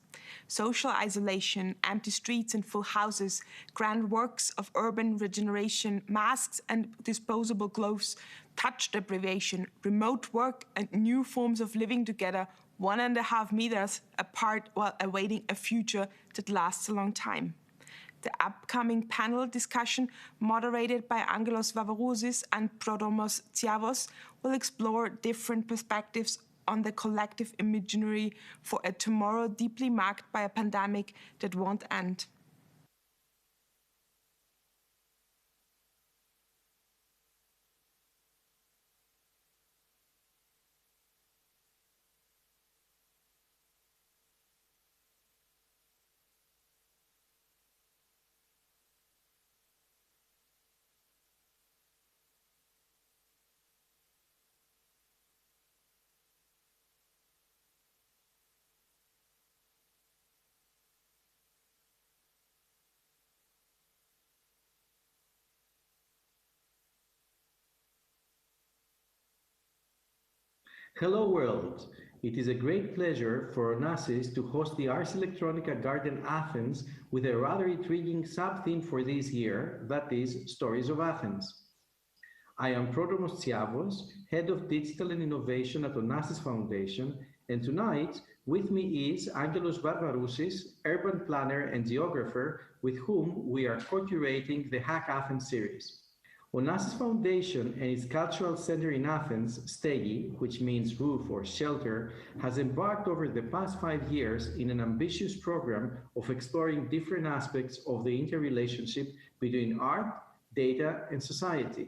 Speaker 17: Social isolation, empty streets and full houses, grand works of urban regeneration, masks and disposable gloves, touch deprivation, remote work and new forms of living together 1.5 meters apart while awaiting a future that lasts a long time. The upcoming panel discussion, moderated by Angelos Vavarousis and Prodromos Tsiavos, will explore different perspectives on the collective imaginary for a tomorrow deeply marked by a pandemic that won't end.
Speaker 18: Hello world! It is a great pleasure for Onassis to host the Ars Electronica Garden Athens with a rather intriguing sub-theme for this year, that is, Stories of Athens. I am Prodromos Tsiavos, Head of Digital and Innovation at Onassis Foundation, and tonight with me is Angelos Vavarousis, urban planner and geographer, with whom we are co-curating the HackAthens series. Onassis Foundation and its cultural center in Athens, Stegi, which means roof or shelter, has embarked over the past 5 years in an ambitious program of exploring different aspects of the interrelationship between art, data, and society.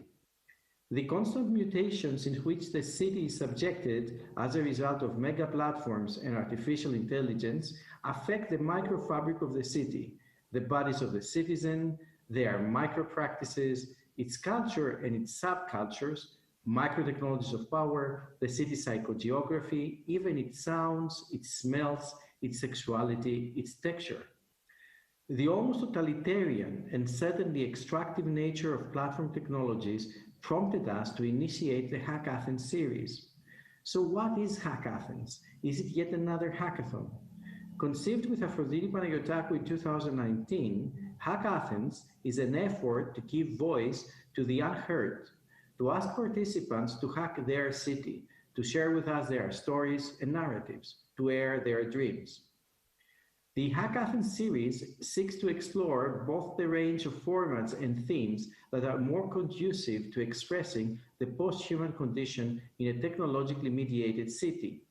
Speaker 18: The constant mutations in which the city is subjected as a result of mega platforms and artificial intelligence affect the microfabric of the city, the bodies of the citizen, their micro-practices, its culture and its subcultures, microtechnologies of power, the city's psychogeography, even its sounds, its smells, its sexuality, its texture. The almost totalitarian and certainly extractive nature of platform technologies prompted us to initiate the HackAthens series. So what is HackAthens? Is it yet another hackathon? Conceived with Aphrodite Panagiotakou in 2019, HackAthens is an effort to give voice to the unheard, to ask participants to hack their city, to share with us their stories and narratives, to air their dreams. The HackAthens series seeks to explore both the range of formats and themes that are more conducive to expressing the post-human condition in a technologically mediated city.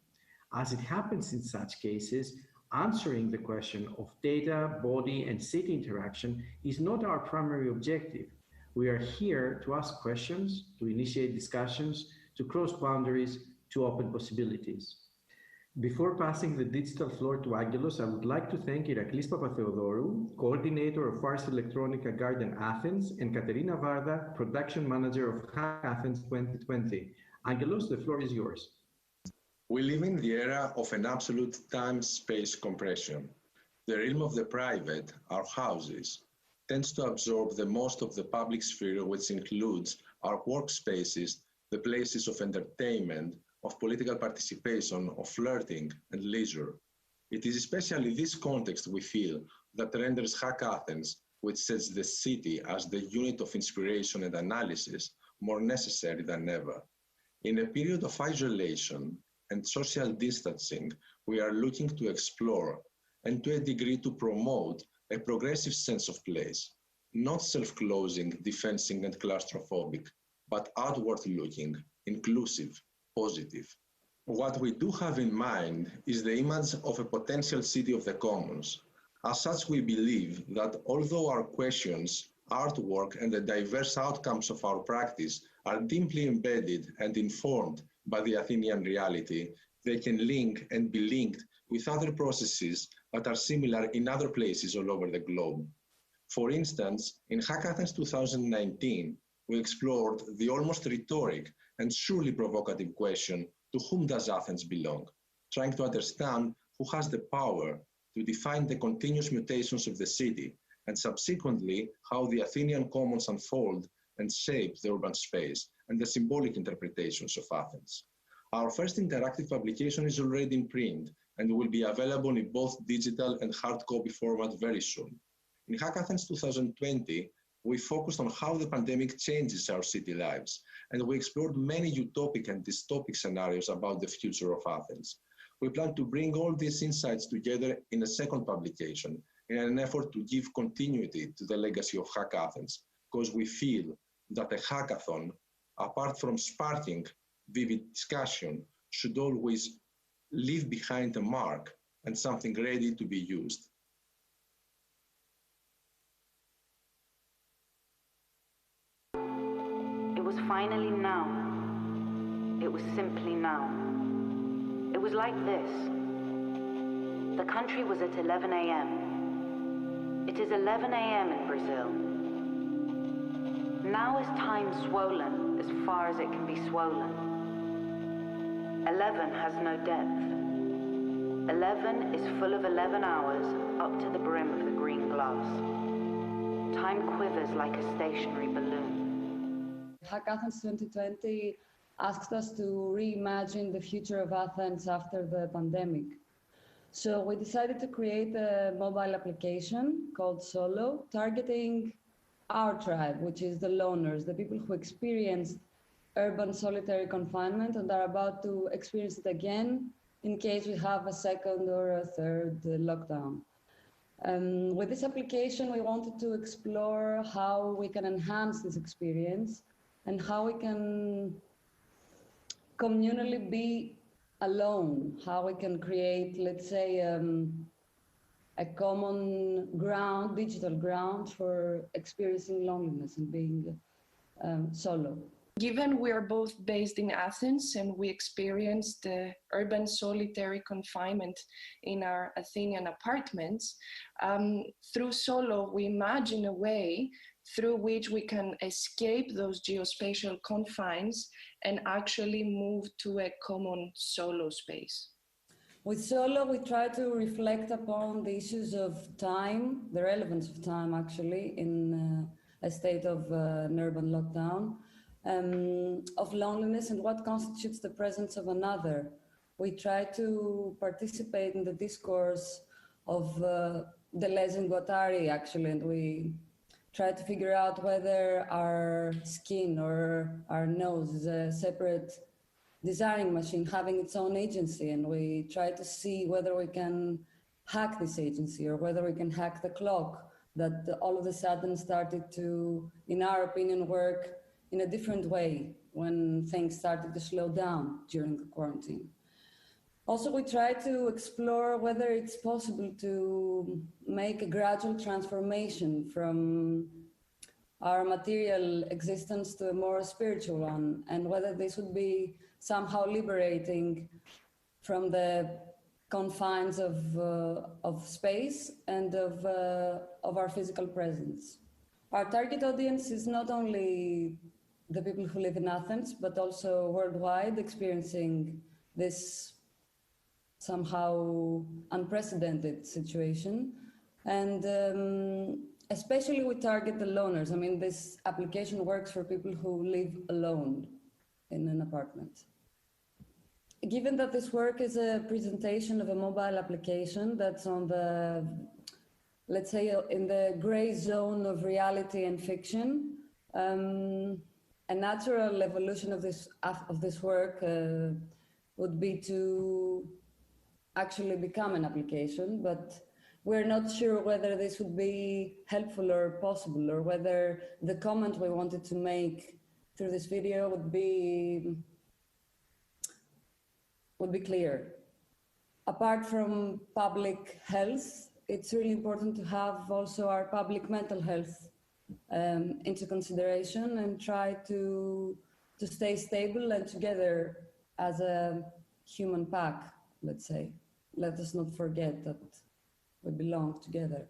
Speaker 18: As it happens in such cases, answering the question of data, body, and city interaction is not our primary objective. We are here to ask questions, to initiate discussions, to cross boundaries, to open possibilities. Before passing the digital floor to Angelos, I would like to thank Iraklis Papatheodorou, coordinator of Ars Electronica Garden Athens, and Katerina Varda, production manager of HackAthens 2020. Angelos, the floor is yours.
Speaker 19: We live in the era of an absolute time-space compression. The realm of the private, our houses, tends to absorb the most of the public sphere, which includes our workspaces, the places of entertainment, of political participation, of flirting and leisure. It is especially this context, we feel, that renders HackAthens, which sets the city as the unit of inspiration and analysis, more necessary than ever. In a period of isolation and social distancing, we are looking to explore and to a degree to promote a progressive sense of place, not self-closing, defensing and claustrophobic, but outward-looking, inclusive, positive. What we do have in mind is the image of a potential city of the commons. As such, we believe that although our questions, artwork, and the diverse outcomes of our practice are deeply embedded and informed by the Athenian reality, they can link and be linked with other processes that are similar in other places all over the globe. For instance, in HackAthens 2019, we explored the almost rhetoric and surely provocative question, to whom does Athens belong? Trying to understand who has the power to define the continuous mutations of the city, and subsequently how the Athenian commons unfold and shape the urban space and the symbolic interpretations of Athens. Our first interactive publication is already in print and will be available in both digital and hard copy format very soon. In HackAthens 2020, we focused on how the pandemic changes our city lives, and we explored many utopic and dystopic scenarios about the future of Athens. We plan to bring all these insights together in a second publication in an effort to give continuity to the legacy of HackAthens, because we feel that a hackathon, apart from sparking vivid discussion, should always leave behind a mark and something ready to be used.
Speaker 20: It was finally now. It was simply now. It was like this. The country was at 11 a.m. It is 11 a.m. in Brazil. Now is time swollen as far as it can be swollen. 11 has no depth. 11 is full of 11 hours up to the brim of the green glass. Time quivers like a stationary balloon.
Speaker 21: HackAthens 2020 asked us to reimagine the future of Athens after the pandemic. So we decided to create a mobile application called Solo, targeting our tribe, which is the loners, the people who experienced urban solitary confinement and are about to experience it again in case we have a second or a third lockdown. With this application, we wanted to explore how we can enhance this experience and how we can communally be alone, how we can create, let's say, a common ground, digital ground for experiencing loneliness and being solo.
Speaker 23: Given we are both based in Athens and we experienced the urban solitary confinement in our Athenian apartments, through Solo, we imagine a way through which we can escape those geospatial confines and actually move to a common solo space.
Speaker 21: With Solo, we try to reflect upon the issues of time, the relevance of time actually, in a state of an urban lockdown, of loneliness and what constitutes the presence of another. We try to participate in the discourse of the Deleuze Guattari actually, and we try to figure out whether our skin or our nose is a separate designing machine having its own agency, and we try to see whether we can hack this agency, or whether we can hack the clock that all of a sudden started to, in our opinion, work in a different way when things started to slow down during the quarantine. Also, we try to explore whether it's possible to make a gradual transformation from our material existence to a more spiritual one, and whether this would be somehow liberating from the confines of space and of our physical presence. Our target audience is not only the people who live in Athens, but also worldwide, experiencing this somehow unprecedented situation. And especially we target the loners. I mean, this application works for people who live alone in an apartment. Given that this work is a presentation of a mobile application that's on the, let's say, in the gray zone of reality and fiction, a natural evolution of this work would be to actually become an application, but we're not sure whether this would be helpful or possible, or whether the comment we wanted to make through this video would be clear. Apart from public health, it's really important to have also our public mental health into consideration, and try to stay stable and together as a human pack, let's say. Let us not forget that we belong together.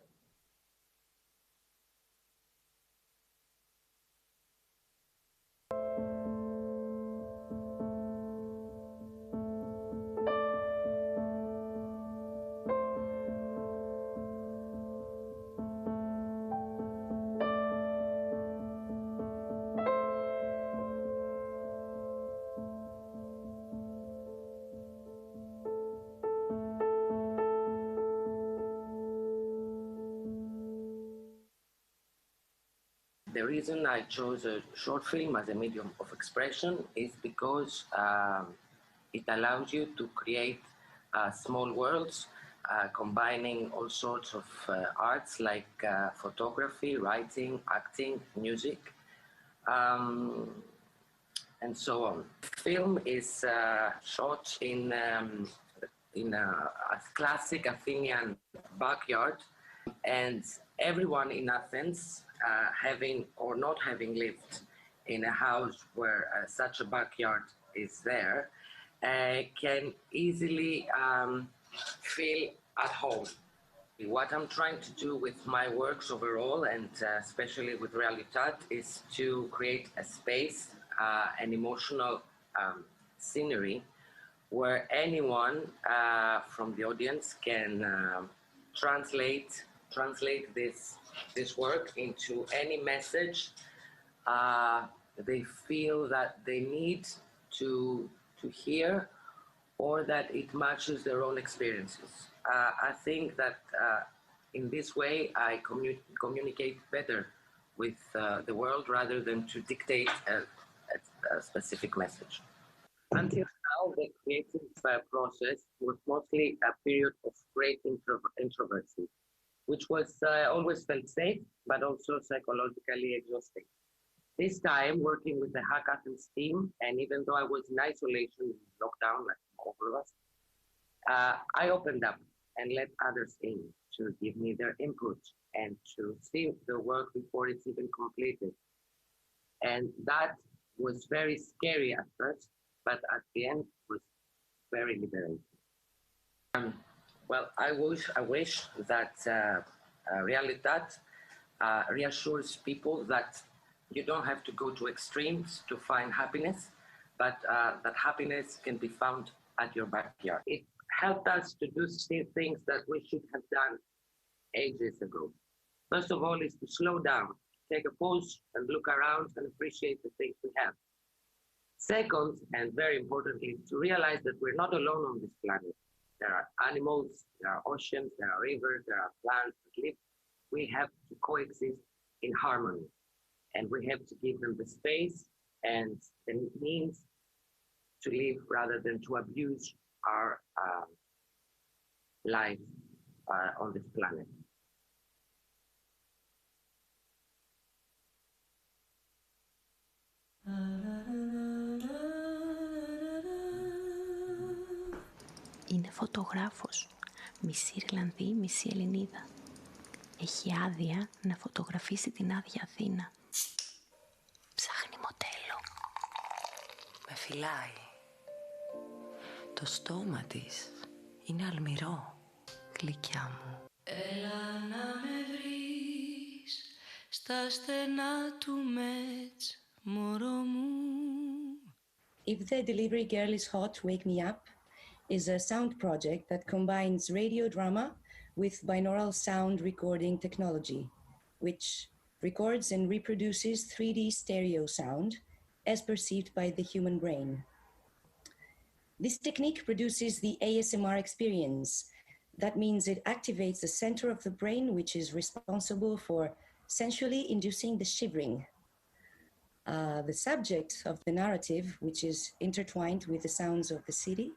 Speaker 6: The reason I chose a short film as a medium of expression is because it allows you to create small worlds, combining all sorts of arts like photography, writing, acting, music, and so on. The film is shot in a classic Athenian backyard, and everyone in Athens, having or not having lived in a house where such a backyard is there, can easily feel at home. What I'm trying to do with my works overall, and especially with Realitat, is to create a space, an emotional scenery, where anyone from the audience can translate this work into any message they feel that they need to hear, or that it matches their own experiences. I think that in this way I communicate better with the world, rather than to dictate a specific message. Until now, the creative process was mostly a period of great introversion, which was always felt safe, but also psychologically exhausting. This time, working with the HackAthens team, and even though I was in isolation, lockdown, like all of us, I opened up and let others in to give me their input and to see the work before it's even completed. And that was very scary at first, but at the end was very liberating. Well, I wish that Realitat reassures people that you don't have to go to extremes to find happiness, but that happiness can be found at your backyard. It helped us to do things that we should have done ages ago. First of all is to slow down, take a pause and look around and appreciate the things we have. Second, and very importantly, to realize that we're not alone on this planet. There are animals, there are oceans, there are rivers, there are plants that live. We have to coexist in harmony, and we have to give them the space and the means to live, rather than to abuse our lives on this planet.
Speaker 9: Είναι φωτογράφος, μισή Ιρλανδή, μισή Ελληνίδα. Έχει άδεια να φωτογραφίσει την άδεια Αθήνα. Ψάχνει μοντέλο.
Speaker 10: Με φυλάει. Το στόμα της είναι αλμυρό, γλυκιά μου.
Speaker 22: Έλα να με βρεις στα στενά του Μέτς, μωρό μου.
Speaker 24: If the Delivery Girl is Hot, Wake Me Up is a sound project that combines radio drama with binaural sound recording technology, which records and reproduces 3D stereo sound as perceived by the human brain. This technique produces the ASMR experience. That means it activates the center of the brain, which is responsible for sensually inducing the shivering. The subject of the narrative, which is intertwined with the sounds of the city,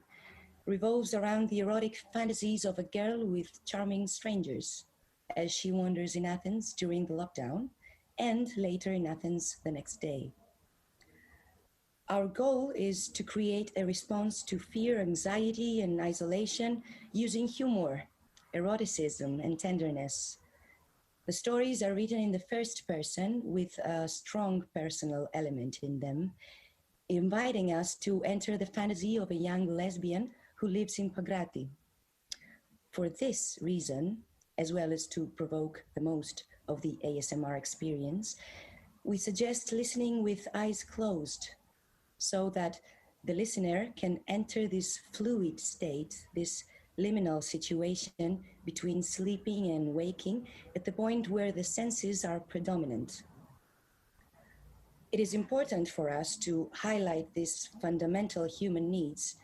Speaker 24: revolves around the erotic fantasies of a girl with charming strangers as she wanders in Athens during the lockdown and later in Athens the next day. Our goal is to create a response to fear, anxiety, and isolation using humor, eroticism, and tenderness. The stories are written in the first person with a strong personal element in them, inviting us to enter the fantasy of a young lesbian who lives in Pagrati. For this reason, as well as to provoke the most of the ASMR experience, we suggest listening with eyes closed so that the listener can enter this fluid state, this liminal situation between sleeping and waking at the point where the senses are predominant. It is important for us to highlight these fundamental human needs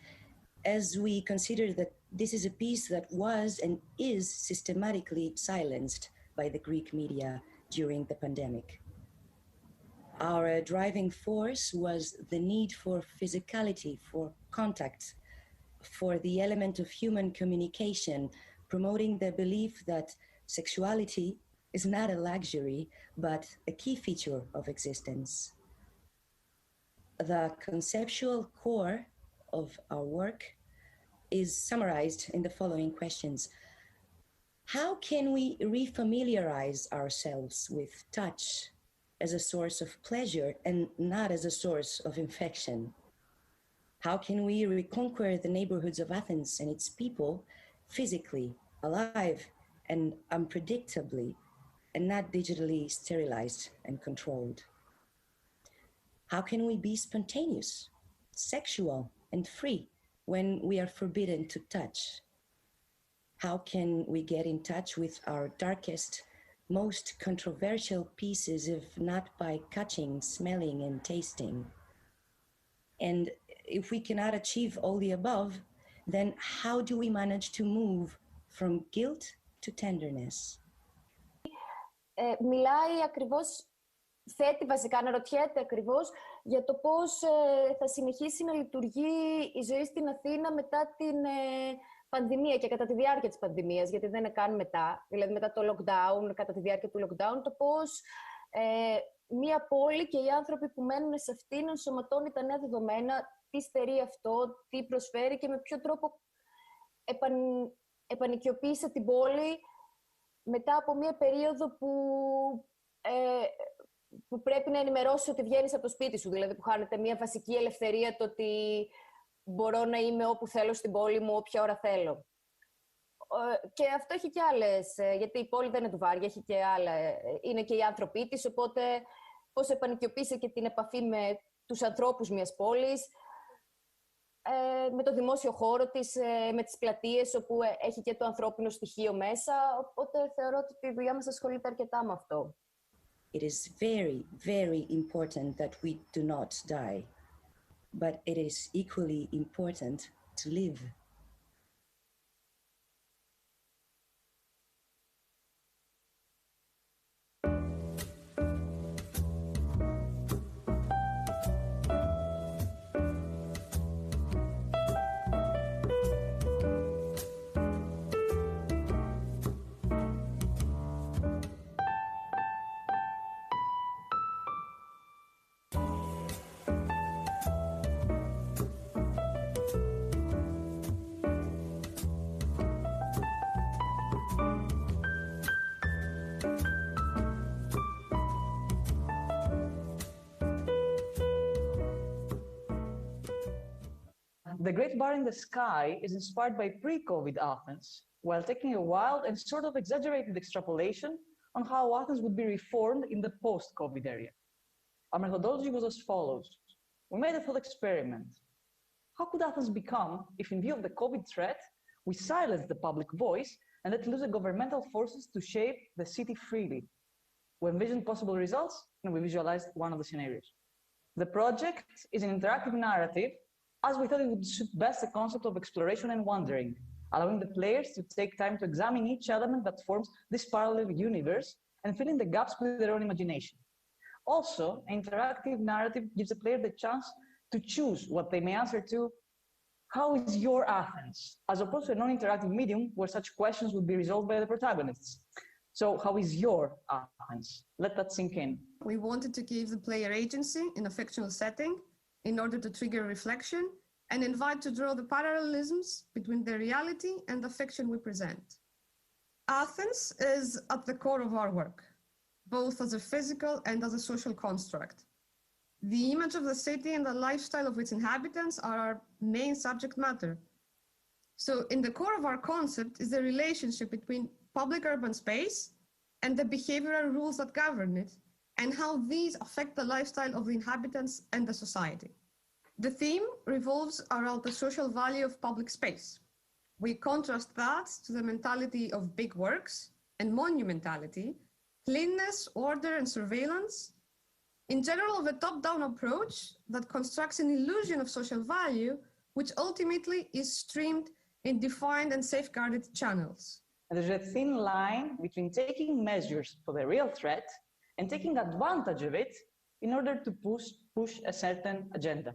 Speaker 24: as we consider that this is a piece that was and is systematically silenced by the Greek media during the pandemic. Our driving force was the need for physicality, for contact, for the element of human communication, promoting the belief that sexuality is not a luxury, but a key feature of existence. The conceptual core of our work is summarized in the following questions. How can we refamiliarize ourselves with touch as a source of pleasure and not as a source of infection? How can we reconquer the neighborhoods of Athens and its people physically, alive and unpredictably, and not digitally sterilized and controlled? How can we be spontaneous, sexual, and free when we are forbidden to touch? How can we get in touch with our darkest, most controversial pieces if not by touching, smelling, and tasting? And if we cannot achieve all the above, then how do we manage to move from guilt to tenderness?
Speaker 25: Μιλάει ακριβώς, θέτει βασικά, αναρωτιέται ακριβώς για το πώς θα συνεχίσει να λειτουργεί η ζωή στην Αθήνα μετά την πανδημία και κατά τη διάρκεια της πανδημίας, γιατί δεν είναι καν μετά, δηλαδή μετά το lockdown, κατά τη διάρκεια του lockdown, το πώς μία πόλη και οι άνθρωποι που μένουν σε αυτήν ενσωματώνει τα νέα δεδομένα, τι στερεί αυτό, τι προσφέρει και με ποιο τρόπο επανοικιοποίησε την πόλη μετά από μία περίοδο που πρέπει να ενημερώσεις ότι βγαίνεις από το σπίτι σου, δηλαδή που χάνεται μία βασική ελευθερία, το ότι μπορώ να είμαι όπου θέλω στην πόλη μου, όποια ώρα θέλω. Και αυτό έχει και άλλες, γιατί η πόλη δεν είναι του βάρια, έχει και άλλα, είναι και οι άνθρωποι της, οπότε πώς επανοικιοποίησε και την επαφή με τους ανθρώπους μιας πόλης, με το δημόσιο χώρο της, με τις πλατείες, όπου έχει και το ανθρώπινο στοιχείο μέσα, οπότε θεωρώ ότι η δουλειά μας ασχολείται αρκετά με αυτό.
Speaker 24: It is very, very important that we do not die, but it is equally important to live.
Speaker 1: The Great Bar in the Sky is inspired by pre-COVID Athens, while taking a wild and sort of exaggerated extrapolation on how Athens would be reformed in the post-COVID area. Our methodology was as follows. We made a thought experiment. How could Athens become if, in view of the COVID threat, we silenced the public voice and let loose the governmental forces to shape the city freely? We envisioned possible results, and we visualized one of the scenarios. The project is an interactive narrative, as we thought it would suit best the concept of exploration and wandering, allowing the players to take time to examine each element that forms this parallel universe and fill in the gaps with their own imagination. Also, an interactive narrative gives the player the chance to choose what they may answer to, how is your Athens, as opposed to a non-interactive medium where such questions would be resolved by the protagonists. So how is your Athens? Let that sink in.
Speaker 3: We wanted to give the player agency in a fictional setting in order to trigger reflection and invite to draw the parallelisms between the reality and the fiction we present. Athens is at the core of our work, both as a physical and as a social construct. The image of the city and the lifestyle of its inhabitants are our main subject matter. So in the core of our concept is the relationship between public urban space and the behavioral rules that govern it, and how these affect the lifestyle of the inhabitants and the society. The theme revolves around the social value of public space. We contrast that to the mentality of big works and monumentality, cleanness, order, and surveillance, in general of a top-down approach that constructs an illusion of social value, which ultimately is streamed in defined and safeguarded channels.
Speaker 1: And there's a thin line between taking measures for the real threat and taking advantage of it in order to push a certain agenda.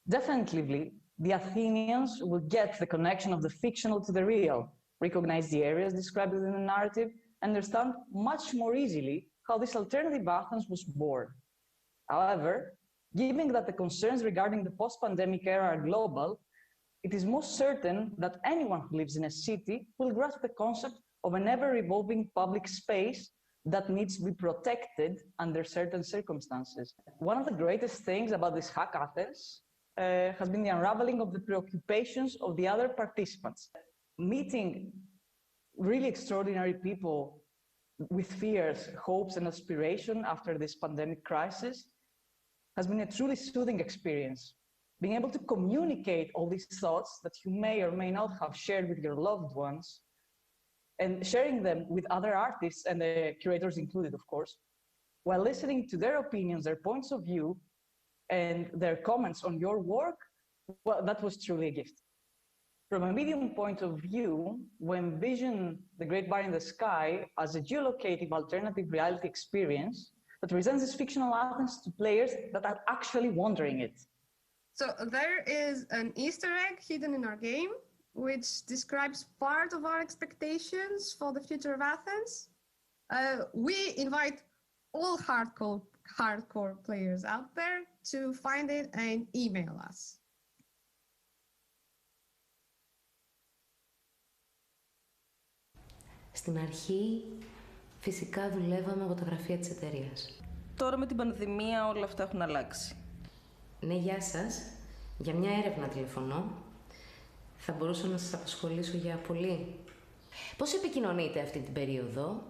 Speaker 1: Definitely, the Athenians will get the connection of the fictional to the real, recognize the areas described within the narrative, and understand much more easily how this alternative Athens was born. However, given that the concerns regarding the post-pandemic era are global, it is most certain that anyone who lives in a city will grasp the concept of an ever-evolving public space that needs to be protected under certain circumstances. One of the greatest things about this HackAthens has been the unraveling of the preoccupations of the other participants. Meeting really extraordinary people with fears, hopes, and aspiration after this pandemic crisis has been a truly soothing experience. Being able to communicate all these thoughts that you may or may not have shared with your loved ones, and sharing them with other artists and the curators included, of course, while listening to their opinions, their points of view, and their comments on your work, well, that was truly a gift. From a medium point of view, we envision the Great Bar in the Sky as a geolocative alternative reality experience that presents this fictional Athens to players that are actually wandering it.
Speaker 3: So there is an Easter egg hidden in our game, which describes part of our expectations for the future of Athens. We invite all hardcore players out there to find it and email us.
Speaker 10: Στην αρχή, φυσικά δουλεύαμε από τα γραφεία της εταιρείας.
Speaker 8: Τώρα με την πανδημία όλα αυτά έχουν αλλάξει.
Speaker 10: Ναι, γεια σας. Για μια έρευνα τηλεφωνώ. Θα μπορούσα να σας απασχολήσω για πολύ. Πώς επικοινωνείτε αυτή την περίοδο?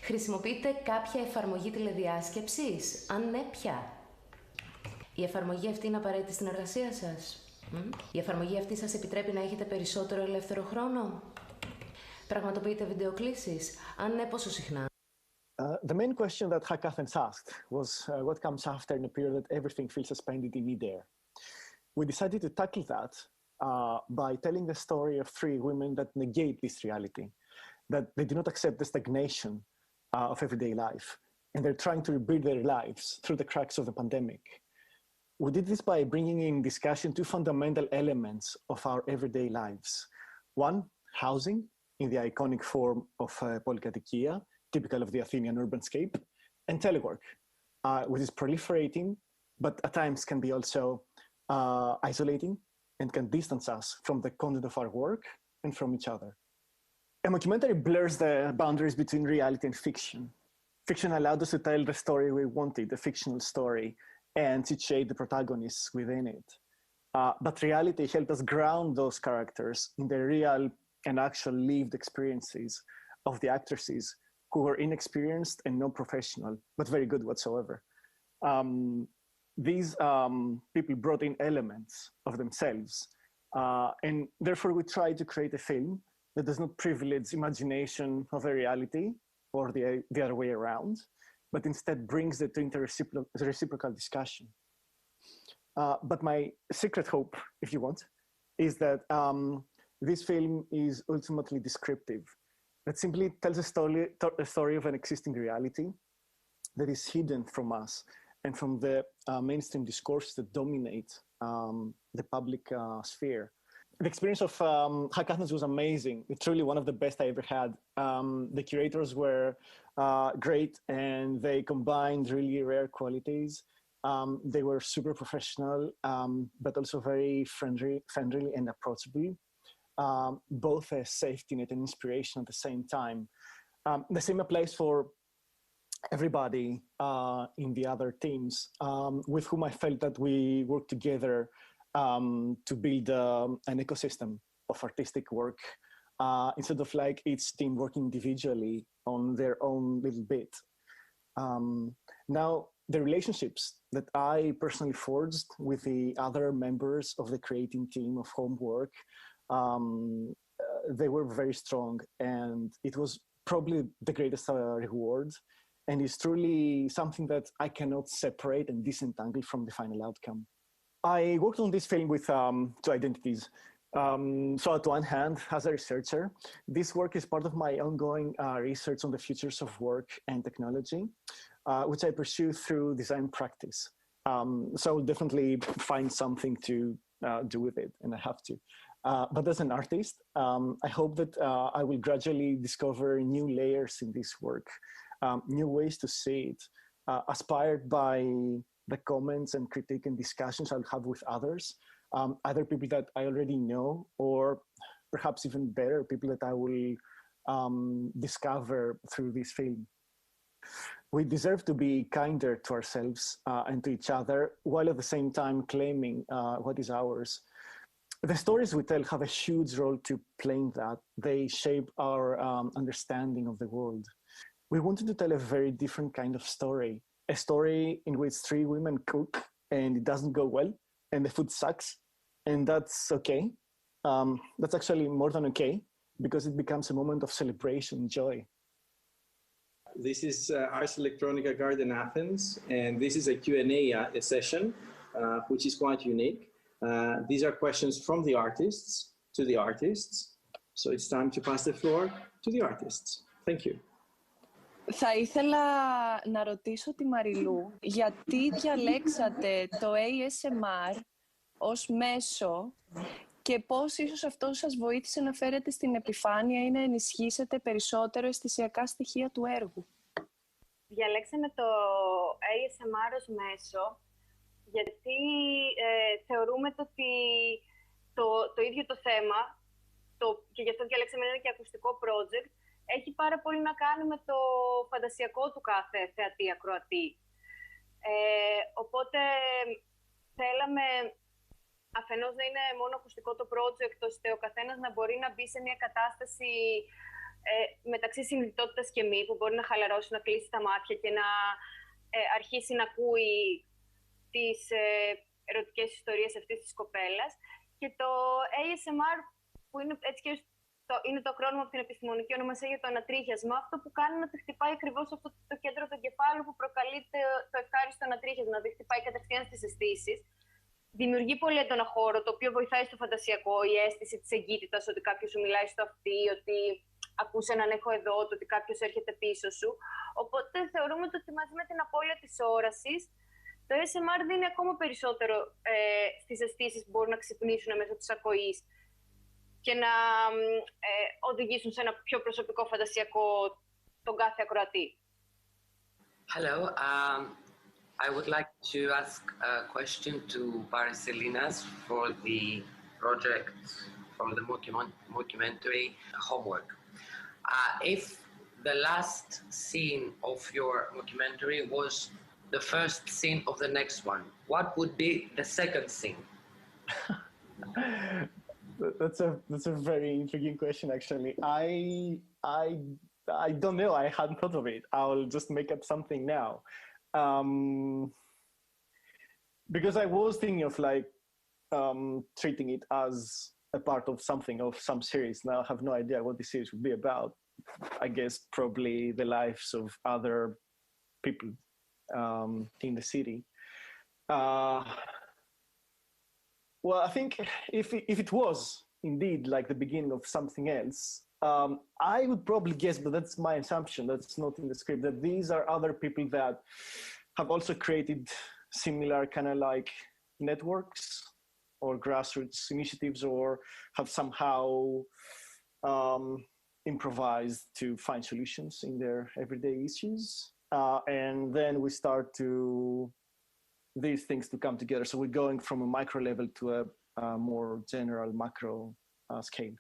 Speaker 10: Χρησιμοποιείτε κάποια εφαρμογή τηλεδιάσκεψης? Αν ναι, ποια? Η εφαρμογή αυτή είναι απαραίτητη στην εργασία σας? Η εφαρμογή αυτή σας επιτρέπει να έχετε περισσότερο ελεύθερο χρόνο? Πραγματοποιείτε βιντεοκλήσεις? Αν ναι, πόσο συχνά?
Speaker 11: The main question that HackAthens asked was what comes after in a period that everything feels suspended in midair. We decided to tackle that by telling the story of three women that negate this reality, that they do not accept the stagnation of everyday life, and they're trying to rebuild their lives through the cracks of the pandemic. We did this by bringing in discussion two fundamental elements of our everyday lives. One, housing in the iconic form of polykatikia, typical of the Athenian urbanscape, and telework, which is proliferating, but at times can be also isolating and can distance us from the content of our work and from each other. A mockumentary blurs the boundaries between reality and fiction. Fiction allowed us to tell the story we wanted, the fictional story, and situate the protagonists within it. But reality helped us ground those characters in the real and actual lived experiences of the actresses who were inexperienced and non professional, but very good whatsoever. These people brought in elements of themselves, and therefore we tried to create a film that does not privilege imagination of a reality or the other way around, but instead brings it into reciprocal discussion. But my secret hope, if you want, is that this film is ultimately descriptive. That simply tells a story of an existing reality that is hidden from us and from the mainstream discourse that dominate the public sphere. The experience of HackAthens was amazing. It's truly one of the best I ever had. The curators were great, and they combined really rare qualities. They were super professional, but also very friendly and approachable. Both a safety net and inspiration at the same time. The same applies for everybody in the other teams with whom I felt that we worked together to build an ecosystem of artistic work instead of like each team working individually on their own little bit. Now, the relationships that I personally forged with the other members of the creating team of Homework, they were very strong, and it was probably the greatest reward, and it's truly something that I cannot separate and disentangle from the final outcome. I worked on this film with two identities. So at one hand, as a researcher, this work is part of my ongoing research on the futures of work and technology, which I pursue through design practice. So I'll definitely find something to do with it, and I have to. But as an artist, I hope that I will gradually discover new layers in this work, new ways to see it, aspired by the comments and critique and discussions I'll have with others, other people that I already know, or perhaps even better, people that I will discover through this film. We deserve to be kinder to ourselves and to each other, while at the same time claiming what is ours. The stories we tell have a huge role to play in that. They shape our understanding of the world. We wanted to tell a very different kind of story, a story in which three women cook and it doesn't go well and the food sucks, and that's okay. That's actually more than okay, because it becomes a moment of celebration and joy.
Speaker 18: This is Ars Electronica Garden Athens, and this is a Q&A session, which is quite unique. These are questions from the artists to the artists. So it's time to pass the floor to the artists. Thank you.
Speaker 23: Θα ήθελα να ρωτήσω τη Μαριλού γιατί διαλέξατε το ASMR ως μέσο και πώς ίσως αυτό σας βοήθησε να φέρετε στην επιφάνεια ή να ενισχύσετε περισσότερο αισθησιακά στοιχεία του έργου.
Speaker 25: Διαλέξαμε το ASMR ως μέσο γιατί θεωρούμε ότι το ίδιο το θέμα, και γι' αυτό διαλέξαμε ένα και ακουστικό project, έχει πάρα πολύ να κάνει με το φαντασιακό του κάθε θεατή-ακροατή. Οπότε θέλαμε αφενός να είναι μόνο ακουστικό το project, ώστε ο καθένας να μπορεί να μπει σε μια κατάσταση μεταξύ συνειδητότητας και μη, που μπορεί να χαλαρώσει, να κλείσει τα μάτια και να αρχίσει να ακούει τις ερωτικές ιστορίες αυτής της κοπέλας. Και το ASMR, που είναι έτσι και είναι το ακρόνιμο από την επιστημονική ονομασία για το ανατρίχιασμα, αυτό που κάνει να τη χτυπάει ακριβώς αυτό το κέντρο του εγκεφάλου που προκαλεί το ευχάριστο ανατρίχιασμα, να τη χτυπάει κατευθείαν στις αισθήσεις. Δημιουργεί πολύ έντονα χώρο, το οποίο βοηθάει στο φαντασιακό, η αίσθηση της εγκύτητας, ότι κάποιος σου μιλάει στο αυτί, ότι ακούς έναν έχω εδώ, το ότι κάποιος έρχεται πίσω σου. Οπότε θεωρούμε ότι μαζί με την απώλεια της όρασης, το ASMR δίνει ακόμα περισσότερο στις αισθήσεις που μπορούν να ξυπνήσουν μέσω της ακοής και να οδηγήσουν σε ένα πιο προσωπικό φαντασιακό τον κάθε ακροατή.
Speaker 6: Hello, I would like to ask a question to Pariselinas for the project, for the documentary Homework. If the last scene of your documentary was the first scene of the next one, what would be the second scene?
Speaker 11: That's a very intriguing question, actually. I don't know. I hadn't thought of it. I'll just make up something now, because I was thinking of like treating it as a part of something, of some series. Now I have no idea what the series would be about. I guess probably the lives of other people in the city. Well, I think if it was indeed like the beginning of something else, I would probably guess, but that's my assumption, that's not in the script, that these are other people that have also created similar kind of like networks or grassroots initiatives, or have somehow improvised to find solutions in their everyday issues. And then we start to these things to come together. So we're going from a micro level to a more general macro scale.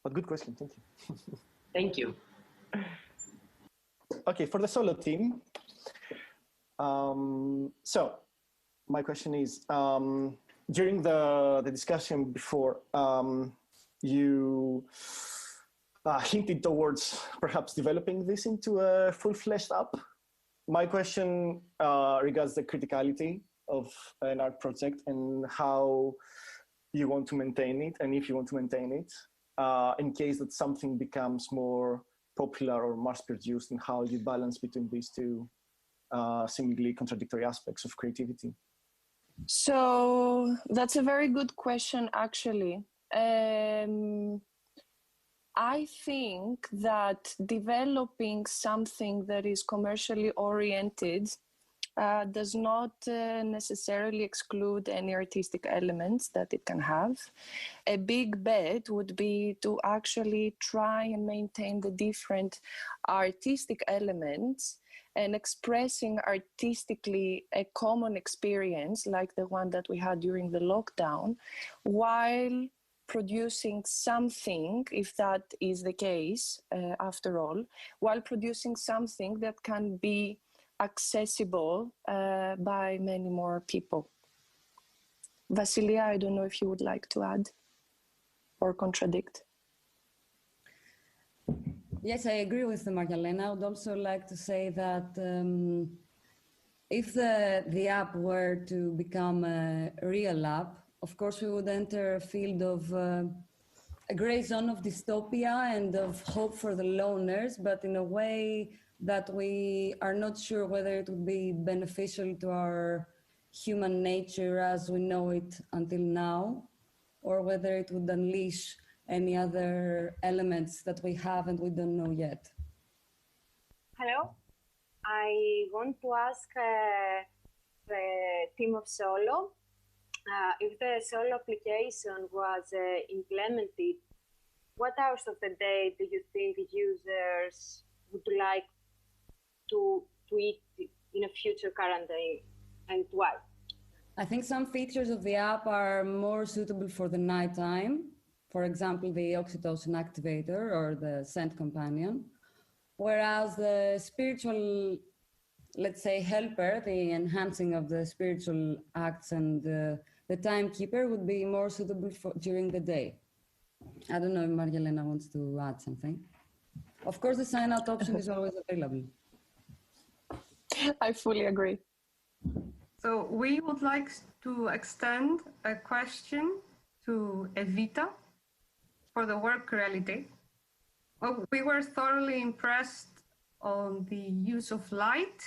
Speaker 11: But good question, thank you.
Speaker 6: Thank you.
Speaker 11: Okay, for the solo team. So my question is, during the discussion before, you hinted towards perhaps developing this into a full-fleshed app. My question regards the criticality of an art project and how you want to maintain it, and if you want to maintain it, in case that something becomes more popular or mass-produced, and how you balance between these two seemingly contradictory aspects of creativity.
Speaker 23: So that's a very good question, actually. I think that developing something that is commercially oriented does not necessarily exclude any artistic elements that it can have. A big bet would be to actually try and maintain the different artistic elements and expressing artistically a common experience like the one that we had during the lockdown, while producing something, if that is the case, after all, while producing something that can be accessible by many more people. Vasilia, I don't know if you would like to add or contradict.
Speaker 21: Yes, I agree with Marja-Lena. I would also like to say that if the app were to become a real app, of course, we would enter a field of a gray zone of dystopia and of hope for the loners, but in a way that we are not sure whether it would be beneficial to our human nature as we know it until now, or whether it would unleash any other elements that we have and we don't know yet.
Speaker 4: Hello. I want to ask the team of Solo, if the Solo application was implemented, what hours of the day do you think users would like to eat in a future quarantine, and why?
Speaker 21: I think some features of the app are more suitable for the nighttime. For example, the oxytocin activator or the scent companion. Whereas the spiritual, let's say, helper, the enhancing of the spiritual acts and the timekeeper would be more suitable for during the day. I don't know if Marja-Lena wants to add something. Of course, the sign-out option is always available.
Speaker 3: I fully agree. So we would like to extend a question to Evita for the work reality. Well, we were thoroughly impressed on the use of light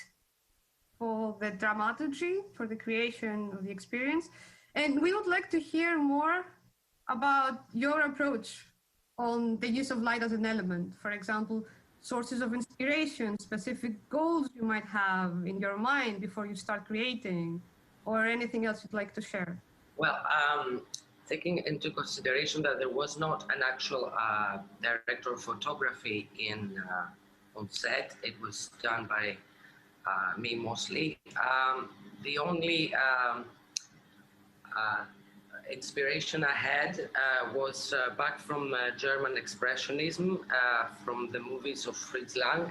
Speaker 3: for the dramaturgy, for the creation of the experience. And we would like to hear more about your approach on the use of light as an element. For example, sources of inspiration, specific goals you might have in your mind before you start creating, or anything else you'd like to share.
Speaker 6: Well, taking into consideration that there was not an actual director of photography on set, it was done by me mostly. The only inspiration I had was back from German Expressionism, from the movies of Fritz Lang,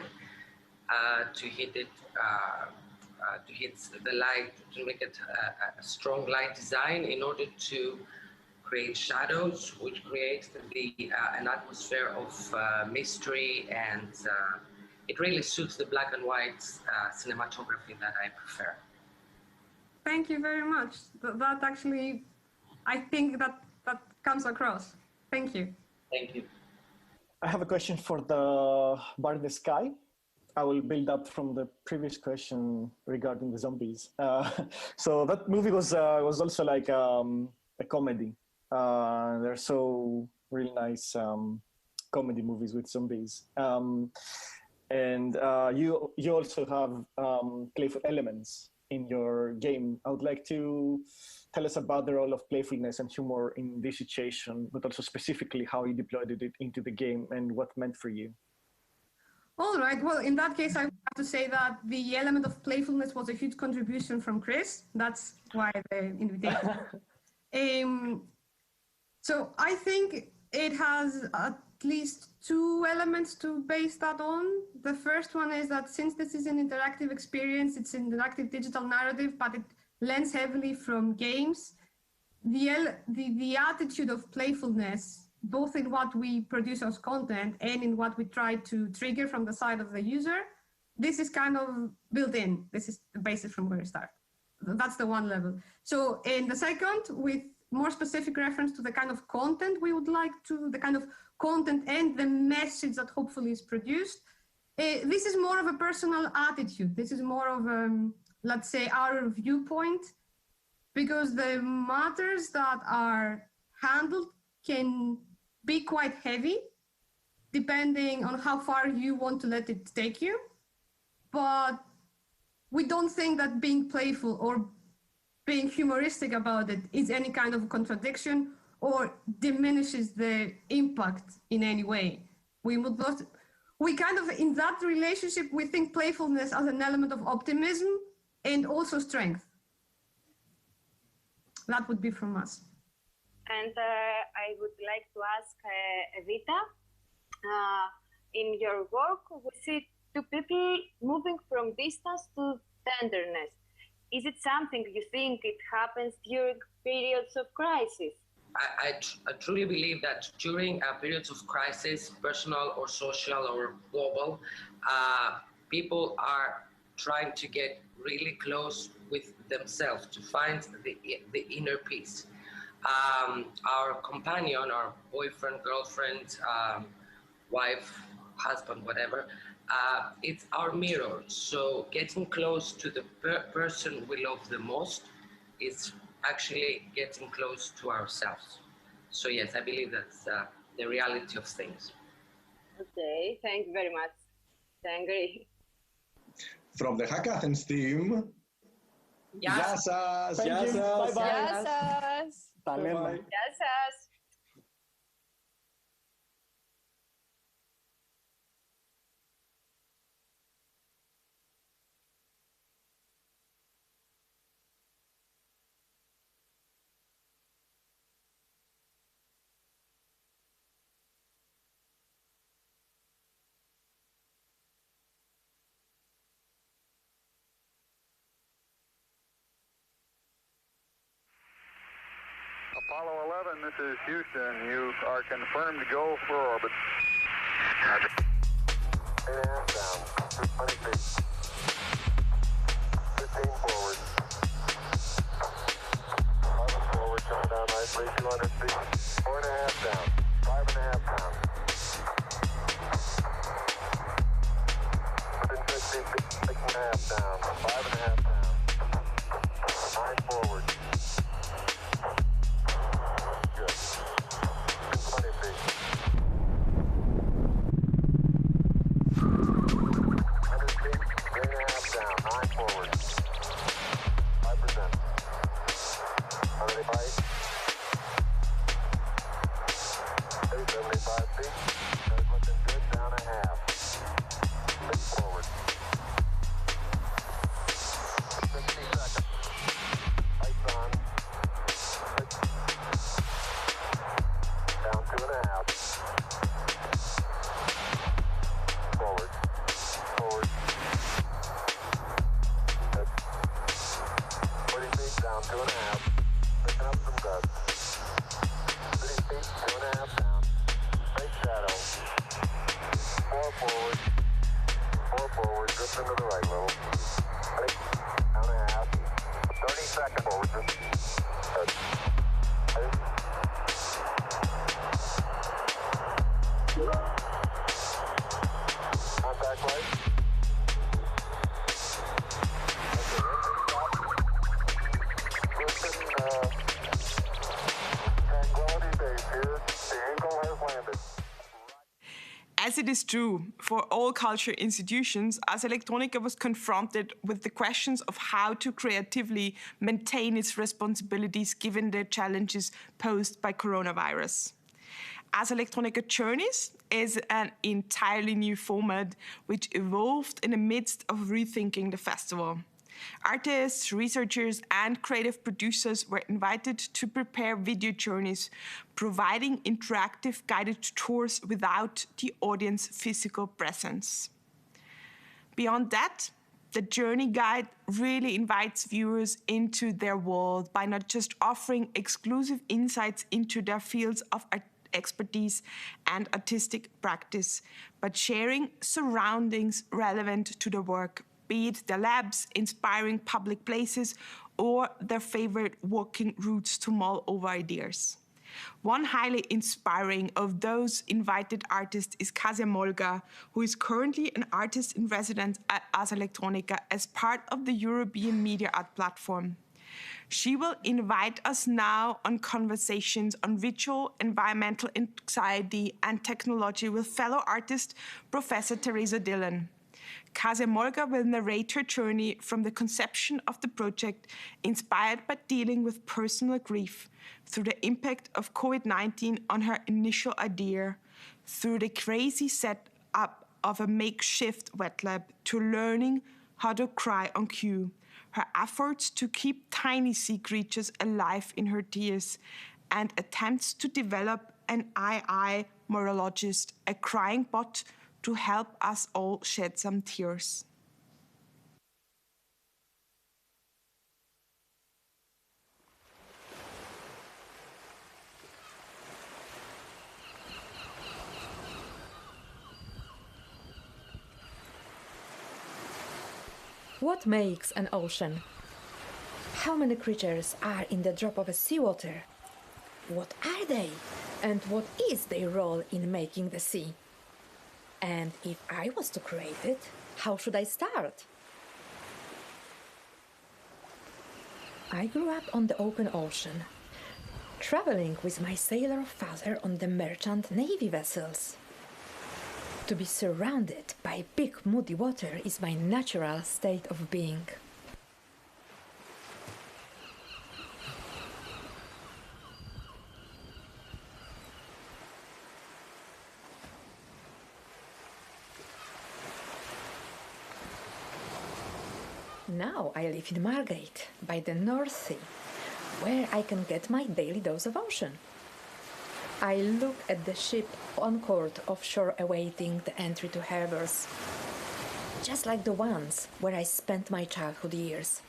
Speaker 6: to hit it to hit the light, to make it a strong light design in order to create shadows, which creates an atmosphere of mystery, and it really suits the black and white cinematography that I prefer.
Speaker 3: Thank you very much. That actually, I think that comes across. Thank you.
Speaker 6: Thank you.
Speaker 11: I have a question for the Bar in the Sky. I will build up from the previous question regarding the zombies. So that movie was also like a comedy. They're so really nice comedy movies with zombies. And you also have playful elements in your game. I would like to tell us about the role of playfulness and humor in this situation, but also specifically how you deployed it into the game and what it meant for you.
Speaker 3: All right. Well, in that case, I would have to say that the element of playfulness was a huge contribution from Chris. That's why the invitation. So I think it has at least two elements to base that on. The first one is that since this is an interactive experience, it's an interactive digital narrative, but it lends heavily from games. The attitude of playfulness, both in what we produce as content and in what we try to trigger from the side of the user, this is kind of built in. This is the basis from where we start. That's the one level. So in the second, with more specific reference to the kind of content we would like to, the kind of content and the message that hopefully is produced, this is more of a personal attitude. This is more of, let's say, our viewpoint, because the matters that are handled can be quite heavy, depending on how far you want to let it take you. But we don't think that being playful or being humoristic about it is any kind of contradiction or diminishes the impact in any way. We kind of, in that relationship, we think playfulness as an element of optimism and also strength. That would be from us.
Speaker 4: And I would like to ask Evita, in your work, we see two people moving from distance to tenderness. Is it something you think it happens during periods of crisis?
Speaker 6: I truly believe that during periods of crisis, personal or social or global, people are trying to get really close with themselves to find the inner peace. Our companion, our boyfriend, girlfriend, wife, husband, whatever, it's our mirror. So getting close to the person we love the most is actually getting close to ourselves. So yes, I believe that's the reality of things.
Speaker 4: Okay, thank you very much. I agree.
Speaker 19: From the HackAthens team,
Speaker 6: Γεια
Speaker 19: σας!
Speaker 11: Thank you. Bye bye.
Speaker 4: Γεια σας!
Speaker 11: Τα λέμε.
Speaker 4: Γεια σας!
Speaker 7: Apollo 11, this is Houston. You are confirmed to go for orbit. And down, 20 feet. 15 forward. 11 forward, coming down nicely, 200 feet. 4.5 down, 5.5 down. Within 15 feet, 6.5 down, 5.5 down. 9 forward. Contact light. Tranquility Base here. The Eagle has landed.
Speaker 17: As it is true for all culture institutions, Ars Electronica was confronted with the questions of how to creatively maintain its responsibilities given the challenges posed by coronavirus. Ars Electronica Journeys is an entirely new format which evolved in the midst of rethinking the festival. Artists, researchers, and creative producers were invited to prepare video journeys, providing interactive guided tours without the audience's physical presence. Beyond that, the journey guide really invites viewers into their world by not just offering exclusive insights into their fields of expertise and artistic practice, but sharing surroundings relevant to the work, be it their labs, inspiring public places, or their favorite walking routes to mull over ideas. One highly inspiring of those invited artists is Kasia Molga, who is currently an artist in residence at Ars Electronica as part of the European Media Art Platform. She will invite us now on conversations on ritual, environmental anxiety, and technology with fellow artist Professor Teresa Dillon. Kasia Molga will narrate her journey from the conception of the project, inspired by dealing with personal grief, through the impact of COVID-19 on her initial idea, through the crazy setup of a makeshift wet lab, to learning how to cry on cue, her efforts to keep tiny sea creatures alive in her tears, and attempts to develop an AI morologist, a crying bot, to help us all shed some tears.
Speaker 2: What makes an ocean? How many creatures are in the drop of a seawater? What are they? And what is their role in making the sea? And if I was to create it, how should I start? I grew up on the open ocean, traveling with my sailor father on the merchant navy vessels. To be surrounded by big muddy water is my natural state of being. Now I live in Margate, by the North Sea, where I can get my daily dose of ocean. I look at the ship anchored offshore awaiting the entry to harbors, just like the ones where I spent my childhood years.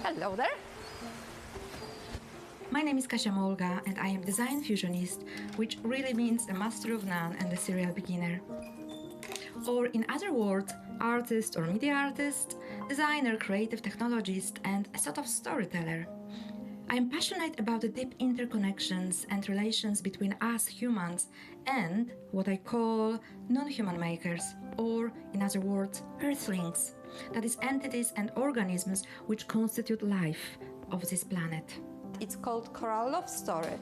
Speaker 2: Hello there. My name is Kasia Molga and I am design fusionist, which really means a master of none and a serial beginner. Or in other words, artist or media artist, designer, creative technologist, and a sort of storyteller. I am passionate about the deep interconnections and relations between us humans and what I call non-human makers, or in other words, earthlings. That is, entities and organisms which constitute life of this planet. It's called Coral Love Story.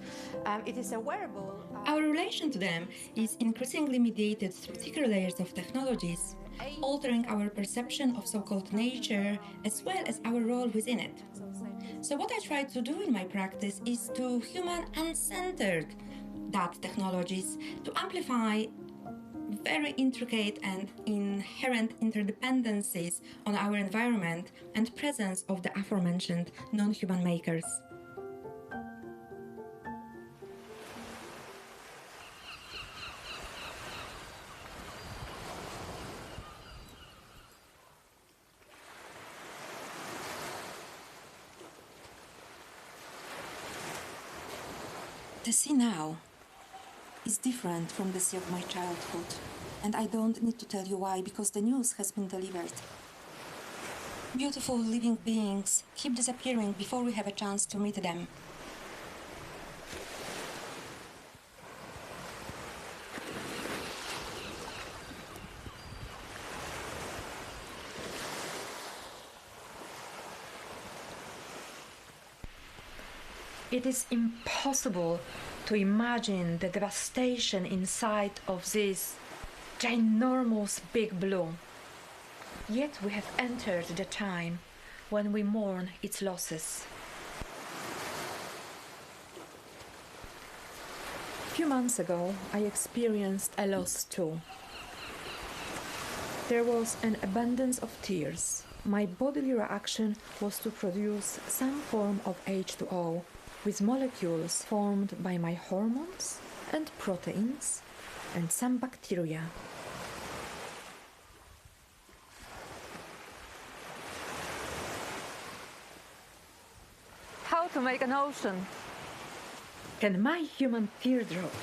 Speaker 2: It is a wearable. Our relation to them is increasingly mediated through thicker layers of technologies, altering our perception of so-called nature as well as our role within it. So what I try to do in my practice is to human and centered that technologies, to amplify very intricate and inherent interdependencies on our environment and presence of the aforementioned non-human makers. The sea now is different from the sea of my childhood. And I don't need to tell you why, because the news has been delivered. Beautiful living beings keep disappearing before we have a chance to meet them. It is impossible to imagine the devastation inside of this ginormous big blue. Yet we have entered the time when we mourn its losses. A few months ago, I experienced a loss too. There was an abundance of tears. My bodily reaction was to produce some form of H2O with molecules formed by my hormones and proteins and some bacteria. How to make an ocean? Can my human teardrop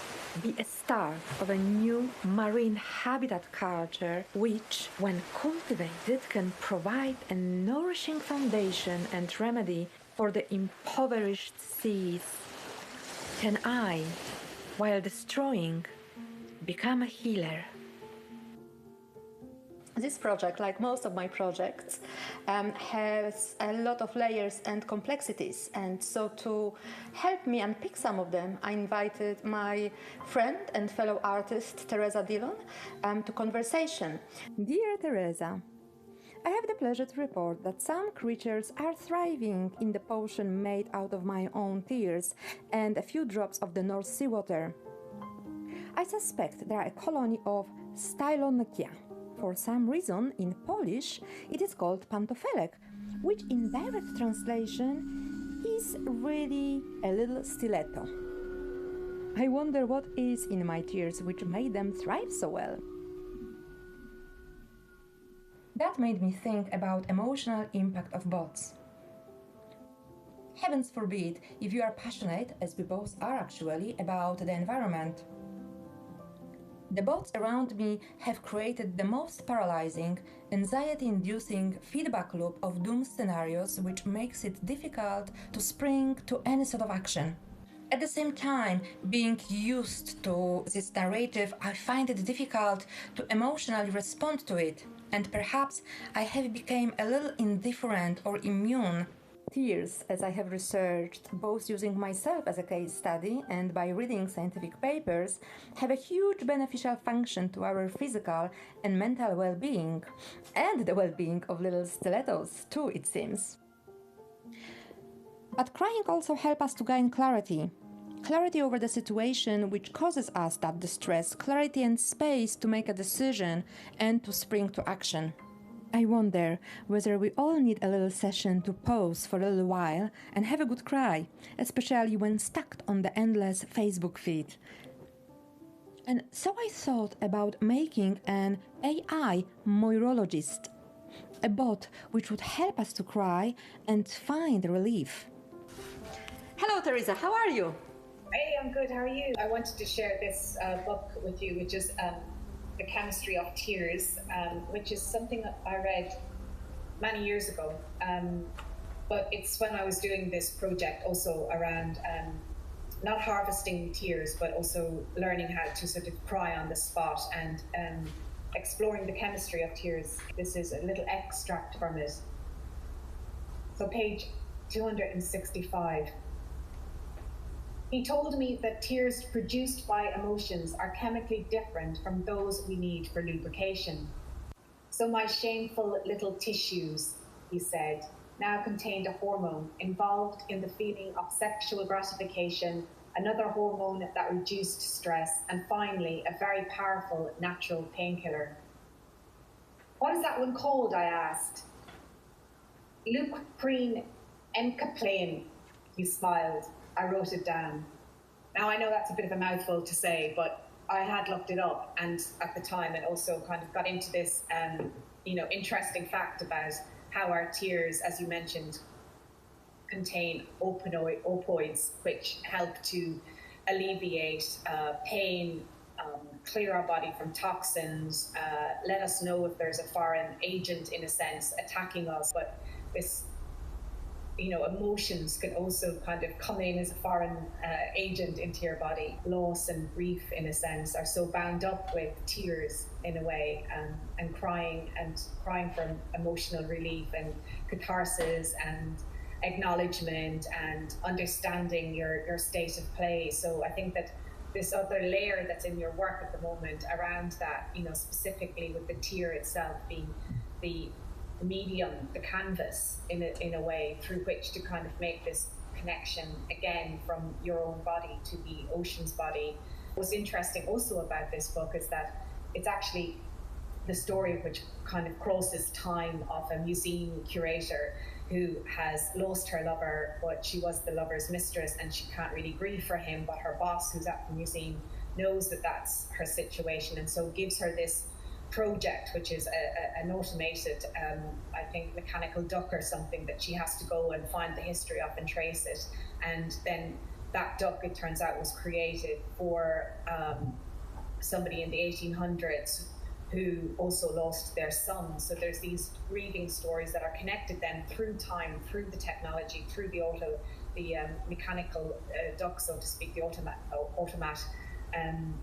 Speaker 2: be a start of a new marine habitat culture which, when cultivated, can provide a nourishing foundation and remedy for the impoverished seas? Can I, while destroying, become a healer? This project, like most of my projects, has a lot of layers and complexities, and so to help me unpick some of them, I invited my friend and fellow artist Teresa Dillon to conversation. Dear Teresa, I have the pleasure to report that some creatures are thriving in the potion made out of my own tears and a few drops of the North Sea water. I suspect they are a colony of Stylonekia. For some reason, in Polish, it is called pantofelek, which in direct translation is really a little stiletto. I wonder what is in my tears which made them thrive so well. That made me think about emotional impact of bots. Heavens forbid if you are passionate, as we both are actually, about the environment. The bots around me have created the most paralyzing, anxiety-inducing feedback loop of doom scenarios which makes it difficult to spring to any sort of action. At the same time, being used to this narrative, I find it difficult to emotionally respond to it, and perhaps I have become a little indifferent or immune. Tears, as I have researched, both using myself as a case study and by reading scientific papers, have a huge beneficial function to our physical and mental well-being, and the well-being of little stilettos too, it seems. But crying also helps us to gain clarity. Clarity over the situation which causes us that distress, clarity and space to make a decision and to spring to action. I wonder whether we all need a little session to pause for a little while and have a good cry, especially when stuck on the endless Facebook feed. And so I thought about making an AI moirologist, a bot which would help us to cry and find relief. Hello, Teresa, how are you?
Speaker 5: Hey, I'm good, how are you? I wanted to share this book with you, which is The Chemistry of Tears, which is something that I read many years ago. But it's when I was doing this project also around not harvesting tears, but also learning how to sort of cry on the spot and exploring the chemistry of tears. This is a little extract from it. So page 265. He told me that tears produced by emotions are chemically different from those we need for lubrication. So my shameful little tissues, he said, now contained a hormone involved in the feeling of sexual gratification, another hormone that reduced stress, and finally, a very powerful natural painkiller. What is that one called, I asked. Leukoprene encaplane, he smiled. I wrote it down. Now I know that's a bit of a mouthful to say, but I had looked it up, and at the time it also kind of got into this, interesting fact about how our tears, as you mentioned, contain opioids, which help to alleviate pain, clear our body from toxins, let us know if there's a foreign agent, in a sense, attacking us. But this, emotions can also kind of come in as a foreign agent into your body. Loss and grief, in a sense, are so bound up with tears, in a way, and crying for emotional relief and catharsis and acknowledgement and understanding your state of play. So I think that this other layer that's in your work at the moment around that, specifically with the tear itself being the medium, the canvas in a way through which to kind of make this connection again from your own body to the ocean's body. What's interesting also about this book is that it's actually the story which kind of crosses time of a museum curator who has lost her lover, but she was the lover's mistress and she can't really grieve for him, but her boss, who's at the museum, knows that that's her situation, and so gives her this project, which is an automated, I think, mechanical duck or something that she has to go and find the history of and trace it. And then that duck, it turns out, was created for somebody in the 1800s who also lost their son. So there's these grieving stories that are connected then through time, through the technology, through the mechanical duck, so to speak, the automat,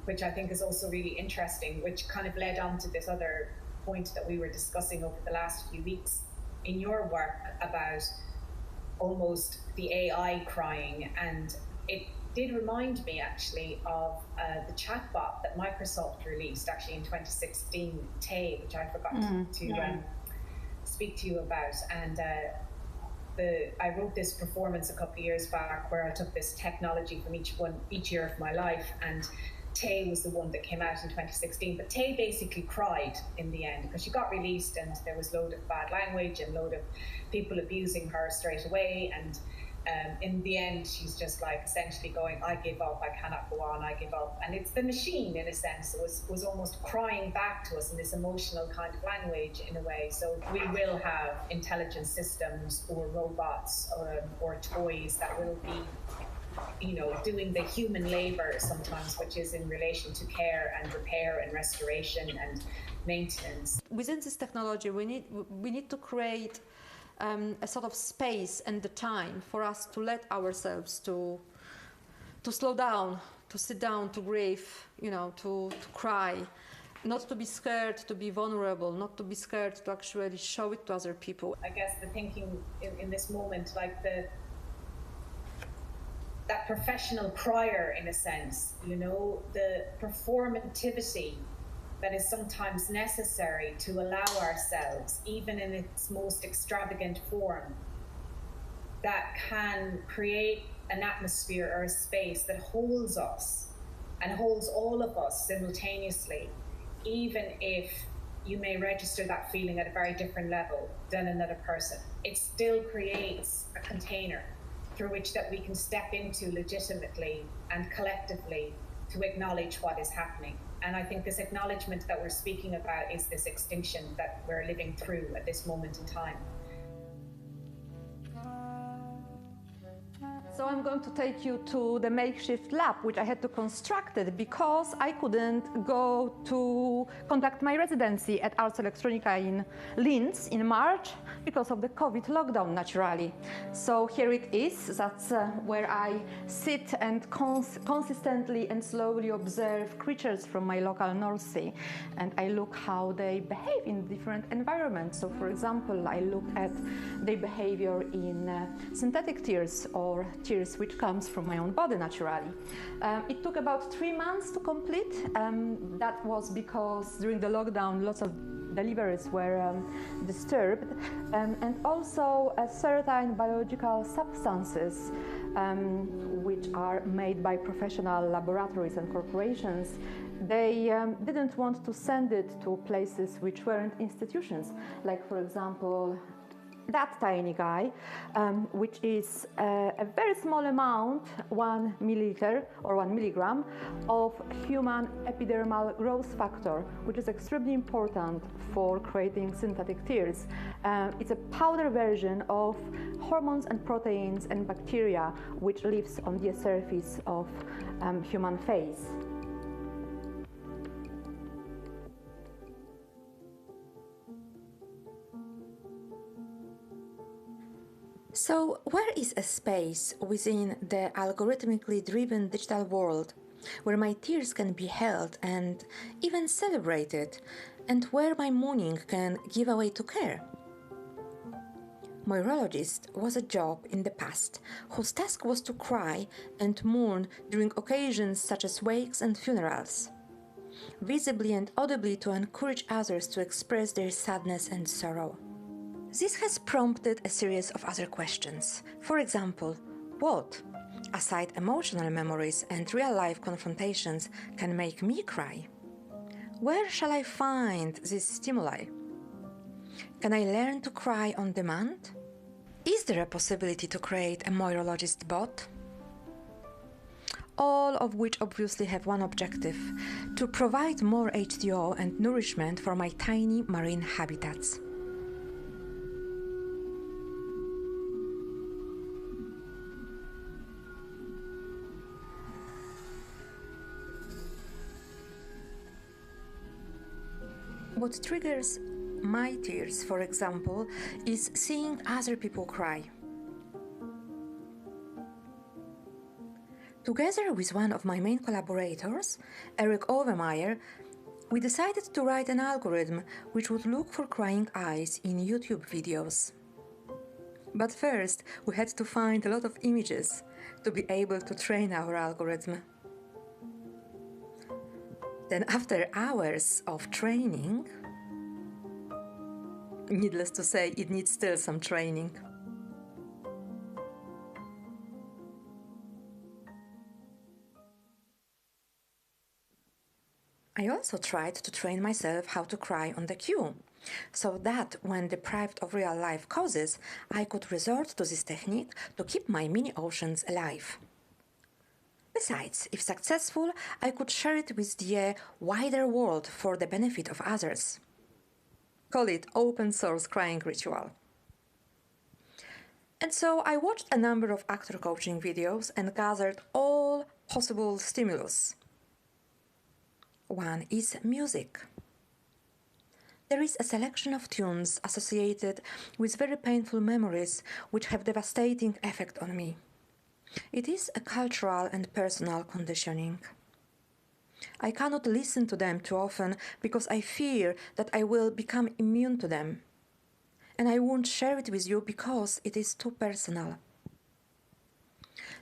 Speaker 5: which I think is also really interesting, which kind of led on to this other point that we were discussing over the last few weeks in your work about almost the AI crying. And it did remind me actually of the chatbot that Microsoft released actually in 2016, Tay, which I forgot to speak to you about. And I wrote this performance a couple of years back where I took this technology from each year of my life, and Tay was the one that came out in 2016. But Tay basically cried in the end because she got released and there was a load of bad language and a load of people abusing her straight away. And in the end, she's just like essentially going, I give up, I cannot go on, I give up. And it's the machine, in a sense, was almost crying back to us in this emotional kind of language in a way. So we will have intelligent systems or robots or toys that will be, doing the human labor sometimes, which is in relation to care and repair and restoration and maintenance.
Speaker 2: Within this technology, we need to create a sort of space and the time for us to let ourselves to slow down, to sit down, to grieve, to cry, not to be scared, to be vulnerable, not to be scared to actually show it to other people.
Speaker 5: I guess the thinking in this moment, like that professional crier, in a sense, the performativity that is sometimes necessary to allow ourselves, even in its most extravagant form, that can create an atmosphere or a space that holds us and holds all of us simultaneously, even if you may register that feeling at a very different level than another person. It still creates a container through which that we can step into legitimately and collectively to acknowledge what is happening. And I think this acknowledgement that we're speaking about is this extinction that we're living through at this moment in time.
Speaker 2: So I'm going to take you to the makeshift lab, which I had to construct it because I couldn't go to conduct my residency at Ars Electronica in Linz in March because of the COVID lockdown, naturally. So here it is. That's where I sit and consistently and slowly observe creatures from my local North Sea. And I look how they behave in different environments. So for example, I look at their behavior in synthetic tears or tears which comes from my own body naturally. It took about 3 months to complete. That was because during the lockdown lots of deliveries were disturbed, and also certain biological substances which are made by professional laboratories and corporations, they didn't want to send it to places which weren't institutions, like for example
Speaker 12: that tiny guy, which is a very small amount, 1 milliliter or 1 milligram of human epidermal growth factor, which is extremely important for creating synthetic tears. It's a powder version of hormones and proteins and bacteria which lives on the surface of human face. So, where is a space within the algorithmically driven digital world where my tears can be held and even celebrated, and where my mourning can give away to care? Moirologist was a job in the past whose task was to cry and mourn during occasions such as wakes and funerals, visibly and audibly to encourage others to express their sadness and sorrow. This has prompted a series of other questions. For example, what, aside emotional memories and real-life confrontations, can make me cry? Where shall I find these stimuli? Can I learn to cry on demand? Is there a possibility to create a Moirologist bot? All of which obviously have one objective: to provide more H2O and nourishment for my tiny marine habitats. What triggers my tears, for example, is seeing other people cry. Together with one of my main collaborators, Eric Overmeyer, we decided to write an algorithm which would look for crying eyes in YouTube videos. But first, we had to find a lot of images to be able to train our algorithm. Then, after hours of training, needless to say, it needs still some training. I also tried to train myself how to cry on the queue, so that when deprived of real-life causes, I could resort to this technique to keep my mini-oceans alive. Besides, if successful, I could share it with the wider world for the benefit of others. Call it open source crying ritual. And so I watched a number of actor coaching videos and gathered all possible stimulus. One is music. There is a selection of tunes associated with very painful memories which have devastating effect on me. It is a cultural and personal conditioning. I cannot listen to them too often because I fear that I will become immune to them. And I won't share it with you because it is too personal.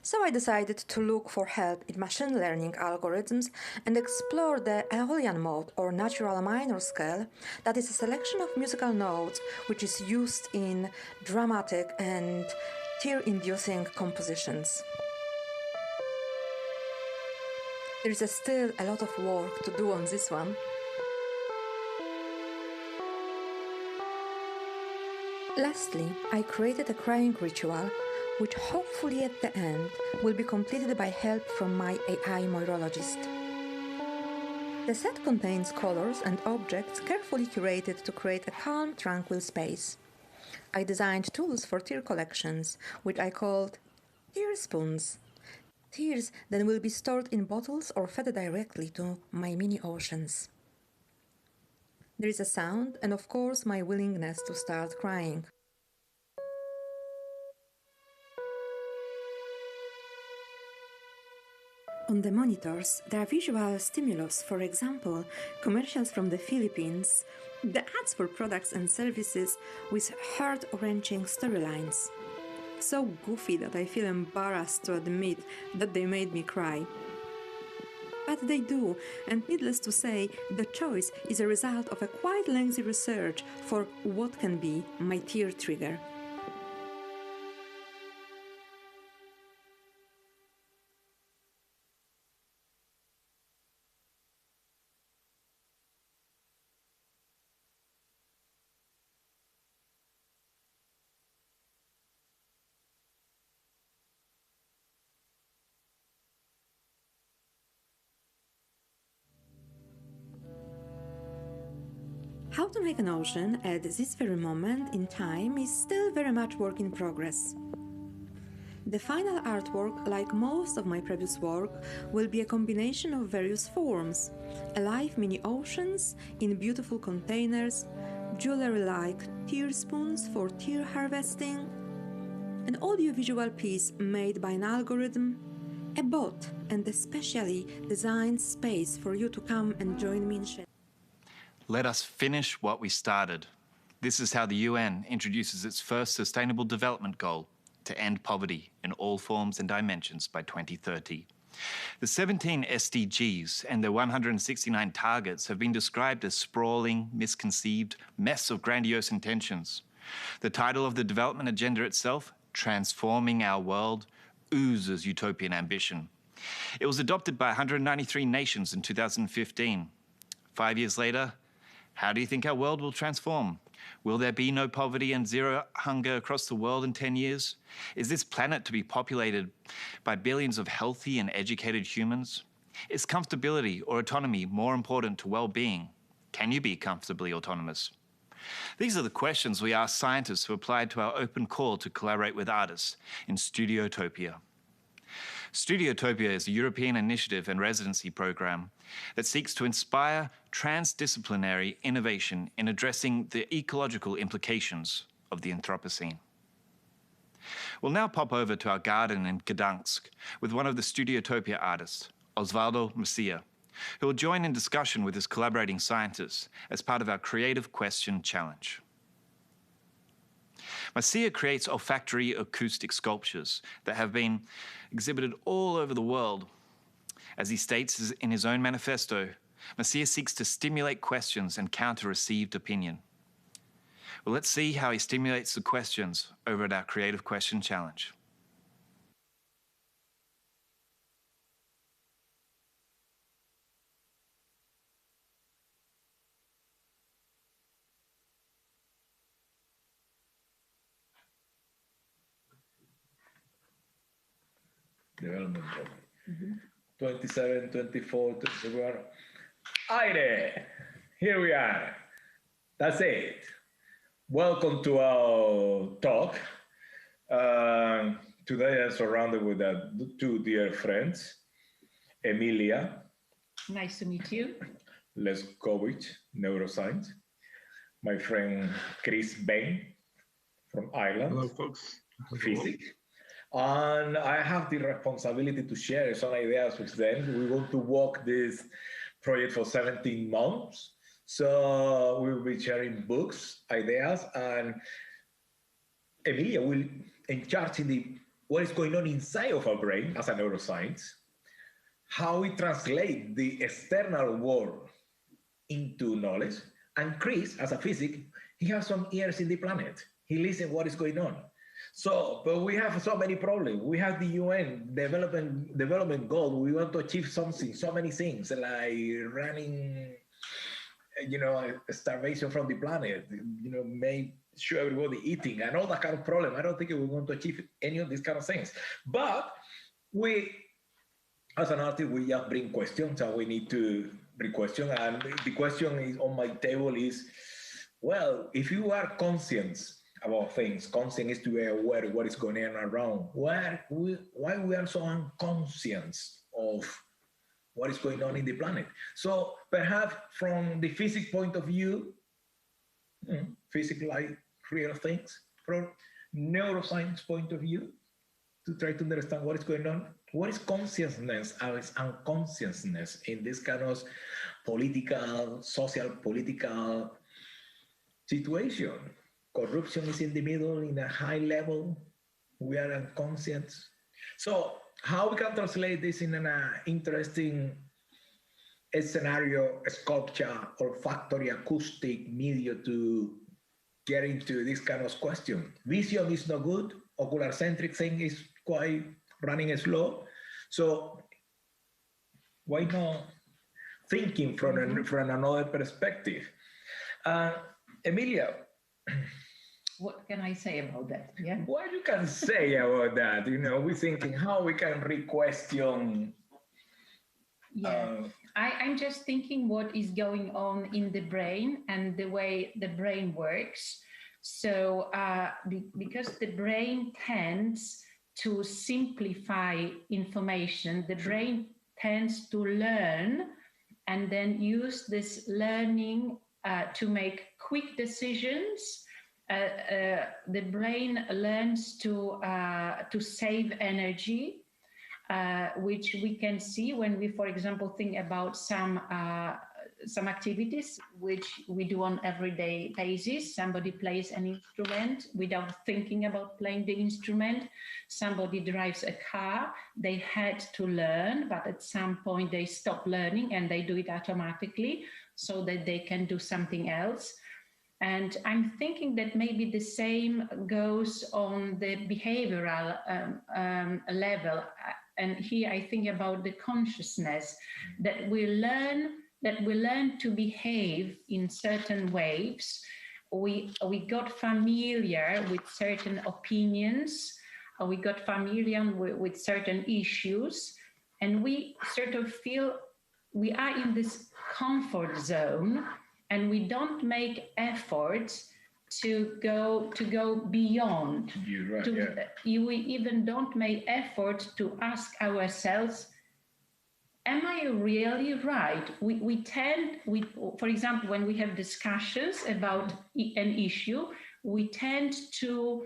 Speaker 12: So I decided to look for help in machine learning algorithms and explore the Aeolian mode or natural minor scale, that is a selection of musical notes which is used in dramatic and tear-inducing compositions. There is still a lot of work to do on this one. Lastly, I created a crying ritual, which hopefully at the end will be completed by help from my AI Moirologist. The set contains colors and objects carefully curated to create a calm, tranquil space. I designed tools for tear collections, which I called tear spoons. Tears then will be stored in bottles or fed directly to my mini oceans. There is a sound and of course my willingness to start crying. On the monitors, there are visual stimulus, for example, commercials from the Philippines, the ads for products and services with heart-wrenching storylines. So goofy that I feel embarrassed to admit that they made me cry. But they do, and needless to say, the choice is a result of a quite lengthy research for what can be my tear trigger. How to make an ocean at this very moment in time is still very much work in progress. The final artwork, like most of my previous work, will be a combination of various forms: alive mini oceans in beautiful containers, jewelry like tear spoons for tear harvesting, an audiovisual piece made by an algorithm, a bot, and a specially designed space for you to come and join me in sharing.
Speaker 13: Let us finish what we started. This is how the UN introduces its first Sustainable Development Goal, to end poverty in all forms and dimensions by 2030. The 17 SDGs and their 169 targets have been described as sprawling, misconceived mess of grandiose intentions. The title of the development agenda itself, Transforming Our World, oozes utopian ambition. It was adopted by 193 nations in 2015. 5 years later, how do you think our world will transform? Will there be no poverty and zero hunger across the world in 10 years? Is this planet to be populated by billions of healthy and educated humans? Is comfortability or autonomy more important to well-being? Can you be comfortably autonomous? These are the questions we asked scientists who applied to our open call to collaborate with artists in Studiotopia. Studiotopia is a European initiative and residency program that seeks to inspire transdisciplinary innovation in addressing the ecological implications of the Anthropocene. We'll now pop over to our garden in Gdansk with one of the Studiotopia artists, Osvaldo Macia, who will join in discussion with his collaborating scientists as part of our Creative Question Challenge. Macia creates olfactory acoustic sculptures that have been exhibited all over the world. As he states in his own manifesto, Macia seeks to stimulate questions and counter received opinion. Well, let's see how he stimulates the questions over at our Creative Question Challenge.
Speaker 14: Development program. 27, 24, 21. Aire! Here we are. That's it. Welcome to our talk. Today I'm surrounded with two dear friends, Emilia.
Speaker 15: Nice to meet you.
Speaker 14: Leskovic, neuroscience. My friend Chris Bain from Ireland.
Speaker 16: Hello, folks.
Speaker 14: Physics. And I have the responsibility to share some ideas with them. We want to walk this project for 17 months. So we will be sharing books, ideas, and Emilia will in charge in what is going on inside of our brain as a neuroscience, how we translate the external world into knowledge. And Chris, as a physicist, he has some ears in the planet. He listens what is going on. So, but we have so many problems. We have the UN development goal. We want to achieve something, so many things, like running, starvation from the planet, make sure everybody eating and all that kind of problem. I don't think we want to achieve any of these kind of things. But we, as an artist, we just bring questions and we need to bring questions. And the question is on my table is, well, if you are conscious about things, conscience is to be aware of what is going on around. Why we are so unconscious of what is going on in the planet? So perhaps from the physics point of view, physics like real things, from neuroscience point of view, to try to understand what is going on. What is consciousness and unconsciousness in this kind of political, social, political situation? Corruption is in the middle, in a high level. We are unconscious. So how we can translate this in an interesting scenario, sculpture, olfactory, acoustic media to get into this kind of question? Vision is not good. Ocular-centric thing is quite running slow. So why not thinking from another perspective? Emilia,
Speaker 15: what can I say about that? Yeah.
Speaker 14: What you can say about that? We're thinking how we can re-question
Speaker 15: I'm just thinking what is going on in the brain and the way the brain works. So because the brain tends to simplify information, the brain tends to learn and then use this learning to make quick decisions. The brain learns to save energy, which we can see when we, for example, think about some activities which we do on everyday basis. Somebody plays an instrument without thinking about playing the instrument. Somebody drives a car. They had to learn, but at some point they stop learning and they do it automatically so that they can do something else. And I'm thinking that maybe the same goes on the behavioral level. And here I think about the consciousness, that we learn to behave in certain ways. We got familiar with certain opinions, we got familiar with certain issues, and we sort of feel we are in this comfort zone, and we don't make efforts to go beyond.
Speaker 14: You're right,
Speaker 15: We even don't make effort to ask ourselves, am I really right? We tend, for example, when we have discussions about an issue, we tend to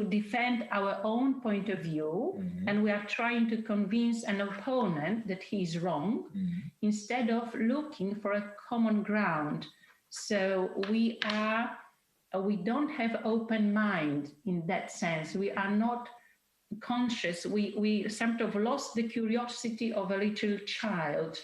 Speaker 15: defend our own point of view, and we are trying to convince an opponent that he is wrong, instead of looking for a common ground. So we don't have open mind in that sense. We are not conscious. We sort of lost the curiosity of a little child.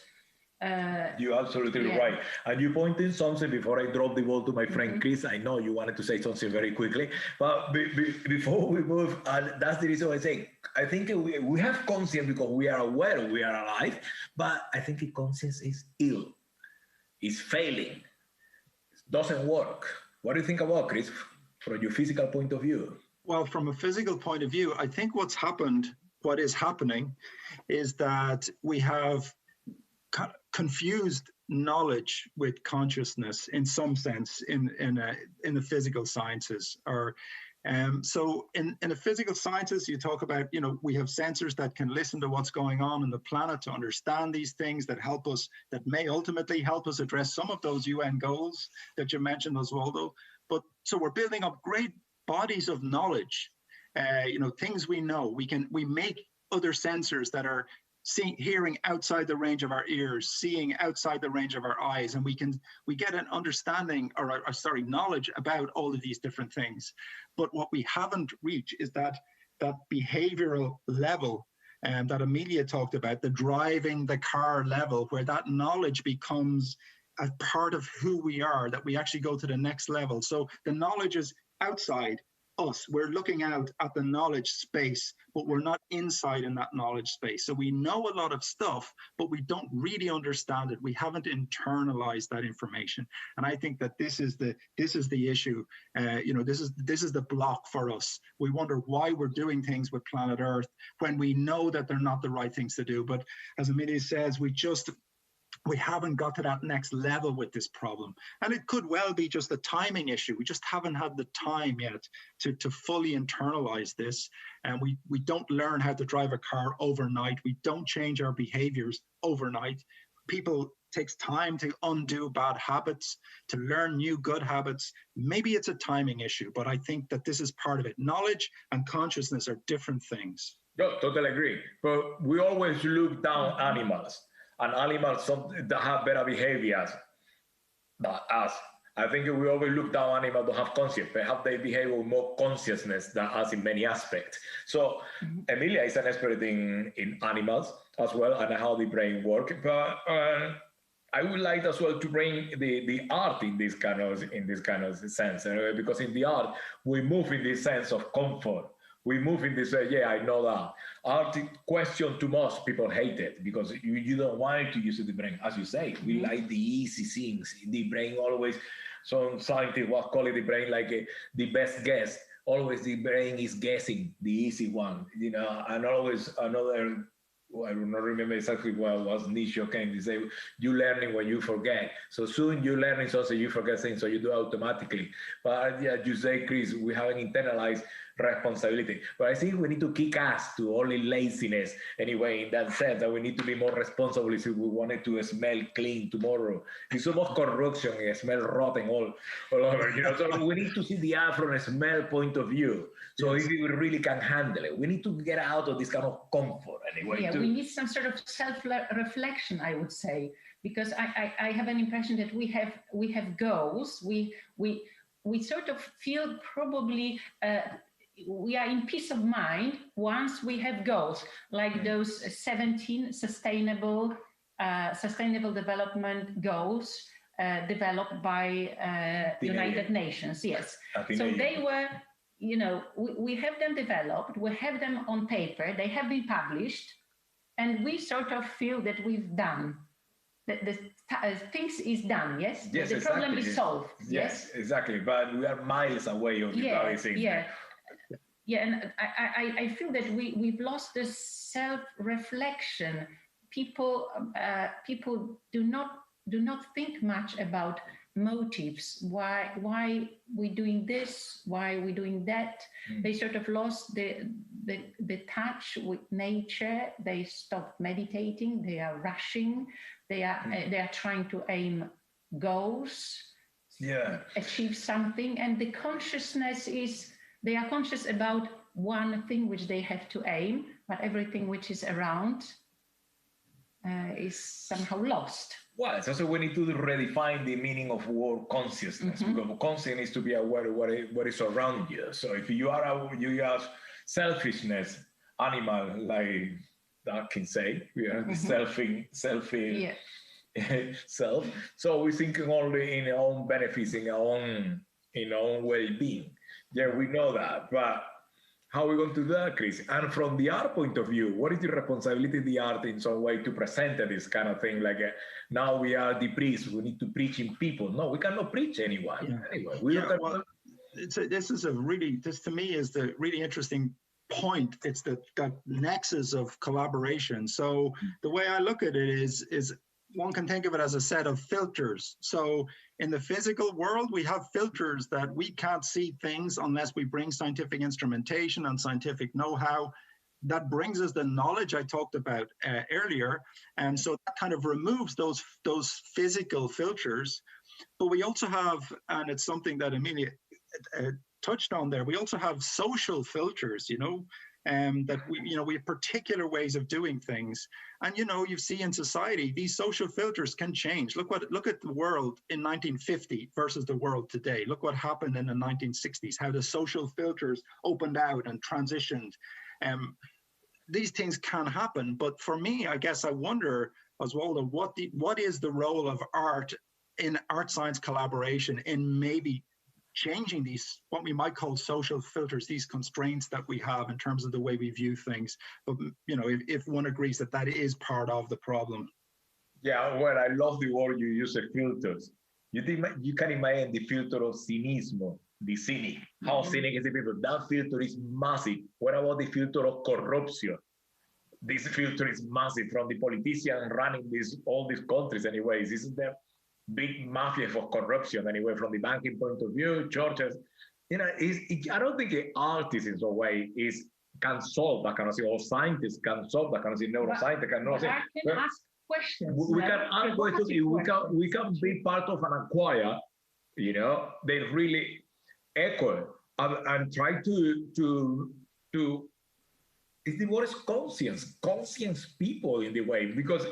Speaker 14: You're absolutely right. And you pointed something before I drop the ball to my friend Chris. I know you wanted to say something very quickly, but before we move, and that's the reason I say, I think we have conscience because we are aware we are alive, but I think the conscience is ill, is failing, doesn't work. What do you think about, Chris, from your physical point of view?
Speaker 9: Well, from a physical point of view, I think what is happening is that we have confused knowledge with consciousness in some sense in the physical sciences. So in the physical sciences, you talk about, we have sensors that can listen to what's going on in the planet to understand these things that help us, that may ultimately help us address some of those UN goals that you mentioned, Osvaldo. But so we're building up great bodies of knowledge, things we know. We make other sensors that are hearing outside the range of our ears, seeing outside the range of our eyes, and we get an understanding or knowledge about all of these different things. But what we haven't reached is that behavioral level that Amelia talked about, the driving the car level, where that knowledge becomes a part of who we are, that we actually go to the next level. So the knowledge is outside us. We're looking out at the knowledge space, but we're not inside in that knowledge space. So we know a lot of stuff, but we don't really understand it. We haven't internalized that information. And I think that this is the issue. This is the block for us. We wonder why we're doing things with planet Earth when we know that they're not the right things to do. But as Amelia says, we haven't got to that next level with this problem. And it could well be just a timing issue. We just haven't had the time yet to fully internalize this. And we don't learn how to drive a car overnight. We don't change our behaviors overnight. People takes time to undo bad habits, to learn new good habits. Maybe it's a timing issue, but I think that this is part of it. Knowledge and consciousness are different things.
Speaker 14: No, totally agree. But we always look down animals. And animals that have better behaviors than us. I think we always look down animals that have conscience. Perhaps they behave with more consciousness than us in many aspects. So Emilia is an expert in animals as well and how the brain works. But I would like as well to bring the art in this kind of sense, because in the art we move in this sense of comfort. We move in this way, I know that. Art question to most people hate it because you don't want to use the brain. As you say, we like the easy things. The brain always, some scientists was calling the brain like the best guess. Always the brain is guessing the easy one, and always another I do not remember exactly what was Nietzsche came to say, you learning when you forget. So soon you learning something, you forget things, so you do automatically. But yeah, you say, Chris, we haven't internalized responsibility. But I think we need to kick ass to only laziness anyway, in that sense, that we need to be more responsible if we wanted to smell clean tomorrow. It's so much corruption and smell rotten all over, you know. So we need to see the art from a smell point of view. So if we really can handle it, we need to get out of this kind of comfort anyway.
Speaker 15: Yeah, we need some sort of self-reflection, I would say, because I have an impression that we have goals. We sort of feel probably we are in peace of mind once we have goals, like those 17 sustainable development goals developed by United Nations. Yes, so they were. You know, we have them developed, we have them on paper, they have been published, and we sort of feel that we've done, that the things is done, yes?
Speaker 14: Yes,
Speaker 15: the problem is solved,
Speaker 14: yes? Exactly, but we are miles away of devising.
Speaker 15: Yeah, and I feel that we've lost the self-reflection. People do not think much about motives, why we're doing this, why we're doing that. They sort of lost the touch with nature. They stopped meditating. They are rushing. They are trying to aim goals, achieve something, and the consciousness is they are conscious about one thing which they have to aim, but everything which is around is somehow lost.
Speaker 14: Well, it's also we need to redefine the meaning of word consciousness, because consciousness needs to be aware of what is around you. So if you have selfishness, animal, like that can say, we are selfing self. So we're thinking only in our own benefits, in our own well-being. Yeah, we know that, but how are we going to do that, Chris? And from the art point of view, what is the responsibility of the art in some way to present this kind of thing? Like now we are the priests, we need to preach in people. No, we cannot preach anyone. Anyway,
Speaker 9: this to me is the really interesting point. It's that nexus of collaboration. So the way I look at it is one can think of it as a set of filters. So in the physical world, we have filters that we can't see things unless we bring scientific instrumentation and scientific know-how. That brings us the knowledge I talked about earlier. And so that kind of removes those physical filters. But we also have, and it's something that Amelia touched on there, we also have social filters, that we have particular ways of doing things. And you see in society, these social filters can change. Look at the world in 1950 versus the world today. Look what happened in the 1960s, how the social filters opened out and transitioned. These things can happen, but for me, I guess I wonder, Oswaldo, what is the role of art in art science collaboration in maybe changing these, what we might call social filters, these constraints that we have in terms of the way we view things. But, if one agrees that is part of the problem.
Speaker 14: Yeah, well, I love the word you use, filters. You can imagine the filter of cynicism, the cynic. How cynic is the people? That filter is massive. What about the filter of corruption? This filter is massive from the politician running all these countries anyways. This is the big mafia for corruption anyway, from the banking point of view, churches. I don't think an artist in some way can solve that kind of thing, or scientists can solve that kind of thing, neuroscientists can solve.
Speaker 15: I can ask questions.
Speaker 14: We can ask questions. We can be part of an choir, they really echo and try to it's the word is conscience people in the way, because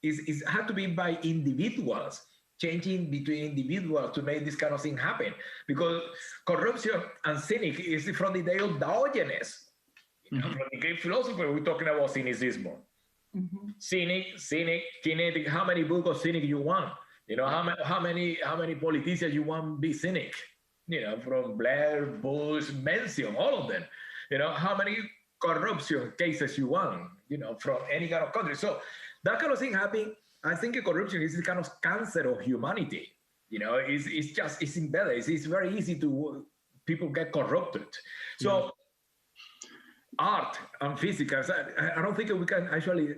Speaker 14: it had to be by individuals, changing between individuals to make this kind of thing happen. Because corruption and cynic is from the day of Diogenes. From the Greek philosopher, we're talking about cynicism. Cynic, kinetic. How many books of cynic you want? How many politicians you want to be cynic? From Blair, Bush, Mention, all of them. How many corruption cases you want? From any kind of country. So that kind of thing happening. I think corruption is the kind of cancer of humanity. It's embedded. It's very easy to people get corrupted. So art and physical. I don't think we can actually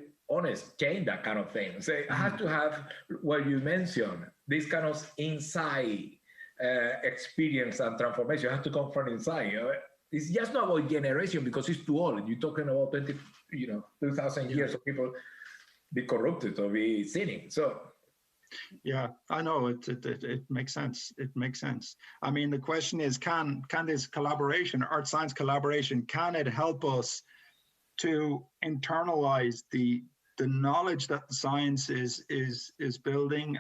Speaker 14: change that kind of thing. So it has to have what you mentioned, this kind of inside experience and transformation. It has to come from inside. It's just not about generation because it's too old. You're talking about 2,000 years of people be corrupted or be sinning. So
Speaker 9: yeah, I know it makes sense. It makes sense. I mean, the question is, can this collaboration, art science collaboration, can it help us to internalize the knowledge that the science is building,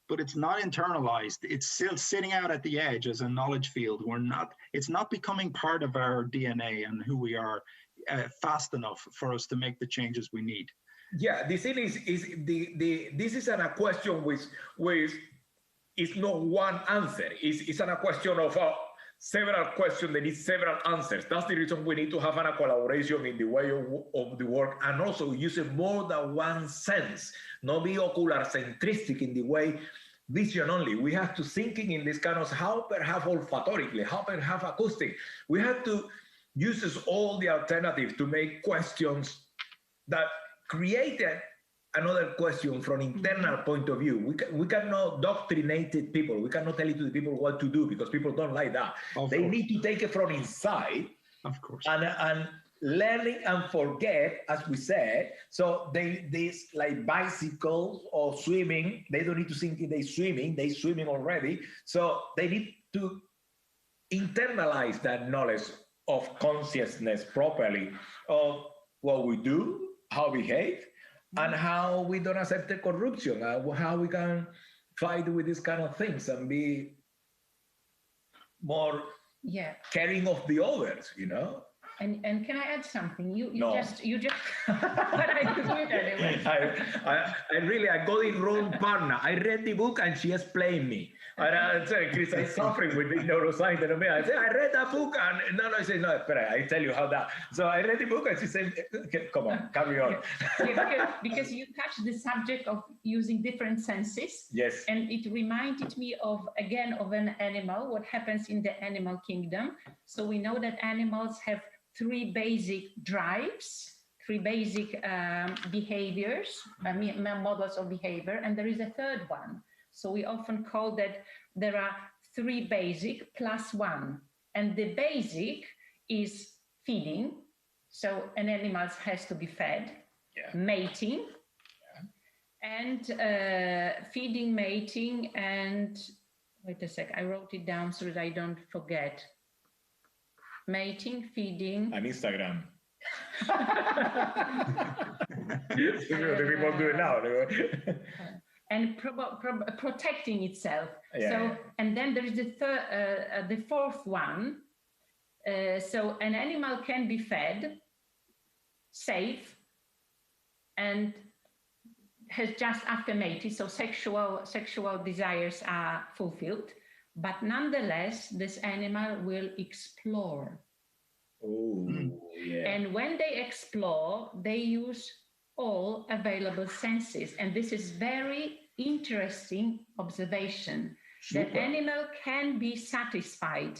Speaker 9: but it's not internalized. It's still sitting out at the edge as a knowledge field. It's not becoming part of our DNA and who we are fast enough for us to make the changes we need.
Speaker 14: Yeah, the thing is this isn't a question with it's not one answer. It's a question of several questions that need several answers. That's the reason we need to have a collaboration in the way of the work, and also using more than one sense, not be ocular centristic in the way vision only. We have to thinking in this kind of how perhaps olfactorically, how perhaps acoustic. We have to use all the alternatives to make questions that created another question from internal point of view. We cannot doctrinate people. We cannot tell it to the people what to do because people don't like that. They need to take it from inside.
Speaker 9: Of course.
Speaker 14: And learning and forget, as we said. So this like bicycles or swimming, they don't need to think they're swimming already. So they need to internalize that knowledge of consciousness properly of what we do, how we behave, and how we don't accept the corruption, how we can fight with these kind of things and be more caring of the others,
Speaker 15: And can I add something? You
Speaker 14: No.
Speaker 15: just but I do it anyway.
Speaker 14: I got the wrong partner. I read the book and she explained me. And I said, Chris, I'm suffering with this neuroscience. And I said, I read that book and I said, no, espera, I tell you how that. So I read the book and she said, okay, come on, carry on.
Speaker 15: Because you touched the subject of using different senses.
Speaker 14: Yes.
Speaker 15: And it reminded me of an animal, what happens in the animal kingdom. So we know that animals have three basic drives, three basic behaviors, models of behavior, and there is a third one. So we often call that there are three basic plus one. And the basic is feeding. So an animal has to be fed, mating, and feeding, mating, and wait a sec, I wrote it down so that I don't forget. Mating, feeding.
Speaker 14: And Instagram. The people do it now.
Speaker 15: And protecting itself.
Speaker 14: Yeah.
Speaker 15: So, and then there is the fourth one. So an animal can be fed, safe, and has just after mating. So sexual desires are fulfilled. But nonetheless, this animal will explore.
Speaker 14: Oh, yeah.
Speaker 15: And when they explore, they use all available senses. And this is very interesting observation.
Speaker 14: Super.
Speaker 15: That animal can be satisfied,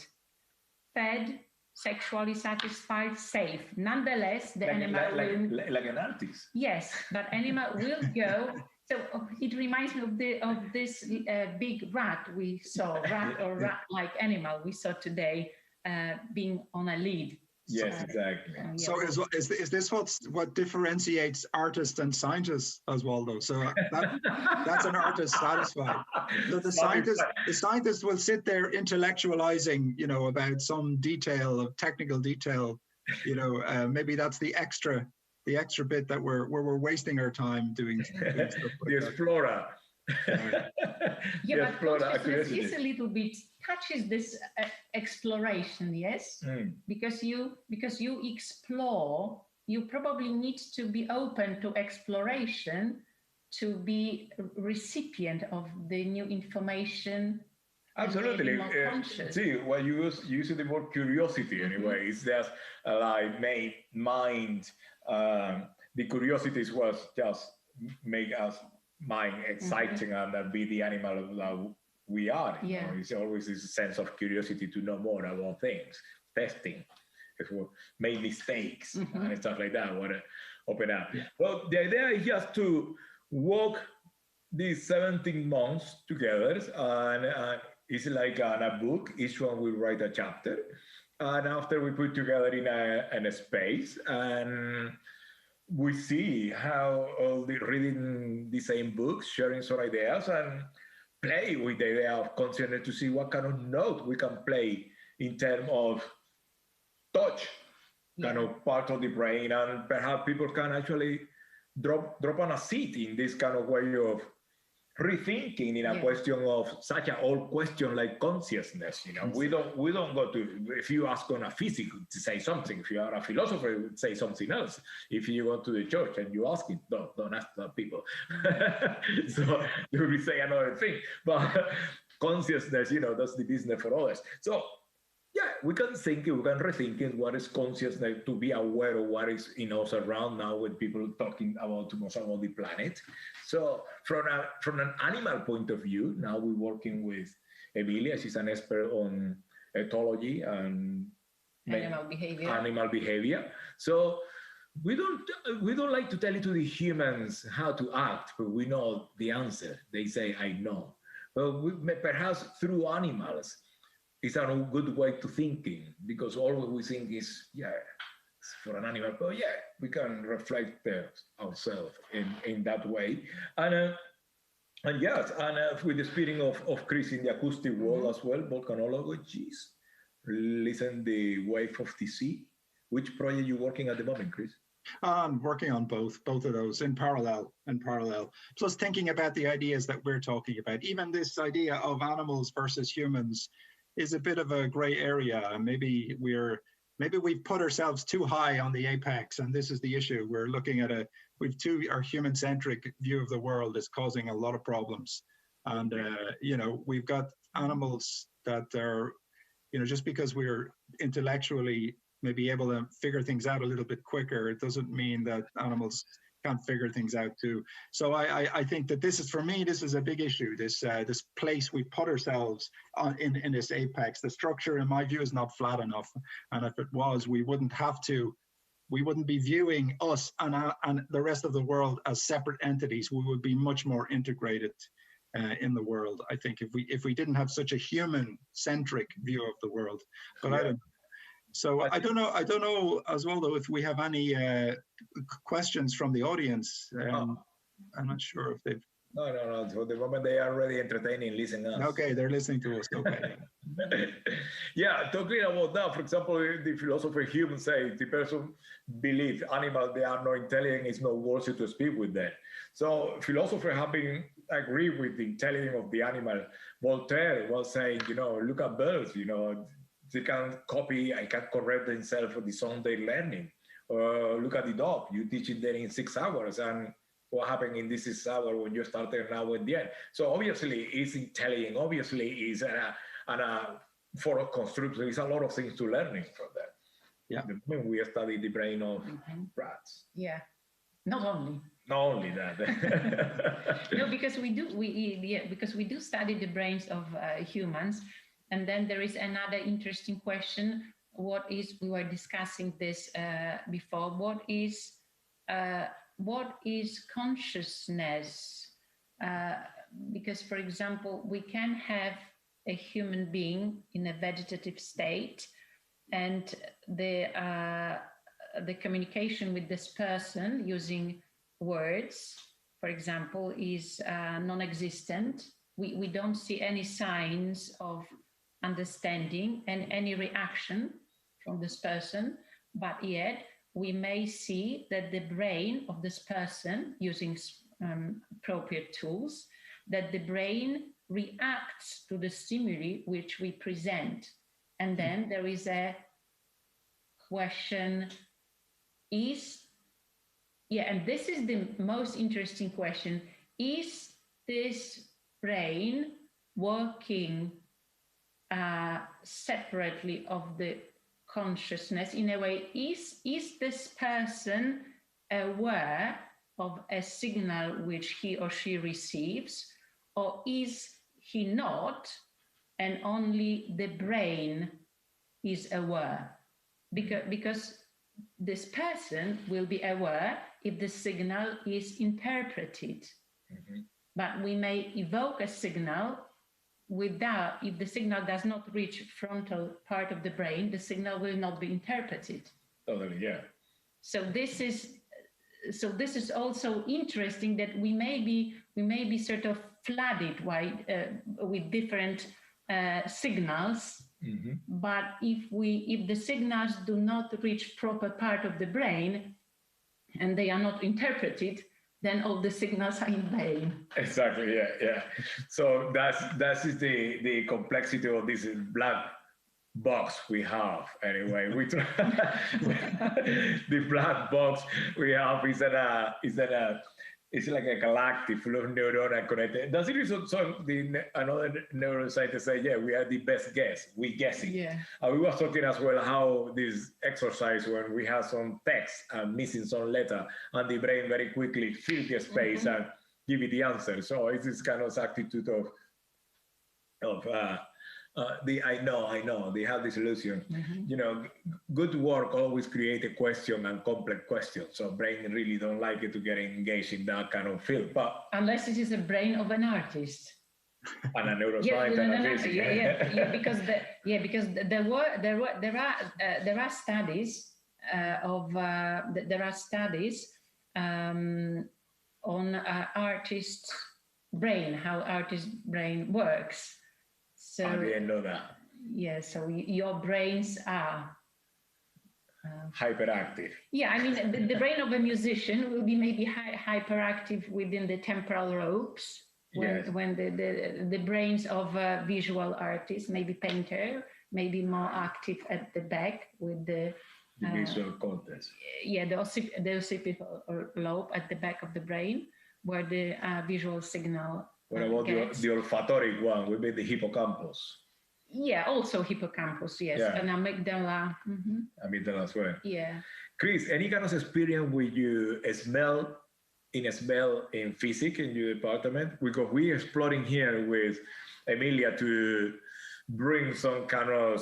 Speaker 15: fed, sexually satisfied, safe. Nonetheless, the animal will...
Speaker 14: Like an artist.
Speaker 15: Yes, but animal will go... So it reminds me of this big rat we saw, rat-like animal we saw today being on a lead.
Speaker 14: Yes, exactly.
Speaker 9: So is this what differentiates artists and scientists, Oswaldo? So that's an artist satisfied. So the scientist will sit there intellectualizing, about some technical detail, maybe that's the extra bit that we're wasting our time doing stuff like
Speaker 14: the explorer.
Speaker 15: But consciousness is a little bit touches this exploration, yes? Because you explore, you probably need to be open to exploration to be recipient of the new information.
Speaker 14: Absolutely. See, well, you use the word curiosity anyway. It's just like mind. The curiosity was just make us mind exciting and be the animal that we are. It's always this sense of curiosity to know more about things, testing. made mistakes and stuff like that. Want to open up. Yeah. Well, the idea is just to walk these 17 months together, and it's like a book. Each one will write a chapter, and after we put together in a space, and we see how reading the same books, sharing some ideas, and play with the idea of consciousness to see what kind of note we can play in terms of touch, kind of part of the brain, and perhaps people can actually drop on a seat in this kind of way of rethinking in a question of such an old question like consciousness. You know, we don't go to, if you ask on a physic to say something, if you are a philosopher, you would say something else. If you go to the church and you ask it, don't ask the people. So you will say another thing. But consciousness, you know, that's the business for others. So yeah, we can think, we can rethink it, what is consciousness, to be aware of what is in us around now when people talking about too much about the planet. So from an animal point of view, now we're working with Emilia. She's an expert on ethology and animal behavior. So we don't like to tell it to the humans how to act, but we know the answer. They say, I know. Well, perhaps through animals, it's a good way to thinking, because all we think is, for an animal, but we can reflect ourselves in that way. And yes, and with the spirit of Chris in the acoustic world as well, volcanologies, listen the wave of the sea. Which project you working at the moment, Chris?
Speaker 9: I'm working on both of those in parallel. Plus thinking about the ideas that we're talking about. Even this idea of animals versus humans is a bit of a gray area. Maybe we've put ourselves too high on the apex, and this is the issue. We're looking at our human-centric view of the world is causing a lot of problems. And you know, we've got animals that are, you know, just because we're intellectually maybe able to figure things out a little bit quicker, it doesn't mean that animals can't figure things out too. So I think that this is, for me, this is a big issue. This place we put ourselves on in this apex. The structure, in my view, is not flat enough. And if it was, we wouldn't be viewing us and the rest of the world as separate entities. We would be much more integrated in the world, I think, if we didn't have such a human-centric view of the world. But I don't. So I don't know, Osvaldo, if we have any questions from the audience. I'm not sure if they've.
Speaker 14: No. For the moment, they are already entertaining, listening us.
Speaker 9: Okay, they're listening to us. Okay.
Speaker 14: Yeah, talking about that, for example, the philosopher Hume says the person believes animals, they are not intelligent, it's not worthy to speak with them. So philosophers have been agree with the intelligence of the animal. Voltaire was saying, you know, look at birds, you know, they can copy, I can correct themselves for the song they're learning. Look at the dog, you teach it there in 6 hours, and what happened in this 6 hours when you started now at the end. So obviously it's intelligent, obviously it's for a construct, there's a lot of things to learning from that.
Speaker 9: Yeah.
Speaker 14: When we study the brain of rats.
Speaker 15: Yeah, not only
Speaker 14: that.
Speaker 15: No, because we do study the brains of humans. And then there is another interesting question. We were discussing this before. What is consciousness? Because, for example, we can have a human being in a vegetative state, and the communication with this person using words, for example, is non-existent. We don't see any signs of understanding and any reaction from this person, but yet we may see that the brain of this person, using appropriate tools, that the brain reacts to the stimuli which we present. And then there is a question, and this is the most interesting question, is this brain working separately of the consciousness? In a way, is this person aware of a signal which he or she receives, or is he not, and only the brain is aware? because this person will be aware if the signal is interpreted. But we may evoke a signal without, if the signal does not reach frontal part of the brain, the signal will not be interpreted.
Speaker 14: Totally, yeah.
Speaker 15: So this is also interesting, that we may be sort of flooded with different signals. But if the signals do not reach proper part of the brain and they are not interpreted, then all the signals are in vain.
Speaker 14: Exactly, yeah. So that is the complexity of this black box we have. Anyway, the black box we have is like a galactic full of neurons connected. Does it also another neuroscientist say, yeah, we are the best guess, we guessing.
Speaker 15: Yeah.
Speaker 14: We were talking as well how this exercise, when we have some text and missing some letter, and the brain very quickly fill the space and give it the answer. So it's this kind of attitude of I know, they have this illusion. You know, good work always create a question and complex question. So brain really don't like it to get engaged in that kind of field. But
Speaker 15: unless it is a brain of an artist.
Speaker 14: And a neuroscientist.
Speaker 15: Because there are studies on artist brain, how artist brain works. So
Speaker 14: I didn't know that.
Speaker 15: Yeah, so your brains are
Speaker 14: hyperactive.
Speaker 15: Yeah, I mean, the brain of a musician will be maybe hyperactive within the temporal lobes, when the brains of a visual artist, maybe painter, may be more active at the back with the
Speaker 14: visual cortex.
Speaker 15: Yeah, the occipital lobe at the back of the brain, where the visual signal.
Speaker 14: What about the olfactory one? Would be the hippocampus.
Speaker 15: Yeah, also hippocampus, yes, and amygdala.
Speaker 14: Amygdala as well.
Speaker 15: Yeah.
Speaker 14: Chris, any kind of experience with you smell in physics in your department? Because we're exploring here with Emilia to bring some kind of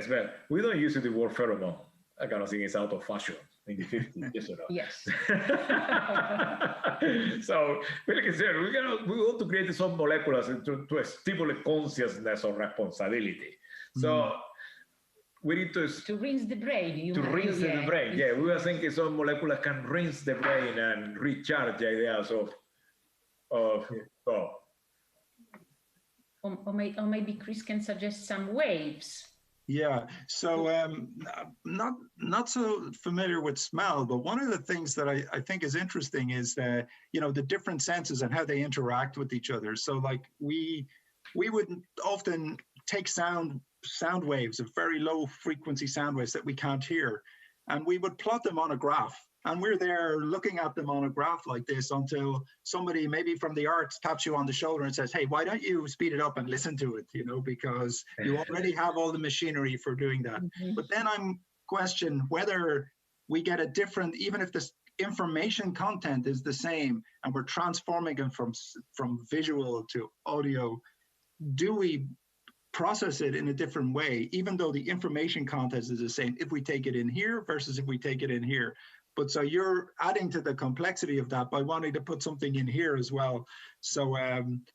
Speaker 14: smell. We don't use the word pheromone. That kind of thing is out of fashion in the 50s, yes or no?
Speaker 15: Yes.
Speaker 14: So, like I said, we want to create some molecules to stimulate consciousness of responsibility. So, we need to
Speaker 15: rinse the brain.
Speaker 14: Rinse the brain. Yeah, we were thinking some molecules can rinse the brain and recharge the ideas of
Speaker 15: or maybe Chris can suggest some waves.
Speaker 9: Yeah, so not so familiar with smell, but one of the things that I think is interesting is that, you know, the different senses and how they interact with each other. So like we would often take sound waves of very low frequency sound waves that we can't hear, and we would plot them on a graph. And we're there looking at them on a graph like this until somebody maybe from the arts taps you on the shoulder and says, hey, why don't you speed it up and listen to it, you know, because you already have all the machinery for doing that. But then I'm questioning whether we get a different, even if the information content is the same and we're transforming it from visual to audio, do we process it in a different way, even though the information content is the same, if we take it in here versus if we take it in here? But so you're adding to the complexity of that by wanting to put something in here as well. So,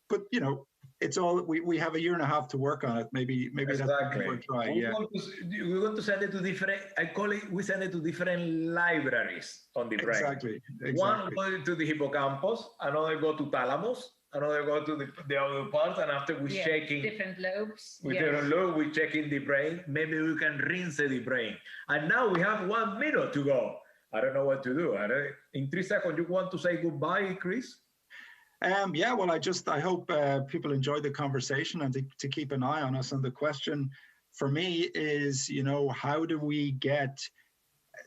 Speaker 9: but you know, it's all, we have 1.5 years to work on it. Maybe
Speaker 14: exactly.
Speaker 9: That's what we're trying.
Speaker 14: We want to send it to different, we send it to different libraries on the brain.
Speaker 9: Exactly.
Speaker 14: One goes to the hippocampus, another go to thalamus, another go to the other part, and after we checking
Speaker 15: different lobes.
Speaker 14: With different lobes, we checking the brain. Maybe we can rinse the brain. And now we have 1 minute to go. I don't know what to do. In 3 seconds, you want to say goodbye, Chris?
Speaker 9: Yeah, well, I hope people enjoy the conversation and to keep an eye on us. And the question for me is, you know, how do we get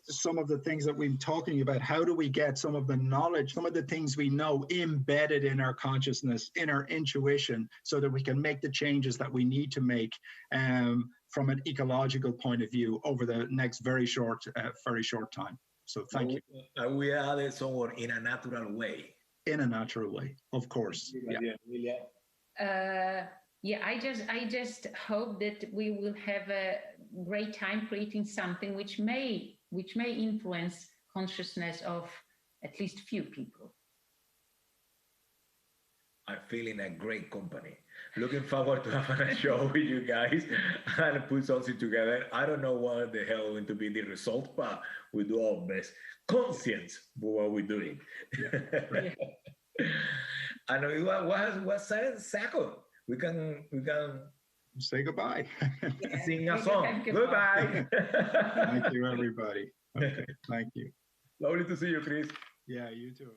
Speaker 9: some of the things that we've been talking about? How do we get some of the knowledge, some of the things we know embedded in our consciousness, in our intuition, so that we can make the changes that we need to make from an ecological point of view over the next very short time. So thank you.
Speaker 14: We added somewhere in a natural way.
Speaker 9: In a natural way, of course.
Speaker 15: I just hope that we will have great time creating something which may influence consciousness of at least few people.
Speaker 14: I'm feeling a great company. Looking forward to having a show with you guys and put something together. I don't know what the hell going to be the result, but we do our best. Conscience for what we're doing.
Speaker 15: Yeah.
Speaker 14: And what's second? We can
Speaker 9: say goodbye.
Speaker 14: Sing a song. Goodbye.
Speaker 9: Thank you, everybody. Okay, thank you.
Speaker 14: Lovely to see you, Chris.
Speaker 9: Yeah, you too.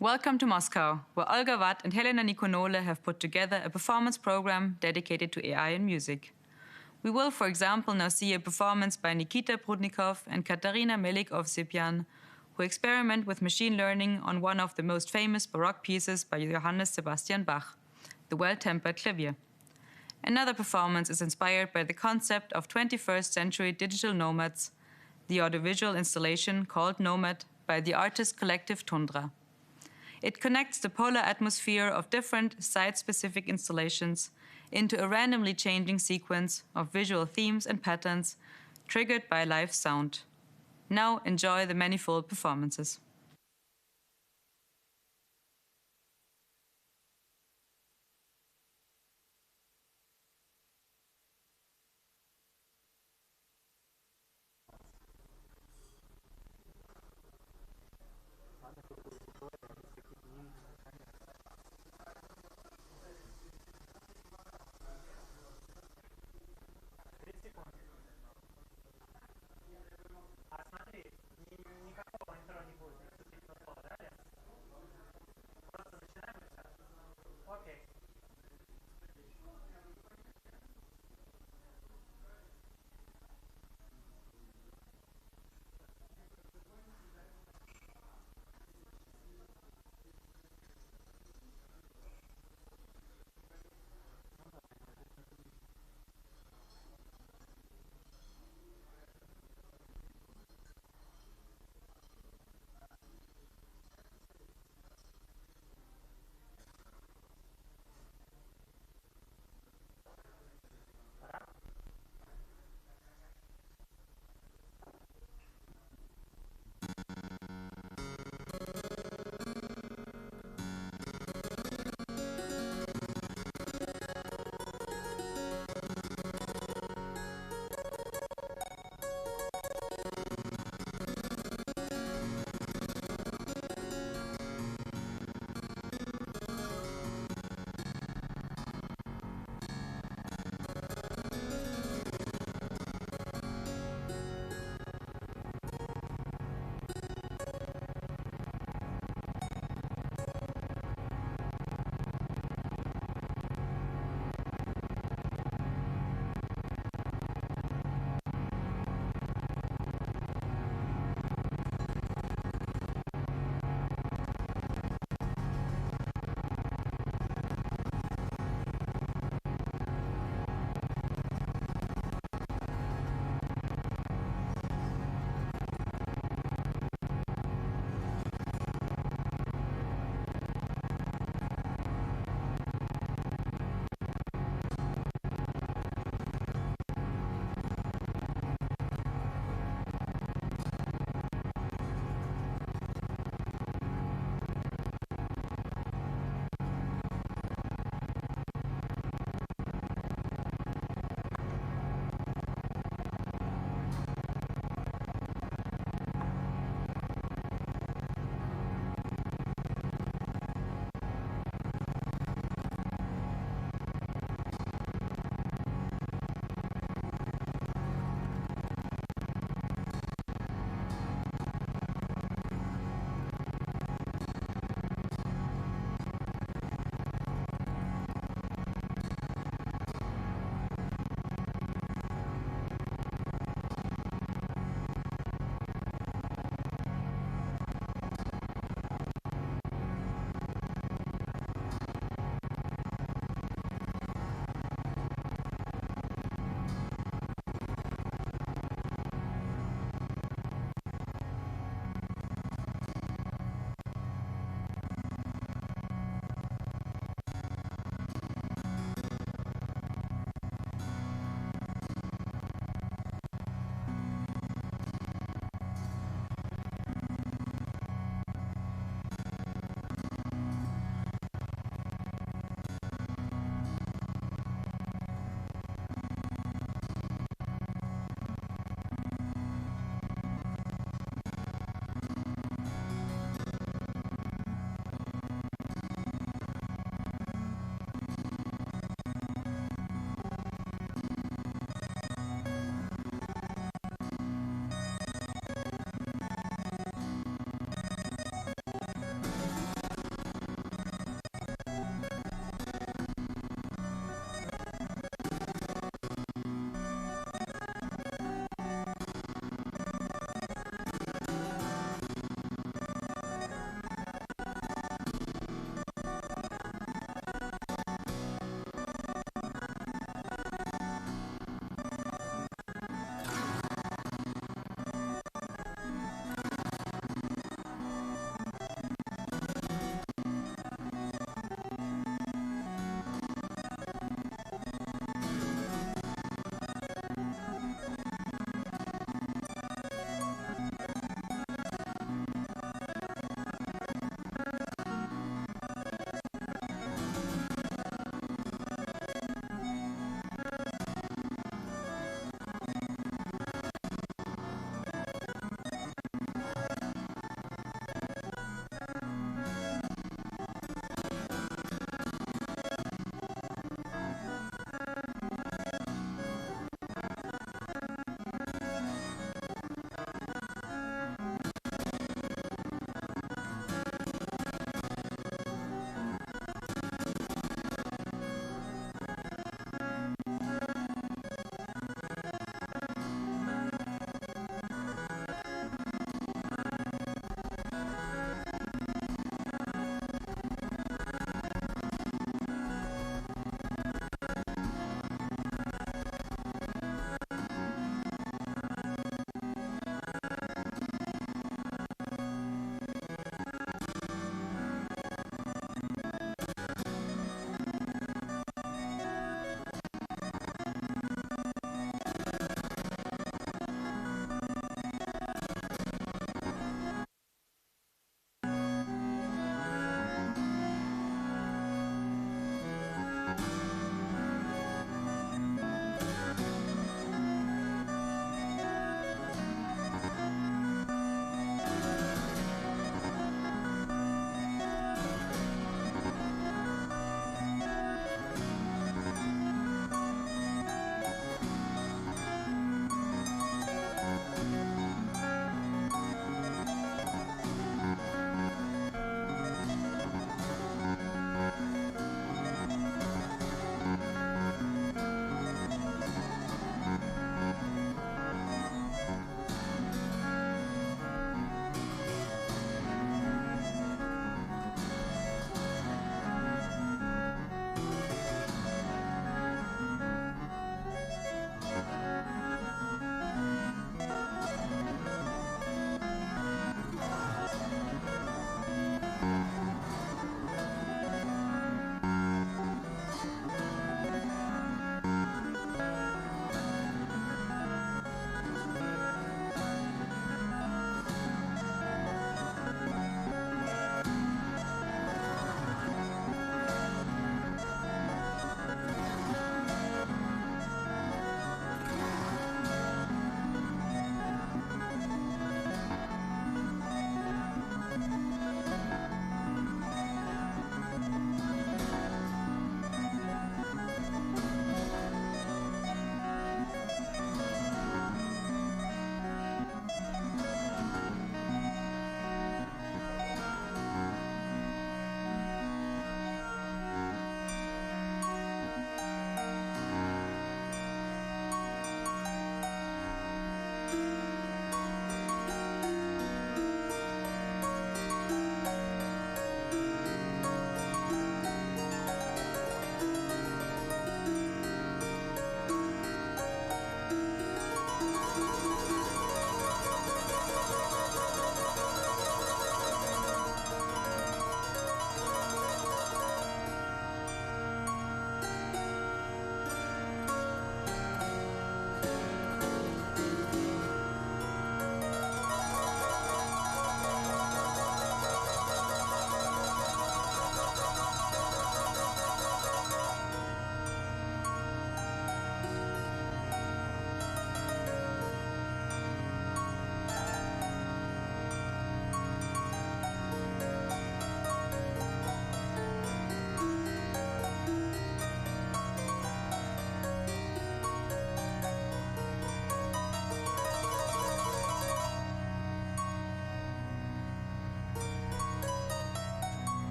Speaker 1: Welcome to Moscow, where Olga Watt and Helena Nikonole have put together a performance program dedicated to AI and music. We will, for example, now see a performance by Nikita Prudnikov and Katarina Melik-Ovsepian, who experiment with machine learning on one of the most famous Baroque pieces by Johann Sebastian Bach, the Well-Tempered Clavier. Another performance is inspired by the concept of 21st century digital nomads, the audiovisual installation called Nomad by the artist collective Tundra. It connects the polar atmosphere of different site-specific installations into a randomly changing sequence of visual themes and patterns triggered by live sound. Now enjoy the manifold performances.
Speaker 16: Смотри, никакого электроника.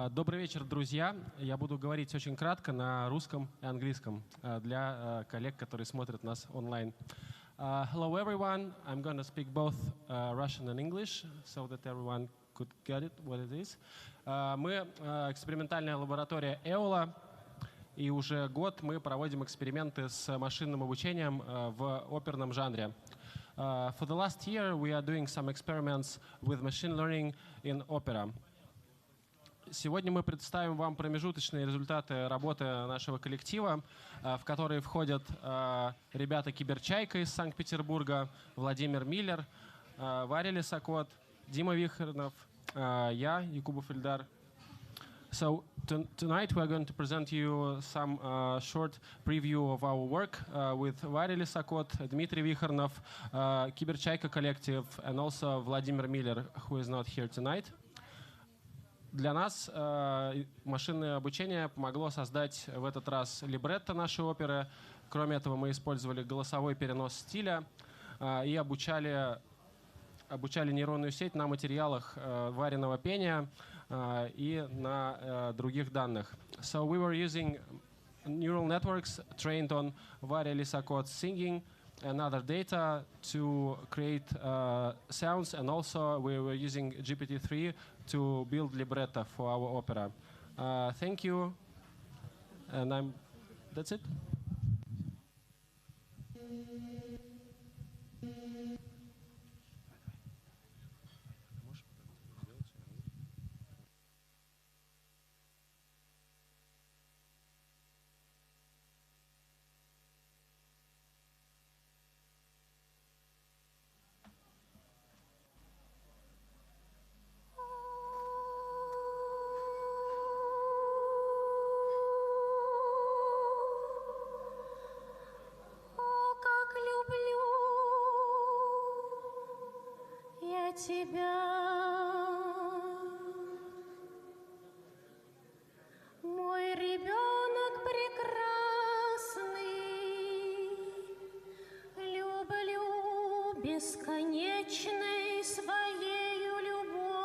Speaker 8: Добрый вечер, друзья. Я буду говорить очень кратко на русском и английском для коллег, которые смотрят нас онлайн. Hello, everyone. I'm going to speak both Russian and English so that everyone could get it, what it is. Мы экспериментальная лаборатория EOLA, и уже год мы проводим эксперименты с машинным обучением в оперном жанре. For the last year, we are doing some experiments with machine learning in opera. Сегодня мы представим вам промежуточные результаты работы нашего коллектива, в которые входят ребята Киберчайка из Санкт-Петербурга, Владимир Миллер, Варя Лисакот, Дима Вихрнов, я, Якубов Ильдар. So tonight we are going to present you some short preview of our work with Varya Lysakot, Dmitry Vikharnov, Киберчайка Collective, and also Vladimir Miller, who is not here tonight. Для нас машинное обучение помогло создать в этот раз либретто нашей оперы. Кроме этого, мы использовали голосовой перенос стиля и обучали нейронную сеть на материалах Вариного пения и на других данных. So we were using neural networks trained on Varya Lysakot's singing and other data to create sounds, and also we were using GPT-3 to build libretto for our opera. Thank you, and that's it.
Speaker 16: Тебя, мой ребенок прекрасный, люблю бесконечной своею любовью,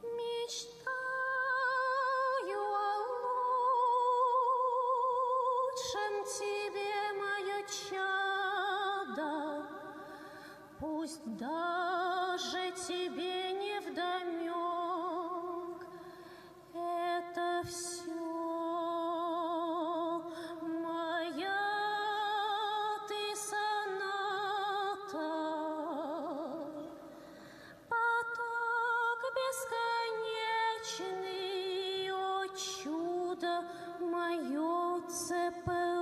Speaker 16: мечтаю о лучшем тебе, мое чадо. Пусть даже тебе не вдомек это все, моя ты соната, поток бесконечный, о чудо мое ЦПУ.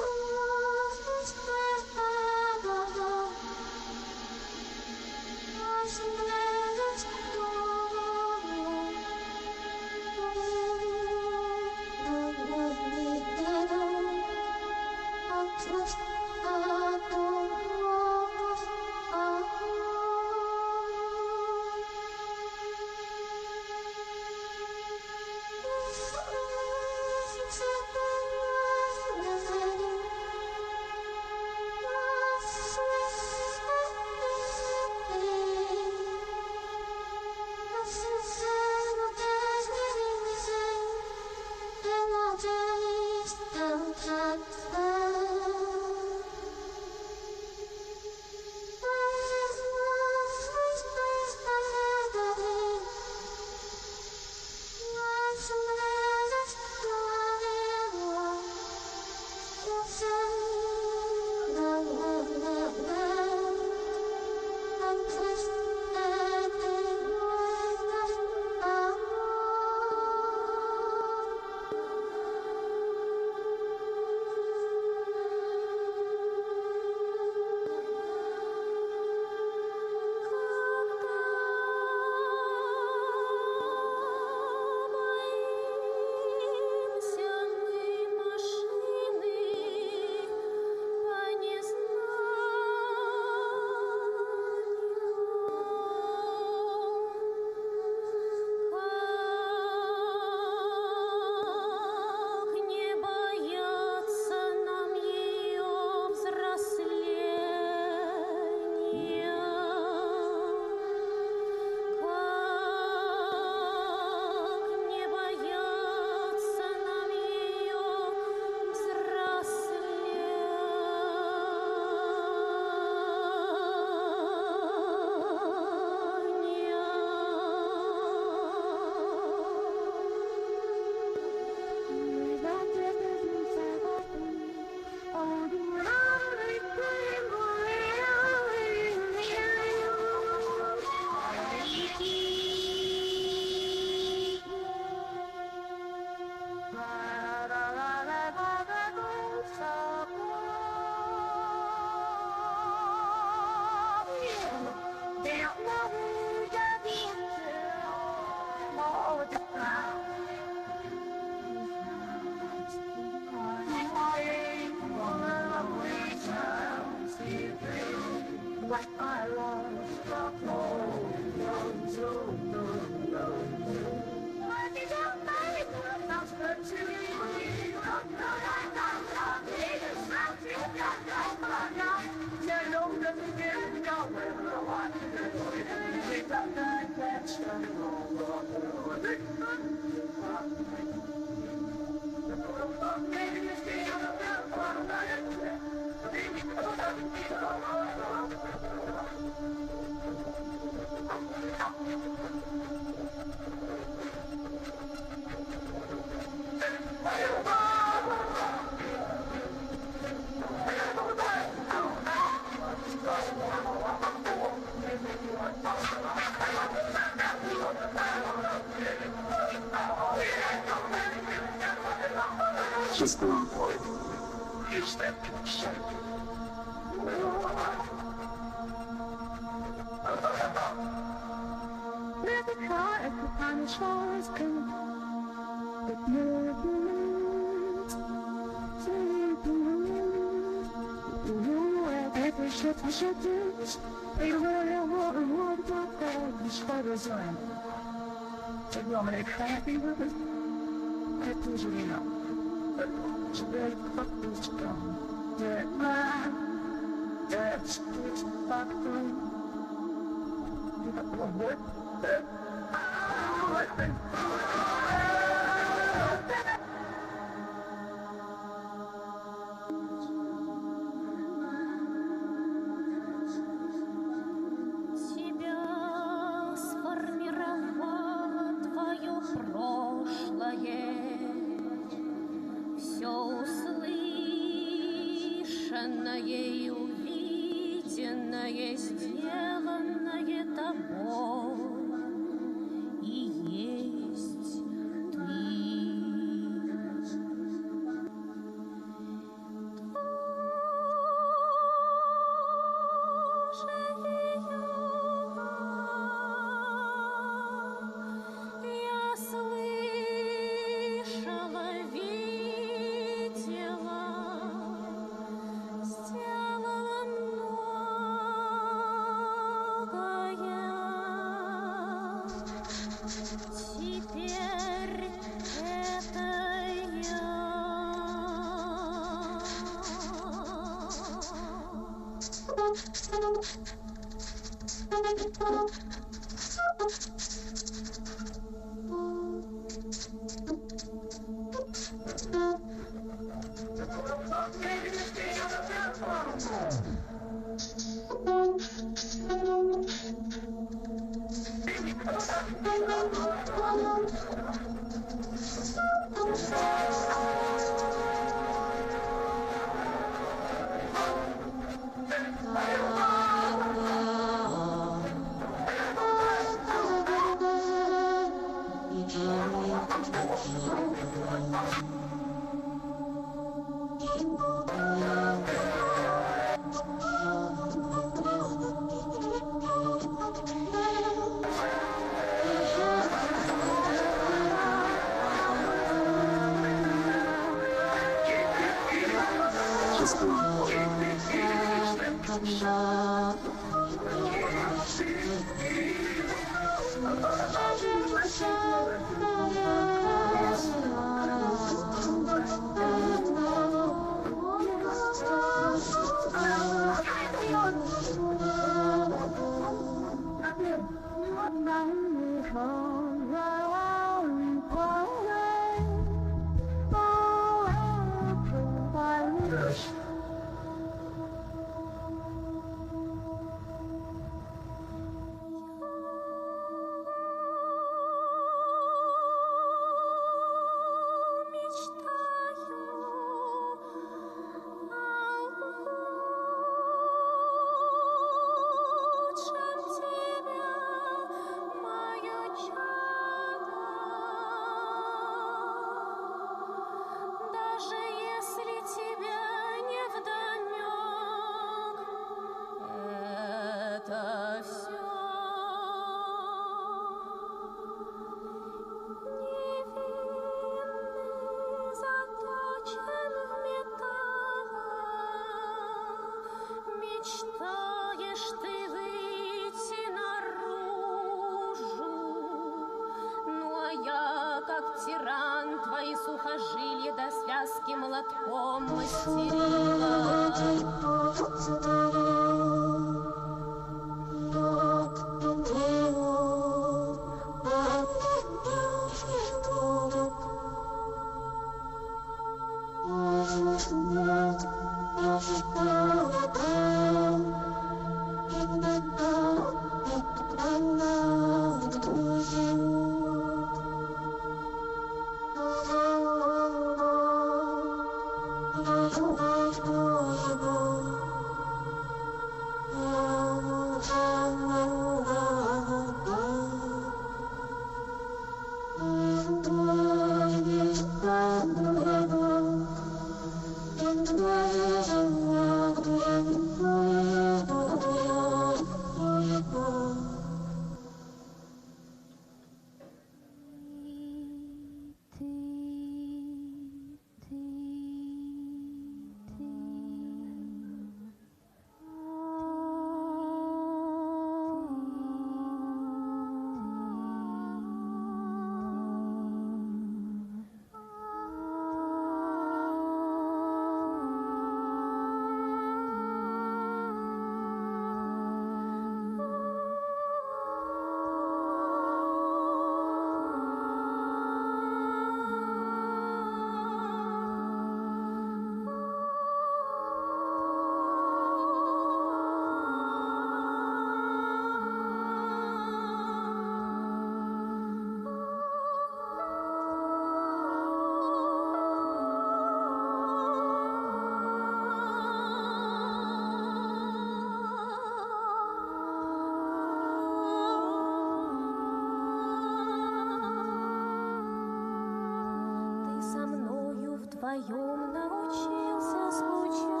Speaker 16: вдвоем научился скучать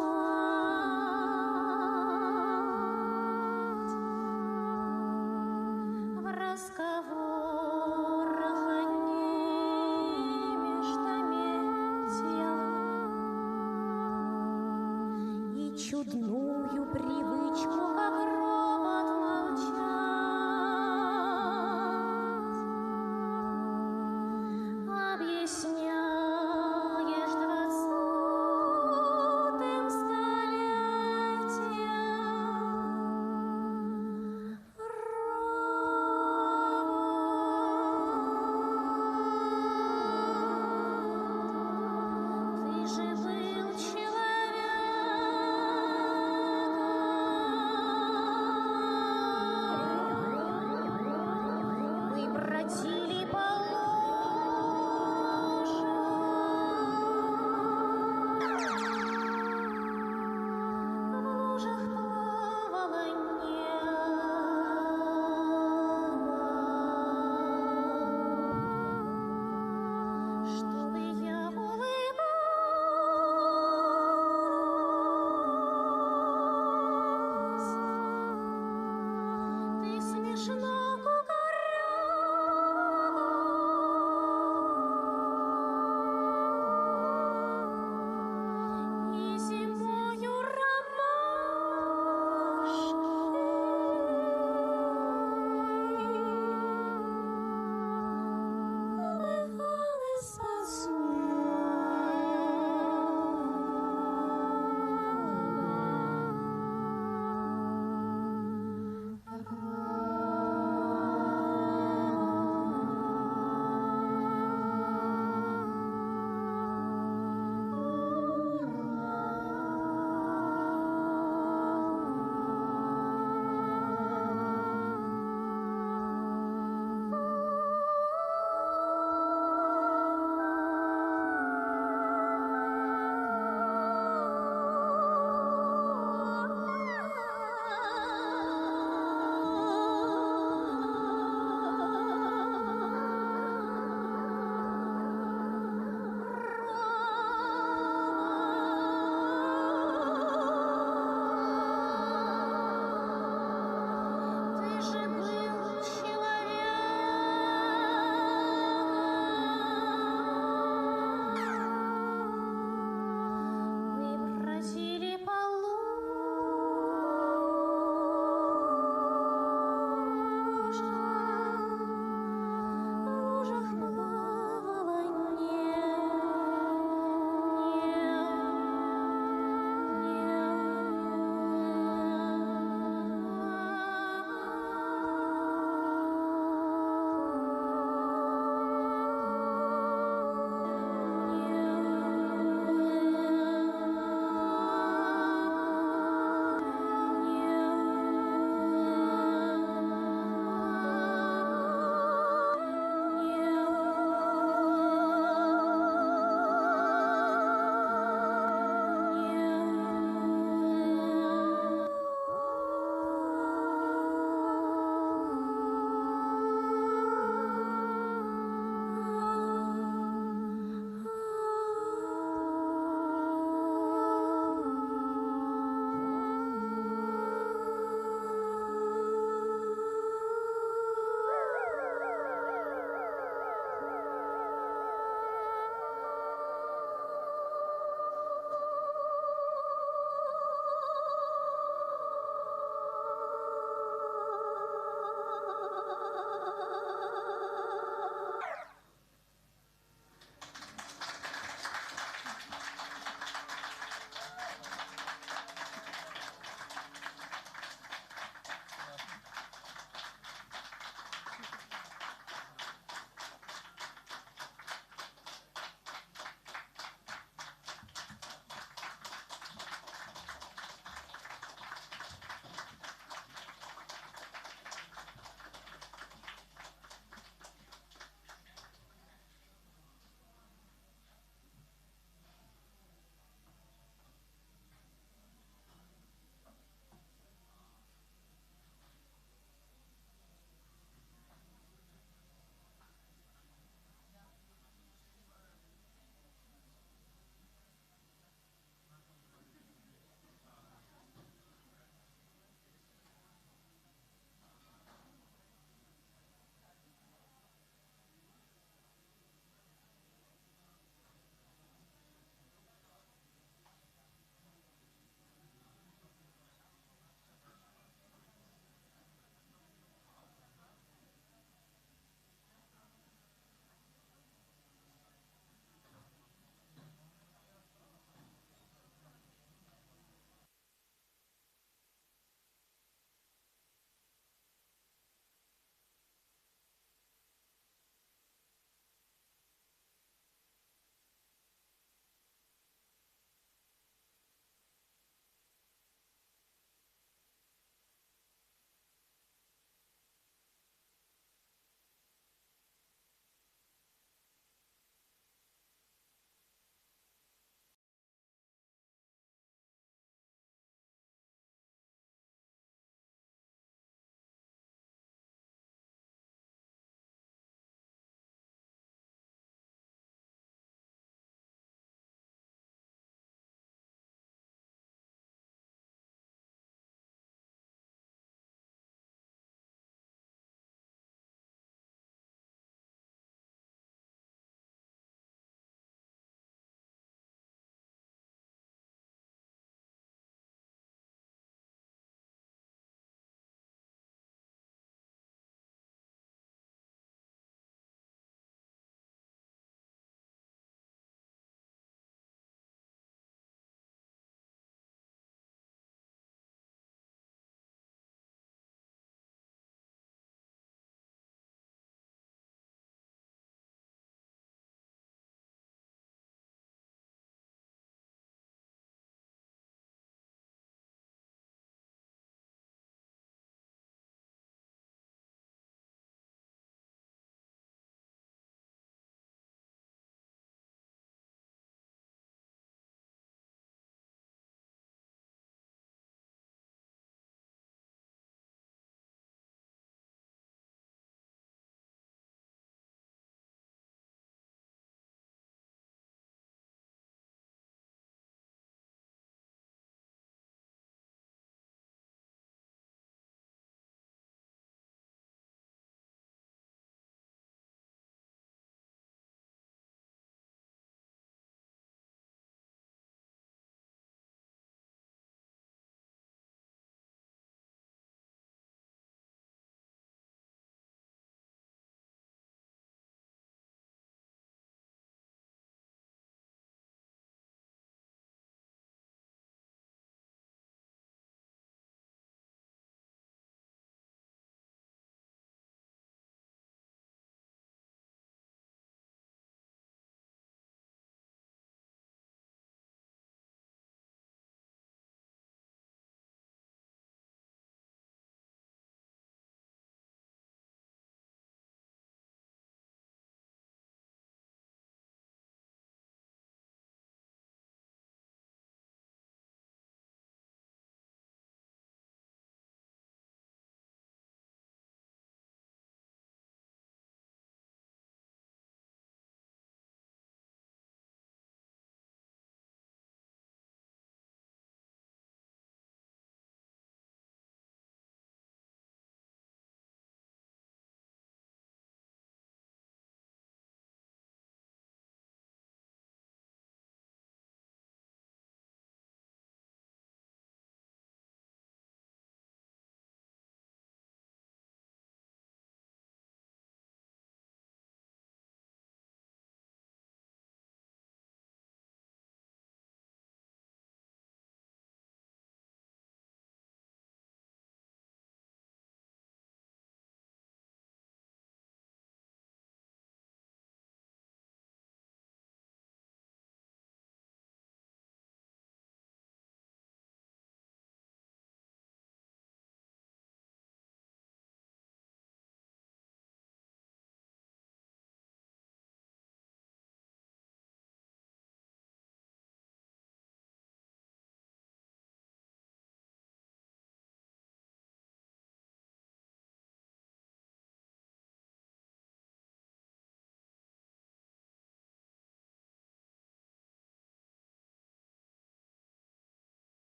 Speaker 16: в разговорах одни междометия и чудную